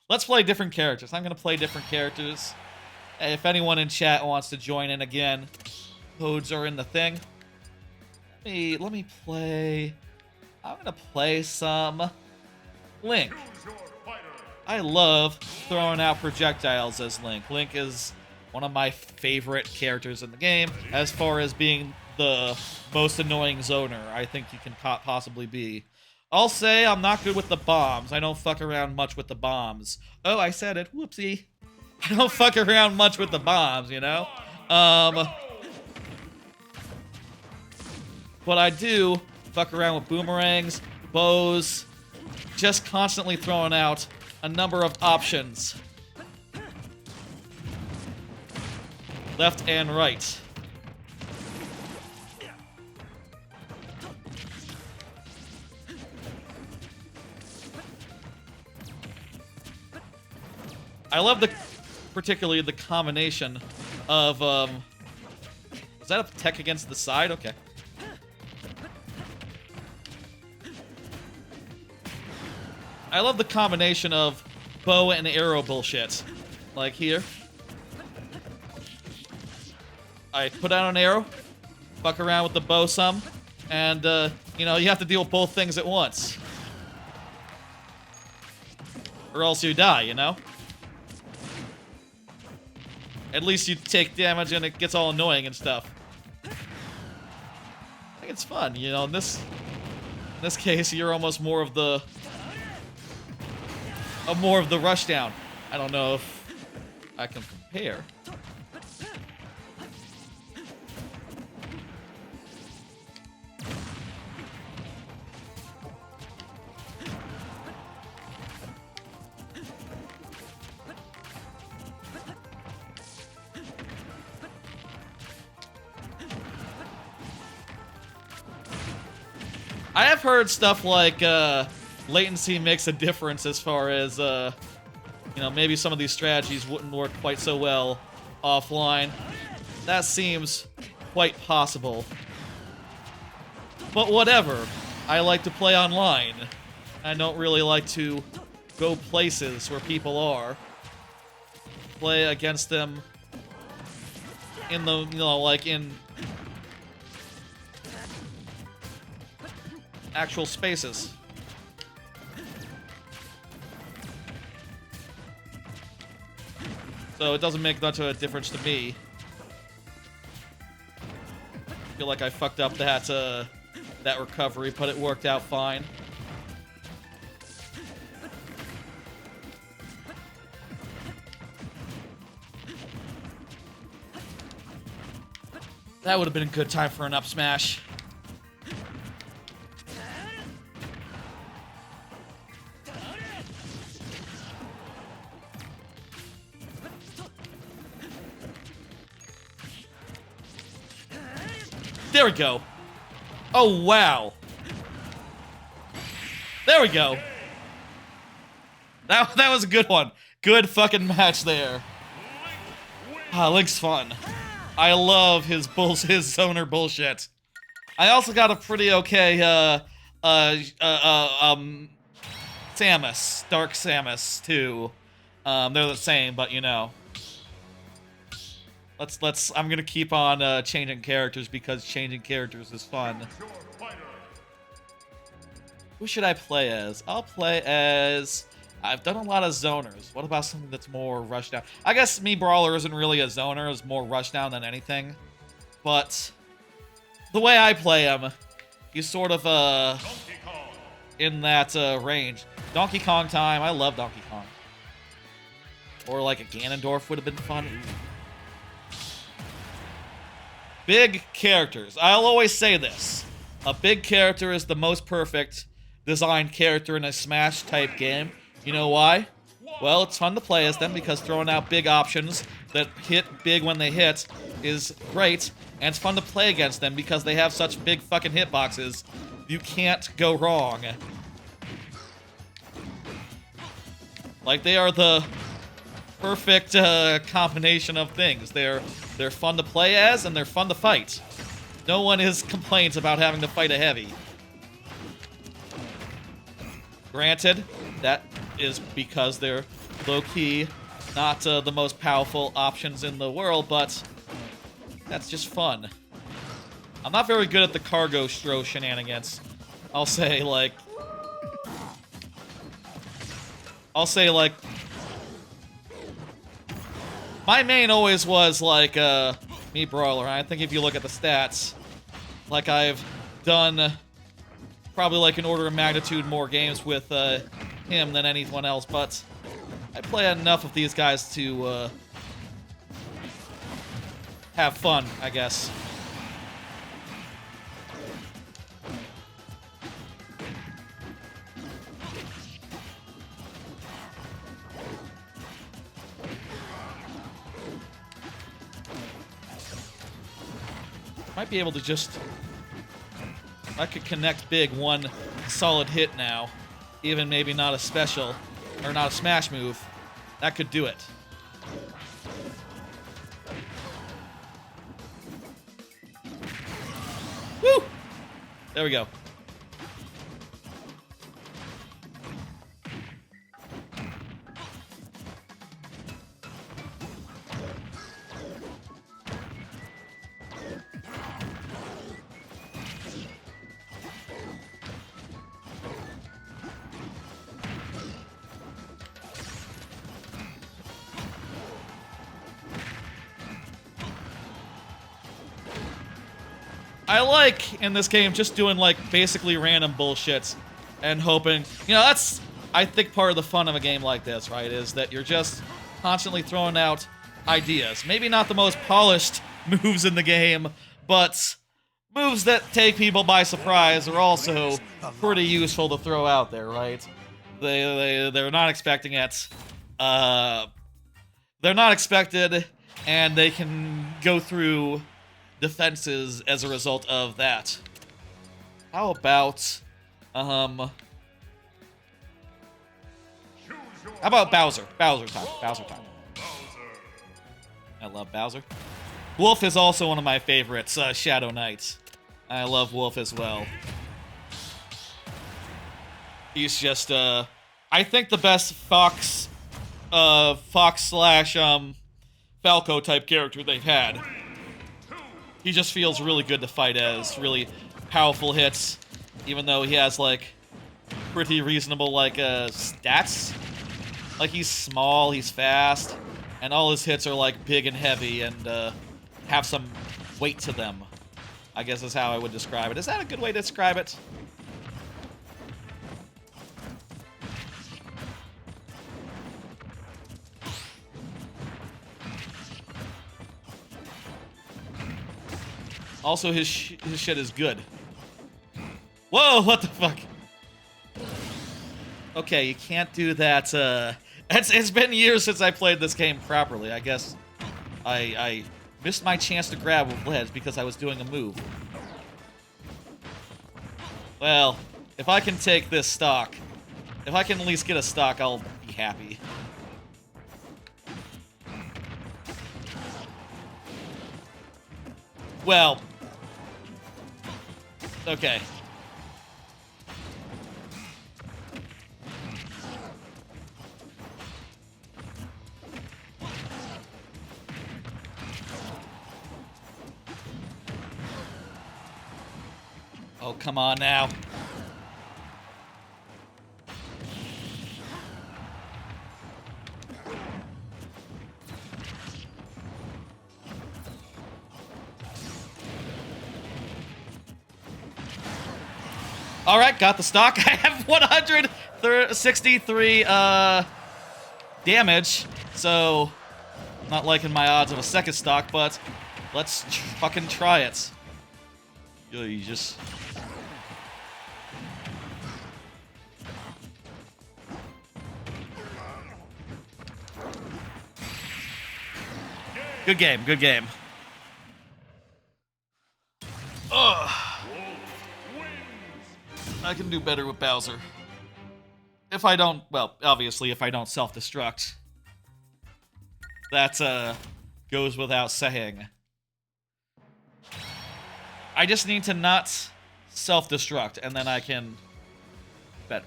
Speaker 1: Let's play different characters. I'm gonna play different characters. If anyone in chat wants to join in again, codes are in the thing. Let me play. I'm gonna play some Link. I love throwing out projectiles as Link. Link is one of my favorite characters in the game, as far as being the most annoying zoner I think you can possibly be. I'll say I'm not good with the bombs. I don't fuck around much with the bombs. Oh, I said it. Whoopsie. I don't fuck around much with the bombs, you know? But I do fuck around with boomerangs, bows, just constantly throwing out a number of options. Left and right. I love particularly the combination of, is that a tech against the side? Okay. I love the combination of bow and arrow bullshit. Like here. I put out an arrow, fuck around with the bow some, and, you know, you have to deal with both things at once. Or else you die, you know? At least you take damage and it gets all annoying and stuff. I think it's fun, you know, in this case, you're almost more of the rushdown. I don't know if I can compare. I have heard stuff like, latency makes a difference as far as, you know, maybe some of these strategies wouldn't work quite so well offline. That seems quite possible. But whatever. I like to play online. I don't really like to go places where people are. Play against them in the, you know, like in actual spaces. So it doesn't make much of a difference to me. I feel like I fucked up that recovery, but it worked out fine. That would have been a good time for an up smash. There we go. Oh, wow. There we go. That was a good one. Good fucking match there. Ah, Link's fun. I love his zoner bullshit. I also got a pretty okay, Samus. Dark Samus, too. They're the same, but you know. I'm gonna keep on, changing characters because changing characters is fun. Who should I play as? I'll play as... I've done a lot of zoners. What about something that's more rushdown? I guess me Brawler isn't really a zoner. It's more rushdown than anything. But the way I play him, he's sort of, in that, range. Donkey Kong time. I love Donkey Kong. Or like a Ganondorf would have been fun. Big characters. I'll always say this. A big character is the most perfect designed character in a Smash-type game. You know why? Well, it's fun to play as them because throwing out big options that hit big when they hit is great, and it's fun to play against them because they have such big fucking hitboxes. You can't go wrong. Like, they are the perfect combination of things. They're fun to play as, and they're fun to fight. No one has complaints about having to fight a heavy. Granted, that is because they're low-key not the most powerful options in the world, but that's just fun. I'm not very good at the cargo stro shenanigans. I'll say, like... My main always was, like, me Brawler. I think if you look at the stats, like, I've done probably, like, an order of magnitude more games with, him than anyone else, but I play enough of these guys to have fun, I guess. Might be able to just... I could connect big one solid hit now. Even maybe not a special, or not a smash move. That could do it. Woo! There we go. I like, in this game, just doing, like, basically random bullshit and hoping... You know, that's, I think, part of the fun of a game like this, right? Is that you're just constantly throwing out ideas. Maybe not the most polished moves in the game, but moves that take people by surprise are also pretty useful to throw out there, right? They're not expecting it. They're not expected, and they can go through... defenses as a result of that. How about, how about Bowser? Bowser time. Bowser time. I love Bowser. Wolf is also one of my favorites, Shadow Knight. I love Wolf as well. He's just, I think the best Fox slash, Falco type character they've had. He just feels really good to fight as, really powerful hits, even though he has, like, pretty reasonable, like, stats. Like, he's small, he's fast, and all his hits are, like, big and heavy and, have some weight to them, I guess is how I would describe it. Is that a good way to describe it? Also, his shit is good. Whoa, what the fuck? Okay, you can't do that, It's been years since I played this game properly. I guess I missed my chance to grab with leads because I was doing a move. Well, if I can take this stock, if I can at least get a stock, I'll be happy. Well, okay. Oh, come on now. All right, got the stock. I have 163 damage, so not liking my odds of a second stock, but let's fucking try it. You just... Good game, good game. Ugh. I can do better with Bowser. If I don't, well, obviously, if I don't self-destruct. That, goes without saying. I just need to not self-destruct, and then I can... better.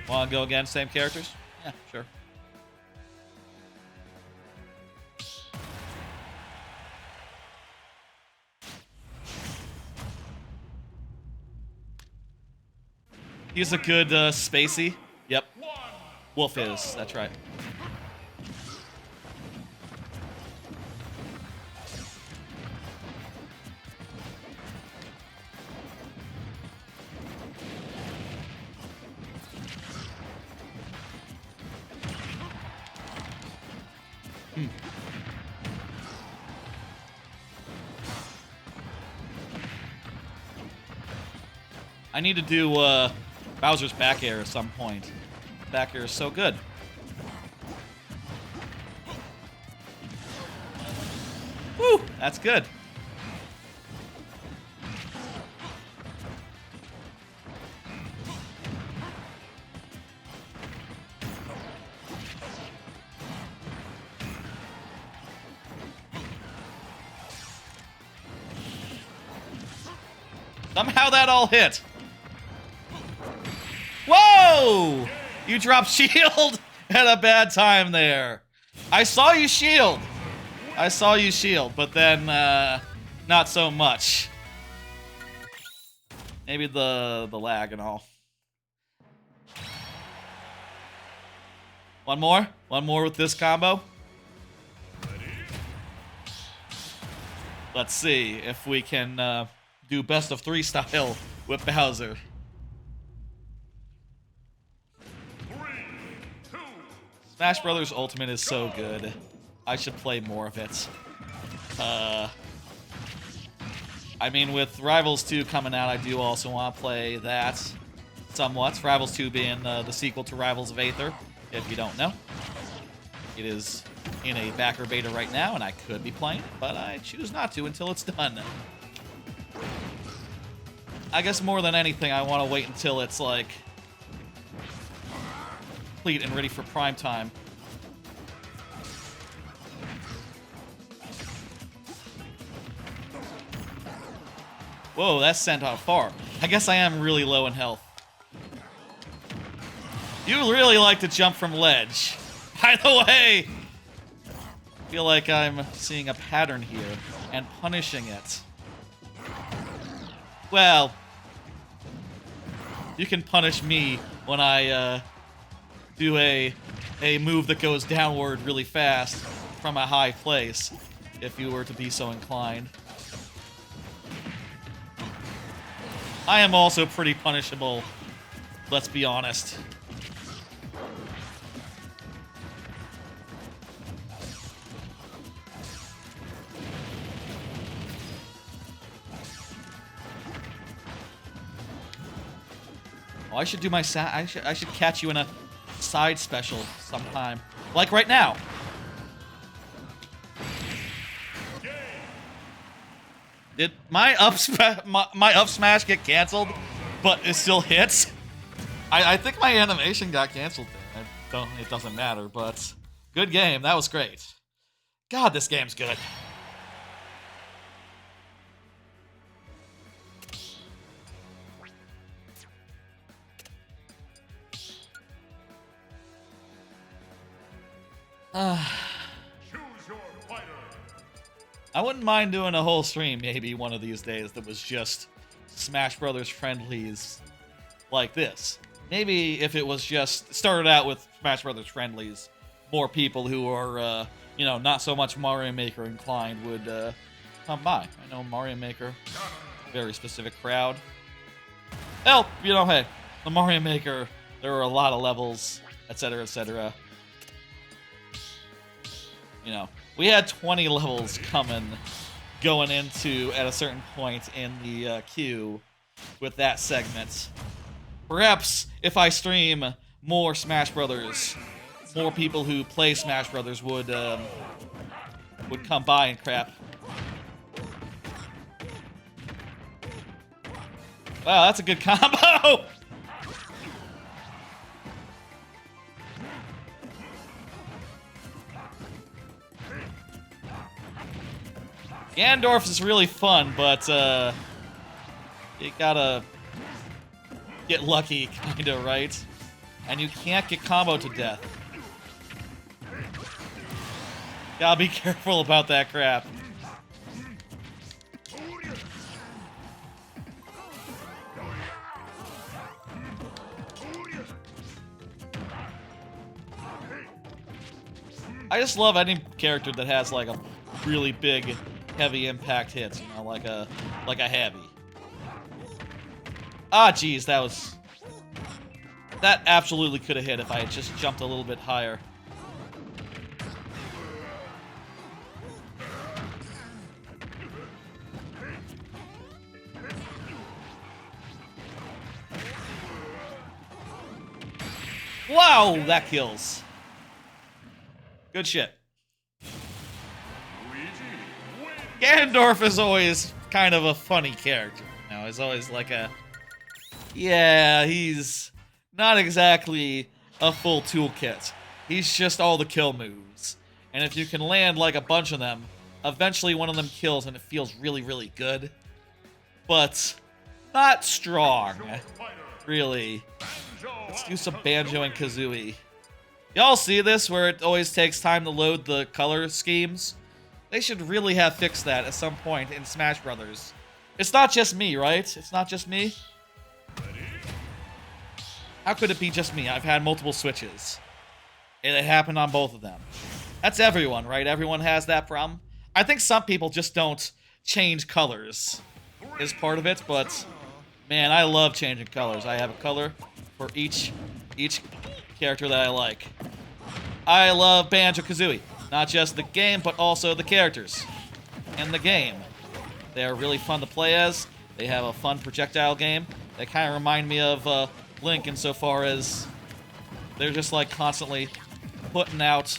Speaker 1: Wanna go again, same characters? Yeah, sure. He's a good, spacey. Yep. Wolf is, that's right. I need to do, Bowser's back air at some point. Back air is so good. Woo! That's good. Somehow that all hit. Whoa! You dropped shield at a bad time there. I saw you shield. I saw you shield, but then not so much. Maybe the lag and all. One more? One more with this combo? Let's see if we can do best of 3 style with Bowser.
Speaker 3: 3, 2,
Speaker 1: Smash Brothers Ultimate is so good. I should play more of it. I mean, with Rivals 2 coming out, I do also want to play that somewhat. Rivals 2 being the sequel to Rivals of Aether, if you don't know. It is in a backer beta right now, and I could be playing it, but I choose not to until it's done. I guess more than anything, I want to wait until it's, like, complete and ready for prime time. Whoa, that sent out far. I guess I am really low in health. You really like to jump from ledge. By the way, I feel like I'm seeing a pattern here and punishing it. Well, you can punish me when I do a move that goes downward really fast from a high place, if you were to be so inclined. I am also pretty punishable, let's be honest. Oh, I should do my I should catch you in a side special sometime, like right now. Did my my up smash get canceled, but it still hits? I think my animation got canceled there. It doesn't matter, but good game. That was great. God, this game's good.
Speaker 3: Choose your fighter.
Speaker 1: I wouldn't mind doing a whole stream maybe one of these days that was just Smash Brothers friendlies like this. Maybe if it was just started out with Smash Brothers friendlies, more people who are, you know, not so much Mario Maker inclined would come by. I know Mario Maker, very specific crowd. Hell, you know, hey, the Mario Maker, there are a lot of levels, etc., etc. You know, we had 20 levels going into at a certain point in the queue with that segment. Perhaps if I stream more Smash Brothers, more people who play Smash Brothers would come by and crap. Wow, that's a good combo! Gandorf is really fun, but you gotta get lucky, kinda, right? And you can't get combo to death. Gotta be careful about that crap. I just love any character that has like a really big, heavy impact hits, you know, like a heavy. Ah, geez, that absolutely could have hit if I had just jumped a little bit higher. Wow, that kills. Good shit. Ganondorf is always kind of a funny character. You know, he's always like a... Yeah, he's not exactly a full toolkit. He's just all the kill moves. And if you can land like a bunch of them, eventually one of them kills and it feels really, really good. But not strong, really. Let's do some Banjo and Kazooie. Y'all see this, where it always takes time to load the color schemes? They should really have fixed that at some point in Smash Brothers. It's not just me, right? It's not just me? How could it be just me? I've had multiple Switches. It happened on both of them. That's everyone, right? Everyone has that problem. I think some people just don't change colors is part of it, but man, I love changing colors. I have a color for each character that I like. I love Banjo-Kazooie. Not just the game, but also the characters in the game. They are really fun to play as. They have a fun projectile game. They kind of remind me of Link insofar as they're just like constantly putting out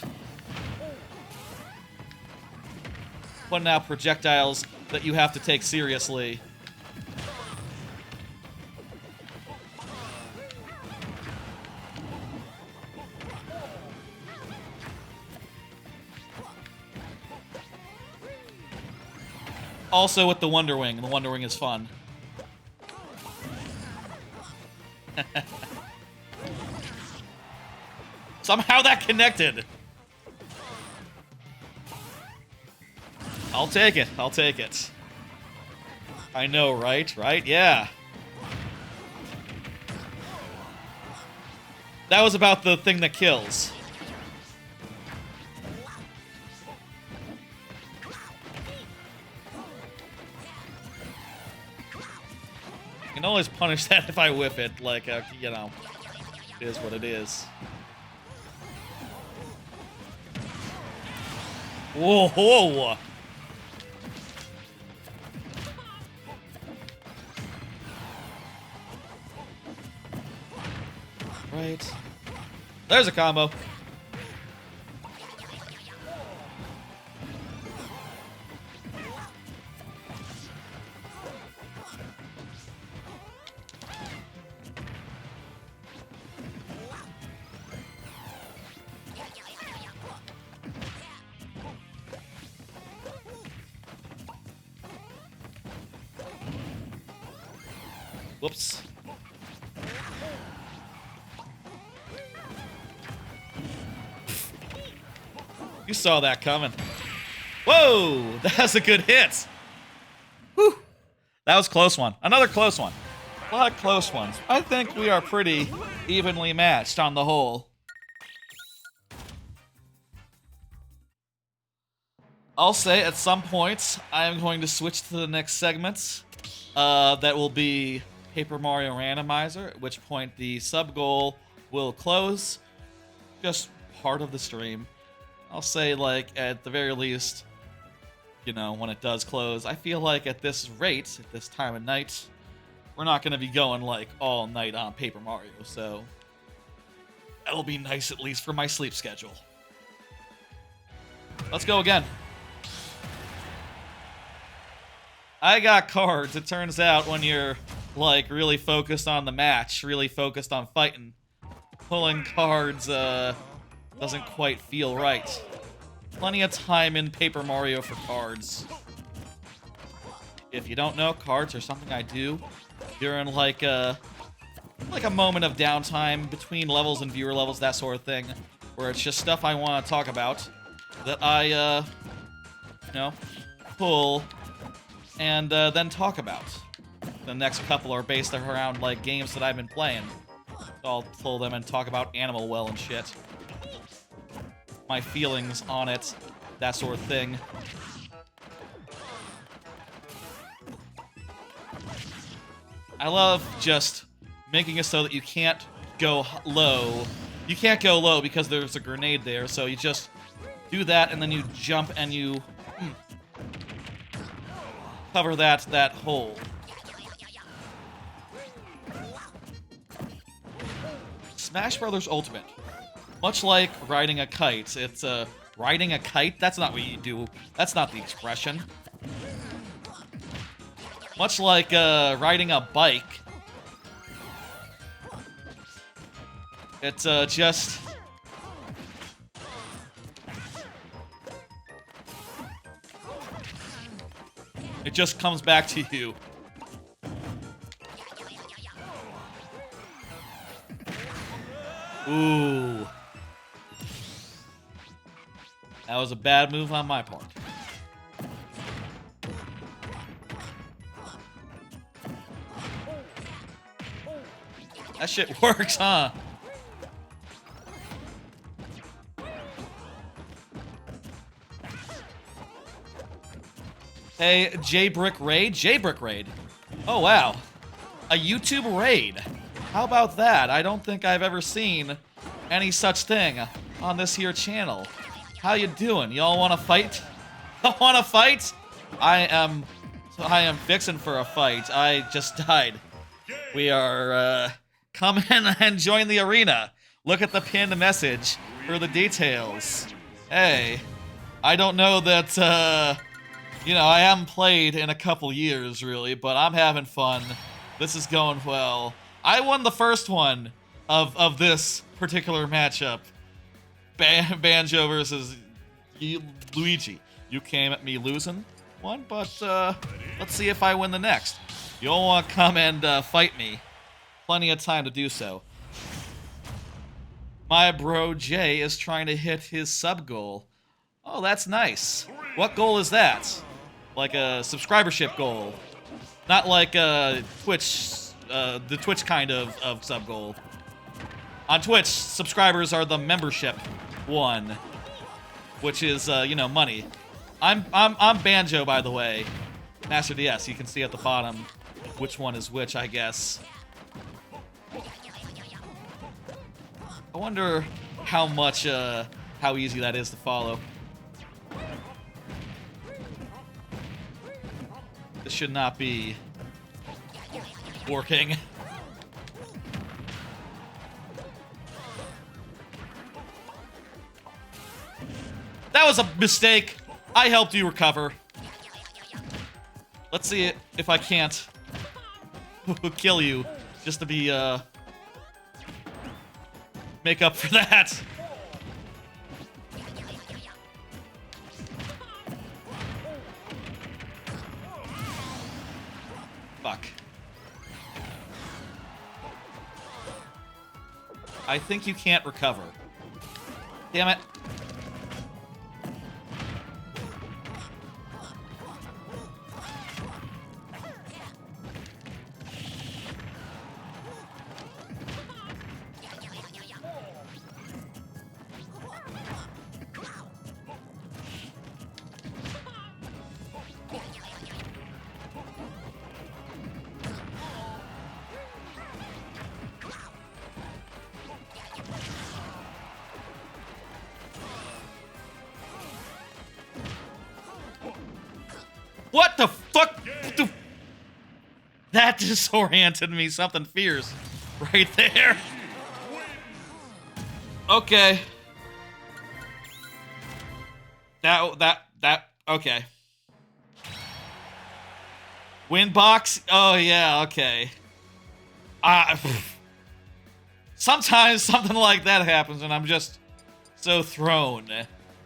Speaker 1: projectiles that you have to take seriously. Also with the Wonder Wing. The Wonder Wing is fun. Somehow that connected. I'll take it. I'll take it. I know, right? Right? Yeah. That was about the thing that kills. I can always punish that if I whiff it, like, you know, it is what it is. Whoa, whoa! Right. There's a combo. Whoops. You saw that coming. Whoa! That's a good hit. Whew. That was a close one. Another close one. A lot of close ones. I think we are pretty evenly matched on the whole. I'll say at some point I am going to switch to the next segment. That will be Paper Mario Randomizer, at which point the sub goal will close. Just part of the stream. I'll say, like, at the very least, you know, when it does close, I feel like at this rate, at this time of night, we're not going to be going, like, all night on Paper Mario, so that'll be nice at least for my sleep schedule. Let's go again. I got cards. It turns out when you're, like, really focused on the match, really focused on fighting, pulling cards, doesn't quite feel right. Plenty of time in Paper Mario for cards. If you don't know, cards are something I do during like a moment of downtime between levels and viewer levels, that sort of thing, where it's just stuff I want to talk about that I, you know, pull and then talk about. The next couple are based around like games that I've been playing. I'll pull them and talk about Animal Well and shit. My feelings on it, that sort of thing. I love just making it so that you can't go low. You can't go low because there's a grenade there, so you just do that and then you jump and you cover that hole. Smash Brothers Ultimate. Much like riding a kite, it's riding a kite. That's not what you do. That's not the expression. Much like riding a bike, it's just it just comes back to you. Ooh. That was a bad move on my part. That shit works, huh? Hey, J-Brick Raid? J-Brick Raid. Oh, wow. A YouTube raid. How about that? I don't think I've ever seen any such thing on this here channel. How you doing? Y'all want to fight? Want to fight? I am fixing for a fight. I just died. We are, come in and join the arena. Look at the pinned message for the details. Hey, I don't know that, you know, I haven't played in a couple years, really, but I'm having fun. This is going well. I won the first one of this particular matchup. Banjo versus Luigi. You came at me losing one, but let's see if I win the next. You'll want to come and fight me. Plenty of time to do so. My bro Jay is trying to hit his sub goal. Oh, that's nice. What goal is that? Like a subscribership goal. Not like Twitch, the Twitch kind of sub goal. On Twitch, subscribers are the membership one, which is you know, money. I'm Banjo, by the way. Master DS. You can see at the bottom which one is which, I guess. I wonder how much how easy that is to follow. This should not be working. That was a mistake. I helped you recover. Let's see if I can't kill you just to be make up for that. Fuck. I think you can't recover. Damn it. What the fuck? That disoriented me. Something fierce right there. Okay. Okay. Win box? Oh, yeah, okay. Sometimes something like that happens and I'm just so thrown.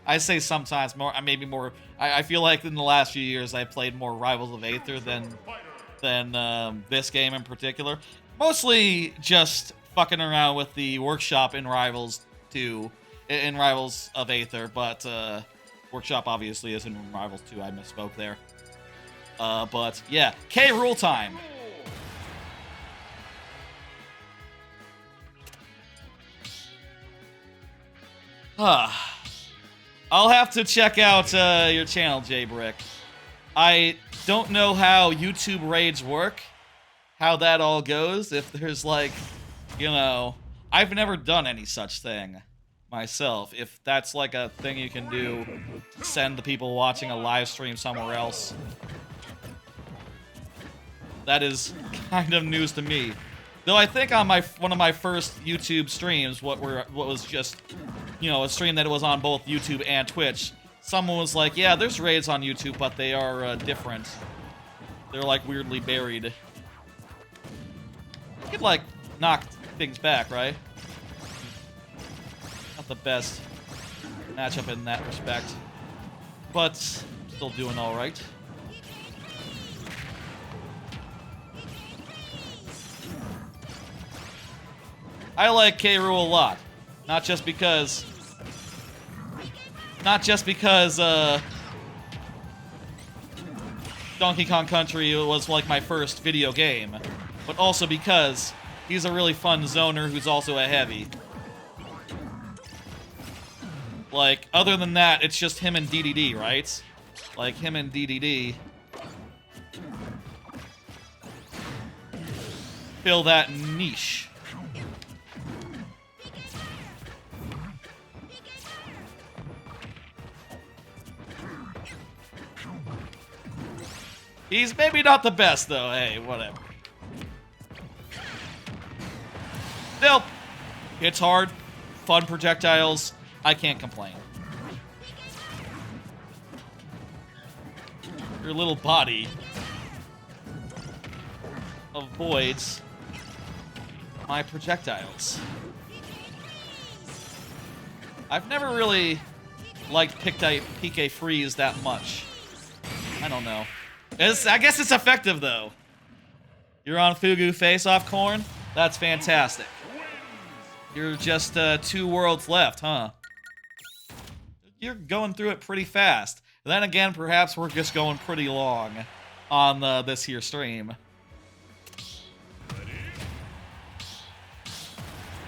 Speaker 1: I say sometimes more, maybe more. I feel like in the last few years I've played more Rivals of Aether than this game in particular. Mostly just fucking around with the workshop in Rivals 2, in Rivals of Aether, but workshop obviously isn't in Rivals 2. I misspoke there. But yeah, K rule time. I'll have to check out your channel, J-Brick. I don't know how YouTube raids work, how that all goes. If there's like, you know, I've never done any such thing myself. If that's like a thing you can do, send the people watching a live stream somewhere else. That is kind of news to me. Though I think on one of my first YouTube streams, what was just, you know, a stream that was on both YouTube and Twitch, someone was like, yeah, there's raids on YouTube, but they are different. They're like weirdly buried. You could like knock things back, right? Not the best matchup in that respect, but still doing all right. I like K. Rool a lot. Not just because Donkey Kong Country was like my first video game, but also because he's a really fun zoner who's also a heavy. Like, other than that, it's just him and DDD, right? Like, him and DDD fill that niche. He's maybe not the best, though. Hey, whatever. Still, hits hard, fun projectiles. I can't complain. Your little body avoids my projectiles. I've never really liked PK Freeze that much. I don't know. I guess it's effective, though. You're on Fugu face-off, Corn? That's fantastic. You're just 2 worlds left, huh? You're going through it pretty fast. Then again, perhaps we're just going pretty long on this here stream.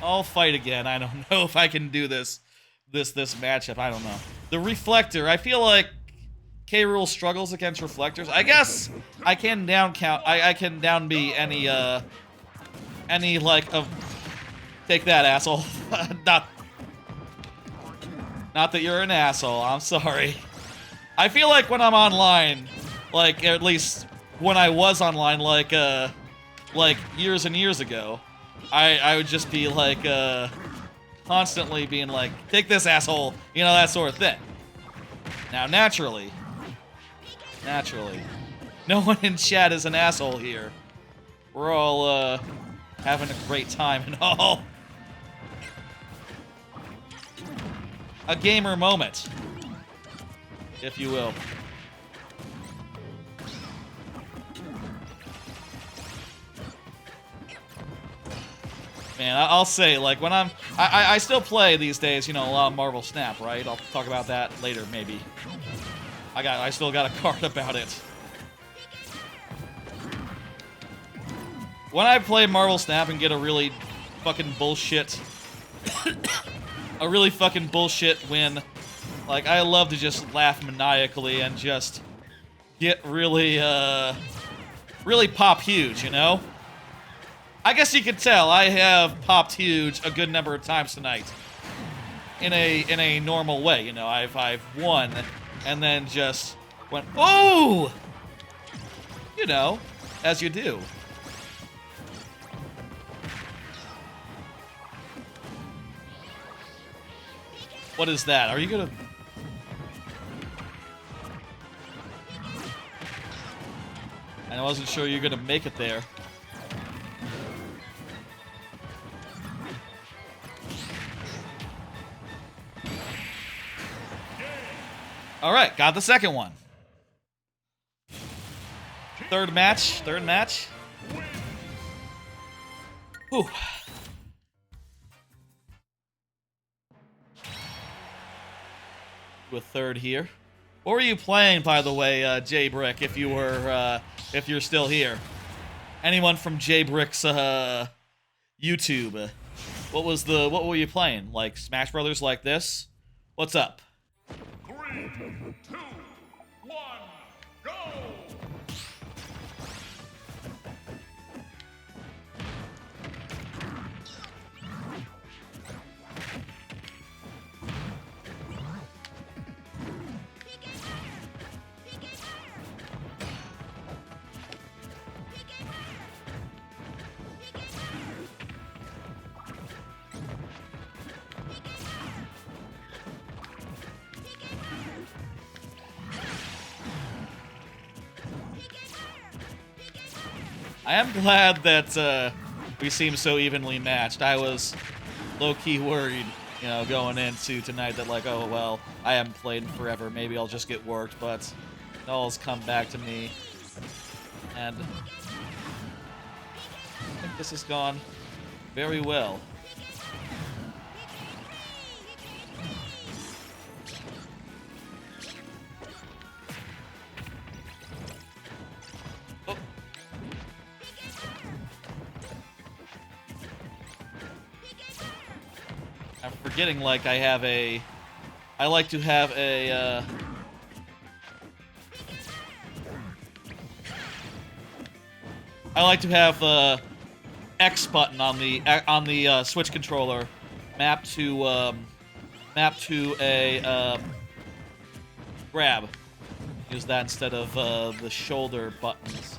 Speaker 1: I'll fight again. I don't know if I can do this matchup. I don't know. The Reflector. I feel like K. Rool struggles against reflectors. I guess I can I can down B any like of. Take that, asshole. Not that you're an asshole. I'm sorry. I feel like when I'm online, like at least when I was online, like years and years ago, I would just be like constantly being like, take this, asshole. You know, that sort of thing. Now, naturally, no one in chat is an asshole here. We're all having a great time and all. A gamer moment, if you will. man. I'll say, like, when I still play these days, you know, a lot of Marvel Snap, right? I'll talk about that later, maybe. I still got a card about it. When I play Marvel Snap and get a really fucking bullshit, a really fucking bullshit win, like, I love to just laugh maniacally and just get really, really pop huge, you know? I guess you can tell I have popped huge a good number of times tonight. In a normal way, you know. I've won and then just went, oh! You know, as you do. What is that? Are you gonna... I wasn't sure you're gonna make it there. Alright, got the second one. Third match. Whew. A third here. What were you playing, by the way, J-Brick, if you're still here? Anyone from J-Brick's YouTube? What were you playing? Like Smash Brothers like this? What's up?
Speaker 3: 3, 2, 1, go!
Speaker 1: I am glad that we seem so evenly matched. I was low-key worried, you know, going into tonight that, like, oh, well, I haven't played in forever. Maybe I'll just get worked, but it all's come back to me. And I think this has gone very well. I'm forgetting, like, I like to have a, I like to have the X button on the Switch controller mapped to a grab. Use that instead of the shoulder buttons.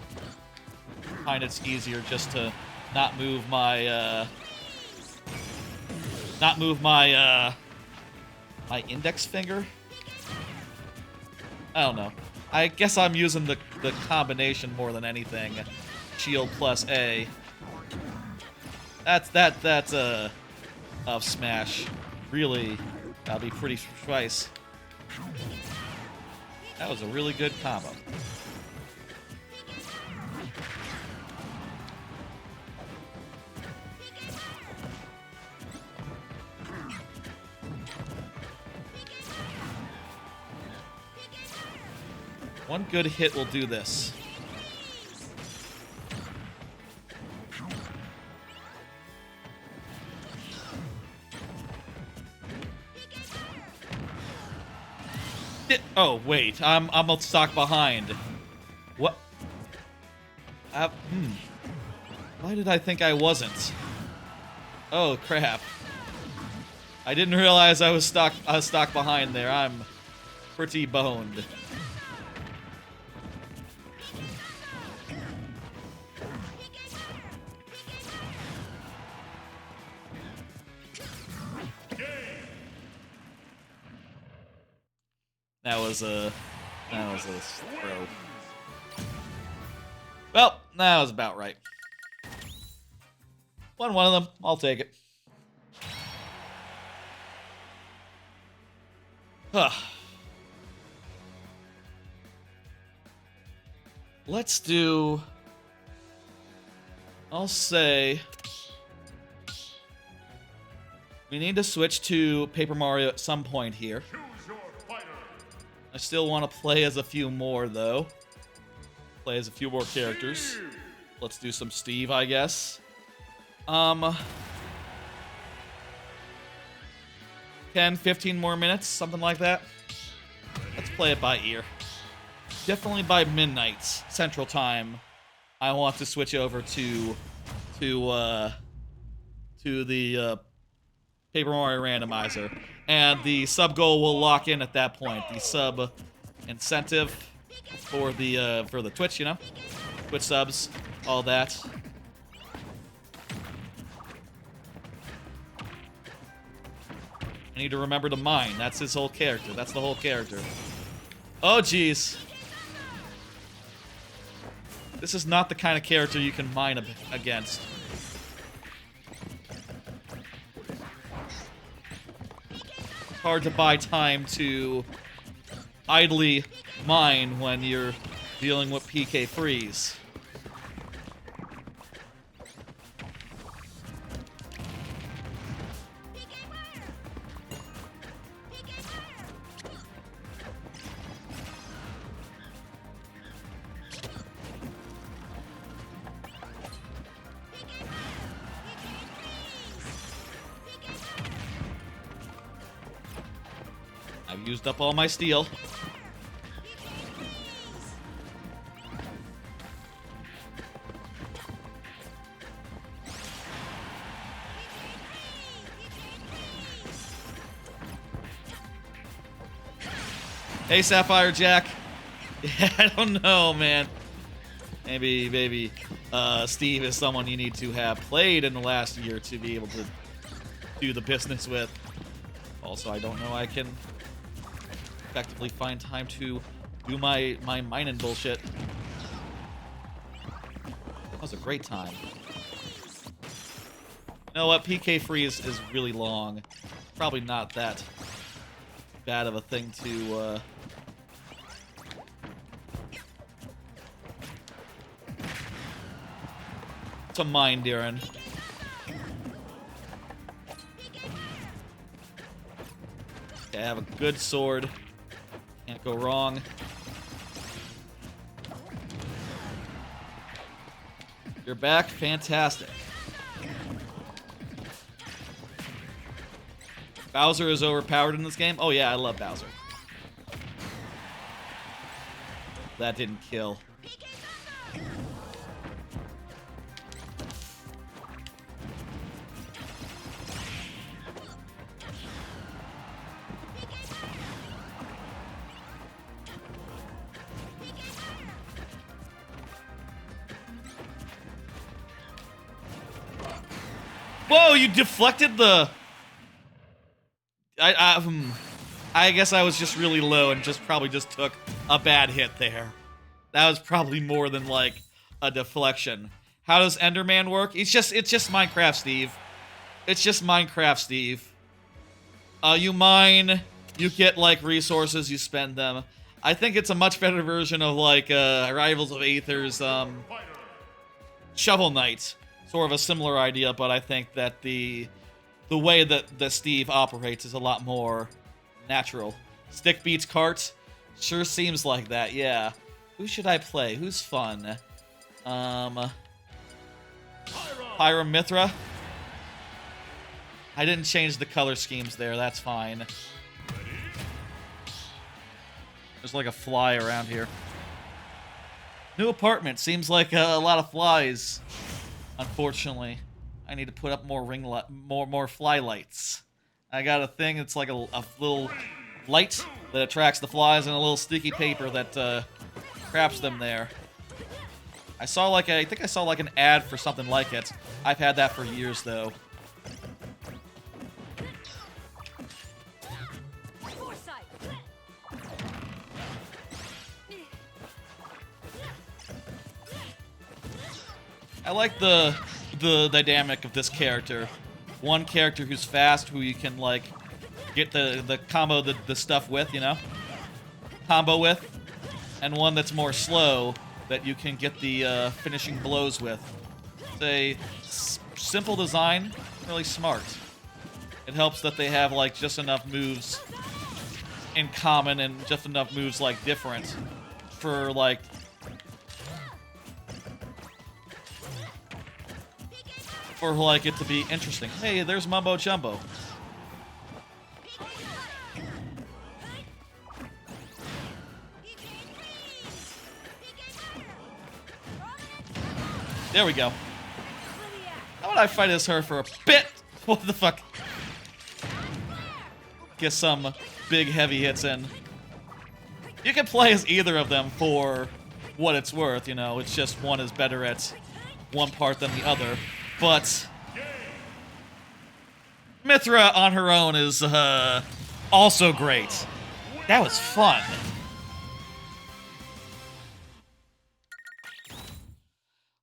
Speaker 1: I find it's easier just to not move my my index finger. I don't know. I guess I'm using the combination more than anything. Shield plus A. That's of Smash. Really, that'll be pretty precise. That was a really good combo. One good hit will do this. Oh, wait. I'm a stock behind. What? Why did I think I wasn't? Oh, crap. I didn't realize I was stuck behind there. I'm pretty boned. That was a throw. Well, that was about right. Won one of them. I'll take it. Huh. Let's do... I'll say... We need to switch to Paper Mario at some point here.
Speaker 3: Choose your fighter.
Speaker 1: I still want to play as a few more, though. Play as a few more characters. Let's do some Steve, I guess. 10, 15 more minutes, something like that. Let's play it by ear. Definitely by midnight Central Time. I want to switch over to the Paper Mario Randomizer, and the sub goal will lock in at that point. The sub incentive for the Twitch, you know, Twitch subs, all that. I need to remember to mine. That's his whole character. That's the whole character. Oh, jeez. This is not the kind of character you can mine against. It's hard to buy time to idly mine when you're dealing with PK freeze. I've used up all my steel. Hey, Sapphire Jack. Yeah, I don't know, man. Maybe Steve is someone you need to have played in the last year to be able to do the business with. Also, I don't know I can effectively find time to do my mining bullshit. That was a great time. You know what? PK freeze is really long. Probably not that bad of a thing to mine, Darren. Okay, I have a good sword. Can't go wrong. You're back? Fantastic. Bowser is overpowered in this game? Oh yeah, I love Bowser. That didn't kill. Whoa, you deflected the... I guess I was just really low and probably took a bad hit there. That was probably more than like a deflection. How does Enderman work? It's just Minecraft, Steve. It's just Minecraft, Steve. You mine, you get like resources, you spend them. I think it's a much better version of like Rivals of Aether's Shovel Knight. Sort of a similar idea, but I think that the way that Steve operates is a lot more natural. Stick beats cart? Sure seems like that, yeah. Who should I play? Who's fun? Pyramithra? I didn't change the color schemes there, that's fine. There's like a fly around here. New apartment, seems like a lot of flies. Unfortunately, I need to put up more more fly lights. I got a thing that's like a little light that attracts the flies and a little sticky paper that traps them there. I think I saw like an ad for something like it. I've had that for years though. I like the dynamic of this character. One character who's fast, who you can like get the combo the stuff with, you know? Combo with. And one that's more slow that you can get the finishing blows with. It's a simple design, really smart. It helps that they have, like, just enough moves in common and just enough moves, like, different for, like... for, like, it to be interesting. Hey, there's Mumbo Jumbo. There we go. How would I fight as her for a bit? What the fuck? Get some big heavy hits in. You can play as either of them for what it's worth, you know. It's just one is better at one part than the other. But Mithra on her own is also great. That was fun.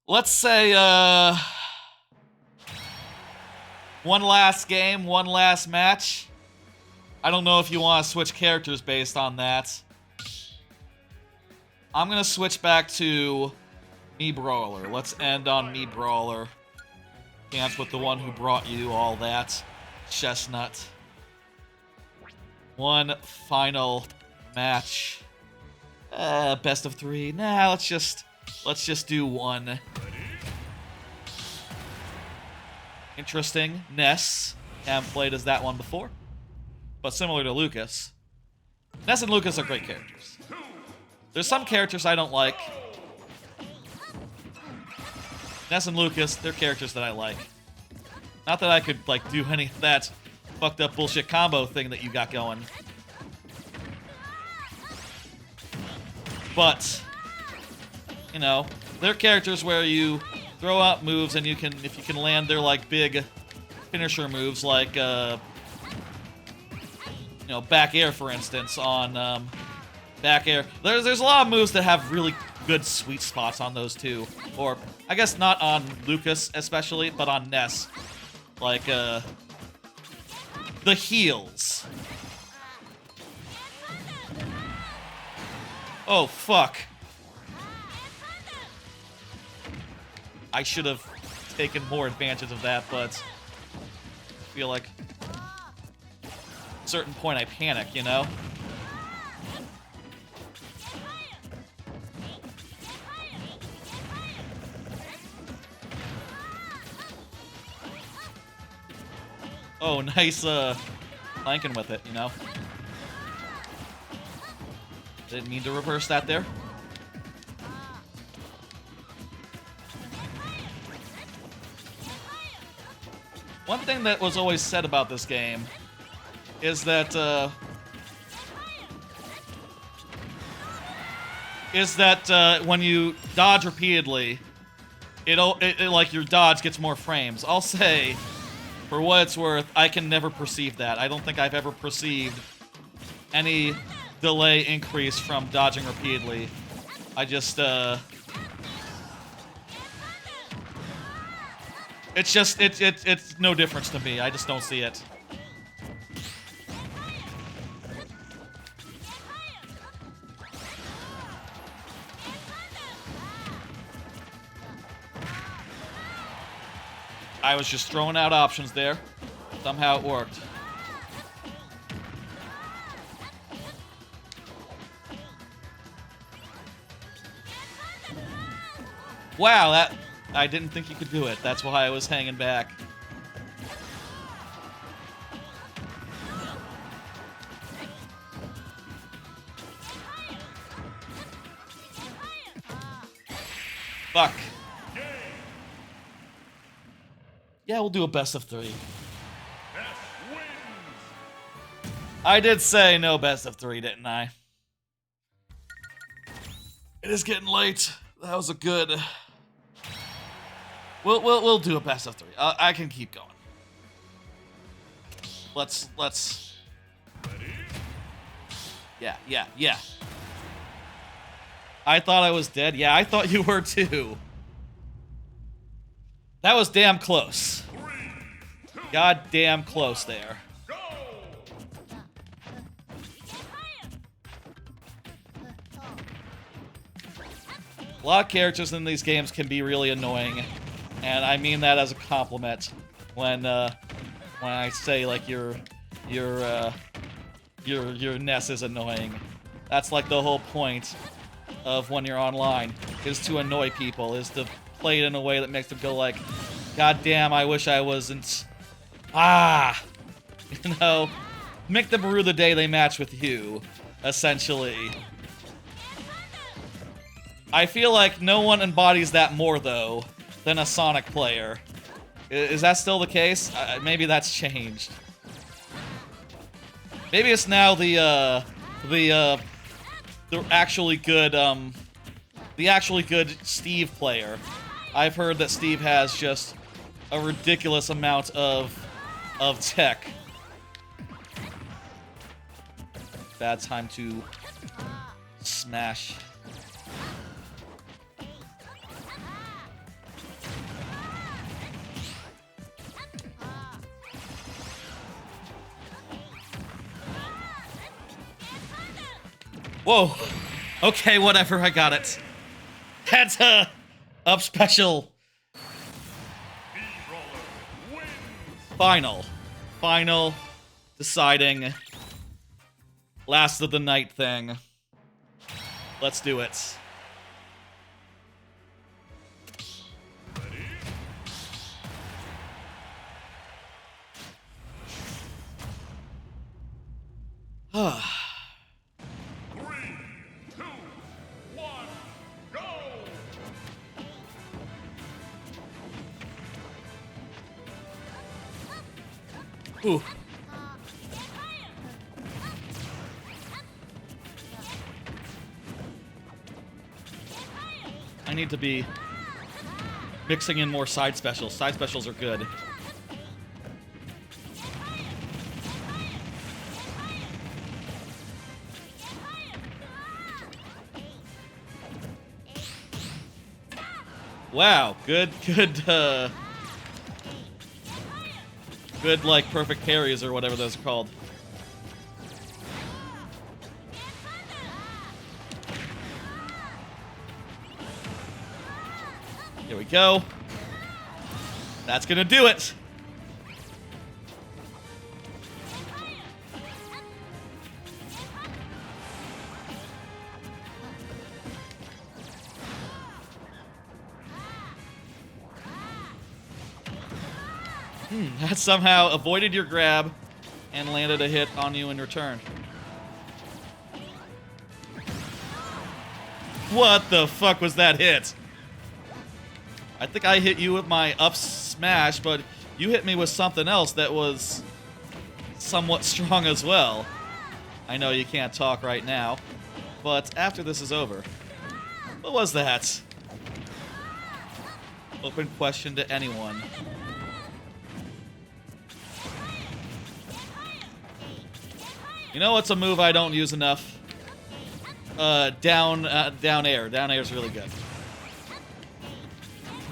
Speaker 1: Let's say one last game, one last match. I don't know if you want to switch characters based on that. I'm going to switch back to Me Brawler. Let's end on Me Brawler. Dance with the one who brought you all that. Chestnut. One final match. Best of 3. Nah, let's just do one. Interesting. Ness. Haven't played as that one before. But similar to Lucas. Ness and Lucas are great characters. There's some characters I don't like. Ness and Lucas, they're characters that I like. Not that I could, like, do any of that fucked up bullshit combo thing that you got going. But, you know, they're characters where you throw out moves and you can, if you can land their, like, big finisher moves, like, you know, back air, for instance, on, back air. There's a lot of moves that have really good sweet spots on those, too. Or, I guess not on Lucas, especially, but on Ness. Like, the heals. Oh, fuck. I should have taken more advantage of that, but I feel like at a certain point I panic, you know? Oh, nice, flanking with it, you know? Didn't mean to reverse that there. One thing that was always said about this game is that, when you dodge repeatedly, it like your dodge gets more frames. I'll say, for what it's worth, I can never perceive that. I don't think I've ever perceived any delay increase from dodging repeatedly. I just, it's no difference to me. I just don't see it. I was just throwing out options there. Somehow it worked. Wow, that... I didn't think you could do it. That's why I was hanging back. Fuck. Yeah, we'll do a best of 3. I did say no best of 3, didn't I? It is getting late. That was a good... We'll do a best of 3. I can keep going. Let's... Yeah. I thought I was dead. Yeah, I thought you were too. That was damn close. God damn close there. A lot of characters in these games can be really annoying, and I mean that as a compliment when when I say like your Ness is annoying. That's like the whole point of when you're online, is to annoy people, is to play it in a way that makes them go like, God damn, I wish I wasn't. Ah! You know? Make them rue the day they match with you, essentially. I feel like no one embodies that more, though, than a Sonic player. Is that still the case? Maybe that's changed. Maybe it's now the actually good, the actually good Steve player. I've heard that Steve has just a ridiculous amount of tech. Bad time to smash. Whoa. Okay, whatever, I got it. That's up special. Final. Deciding. Last of the night thing. Let's do it. Ah.
Speaker 3: 3, 2, 1, go!
Speaker 1: Ooh. I need to be mixing in more side specials. Side specials are good. Wow, good, like, perfect parries or whatever those are called. Here we go. That's gonna do it. That somehow avoided your grab and landed a hit on you in return. What the fuck was that hit? I think I hit you with my up smash, but you hit me with something else that was somewhat strong as well. I know you can't talk right now, but after this is over. What was that? Open question to anyone. You know what's a move I don't use enough? Down air. Down air is really good.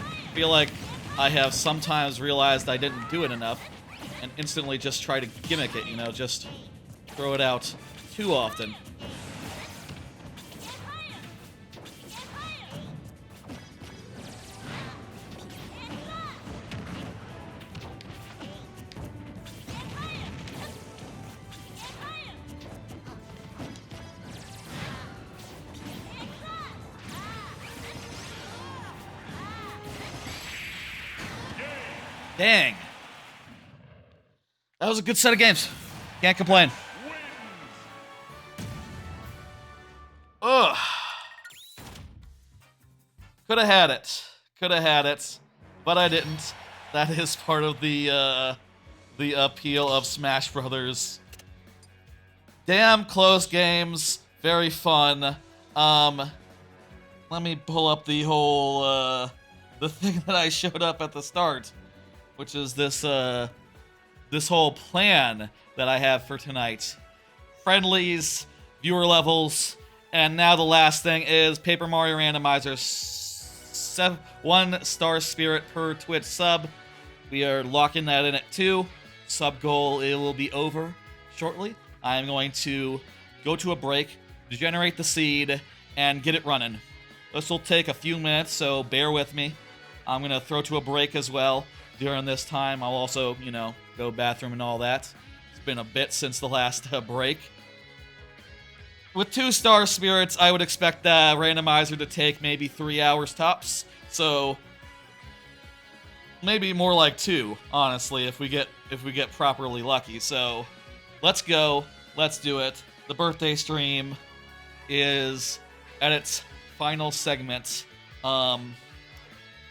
Speaker 1: I feel like I have sometimes realized I didn't do it enough and instantly just try to gimmick it, you know, just throw it out too often. Dang. That was a good set of games. Can't complain. Ugh. Could have had it. Could have had it. But I didn't. That is part of the appeal of Smash Brothers. Damn close games. Very fun. Let me pull up the whole, the thing that I showed up at the start, which is this, this whole plan that I have for tonight. Friendlies, viewer levels, and now the last thing is Paper Mario Randomizer 1-star spirit per Twitch sub. We are locking that in at 2. Sub goal, it will be over shortly. I'm going to go to a break, generate the seed, and get it running. This will take a few minutes, so bear with me. I'm going to throw to a break as well. During this time, I'll also, you know, go bathroom and all that. It's been a bit since the last break. With 2 star spirits, I would expect the randomizer to take maybe 3 hours tops. So maybe more like 2, honestly, if we get properly lucky. So let's go. Let's do it. The birthday stream is at its final segment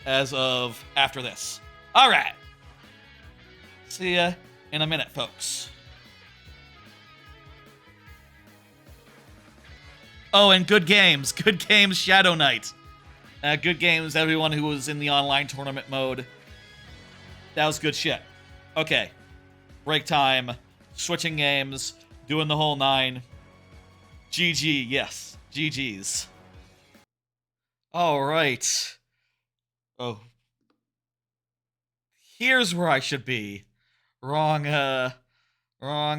Speaker 1: as of after this. All right. See ya in a minute, folks. Oh, and good games. Good games, Shadow Knight. Good games, everyone who was in the online tournament mode. That was good shit. Okay. Break time. Switching games. Doing the whole 9. GG, yes. GG's. Alright. Oh. Here's where I should be. Wrong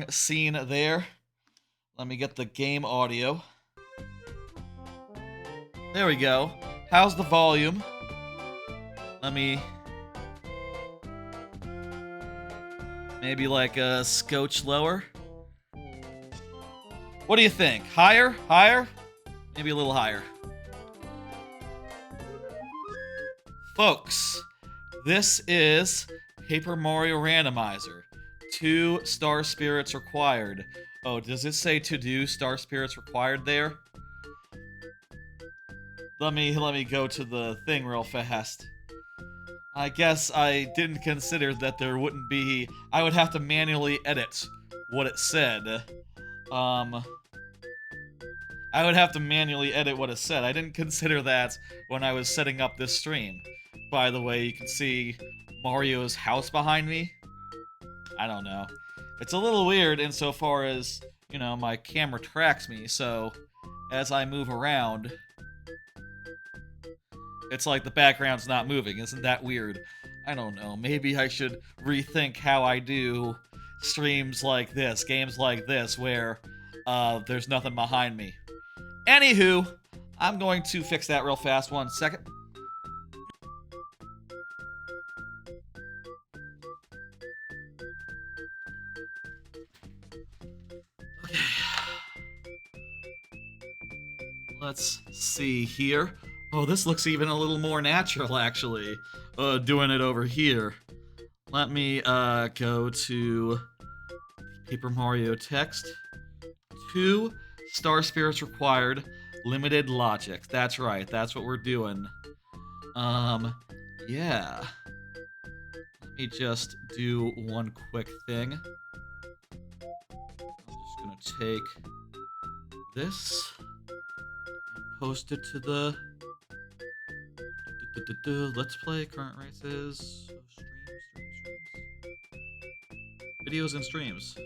Speaker 1: scene there. Let me get the game audio. There we go. How's the volume? Let me... maybe like a scotch lower? What do you think? Higher? Higher? Maybe a little higher. Folks, this is Paper Mario Randomizer. 2 star spirits required. Oh, does it say to do star spirits required there? Let me go to the thing real fast. I guess I didn't consider that there wouldn't be... I would have to manually edit what it said. I would have to manually edit what it said. I didn't consider that when I was setting up this stream. By the way, you can see Mario's house behind me. I don't know. It's a little weird insofar as, you know, my camera tracks me, so as I move around... it's like the background's not moving. Isn't that weird? I don't know. Maybe I should rethink how I do streams like this, games like this, where there's nothing behind me. Anywho, I'm going to fix that real fast. 1 second. Okay. Let's see here. Oh, this looks even a little more natural, actually. Doing it over here. Let me go to Paper Mario text. 2 star spirits required. Limited logic. That's right. That's what we're doing. Yeah. Let me just do one quick thing. I'm just gonna take this and post it to the Let's Play current races. Streams. Videos and streams.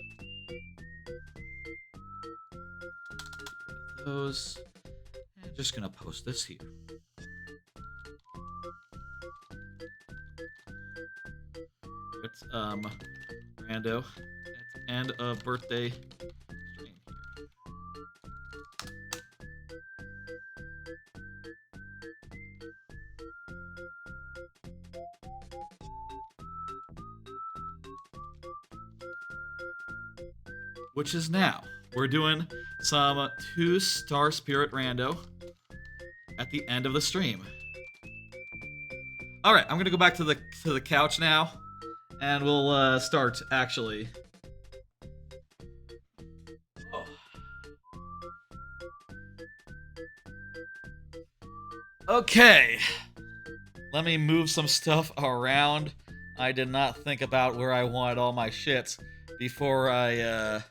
Speaker 1: Those. And just gonna post this here. It's rando at the end of birthday stream here. Which is now. We're doing some 2 star spirit rando at the end of the stream. All right, I'm gonna go back to the couch now, and we'll start actually. Oh. Okay, let me move some stuff around. I did not think about where I wanted all my shit before I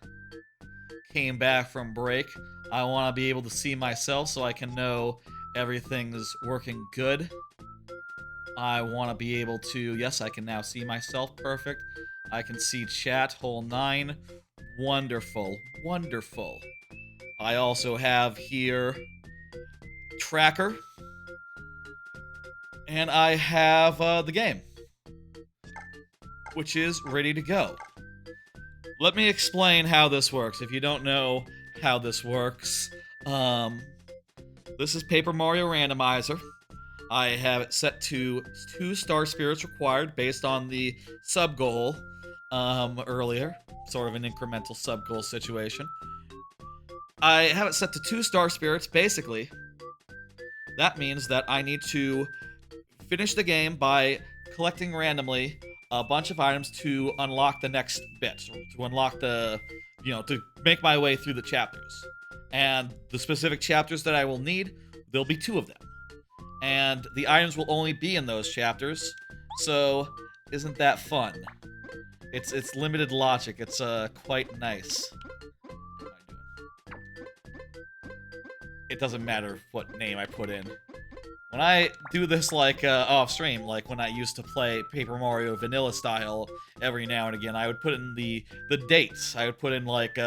Speaker 1: came back from break. I want to be able to see myself so I can know everything's working good. I want to be able to... Yes, I can now see myself. Perfect. I can see chat. Whole 9. Wonderful. Wonderful. I also have here tracker. And I have the game, which is ready to go. Let me explain how this works. If you don't know how this works, this is Paper Mario Randomizer. I have it set to 2 star spirits required based on the sub goal. earlier, sort of an incremental sub-goal situation. I have it set to 2 star spirits, basically. That means that I need to finish the game by collecting randomly a bunch of items to unlock the next bit, to unlock the, to make my way through the chapters. And the specific chapters that I will need, there'll be 2 of them. And the items will only be in those chapters, so isn't that fun? It's limited logic. It's quite nice. What am I doing? It doesn't matter what name I put in. When I do this like off stream, like when I used to play Paper Mario vanilla style every now and again, I would put in the dates. I would put in like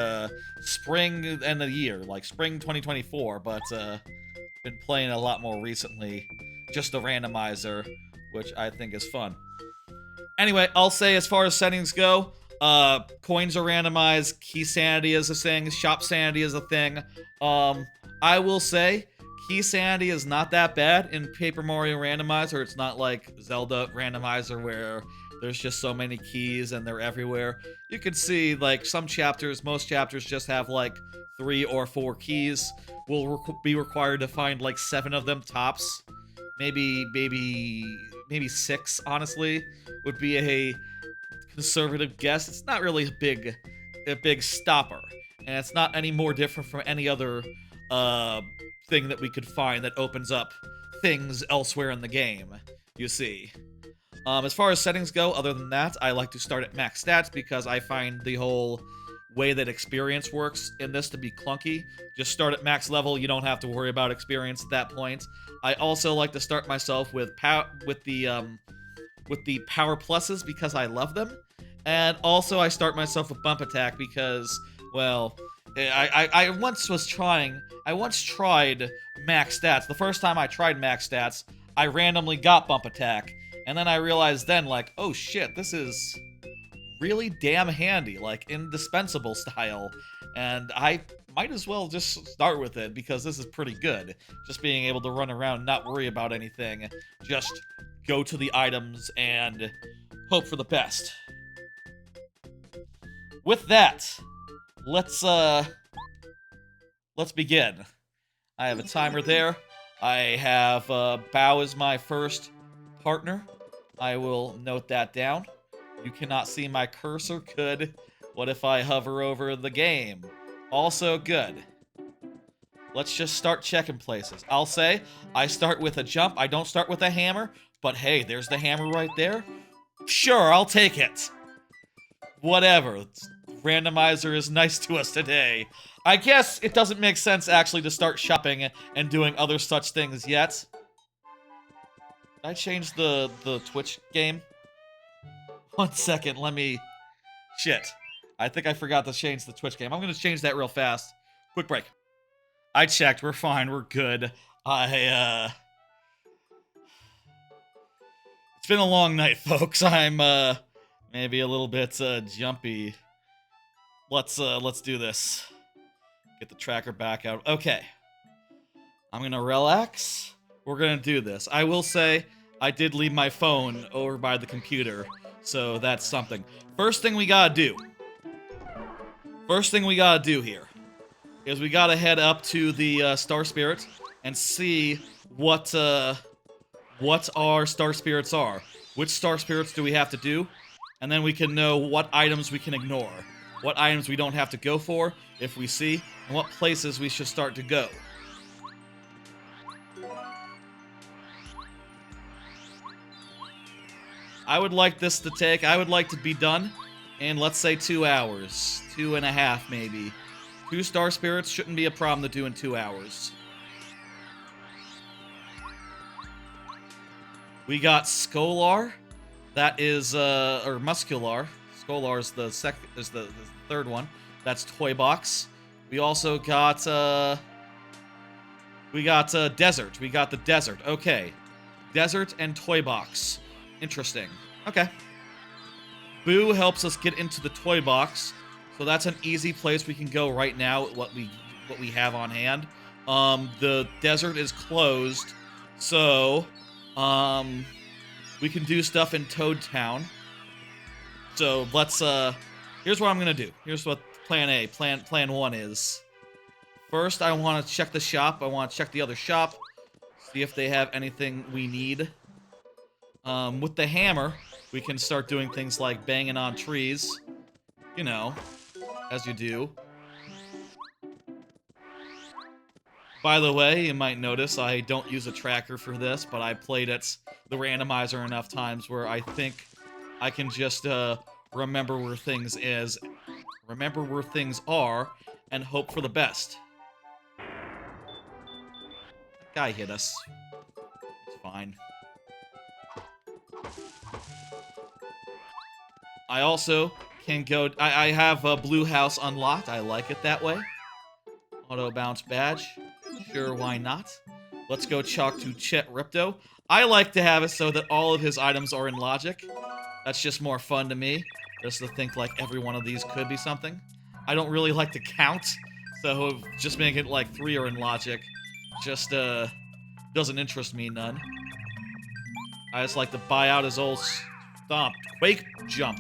Speaker 1: spring and the year, like spring 2024, but been playing a lot more recently, just the randomizer, which I think is fun. Anyway, I'll say as far as settings go, coins are randomized, key sanity is a thing, shop sanity is a thing. I will say, key sanity is not that bad in Paper Mario Randomizer. It's not like Zelda Randomizer where there's just so many keys and they're everywhere. You can see, like, some chapters, most chapters just have, like, 3 or 4 keys. We'll be required to find, like, 7 of them tops. Maybe 6, honestly, would be a conservative guess. It's not really a big stopper. And it's not any more different from any other, thing that we could find that opens up things elsewhere in the game, you see. As far as settings go, other than that, I like to start at max stats because I find the whole way that experience works in this to be clunky. Just start at max level, you don't have to worry about experience at that point. I also like to start myself with the power pluses because I love them. And also I start myself with bump attack because, well, I once tried max stats. The first time I tried max stats, I randomly got bump attack. And then I realized then, like, oh shit, this is really damn handy, like indispensable style. And I might as well just start with it because this is pretty good. Just being able to run around, not worry about anything, just go to the items and hope for the best. With that, let's begin. I have a timer there. I have Bao as my first partner. I will note that down. You cannot see my cursor. Good. What if I hover over the game? Also good. Let's just start checking places. I'll say I start with a jump. I don't start with a hammer, but hey, there's the hammer right there. Sure, I'll take it. Whatever. Randomizer is nice to us today. I guess it doesn't make sense actually to start shopping and doing other such things yet. Did I change the Twitch game? 1 second, let me... Shit. I think I forgot to change the Twitch game. I'm gonna change that real fast. Quick break. I checked, we're fine, we're good. It's been a long night, folks. I'm, maybe a little bit, jumpy. Let's do this. Get the tracker back out. Okay. I'm gonna relax. We're gonna do this. I will say, I did leave my phone over by the computer, so that's something. First thing we gotta do here is we gotta head up to the Star Spirit and see what our Star Spirits are. Which Star Spirits do we have to do? And then we can know what items we can ignore. What items we don't have to go for, if we see, and what places we should start to go. I would like to be done in, let's say, 2 hours. 2.5, maybe. 2 Star Spirits shouldn't be a problem to do in 2 hours. We got Scholar. That is, or Muscular. Scholar is the third one. That's Toy Box. We also got, Desert. We got the Desert. Okay. Desert and Toy Box. Interesting. Okay. Boo helps us get into the Toy Box, so that's an easy place we can go right now with what we have on hand. The Desert is closed, so we can do stuff in Toad Town. So let's, here's what I'm gonna do. Here's what plan A, plan 1 is. First, I want to check the shop. I want to check the other shop. See if they have anything we need. With the hammer, we can start doing things like banging on trees. You know, as you do. By the way, you might notice I don't use a tracker for this, but I played the randomizer enough times where I think I can just remember where things are, and hope for the best. That guy hit us. It's fine. I also can go... I have a blue house unlocked. I like it that way. Auto bounce badge. Sure, why not? Let's go talk to Chet Ripto. I like to have it so that all of his items are in logic. That's just more fun to me. Just to think like every one of these could be something. I don't really like to count, so just making it like 3 are in logic just doesn't interest me none. I just like to buy out his old stomp. Quake Jump.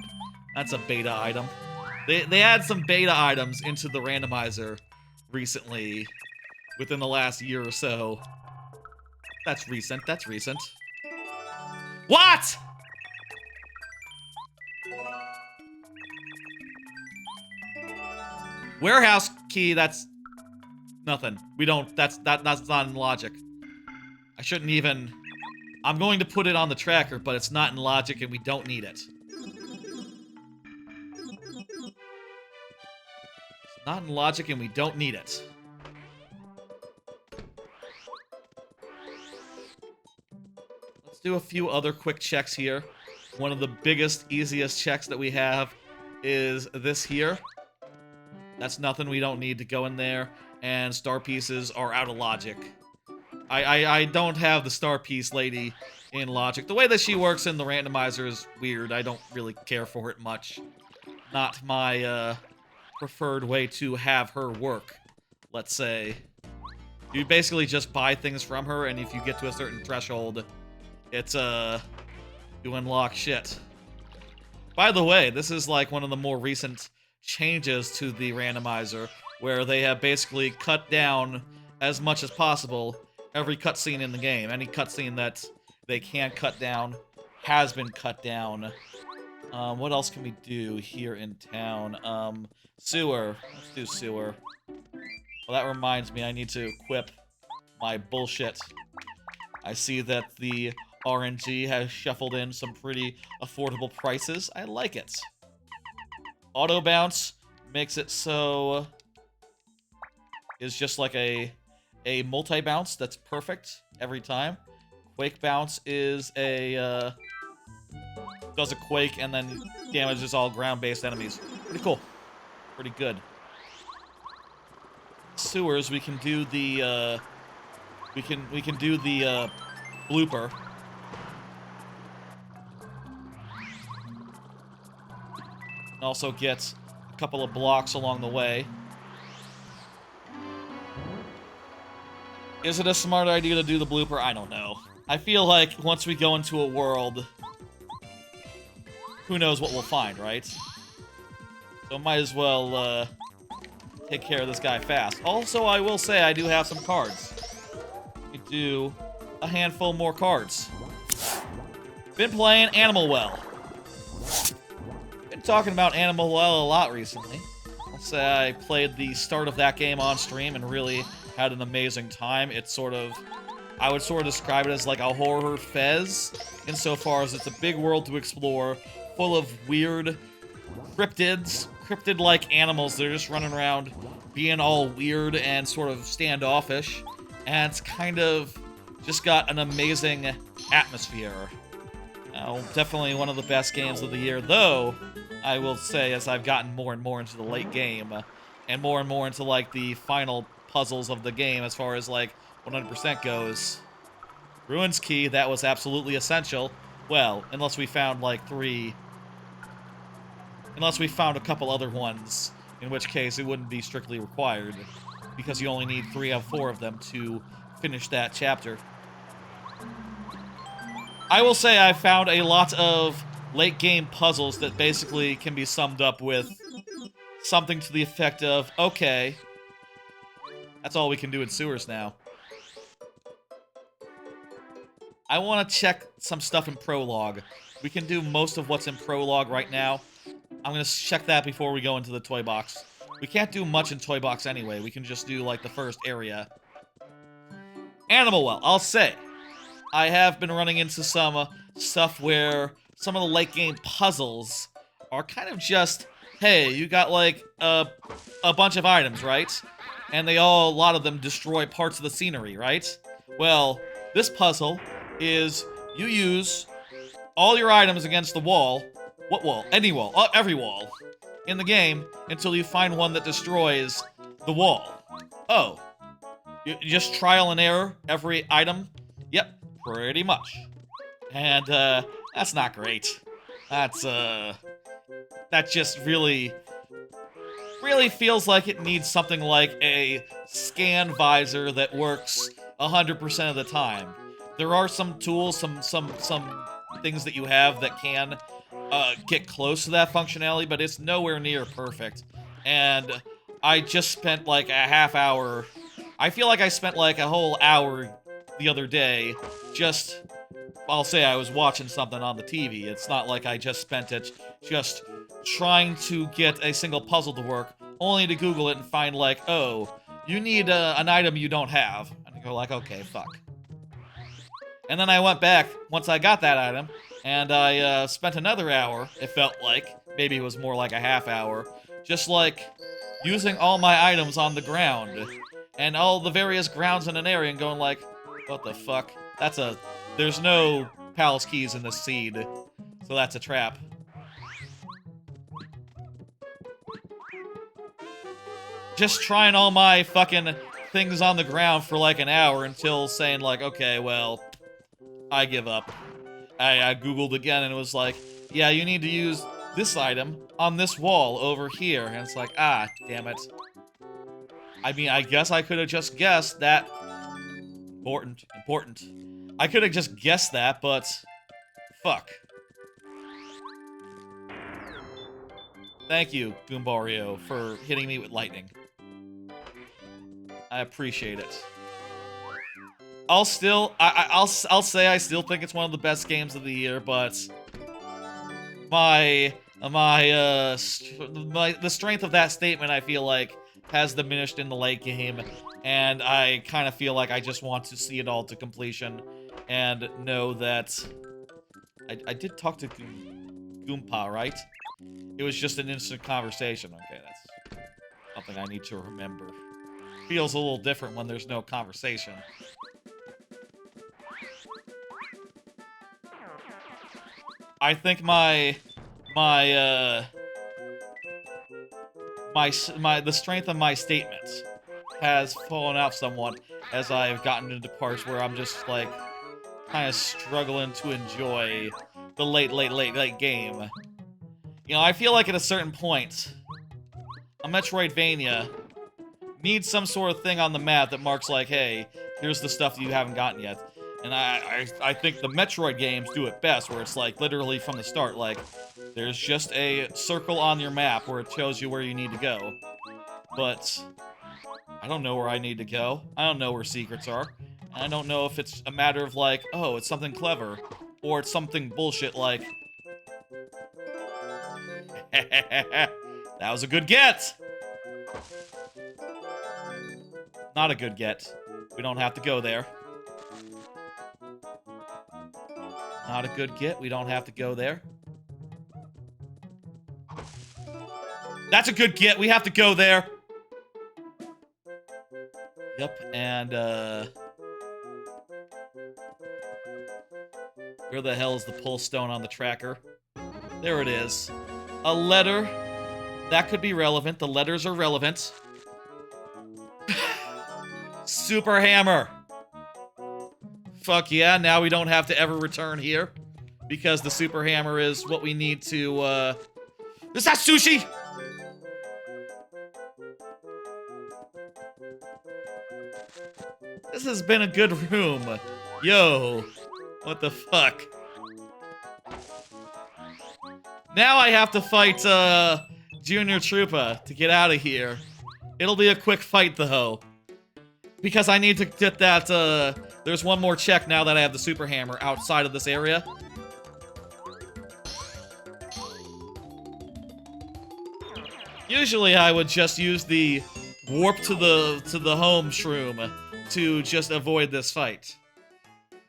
Speaker 1: That's a beta item. They add some beta items into the randomizer recently, within the last year or so. That's recent. That's recent. What?! Warehouse key, that's nothing. We don't, that's not in logic. I shouldn't even... I'm going to put it on the tracker, but it's not in logic and we don't need it. It's not in logic and we don't need it. Let's do a few other quick checks here. One of the biggest, easiest checks that we have is this here. That's nothing, we don't need to go in there. And star pieces are out of logic. I don't have the star piece lady in logic. The way that she works in the randomizer is weird. I don't really care for it much. Not my preferred way to have her work, let's say. You basically just buy things from her, and if you get to a certain threshold, it's you unlock shit. By the way, this is like one of the more recent changes to the randomizer, where they have basically cut down as much as possible every cutscene in the game. Any cutscene that they can cut down has been cut down. What else can we do here in town? Sewer. Let's do sewer. Well, that reminds me, I need to equip my bullshit. I see that the RNG has shuffled in some pretty affordable prices. I like it. Auto bounce makes it so it's just like a multi-bounce that's perfect every time. Quake bounce is a does a quake and then damages all ground-based enemies. Pretty cool. Pretty good. Sewers, we can do the we can do the blooper. Also get a couple of blocks along the way. Is it a smart idea to do the blooper? I don't know. I feel like once we go into a world, who knows what we'll find, right? So might as well take care of this guy fast. Also, I will say I do have some cards. We do a handful more cards. Been playing Animal Well. Been talking about Animal Well a lot recently. I'll say I played the start of that game on stream and really had an amazing time. It's sort of, I would sort of describe it as like a horror fez, insofar as it's a big world to explore, full of weird cryptid-like animals that are just running around being all weird and sort of standoffish, and it's kind of just got an amazing atmosphere. Definitely one of the best games of the year, though, I will say, as I've gotten more and more into the late game, and more into, like, the final puzzles of the game as far as, like, 100% goes. Ruins Key, that was absolutely essential. Well, unless we found, like, 3... Unless we found a couple other ones, in which case it wouldn't be strictly required, because you only need 3 out of 4 of them to finish that chapter. I will say I found a lot of late game puzzles that basically can be summed up with something to the effect of, okay, that's all we can do in sewers now. I want to check some stuff in Prologue. We can do most of what's in Prologue right now. I'm going to check that before we go into the Toy Box. We can't do much in Toy Box anyway. We can just do, like, the first area. Animal Well, I'll say. I have been running into some stuff where some of the late game puzzles are kind of just, hey, you got, like, a bunch of items, right? And a lot of them destroy parts of the scenery, right? Well, this puzzle is you use all your items against the wall. What wall? Any wall. Every wall in the game until you find one that destroys the wall. Oh. You just trial and error every item? Yep, pretty much. And, that's not great. That's, that just really feels like it needs something like a scan visor that works 100% of the time. There are some tools, some things that you have that can get close to that functionality, but it's nowhere near perfect. And I just spent like a half hour. I feel like I spent like a whole hour the other day just, I'll say I was watching something on the TV. It's not like I just spent it just trying to get a single puzzle to work, only to Google it and find like, oh, you need an item you don't have. And I go like, okay, fuck. And then I went back once I got that item, and I spent another hour, it felt like, maybe it was more like a half hour, just like using all my items on the ground and all the various grounds in an area and going like, what the fuck? There's no palace keys in this seed, so that's a trap. Just trying all my fucking things on the ground for like an hour until saying like, okay, well, I give up. I Googled again and it was like, yeah, you need to use this item on this wall over here. And it's like, ah, damn it. I mean, I guess I could have just guessed that. Important. I could have just guessed that, but fuck. Thank you, Goombario, for hitting me with lightning. I appreciate it. I'll say I still think it's one of the best games of the year, but the strength of that statement, I feel like, has diminished in the late game, and I kind of feel like I just want to see it all to completion and know that I did talk to Goompa, right? It was just an instant conversation. Okay, that's something I need to remember. Feels a little different when there's no conversation. I think the strength of my statement has fallen out somewhat as I've gotten into parts where I'm just like kind of struggling to enjoy the late game. You know, I feel like at a certain point, a Metroidvania needs some sort of thing on the map that marks like, hey, here's the stuff that you haven't gotten yet. And I think the Metroid games do it best, where it's like literally from the start, like there's just a circle on your map where it tells you where you need to go. But I don't know where I need to go. I don't know where secrets are. And I don't know if it's a matter of like, oh, it's something clever, or it's something bullshit like that was a good get! Not a good get. We don't have to go there. Not a good get. We don't have to go there. That's a good get. We have to go there. Yep, and, where the hell is the pull stone on the tracker? There it is. A letter. That could be relevant. The letters are relevant. Super hammer. Fuck yeah, now we don't have to ever return here. Because the super hammer is what we need to, Is that sushi? This has been a good room. Yo. What the fuck? Now I have to fight, Junior Troopa to get out of here. It'll be a quick fight, though. Because I need to get that, there's one more check now that I have the Super Hammer outside of this area. Usually I would just use the warp to the home shroom to just avoid this fight.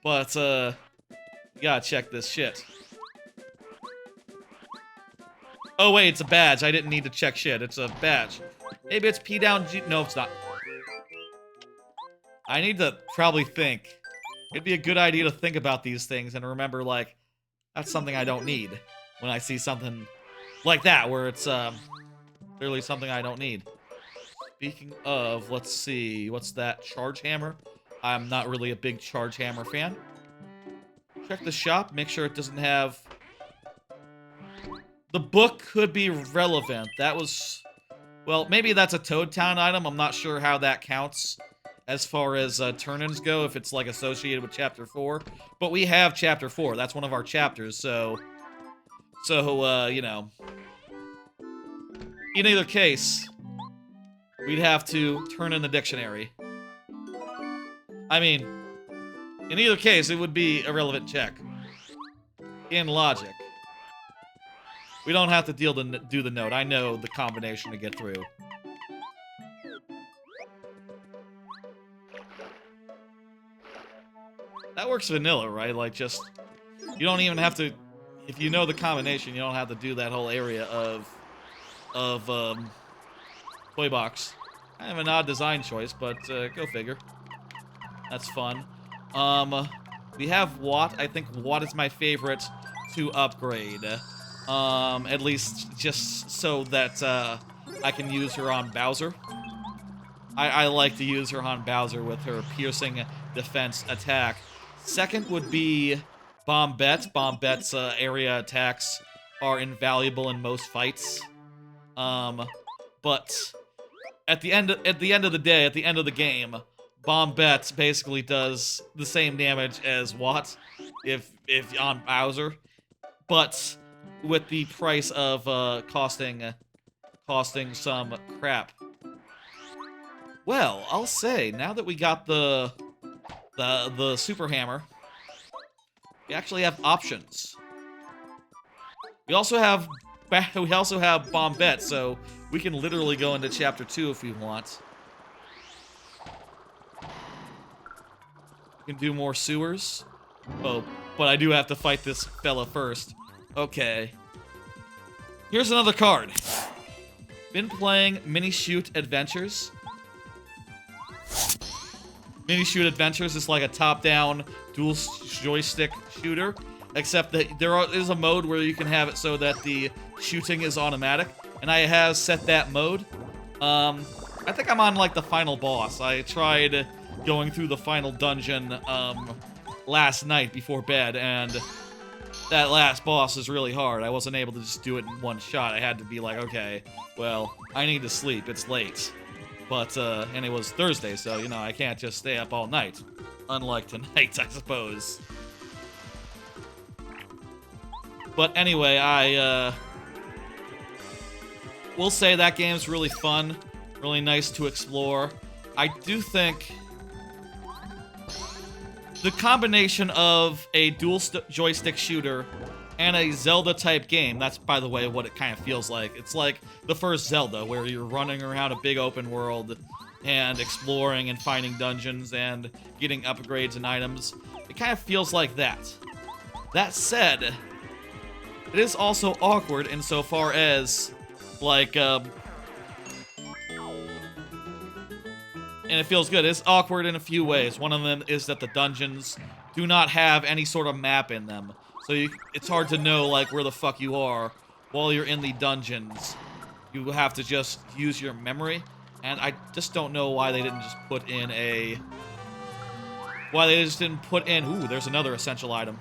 Speaker 1: But, you gotta check this shit. Oh wait, it's a badge. I didn't need to check shit. It's a badge. Maybe it's P down G. No, it's not. I need to probably think. It'd be a good idea to think about these things and remember, like, that's something I don't need when I see something like that, where it's, clearly something I don't need. Speaking of, let's see, what's that? Charge Hammer? I'm not really a big Charge Hammer fan. Check the shop, make sure it doesn't have... The book could be relevant. That was... Well, maybe that's a Toad Town item. I'm not sure how that counts as far as turn-ins go, if it's, like, associated with Chapter 4. But we have Chapter 4. That's one of our chapters, so... you know... In either case, we'd have to turn in the dictionary. I mean, in either case, it would be a relevant check. In logic. We don't have to do the note. I know the combination to get through. That works vanilla, right? Like, just... You don't even have to... If you know the combination, you don't have to do that whole area of toy box. Kind of an odd design choice, but go figure. That's fun. We have Watt. I think Watt is my favorite to upgrade. At least just so that I can use her on Bowser. I like to use her on Bowser with her piercing defense attack. Second would be Bombette. Bombette's area attacks are invaluable in most fights. But at the end of the day, at the end of the game, Bombette basically does the same damage as Watt if on Bowser, but with the price of costing some crap. Well, I'll say now that we got the Super Hammer, we actually have options. We also have Bombette, so we can literally go into Chapter 2 if we want. We can do more sewers. Oh, but I do have to fight this fella first. Okay. Here's another card. Been playing Mini Shoot Adventures. Mini Shoot Adventures is like a top-down dual joystick shooter, except that there is a mode where you can have it so that the shooting is automatic, and I have set that mode. I think I'm on like the final boss. I tried going through the final dungeon last night before bed, and that last boss is really hard. I wasn't able to just do it in one shot. I had to be like, okay, well, I need to sleep. It's late. But, and it was Thursday, so, you know, I can't just stay up all night. Unlike tonight, I suppose. But anyway, I will say that game's really fun, really nice to explore. I do think the combination of a dual joystick shooter and a Zelda-type game, that's, by the way, what it kind of feels like. It's like the first Zelda, where you're running around a big open world and exploring and finding dungeons and getting upgrades and items. It kind of feels like that. That said, it is also awkward insofar as, like, and it feels good. It's awkward in a few ways. One of them is that the dungeons do not have any sort of map in them. So it's hard to know, like, where the fuck you are while you're in the dungeons. You have to just use your memory. And I just don't know why they didn't just put in a... Why they just didn't put in... Ooh, there's another essential item.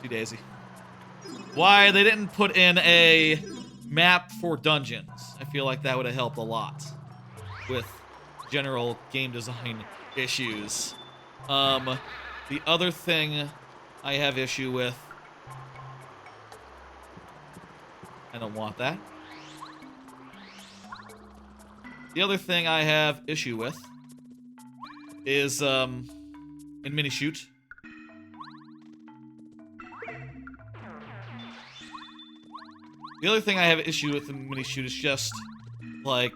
Speaker 1: See Daisy. Why they didn't put in a map for dungeons. I feel like that would have helped a lot with general game design issues. The other thing I have issue with I don't want that. The other thing I have issue with is, in mini shoot. The other thing I have issue with in mini shoot is just, like,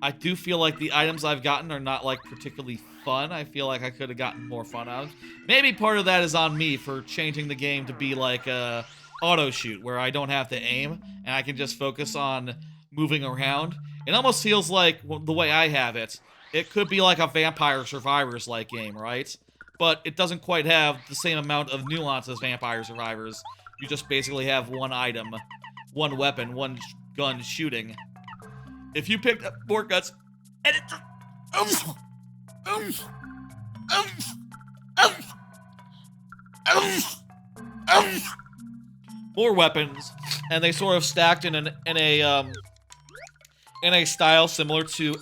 Speaker 1: I do feel like the items I've gotten are not, like, particularly fun. I feel like I could have gotten more fun out of it. Maybe part of that is on me for changing the game to be like a auto shoot, where I don't have to aim, and I can just focus on moving around. It almost feels like, the way I have it, it could be like a Vampire Survivors-like game, right? But it doesn't quite have the same amount of nuance as Vampire Survivors. You just basically have one item, one weapon, one gun shooting. If you picked up more guns, and it just... more weapons, and they sort of stacked in a style similar to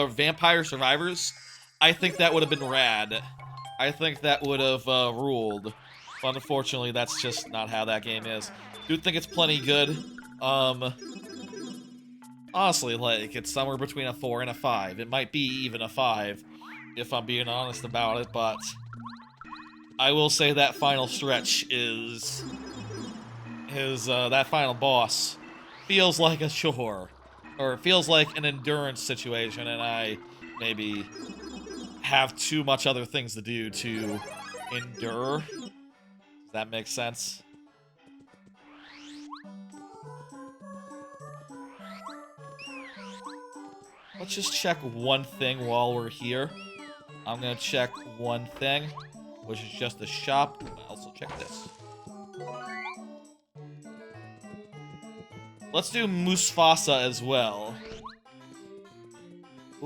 Speaker 1: Vampire Survivors, I think that would have been rad. I think that would have ruled. But unfortunately, that's just not how that game is. Do think it's plenty good. Honestly, like, it's somewhere between a 4 and a 5. It might be even a 5, if I'm being honest about it, but I will say that final stretch that final boss feels like a chore, or it feels like an endurance situation, and I maybe have too much other things to do to endure. Does that make sense? Let's just check one thing while we're here. I'm gonna check one thing, which is just the shop. I'll also check this. Let's do Musfasa as well.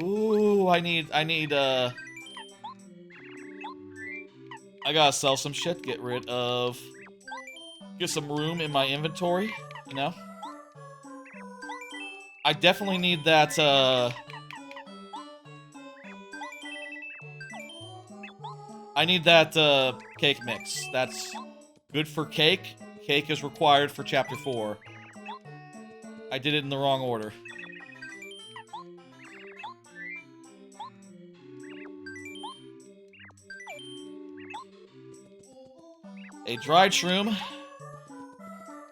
Speaker 1: Ooh, I gotta sell some shit, get some room in my inventory, you know? I definitely need that, I need that, cake mix. That's good for cake. Cake is required for Chapter 4. I did it in the wrong order. A dried shroom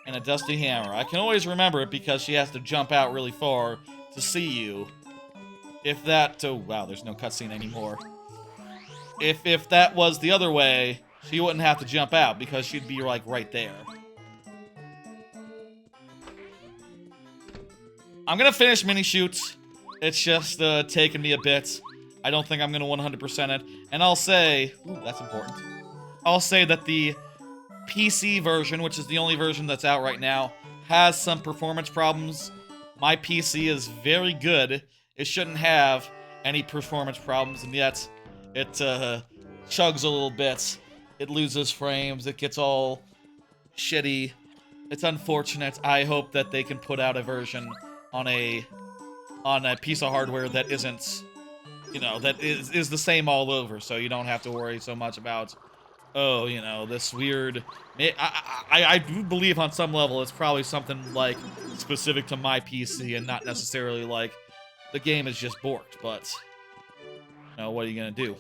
Speaker 1: and a dusty hammer. I can always remember it because she has to jump out really far to see you. If that... Oh, wow, there's no cutscene anymore. If that was the other way, she wouldn't have to jump out because she'd be, like, right there. I'm gonna finish mini shoots. It's just taking me a bit. I don't think I'm gonna 100% it. And I'll say... Ooh, that's important. I'll say that the PC version, which is the only version that's out right now, has some performance problems. My PC is very good. It shouldn't have any performance problems, and yet it chugs a little bit. It loses frames. It gets all shitty. It's unfortunate. I hope that they can put out a version on a piece of hardware that isn't, you know, that is the same all over, so you don't have to worry so much about, oh, you know, this weird... I do believe on some level it's probably something, like, specific to my PC and not necessarily, like, the game is just borked, but, you know, what are you gonna do?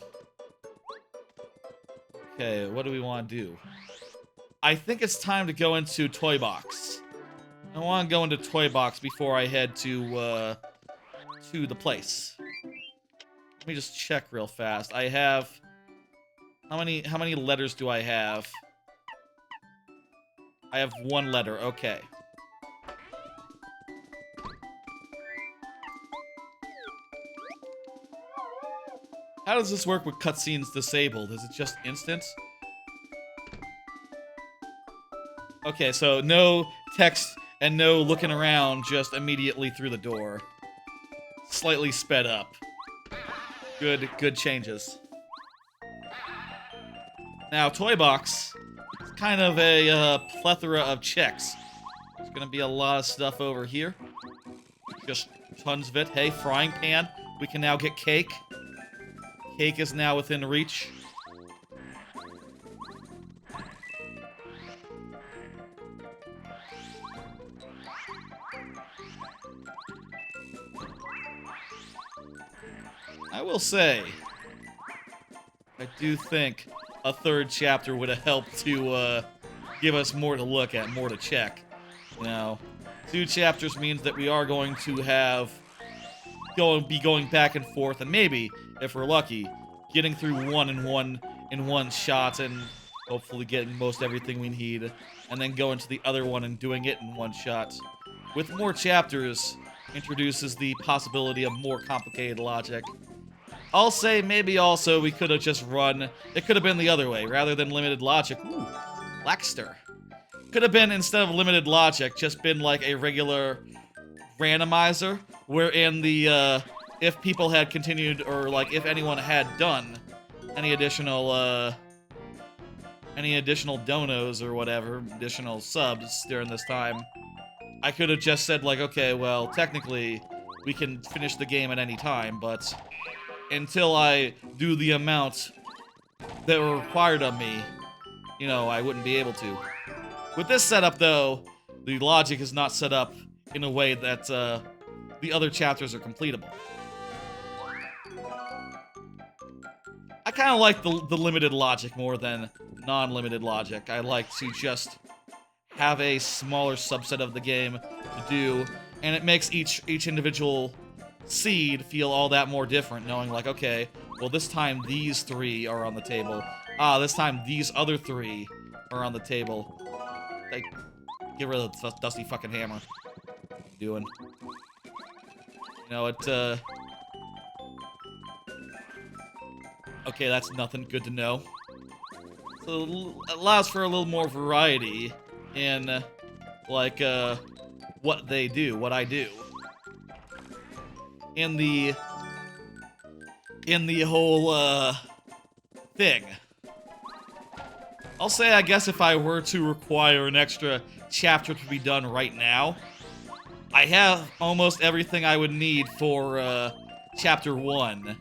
Speaker 1: Okay, what do we want to do? I think it's time to go into Toy Box. I want to go into Toy Box before I head to the place. Let me just check real fast. I have... How many letters do I have? I have 1 letter, okay. How does this work with cutscenes disabled? Is it just instant? Okay, so no text and no looking around, just immediately through the door. Slightly sped up. Good changes. Now, Toy Box is kind of a plethora of checks. There's gonna be a lot of stuff over here. Just tons of it. Hey, frying pan. We can now get cake. Cake is now within reach. I will say, I do think a third chapter would have helped to give us more to look at, more to check. You know, 2 chapters means that we are going to have be going back and forth, and maybe, if we're lucky, getting through one in one shot, and hopefully getting most everything we need, and then going to the other one and doing it in one shot. With more chapters, introduces the possibility of more complicated logic. I'll say maybe also we could have just run. It could have been the other way, rather than limited logic. Ooh, Blackster. Could have been, instead of limited logic, just been like a regular randomizer, wherein the, if people had continued, or like if anyone had done any additional donos or whatever, additional subs during this time, I could have just said like, okay, well, technically, we can finish the game at any time, but until I do the amount that were required of me, you know, I wouldn't be able to. With this setup, though, the logic is not set up in a way that the other chapters are completable. I kind of like the limited logic more than non-limited logic. I like to just have a smaller subset of the game to do, and it makes each individual seed feel all that more different, knowing like, okay, well, this time these 3 are on the table. Ah, this time these other 3 are on the table. Like, get rid of the dusty fucking hammer. What are you doing? You know, it, okay, that's nothing. Good to know. So, it allows for a little more variety in, like, what they do, what I do. In the whole, thing. I'll say, I guess, if I were to require an extra chapter to be done right now, I have almost everything I would need for, chapter 1.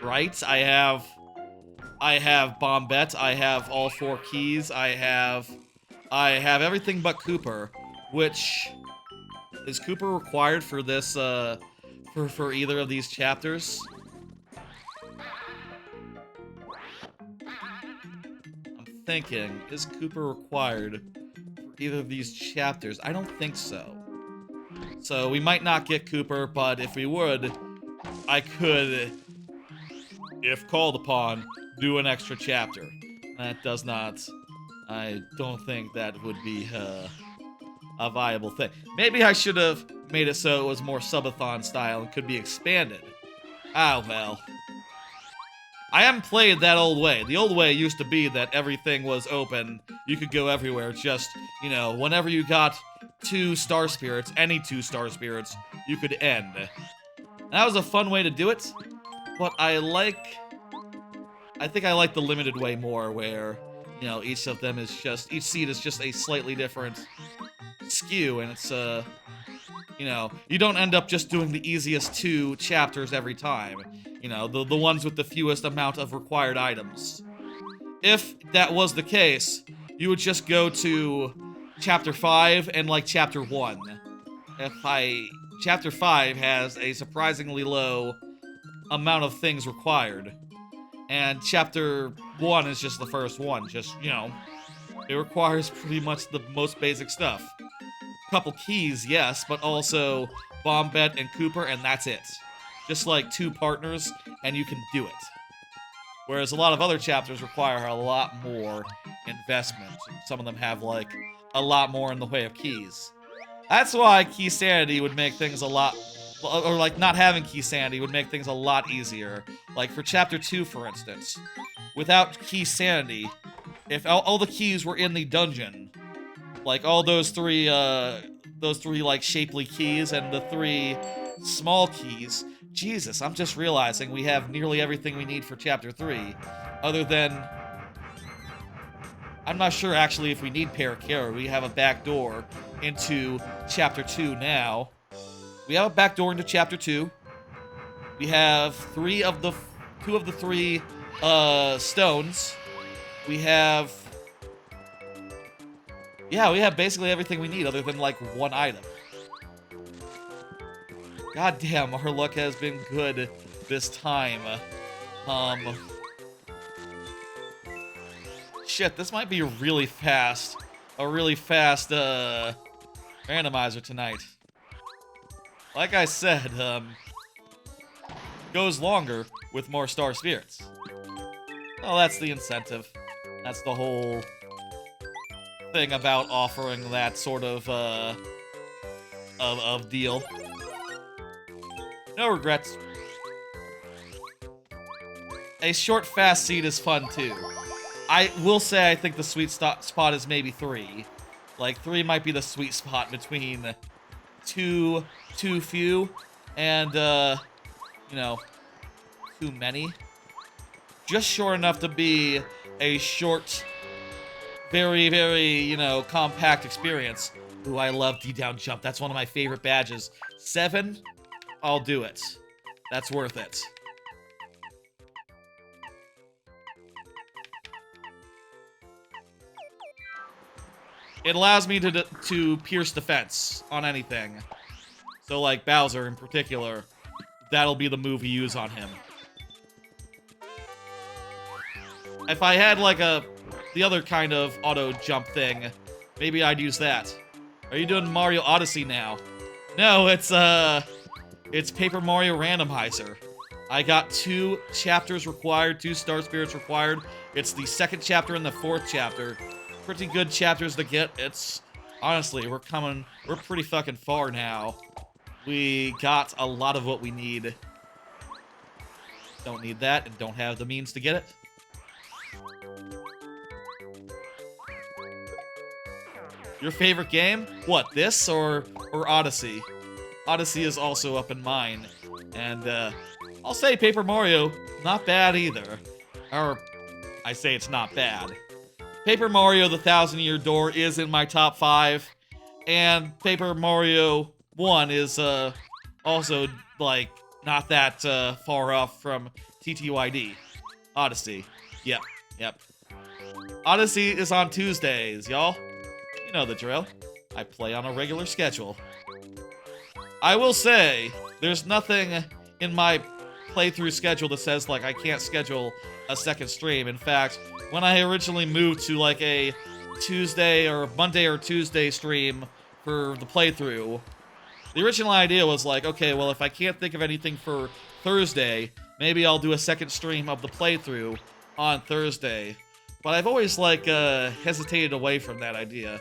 Speaker 1: Right? I have Bombette, I have all 4 keys, I have everything but Cooper, which... Is Cooper required for this, for either of these chapters? I'm thinking, is Cooper required for either of these chapters? I don't think so. So we might not get Cooper, but if we would, I could, if called upon, do an extra chapter. That does not... I don't think that would be, a viable thing. Maybe I should have made it so it was more subathon style and could be expanded. Ah, well. I haven't played that old way. The old way used to be that everything was open. You could go everywhere. Just, you know, whenever you got 2 star spirits, any 2 star spirits, you could end. That was a fun way to do it, but I think I like the limited way more, where, you know, each of them is just, each seed is just a slightly different skew, and it's, you know, you don't end up just doing the easiest 2 chapters every time. You know, the ones with the fewest amount of required items. If that was the case, you would just go to chapter 5 and, like, chapter 1. Chapter 5 has a surprisingly low amount of things required. And chapter 1 is just the first one, just, you know, it requires pretty much the most basic stuff. Couple keys, yes, but also Bombette and Cooper, and that's it. Just like 2 partners, and you can do it. Whereas a lot of other chapters require a lot more investment. Some of them have, like, a lot more in the way of keys. That's why Key Sanity would make things a lot... Or, like, not having Key Sanity would make things a lot easier. Like, for Chapter 2, for instance. Without Key Sanity, if all the keys were in the dungeon, like, all those three, like, shapely keys and the 3 small keys... Jesus, I'm just realizing we have nearly everything we need for Chapter 3. Other than... I'm not sure, actually, if we need Paracara. We have a back door into Chapter 2 now. We have a back door into Chapter 2. We have 2 of the 3 stones. We have... Yeah, we have basically everything we need other than, like, 1 item. God damn, our luck has been good this time. Shit, this might be a really fast randomizer tonight. Like I said, goes longer with more star spirits. Well, that's the incentive. That's the whole thing about offering that sort of deal. No regrets. A short, fast seed is fun too. I will say I think the sweet spot is maybe 3. Like 3 might be the sweet spot between too few and you know, too many. Just short enough to be a short, very, very, you know, compact experience. Ooh, I love D-down jump. That's one of my favorite badges. 7, I'll do it. That's worth it. It allows me to pierce defense on anything. So like Bowser in particular, that'll be the move we use on him. If I had like the other kind of auto jump thing, maybe I'd use that. Are you doing Mario Odyssey now? No, it's Paper Mario Randomizer. I got 2 chapters required, 2 star spirits required. It's the 2nd chapter and the 4th chapter. Pretty good chapters to get. It's honestly, we're pretty fucking far now. We got a lot of what we need. Don't need that and don't have the means to get it. Your favorite game? What, this or Odyssey? Odyssey is also up in mine. And I'll say Paper Mario, not bad either. Or, I say it's not bad. Paper Mario The Thousand Year Door is in my top 5. And Paper Mario 1 is also, like, not that far off from TTYD. Odyssey. Yep. Odyssey is on Tuesdays, y'all. You know the drill. I play on a regular schedule. I will say, there's nothing in my playthrough schedule that says, like, I can't schedule a second stream. In fact, when I originally moved to, like, a Tuesday or Monday or Tuesday stream for the playthrough, the original idea was like, okay, well, if I can't think of anything for Thursday, maybe I'll do a second stream of the playthrough on Thursday. But I've always, like, hesitated away from that idea.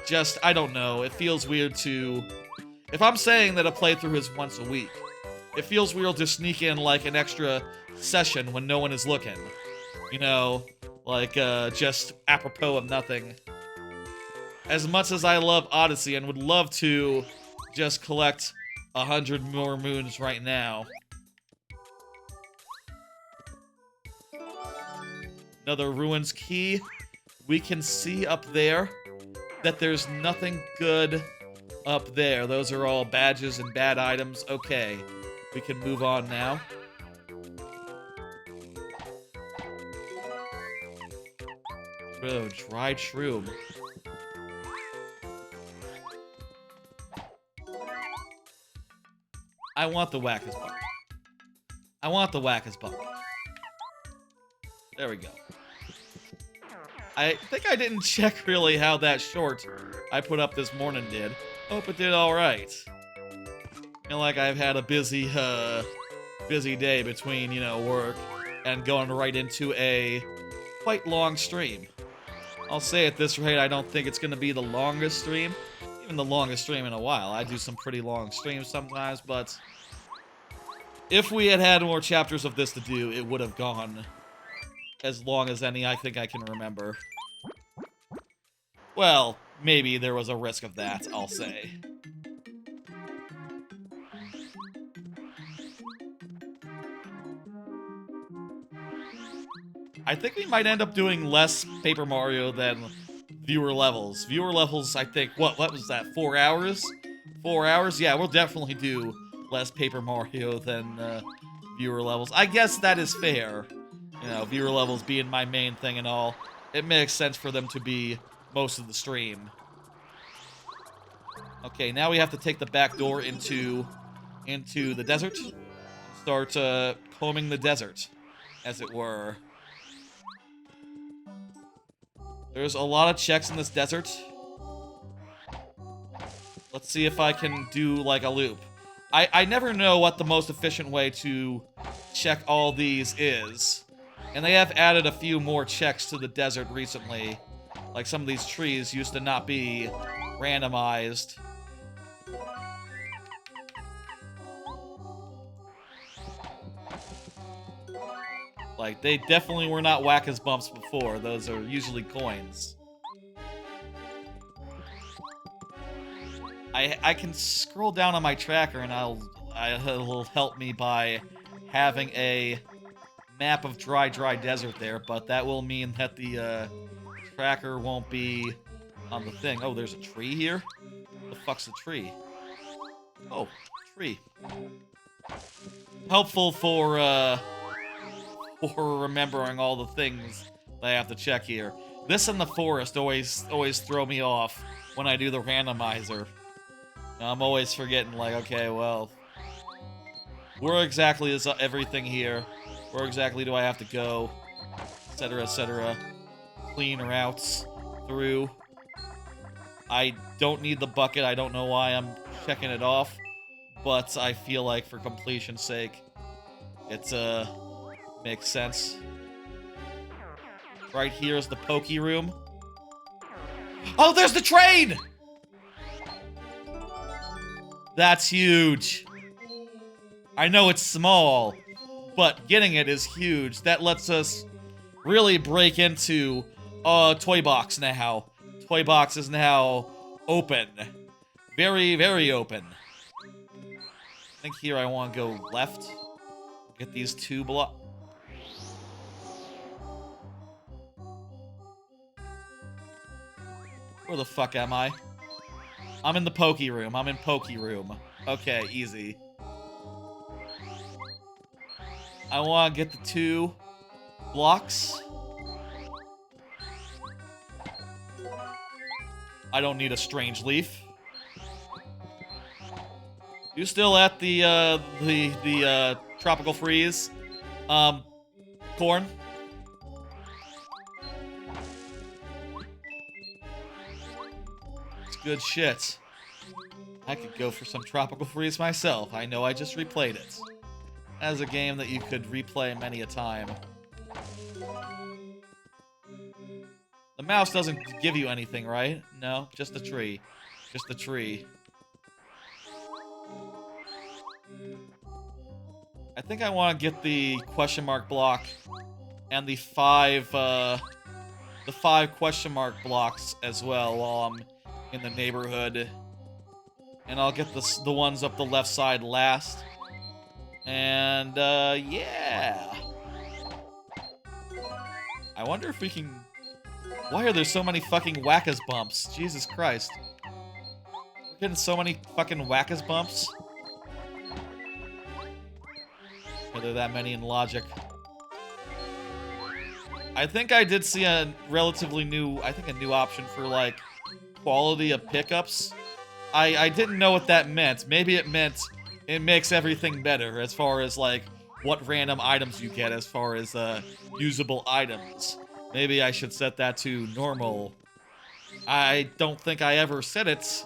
Speaker 1: Just, I don't know, it feels weird to... If I'm saying that a playthrough is once a week, it feels weird to sneak in, like, an extra session when no one is looking. You know, like, just apropos of nothing. As much as I love Odyssey and would love to just collect 100 more moons right now. Another Ruins key. We can see up there that there's nothing good up there. Those are all badges and bad items. Okay, we can move on now. Oh, dried shroom. I want the Whack-As Buck. I want the Whack-As Buck. There we go. I think I didn't check really how that short I put up this morning did. Hope it did alright. Feel like I've had a busy day between, you know, work and going right into a quite long stream. I'll say at this rate, I don't think it's going to be the longest stream. Even the longest stream in a while. I do some pretty long streams sometimes, but if we had had more chapters of this to do, it would have gone as long as any I think I can remember. Well, maybe there was a risk of that, I'll say. I think we might end up doing less Paper Mario than viewer levels. Viewer levels, I think, what was that, 4 hours? 4 hours? Yeah, we'll definitely do less Paper Mario than viewer levels. I guess that is fair. You know, viewer levels being my main thing and all. It makes sense for them to be most of the stream. Okay, now we have to take the back door into into the desert. Start combing the desert, as it were. There's a lot of checks in this desert. Let's see if I can do, like, a loop. I never know what the most efficient way to check all these is. And they have added a few more checks to the desert recently. Like, some of these trees used to not be randomized. Like, they definitely were not whack-as-bumps before. Those are usually coins. I can scroll down on my tracker and it'll help me by having a map of dry desert there, but that will mean that the tracker won't be on the thing. Oh, there's a tree here? What the fuck's a tree? Oh, tree. Helpful for remembering all the things that I have to check here. This and the forest always throw me off when I do the randomizer. I'm always forgetting, like, okay, well, where exactly is everything here? Where exactly do I have to go? Etc., etc. Clean routes through. I don't need the bucket. I don't know why I'm checking it off, but I feel like for completion's sake, it makes sense. Right here is the pokey room. Oh, there's the train! That's huge. I know it's small, but getting it is huge. That lets us really break into Toy Box now. Toy Box is now open. Very, very open. I think here I want to go left. Get these two blocks. Where the fuck am I? I'm in the pokey room. I'm in pokey room. Okay, easy. I want to get the two blocks. I don't need a strange leaf. You still at the tropical freeze? Corn? It's good shit. I could go for some tropical freeze myself. I know I just replayed it. As a game that you could replay many a time. The mouse doesn't give you anything, right? No, just a tree. Just a tree. I think I want to get the question mark block and the five question mark blocks as well while I'm in the neighborhood. And I'll get the ones up the left side last. And, yeah. I wonder if we can... Why are there so many fucking whack-as-bumps? Jesus Christ. We're getting so many fucking whack-as-bumps. Are there that many in Logic? I think I did see a relatively new... I think a new option for, like, quality of pickups. I didn't know what that meant. Maybe it meant it makes everything better as far as, like, what random items you get as far as, usable items. Maybe I should set that to normal. I don't think I ever set it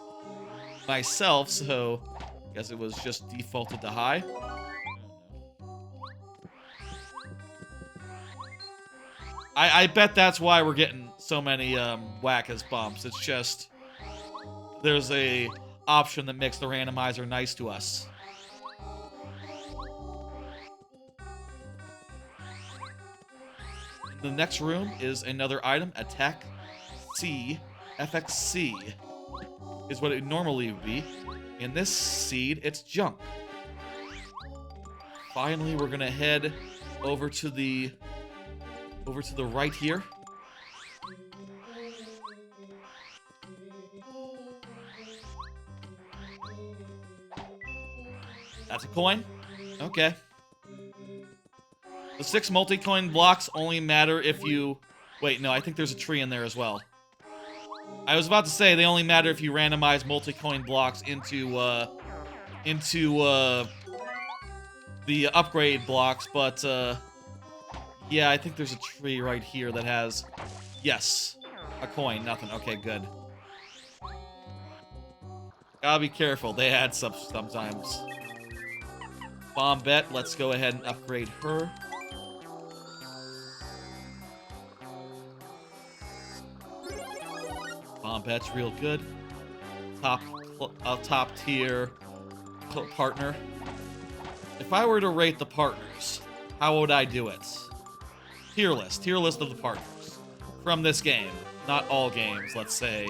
Speaker 1: myself, so I guess it was just defaulted to high. I bet that's why we're getting so many whack-as-bumps. It's just there's a option that makes the randomizer nice to us. The next room is another item, Attack C, FXC, is what it normally would be. In this seed, it's junk. Finally, we're gonna head over to the right here. That's a coin? Okay. The 6 multi-coin blocks only matter if you... Wait, no, I think there's a tree in there as well. I was about to say they only matter if you randomize multi-coin blocks into the upgrade blocks, but yeah, I think there's a tree right here that has, yes, a coin, nothing. Okay, good. Gotta be careful, they add stuff sometimes. Bombette, let's go ahead and upgrade her. Bombette's real good. Top tier partner. If I were to rate the partners, how would I do it? Tier list of the partners from this game. Not all games, let's say.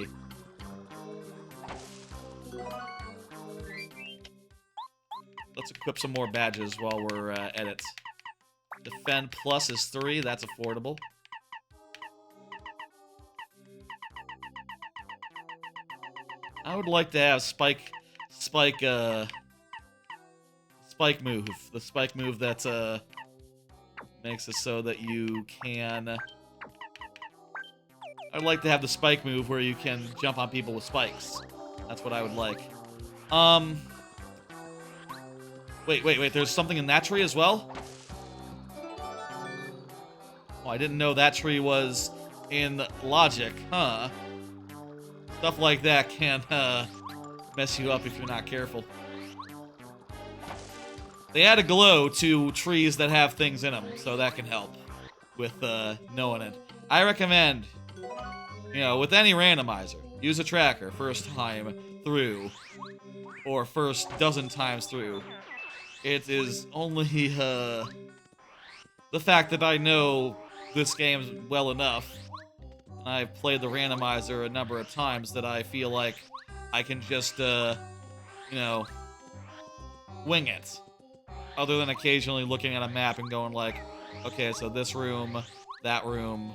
Speaker 1: Let's equip some more badges while we're at it. Defend plus is 3, that's affordable. I would like to have spike move. The spike move that makes it so that you can... I'd like to have the spike move where you can jump on people with spikes. That's what I would like. Wait, there's something in that tree as well? Oh, I didn't know that tree was in logic, huh? Stuff like that can mess you up if you're not careful. They add a glow to trees that have things in them, so that can help with knowing it. I recommend, you know, with any randomizer, use a tracker first time through, or first dozen times through. It is only the fact that I know this game well enough, and I've played the randomizer a number of times, that I feel like I can just, you know, wing it. Other than occasionally looking at a map and going like, okay, so this room, that room.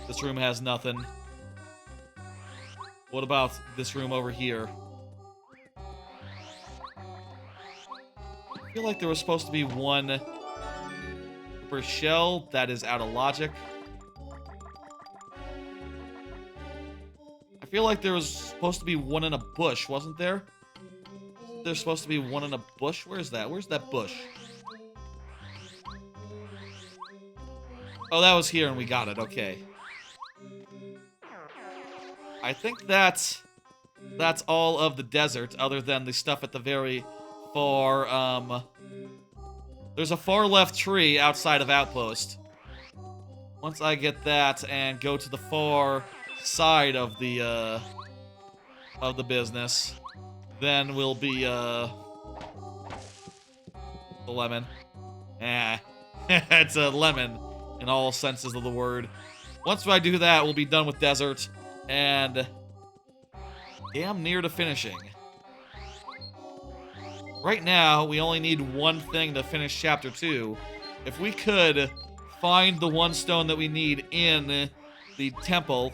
Speaker 1: This room has nothing. What about this room over here? I feel like there was supposed to be one per shell. That is out of logic. I feel like there was supposed to be one in a bush, wasn't there? There's supposed to be one in a bush? Where's that? Where's that bush? Oh, that was here and we got it. Okay. I think that's all of the desert, other than the stuff at the very far, there's a far left tree outside of Outpost. Once I get that and go to the far side of the business, then we'll be, the lemon. It's a lemon in all senses of the word. Once I do that, we'll be done with desert, and damn near to finishing. Right now, we only need one thing to finish Chapter 2. If we could find the one stone that we need in the temple,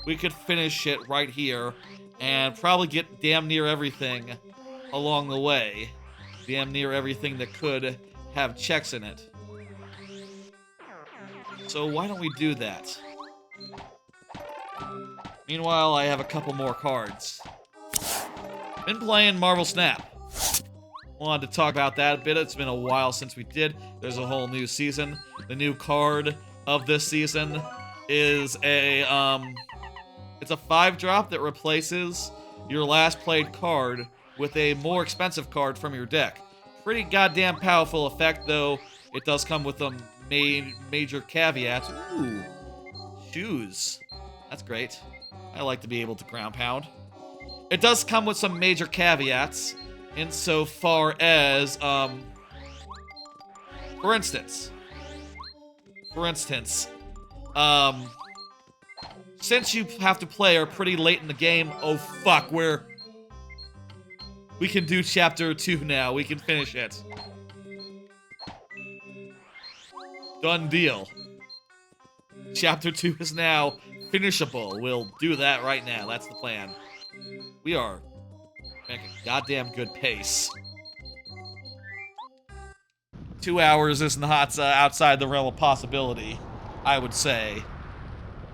Speaker 1: we could finish it right here, and probably get damn near everything along the way. Damn near everything that could have checks in it. So why don't we do that? Meanwhile, I have a couple more cards. Been playing Marvel Snap. Wanted to talk about that a bit. It's been a while since we did. There's a whole new season. The new card of this season is a, it's a 5-drop that replaces your last played card with a more expensive card from your deck. Pretty goddamn powerful effect, though. It does come with a major caveat. Ooh, shoes. That's great. I like to be able to ground pound. It does come with some major caveats, insofar as, for instance, since you have to play or pretty late in the game, oh fuck, we can do Chapter 2 now. We can finish it. Done deal. Chapter 2 is now finishable. We'll do that right now. That's the plan. We are making goddamn good pace. 2 hours is not outside the realm of possibility, I would say.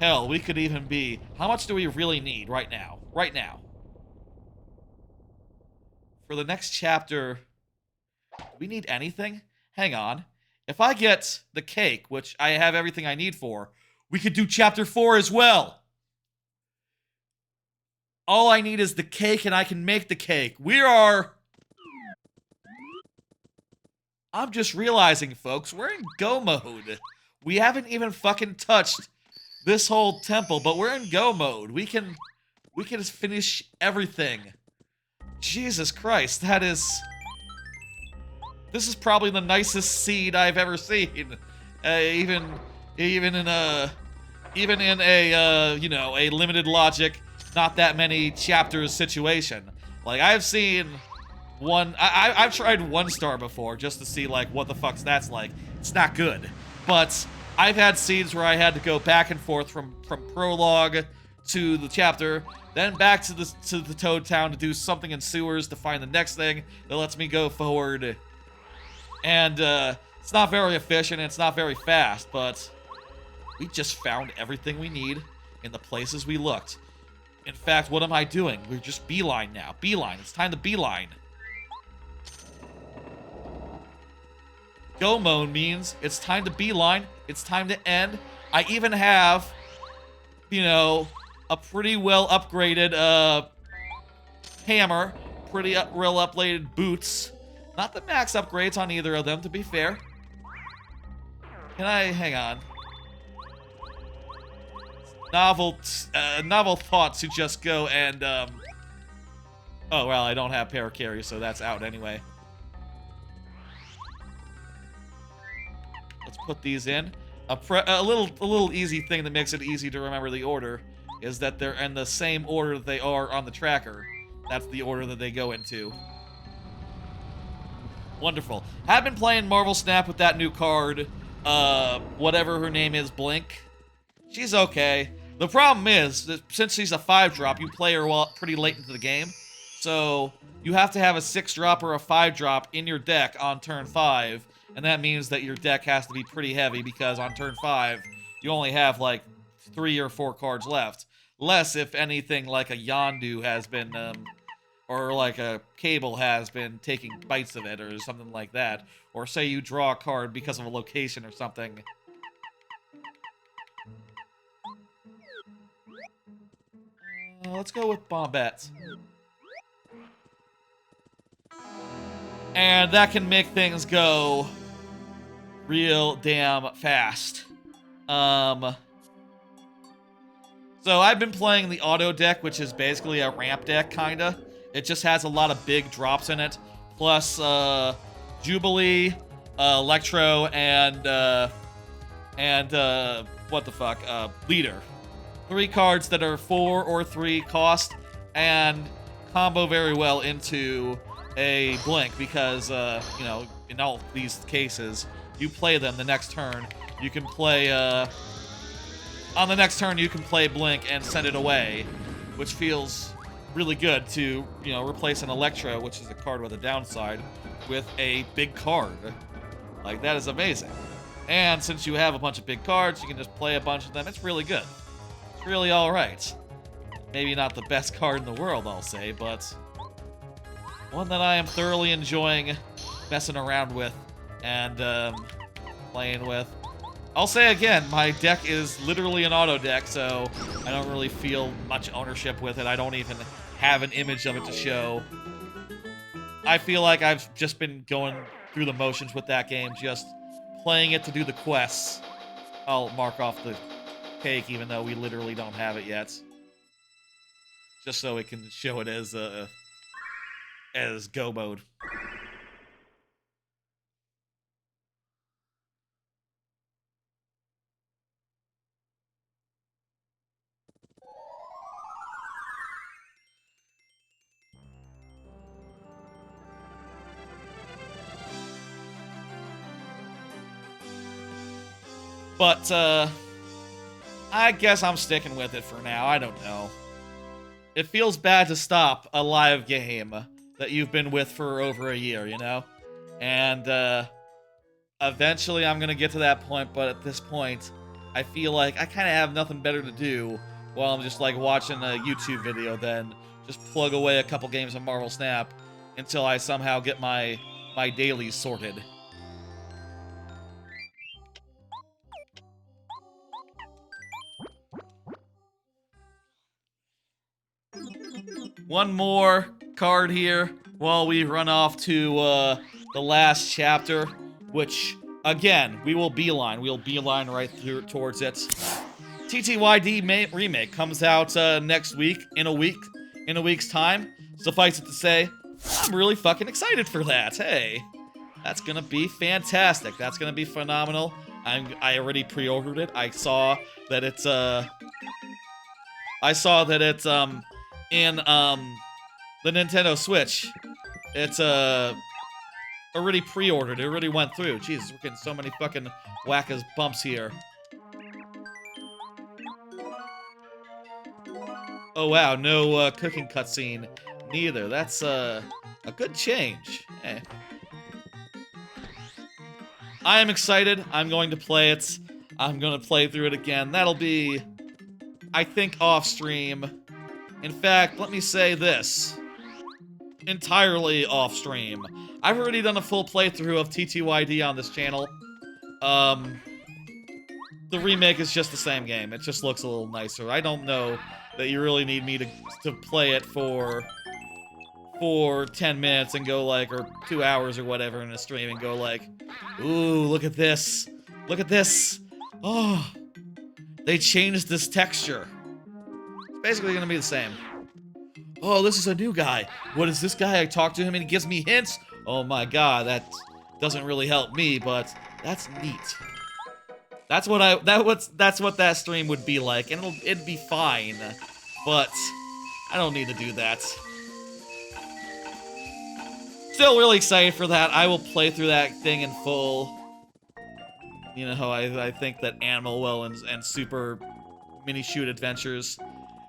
Speaker 1: Hell, we could even be... How much do we really need right now? Right now. for the next chapter, do we need anything? Hang on. If I get the cake, which I have everything I need for, we could do chapter 4 as well. All I need is the cake and I can make the cake. I'm just realizing, folks, we're in go mode. We haven't even fucking touched this whole temple, but we're in go mode. We can just finish everything. Jesus Christ, this is probably the nicest seed I've ever seen. Even in a you know, a limited logic, not that many chapters situation. Like, I've seen I've tried 1 star before just to see like what the fuck's that's like. It's not good. But I've had scenes where I had to go back and forth from prologue to the chapter, then back to the Toad Town to do something in sewers to find the next thing that lets me go forward. And it's not very efficient, it's not very fast, but we just found everything we need in the places we looked. In fact, what am I doing? We're just beeline now. Beeline. It's time to beeline. Go mode means it's time to beeline. It's time to end. I even have, you know, a pretty well upgraded hammer. Pretty well upgraded boots. Not the max upgrades on either of them, to be fair. Hang on. Novel thought to just go and, oh, well, I don't have Paracarry, so that's out anyway. Let's put these in. A little easy thing that makes it easy to remember the order is that they're in the same order that they are on the tracker. That's the order that they go into. Wonderful. I've been playing Marvel Snap with that new card, whatever her name is, Blink. She's okay. The problem is that since she's a 5-drop, you play her pretty late into the game. So you have to have a 6-drop or a 5-drop in your deck on turn 5. And that means that your deck has to be pretty heavy because on turn 5, you only have like 3 or 4 cards left. Less if anything like a Yondu has been, or like a Cable has been taking bites of it or something like that. Or say you draw a card because of a location or something. Let's go with Bombette. And that can make things go real damn fast. So I've been playing the auto deck, which is basically a ramp deck, kinda. It just has a lot of big drops in it. Plus, Jubilee, Electro, and what the fuck, Leader. 3 cards that are 4 or 3 cost and combo very well into a Blink because, you know, in all these cases, you play them the next turn. You can play, on the next turn, you can play Blink and send it away, which feels really good to, you know, replace an Electro, which is a card with a downside, with a big card. Like, that is amazing. And since you have a bunch of big cards, you can just play a bunch of them. It's really good. It's really alright. Maybe not the best card in the world, I'll say, but one that I am thoroughly enjoying messing around with and playing with. I'll say again, my deck is literally an auto deck, so I don't really feel much ownership with it. I don't even have an image of it to show. I feel like I've just been going through the motions with that game, just playing it to do the quests. I'll mark off the cake, even though we literally don't have it yet. Just so we can show it as go mode. But, I guess I'm sticking with it for now. I don't know. It feels bad to stop a live game that you've been with for over a year, you know? And, eventually I'm gonna get to that point, but at this point, I feel like I kind of have nothing better to do while I'm just, like, watching a YouTube video than just plug away a couple games of Marvel Snap until I somehow get my dailies sorted. One more card here while we run off to the last chapter, which, again, we will beeline. We'll beeline right through towards it. TTYD remake comes out next week, in a week's time. Suffice it to say, I'm really fucking excited for that. Hey, that's gonna be fantastic. That's gonna be phenomenal. I already pre-ordered it. I saw that it's in the Nintendo Switch. It's already pre-ordered. It already went through. Jesus, we're getting so many fucking whack-ass bumps here. Oh wow, no cooking cutscene neither. That's a good change. Hey. I am excited. I'm going to play it. I'm going to play through it again. That'll be, I think, off stream. In fact, let me say this. Entirely off stream. I've already done a full playthrough of TTYD on this channel. The remake is just the same game. It just looks a little nicer. I don't know that you really need me to play it for 10 minutes and go like, or 2 hours or whatever in a stream and go like, ooh, look at this. Look at this. Oh, they changed this texture. It's basically gonna be the same. Oh, this is a new guy. What is this guy? I talk to him and he gives me hints. Oh my god, that doesn't really help me, but that's neat. That's what that stream would be like, and it'd be fine. But I don't need to do that. Still really excited for that. I will play through that thing in full. You know, I think that Animal Well and Super Mini Shoot Adventures,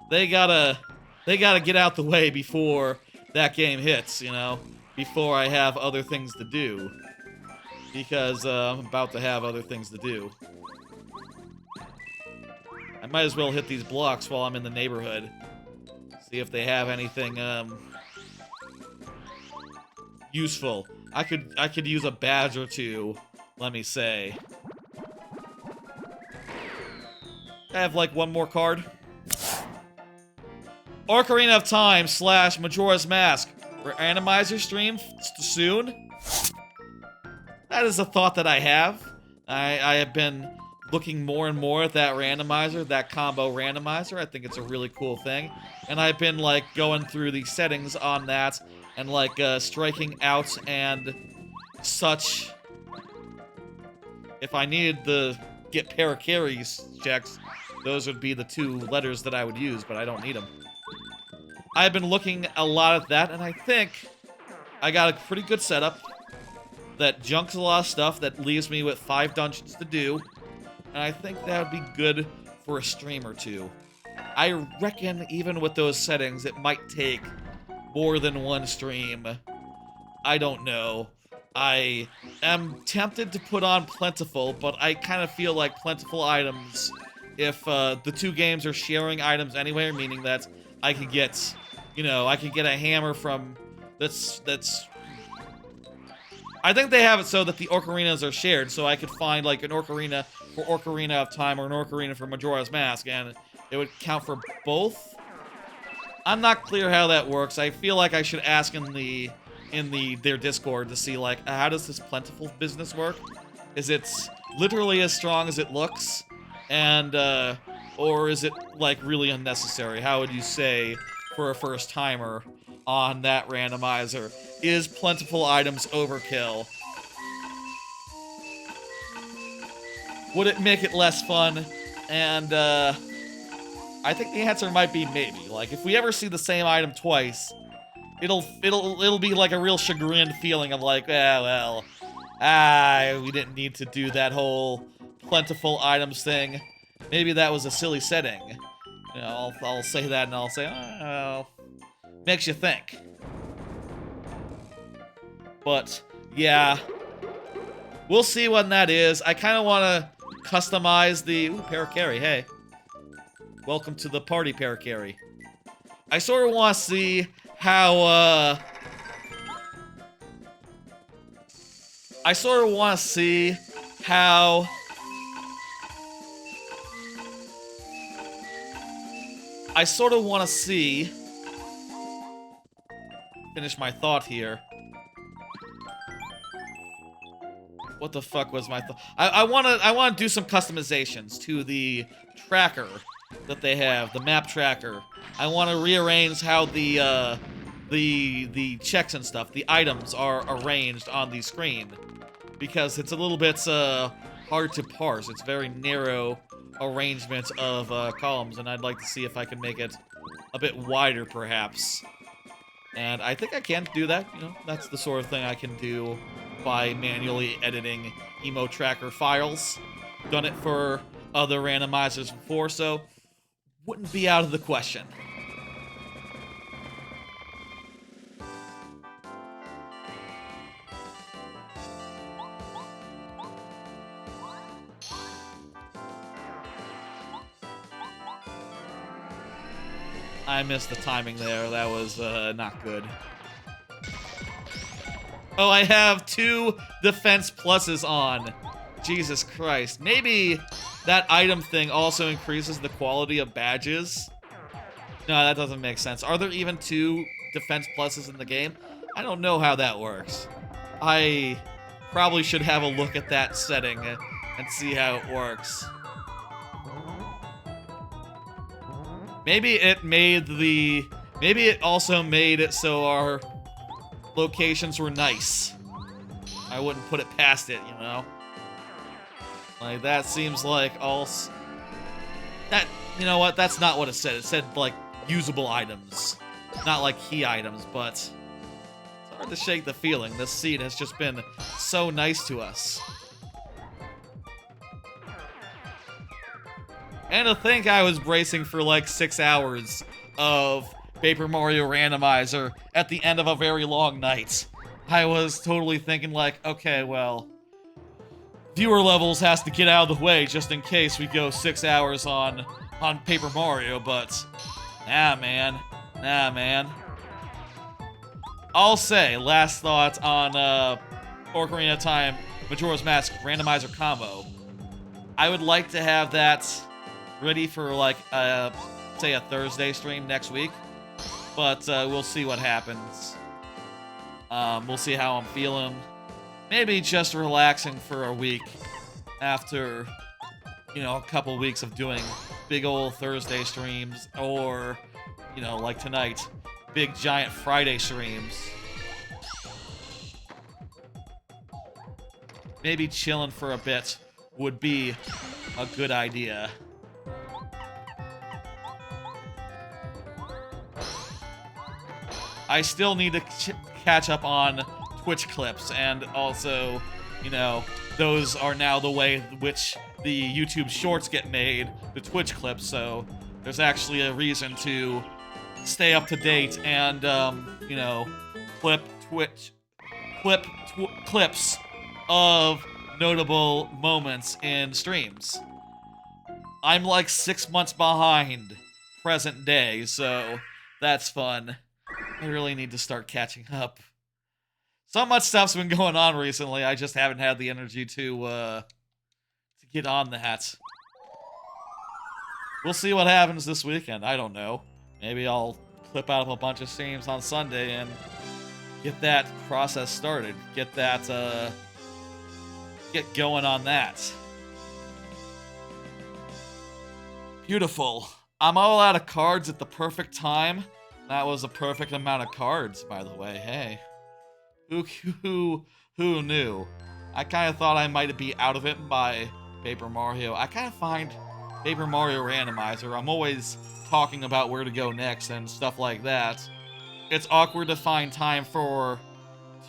Speaker 1: they gotta get out the way before that game hits, you know? Before I have other things to do. Because I'm about to have other things to do. I might as well hit these blocks while I'm in the neighborhood. See if they have anything, useful. I could use a badge or two, let me say. I have, like, one more card. Ocarina of Time / Majora's Mask. Randomizer stream soon? That is a thought that I have. I have been looking more and more at that randomizer, that combo randomizer. I think it's a really cool thing. And I've been, like, going through the settings on that and, like, striking out and such. If I needed to get paracarries checks, those would be the 2 letters that I would use, but I don't need them. I've been looking a lot at that, and I think I got a pretty good setup that junks a lot of stuff, that leaves me with 5 dungeons to do, and I think that would be good for a stream or 2. I reckon even with those settings, it might take more than 1 stream. I don't know. I am tempted to put on Plentiful, but I kind of feel like Plentiful items, if the 2 games are sharing items anyway, meaning that I could get, you know, I could get a hammer from, that's, I think they have it so that the ocarinas are shared, so I could find, like, an ocarina for Ocarina of Time or an ocarina for Majora's Mask, and it would count for both. I'm not clear how that works. I feel like I should ask in their Discord to see, like, how does this Plentiful business work? Is it literally as strong as it looks? And, or is it, like, really unnecessary? How would you say, for a first-timer on that randomizer, is Plentiful items overkill? Would it make it less fun? And, I think the answer might be maybe. Like, if we ever see the same item twice, it'll be like a real chagrined feeling of like, well, we didn't need to do that whole Plentiful items thing. Maybe that was a silly setting. You know, I'll say that and I'll say, oh, makes you think. But, yeah. We'll see when that is. I kind of want to customize the... Ooh, Paracarry, hey. Welcome to the party, Paracarry. I sort of want to see how I sort of want to see how finish my thought here. What the fuck was my thought? I wanna do some customizations to the tracker that they have, the map tracker. I want to rearrange how the checks and stuff, the items are arranged on the screen, because it's a little bit hard to parse. It's very narrow arrangement of columns, and I'd like to see if I can make it a bit wider, perhaps. And I think I can do that. You know, that's the sort of thing I can do by manually editing emo tracker files. Done it for other randomizers before, so wouldn't be out of the question. I missed the timing there. That was not good. Oh, I have 2 defense pluses on. Jesus Christ. Maybe that item thing also increases the quality of badges. No, that doesn't make sense. Are there even 2 defense pluses in the game? I don't know how that works. I probably should have a look at that setting and see how it works. Maybe it also made it so our locations were nice. I wouldn't put it past it, you know? Like, that seems like you know what? That's not what it said. It said, like, usable items. Not like key items, but it's hard to shake the feeling. This seed has just been so nice to us. And to think I was bracing for like 6 hours of Paper Mario Randomizer at the end of a very long night. I was totally thinking like, okay, well, viewer levels has to get out of the way just in case we go 6 hours on Paper Mario, but nah, man. Nah, man. I'll say, last thought on Ocarina of Time Majora's Mask Randomizer combo. I would like to have that ready for like say a Thursday stream next week, but we'll see what happens. We'll see how I'm feeling. Maybe just relaxing for a week after, you know, a couple weeks of doing big old Thursday streams, or, you know, like tonight, big giant Friday streams. Maybe chilling for a bit would be a good idea. I still need to catch up on Twitch clips, and also, you know, those are now the way which the YouTube shorts get made, the Twitch clips, so there's actually a reason to stay up to date and, you know, clips of notable moments in streams. I'm like 6 months behind present day, so that's fun. I really need to start catching up. So much stuff's been going on recently, I just haven't had the energy to get on that. We'll see what happens this weekend, I don't know. Maybe I'll clip out of a bunch of streams on Sunday and get that process started. Get that, get going on that. Beautiful. I'm all out of cards at the perfect time. That was a perfect amount of cards, by the way. Hey, who knew? I kind of thought I might be out of it by Paper Mario. I kind of find Paper Mario Randomizer, I'm always talking about where to go next and stuff like that. It's awkward to find time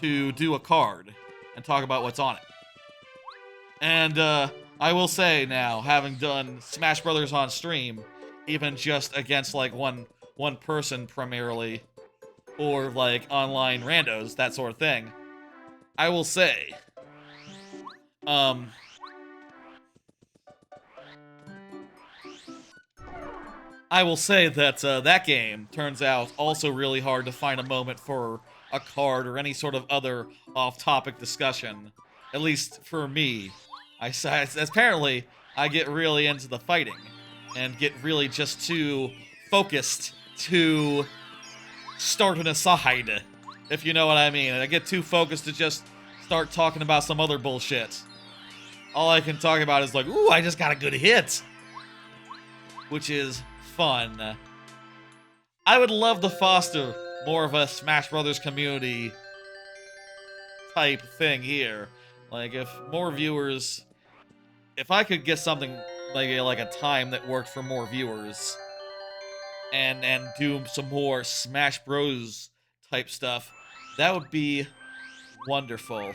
Speaker 1: to do a card and talk about what's on it. And I will say now, having done Smash Brothers on stream, even just against like one person primarily, or like online randos, that sort of thing, I will say, that that game turns out also really hard to find a moment for a card or any sort of other off-topic discussion. At least for me. Apparently, I get really into the fighting and get really just too focused to start an aside, if you know what I mean. And I get too focused to just start talking about some other bullshit. All I can talk about is like, ooh, I just got a good hit. Which is fun. I would love to foster more of a Smash Brothers community type thing here. Like, if more viewers... If I could get something like a time that worked for more viewers and do some more Smash Bros type stuff, that would be wonderful.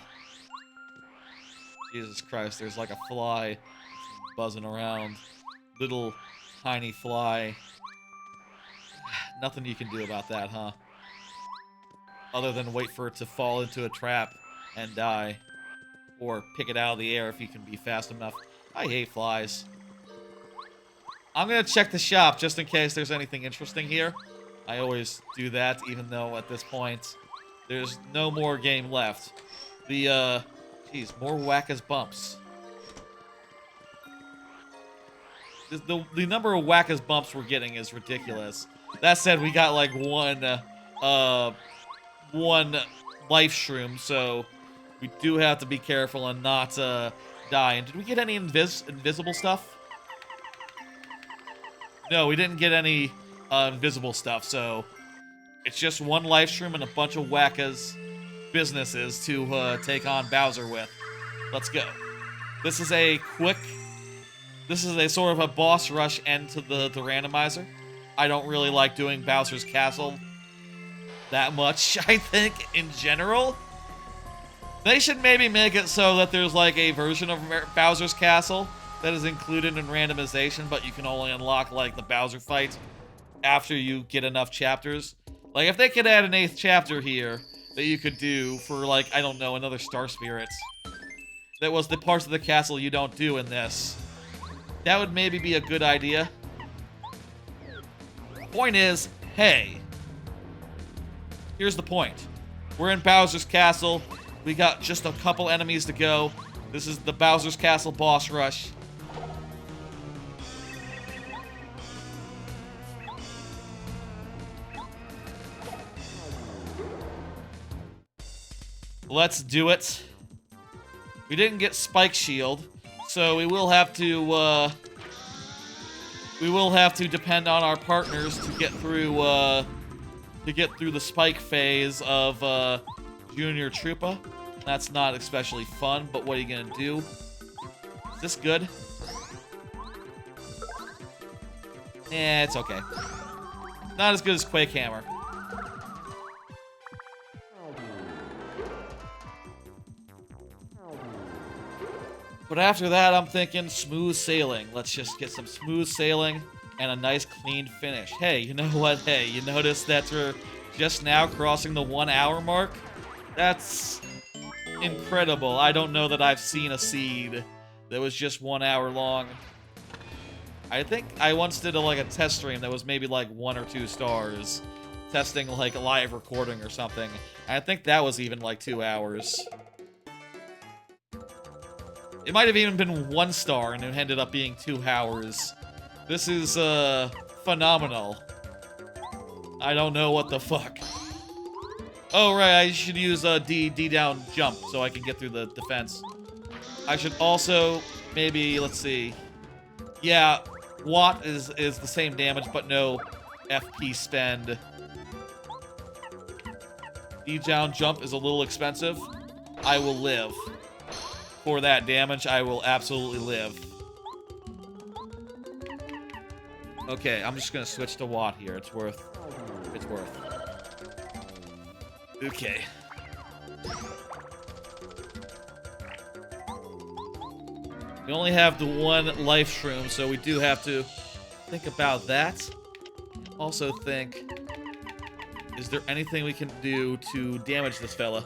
Speaker 1: Jesus Christ, there's like a fly buzzing around. Little tiny fly. Nothing you can do about that, huh? Other than wait for it to fall into a trap and die. Or pick it out of the air if you can be fast enough. I hate flies. I'm gonna check the shop just in case there's anything interesting here. I always do that, even though at this point, there's no more game left. Geez, more whack as bumps. The number of whack as bumps we're getting is ridiculous. That said, we got like one life shroom, so we do have to be careful and not die. And did we get any invisible stuff? No, we didn't get any invisible stuff, so it's just one life shroom and a bunch of wackas businesses to take on Bowser with. Let's go. This is a sort of a boss rush end to the randomizer. I don't really like doing Bowser's Castle that much, I think, in general. They should maybe make it so that there's like a version of Bowser's Castle that is included in randomization, but you can only unlock like the Bowser fight after you get enough chapters. Like, if they could add an 8th chapter here that you could do for, like, I don't know, another Star Spirit. That was the parts of the castle you don't do in this. That would maybe be a good idea. Point is, hey. Here's the point. We're in Bowser's Castle. We got just a couple enemies to go. This is the Bowser's Castle boss rush. Let's do it. We didn't get Spike Shield, so we will have to depend on our partners to get through the Spike phase of Junior Troopa. That's not especially fun, but what are you gonna do? Is this good? Eh, it's okay. Not as good as Quake Hammer. But after that, I'm thinking smooth sailing. Let's just get some smooth sailing and a nice clean finish. Hey, you know what? Hey, you notice that we're just now crossing the 1 hour mark? That's incredible. I don't know that I've seen a seed that was just 1 hour long. I think I once did a test stream that was maybe like 1 or 2 stars. Testing like a live recording or something. And I think that was even like 2 hours. It might have even been 1 star and it ended up being 2 hours. This is, phenomenal. I don't know what the fuck. Oh, right, I should use D down jump so I can get through the defense. I should also maybe, let's see. Yeah, Watt is the same damage, but no FP spend. D down jump is a little expensive. I will live. For that damage, I will absolutely live. Okay, I'm just gonna switch to Watt here. It's worth. Okay. We only have the 1 life shroom, so we do have to think about that. Also think, is there anything we can do to damage this fella?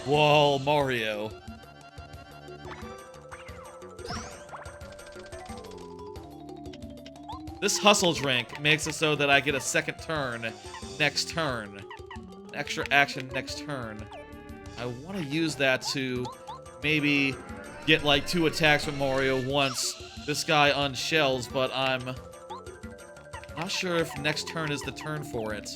Speaker 1: Whoa, Mario. This hustle drink makes it so that I get a second turn next turn. An extra action next turn. I want to use that to maybe get like 2 attacks with Mario once this guy unshells, but I'm not sure if next turn is the turn for it.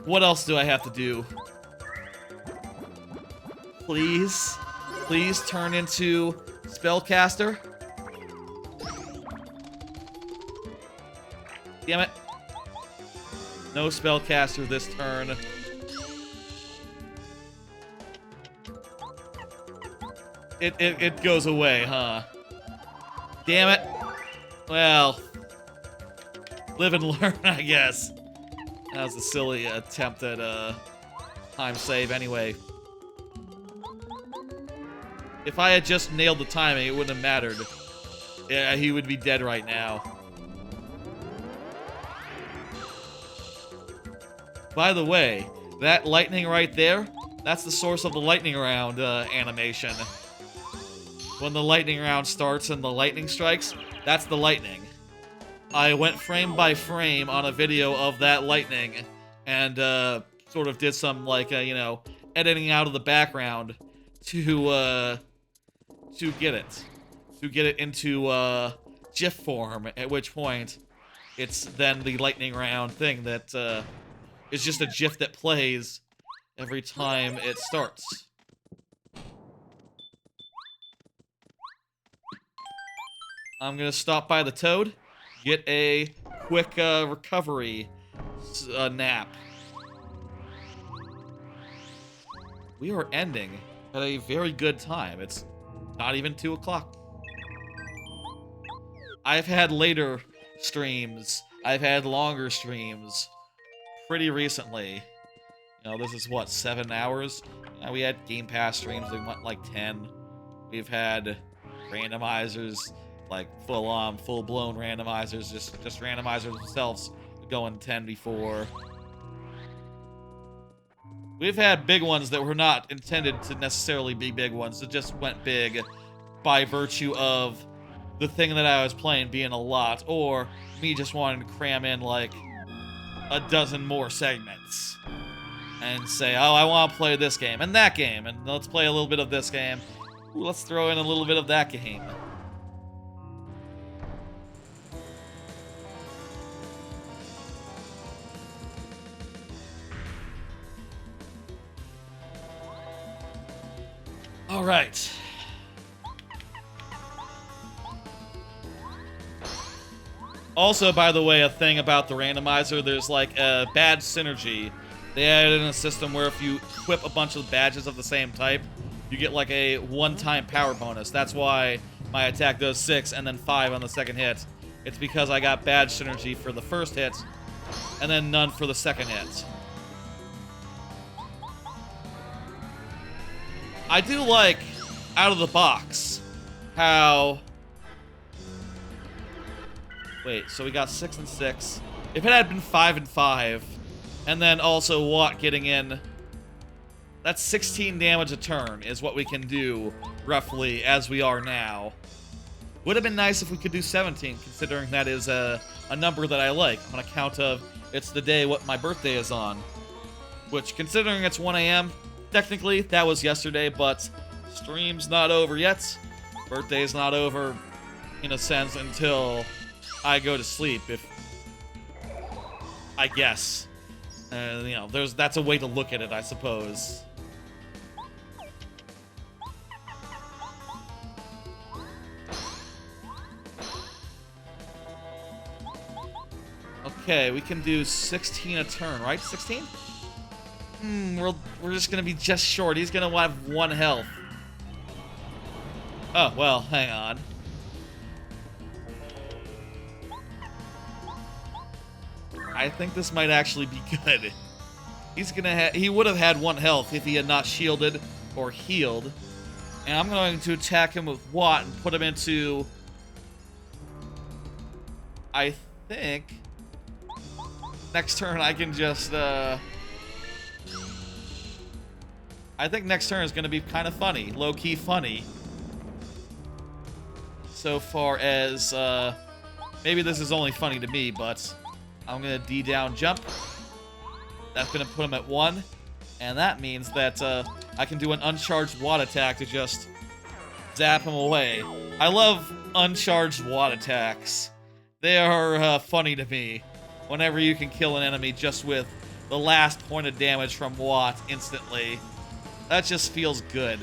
Speaker 1: What else do I have to do? Please? Please turn into Spellcaster? Damn it. No Spellcaster this turn. It goes away, huh? Damn it. Well, live and learn, I guess. That was a silly attempt at time save anyway. If I had just nailed the timing, it wouldn't have mattered. Yeah, he would be dead right now. By the way, that lightning right there, that's the source of the lightning round animation. When the lightning round starts and the lightning strikes, that's the lightning. I went frame by frame on a video of that lightning and sort of did some, like, you know, editing out of the background to get it. To get it into GIF form, at which point it's then the lightning round thing that is just a GIF that plays every time it starts. I'm gonna stop by the Toad, get a quick recovery nap. We are ending at a very good time. It's not even 2 o'clock. I've had later streams. I've had longer streams pretty recently. You know, this is what, 7 hours? We had Game Pass streams that went like 10. We've had randomizers, like full-on, full-blown randomizers, just randomizers themselves going 10 before. We've had big ones that were not intended to necessarily be big ones, that just went big by virtue of the thing that I was playing being a lot, or me just wanting to cram in like a dozen more segments and say, oh, I want to play this game and that game, and let's play a little bit of this game. Ooh, let's throw in a little bit of that game. All right. Also, by the way, a thing about the randomizer, there's like a badge synergy. They added in a system where if you equip a bunch of badges of the same type, you get like a one-time power bonus. That's why my attack does 6 and then 5 on the second hit. It's because I got badge synergy for the first hit, and then none for the second hit. I do like, out of the box, how... Wait, so we got 6 and 6. If it had been 5 and 5, and then also Watt getting in, that's 16 damage a turn is what we can do, roughly, as we are now. Would have been nice if we could do 17, considering that is a number that I like, on account of it's the day what my birthday is on. Which, considering it's 1 AM, technically, that was yesterday, but stream's not over yet. Birthday's not over, in a sense, until I go to sleep, if... I guess. You know, that's a way to look at it, I suppose. Okay, we can do 16 a turn, right? 16? We're just gonna be just short. He's gonna have 1 health. Oh, well, hang on. I think this might actually be good. He would have had 1 health if he had not shielded or healed. And I'm going to attack him with Watt and put him into... I think... Next turn I can just, I think next turn is going to be kind of funny. Low-key funny. So far as, Maybe this is only funny to me, but I'm gonna D down jump. That's gonna put him at 1. And that means that I can do an uncharged wad attack to just zap him away. I love uncharged wad attacks. They are funny to me. Whenever you can kill an enemy just with the last point of damage from Watt instantly. That just feels good.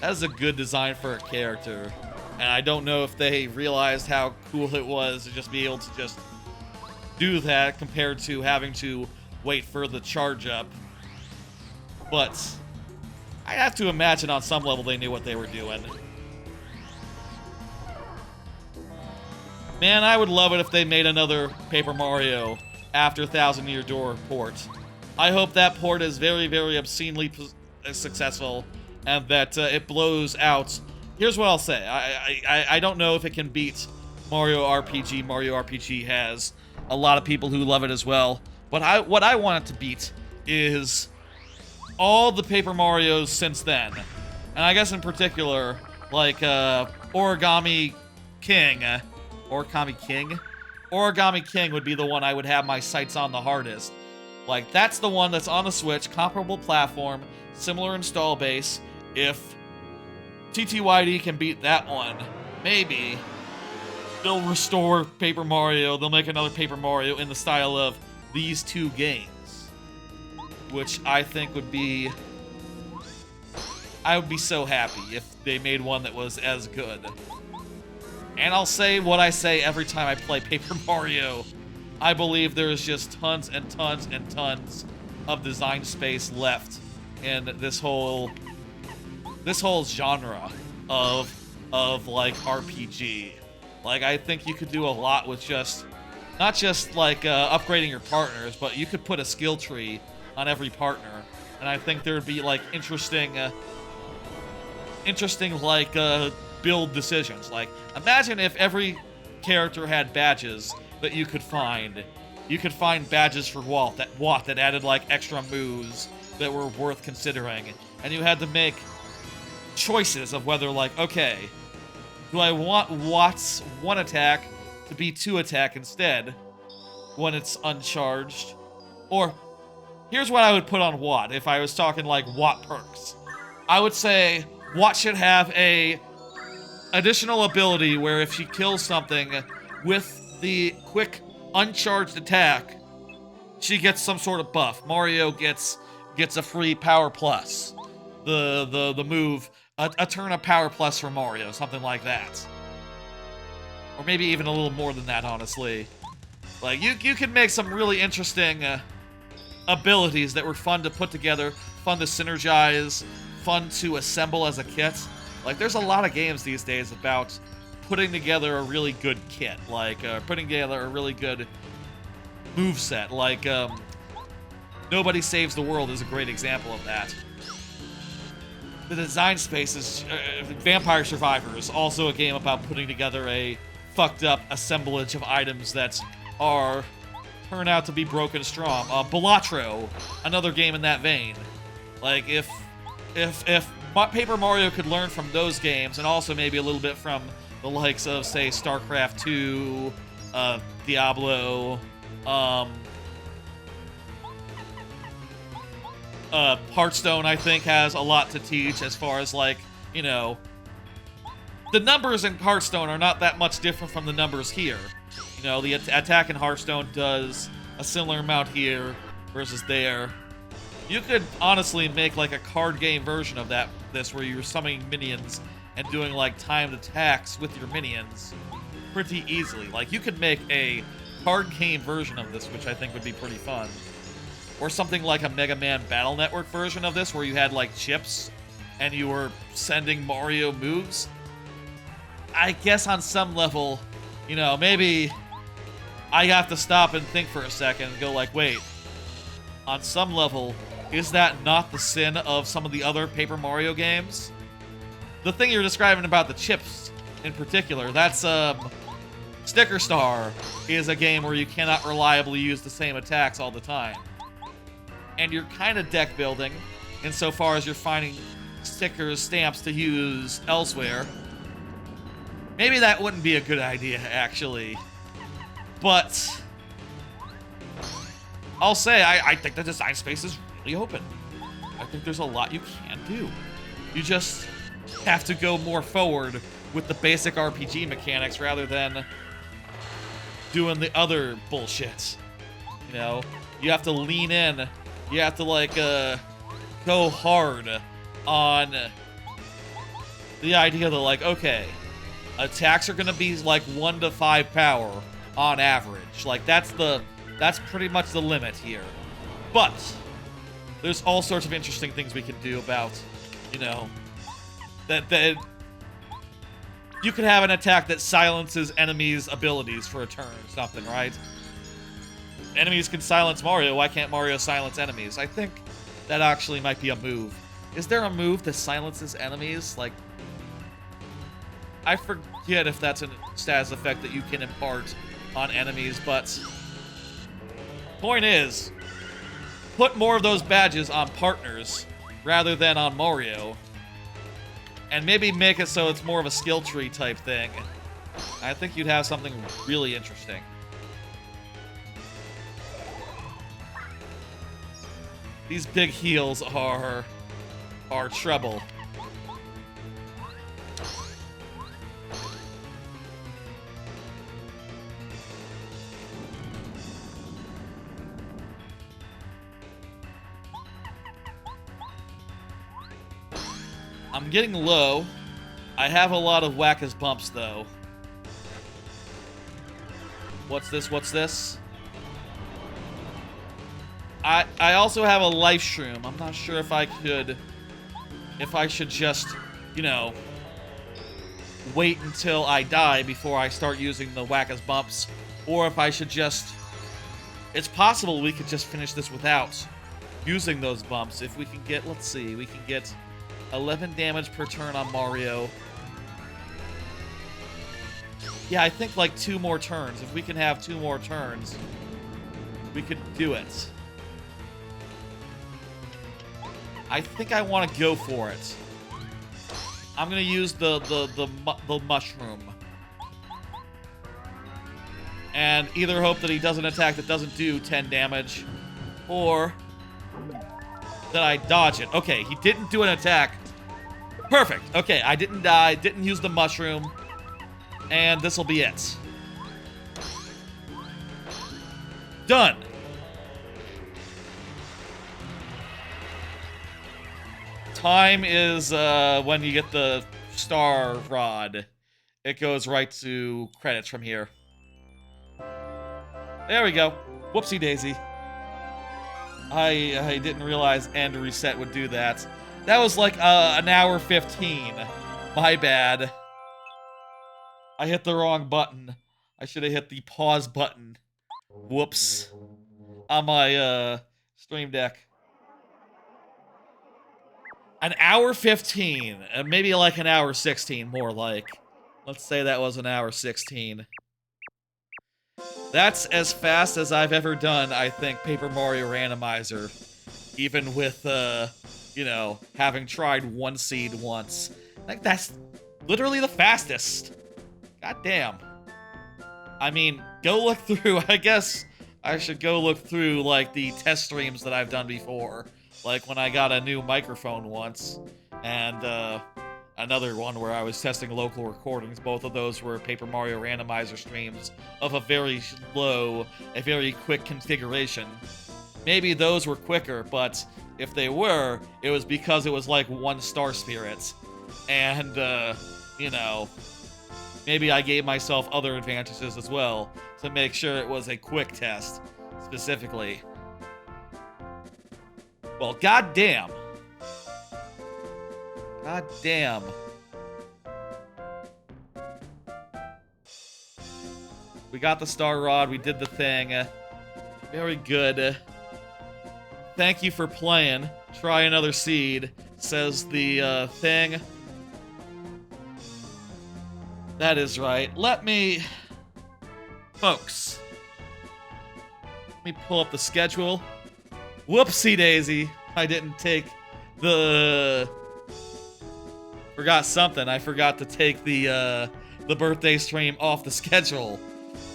Speaker 1: That is a good design for a character. And I don't know if they realized how cool it was to just be able to just do that compared to having to wait for the charge up. But I have to imagine on some level they knew what they were doing. Man, I would love it if they made another Paper Mario after Thousand Year Door port. I hope that port is very, very obscenely successful and that it blows out. Here's what I'll say. I don't know if it can beat Mario RPG. Mario RPG has a lot of people who love it as well. But what I want it to beat is all the Paper Marios since then. And I guess in particular, like Origami King. Origami King? Origami King would be the one I would have my sights on the hardest. Like, that's the one that's on the Switch, comparable platform, similar install base. If TTYD can beat that one, maybe they'll restore Paper Mario, they'll make another Paper Mario in the style of these two games. Which I think would be... I would be so happy if they made one that was as good. And I'll say what I say every time I play Paper Mario. I believe there is just tons and tons and tons of design space left in this whole genre of like RPG. Like, I think you could do a lot with just not just like upgrading your partners, but you could put a skill tree on every partner, and I think there would be like interesting like build decisions. Like, imagine if every character had badges that you could find. You could find badges for Watt that added like extra moves that were worth considering, and you had to make choices of whether, like, okay, do I want Watt's 1 attack to be 2 attack instead when it's uncharged? Or here's what I would put on Watt if I was talking like Watt perks. I would say Watt should have a additional ability where if she kills something with the quick uncharged attack, she gets some sort of buff. Mario gets a free power plus. The move, a turn of power plus for Mario, something like that. Or maybe even a little more than that, honestly. Like, you can make some really interesting abilities that were fun to put together, fun to synergize, fun to assemble as a kit. Like, there's a lot of games these days about putting together a really good kit, like putting together a really good moveset. Like, Nobody Saves the World is a great example of that. The design space is Vampire Survivors, also a game about putting together a fucked up assemblage of items that turn out to be broken strong. Balatro, another game in that vein. Like, if Paper Mario could learn from those games, and also maybe a little bit from the likes of, say, StarCraft 2, Diablo, Hearthstone, I think, has a lot to teach as far as, like, you know, the numbers in Hearthstone are not that much different from the numbers here. You know, the attack in Hearthstone does a similar amount here versus there. You could honestly make like a card game version of this where you're summoning minions and doing like timed attacks with your minions pretty easily. Like, you could make a card game version of this, which I think would be pretty fun. Or something like a Mega Man Battle Network version of this where you had like chips and you were sending Mario moves. I guess on some level, you know, maybe I have to stop and think for a second and go like, wait, on some level, is that not the sin of some of the other Paper Mario games? The thing you're describing about the chips in particular, that's, Sticker Star is a game where you cannot reliably use the same attacks all the time. And you're kind of deck building insofar as you're finding stickers, stamps to use elsewhere. Maybe that wouldn't be a good idea, actually. But I'll say I think the design space is really open. I think there's a lot you can do. You just have to go more forward with the basic RPG mechanics rather than doing the other bullshit. You know, you have to lean in. You have to, like, go hard on the idea that, like, okay, attacks are gonna be like 1 to 5 power on average. Like, that's pretty much the limit here. But there's all sorts of interesting things we can do about, you know, that you could have an attack that silences enemies' abilities for a turn or something, right? Enemies can silence Mario, why can't Mario silence enemies? I think that actually might be a move. Is there a move that silences enemies? Like, I forget if that's a status effect that you can impart on enemies, but point is, put more of those badges on partners rather than on Mario. And maybe make it so it's more of a skill tree type thing. I think you'd have something really interesting. These big heals are trouble. I'm getting low. I have a lot of whack-as bumps, though. What's this? What's this? I also have a life shroom. I'm not sure if I should just, you know, wait until I die before I start using the whack-as bumps, or if I should just... It's possible we could just finish this without using those bumps. If we can get, let's see, we can get 11 damage per turn on Mario. Yeah, I think like 2 more turns. If we can have 2 more turns, we could do it. I think I want to go for it. I'm gonna use the mushroom. And either hope that he does an attack that doesn't do 10 damage, or that I dodge it. Okay, he didn't do an attack. Perfect. Okay, I didn't die, didn't use the mushroom, and this will be it. Done. Time is when you get the star rod. It goes right to credits from here. There we go. Whoopsie daisy. I didn't realize end reset would do that. That was like an hour 15. My bad. I hit the wrong button. I should have hit the pause button. Whoops. On my Stream Deck. An hour 15. Maybe like an hour 16, more like. Let's say that was an hour 16. That's as fast as I've ever done, I think, Paper Mario Randomizer. Even with, you know, having tried one seed once. Like, that's literally the fastest. God damn. I mean, go look through, I guess I should go look through, like, the test streams that I've done before. Like, when I got a new microphone once, and, another one where I was testing local recordings. Both of those were Paper Mario Randomizer streams of a very low, a very quick configuration. Maybe those were quicker, but if they were, it was because it was like 1 star spirits. And, you know, maybe I gave myself other advantages as well to make sure it was a quick test, specifically. Well, goddamn. God damn. We got the star rod. We did the thing. Very good. Thank you for playing. Try another seed, says the thing. That is right. Let me... Folks. Let me pull up the schedule. Whoopsie daisy. I didn't take the... Forgot something. I forgot to take the the birthday stream off the schedule.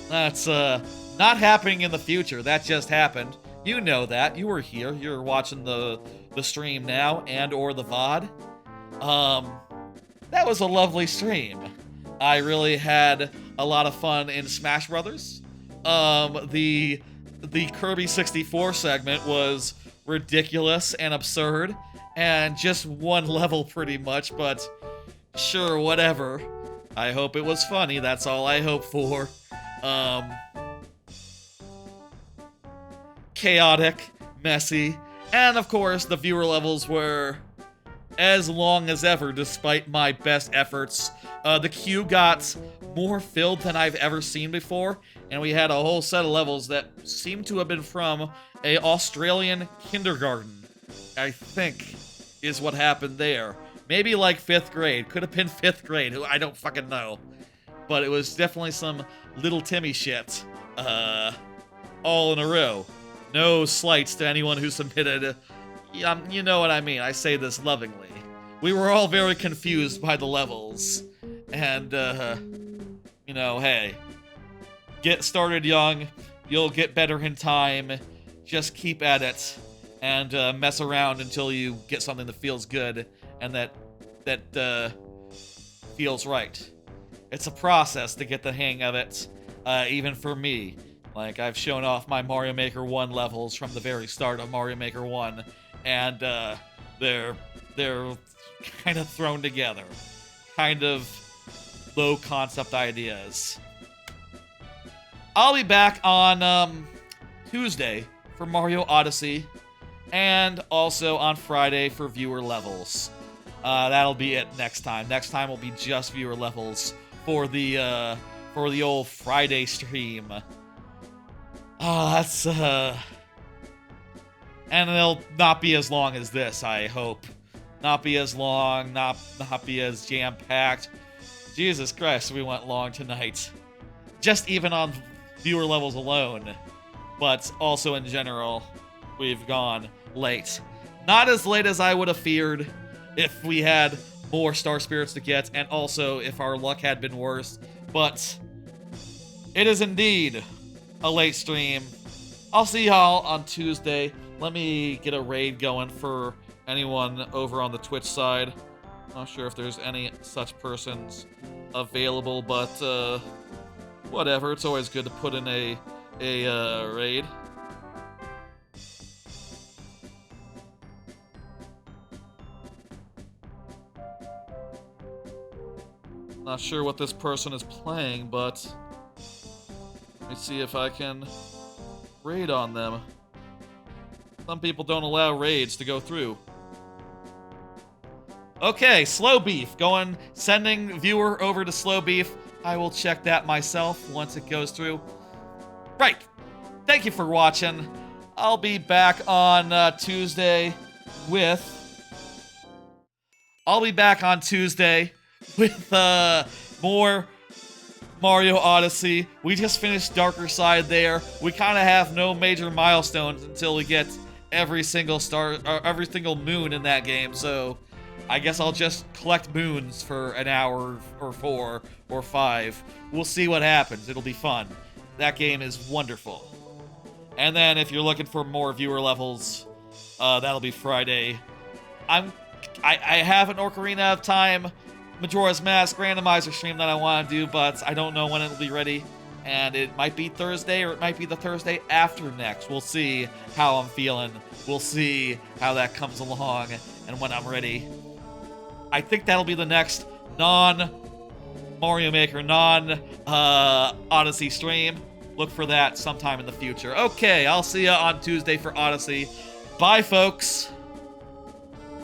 Speaker 1: That's not happening in the future. That just happened. You know that. You were here. You're watching the stream now and or the VOD. That was a lovely stream. I really had a lot of fun in Smash Brothers. The Kirby 64 segment was ridiculous and absurd, and just one level pretty much, but sure, whatever. I hope it was funny, that's all I hope for. Chaotic, messy, and of course the viewer levels were as long as ever despite my best efforts. The queue got more filled than I've ever seen before, and we had a whole set of levels that seemed to have been from a Australian kindergarten, I think, is what happened there. Maybe like 5th grade. Could have been 5th grade. I don't fucking know. But it was definitely some Little Timmy shit. All in a row. No slights to anyone who submitted. You know what I mean. I say this lovingly. We were all very confused by the levels. And, you know, hey. Get started young. You'll get better in time. Just keep at it. And mess around until you get something that feels good. And that feels right. It's a process to get the hang of it, even for me. Like, I've shown off my Mario Maker 1 levels from the very start of Mario Maker 1, and they're kind of thrown together. Kind of low-concept ideas. I'll be back on Tuesday for Mario Odyssey, and also on Friday for viewer levels. That'll be it next time. Next time will be just viewer levels for the old Friday stream. That's and it'll not be as long as this, I hope. Not be as long, not be as jam-packed. Jesus Christ, we went long tonight. Just even on viewer levels alone. But also in general, we've gone late. Not as late as I would have feared if we had more Star Spirits to get, and also if our luck had been worse. But it is indeed a late stream. I'll see y'all on Tuesday. Let me get a raid going for anyone over on the Twitch side. Not sure if there's any such persons available, but whatever. It's always good to put in a raid. Not sure what this person is playing, but let me see if I can raid on them. Some people don't allow raids to go through. Okay, Slow Beef. Sending viewer over to Slow Beef. I will check that myself once it goes through. Right. Thank you for watching. I'll be back on Tuesday with more Mario Odyssey. We just finished Darker Side there. We kind of have no major milestones until we get every single moon in that game, so I guess I'll just collect moons for an hour or 4 or 5. We'll see what happens. It'll be fun. That game is wonderful. And then if you're looking for more viewer levels, that'll be Friday. I have an Ocarina of Time Majora's Mask randomizer stream that I want to do, but I don't know when it'll be ready. And it might be Thursday, or it might be the Thursday after next. We'll see how I'm feeling. We'll see how that comes along and when I'm ready. I think that'll be the next non-Mario Maker, non-Odyssey stream. Look for that sometime in the future. Okay, I'll see ya on Tuesday for Odyssey. Bye, folks.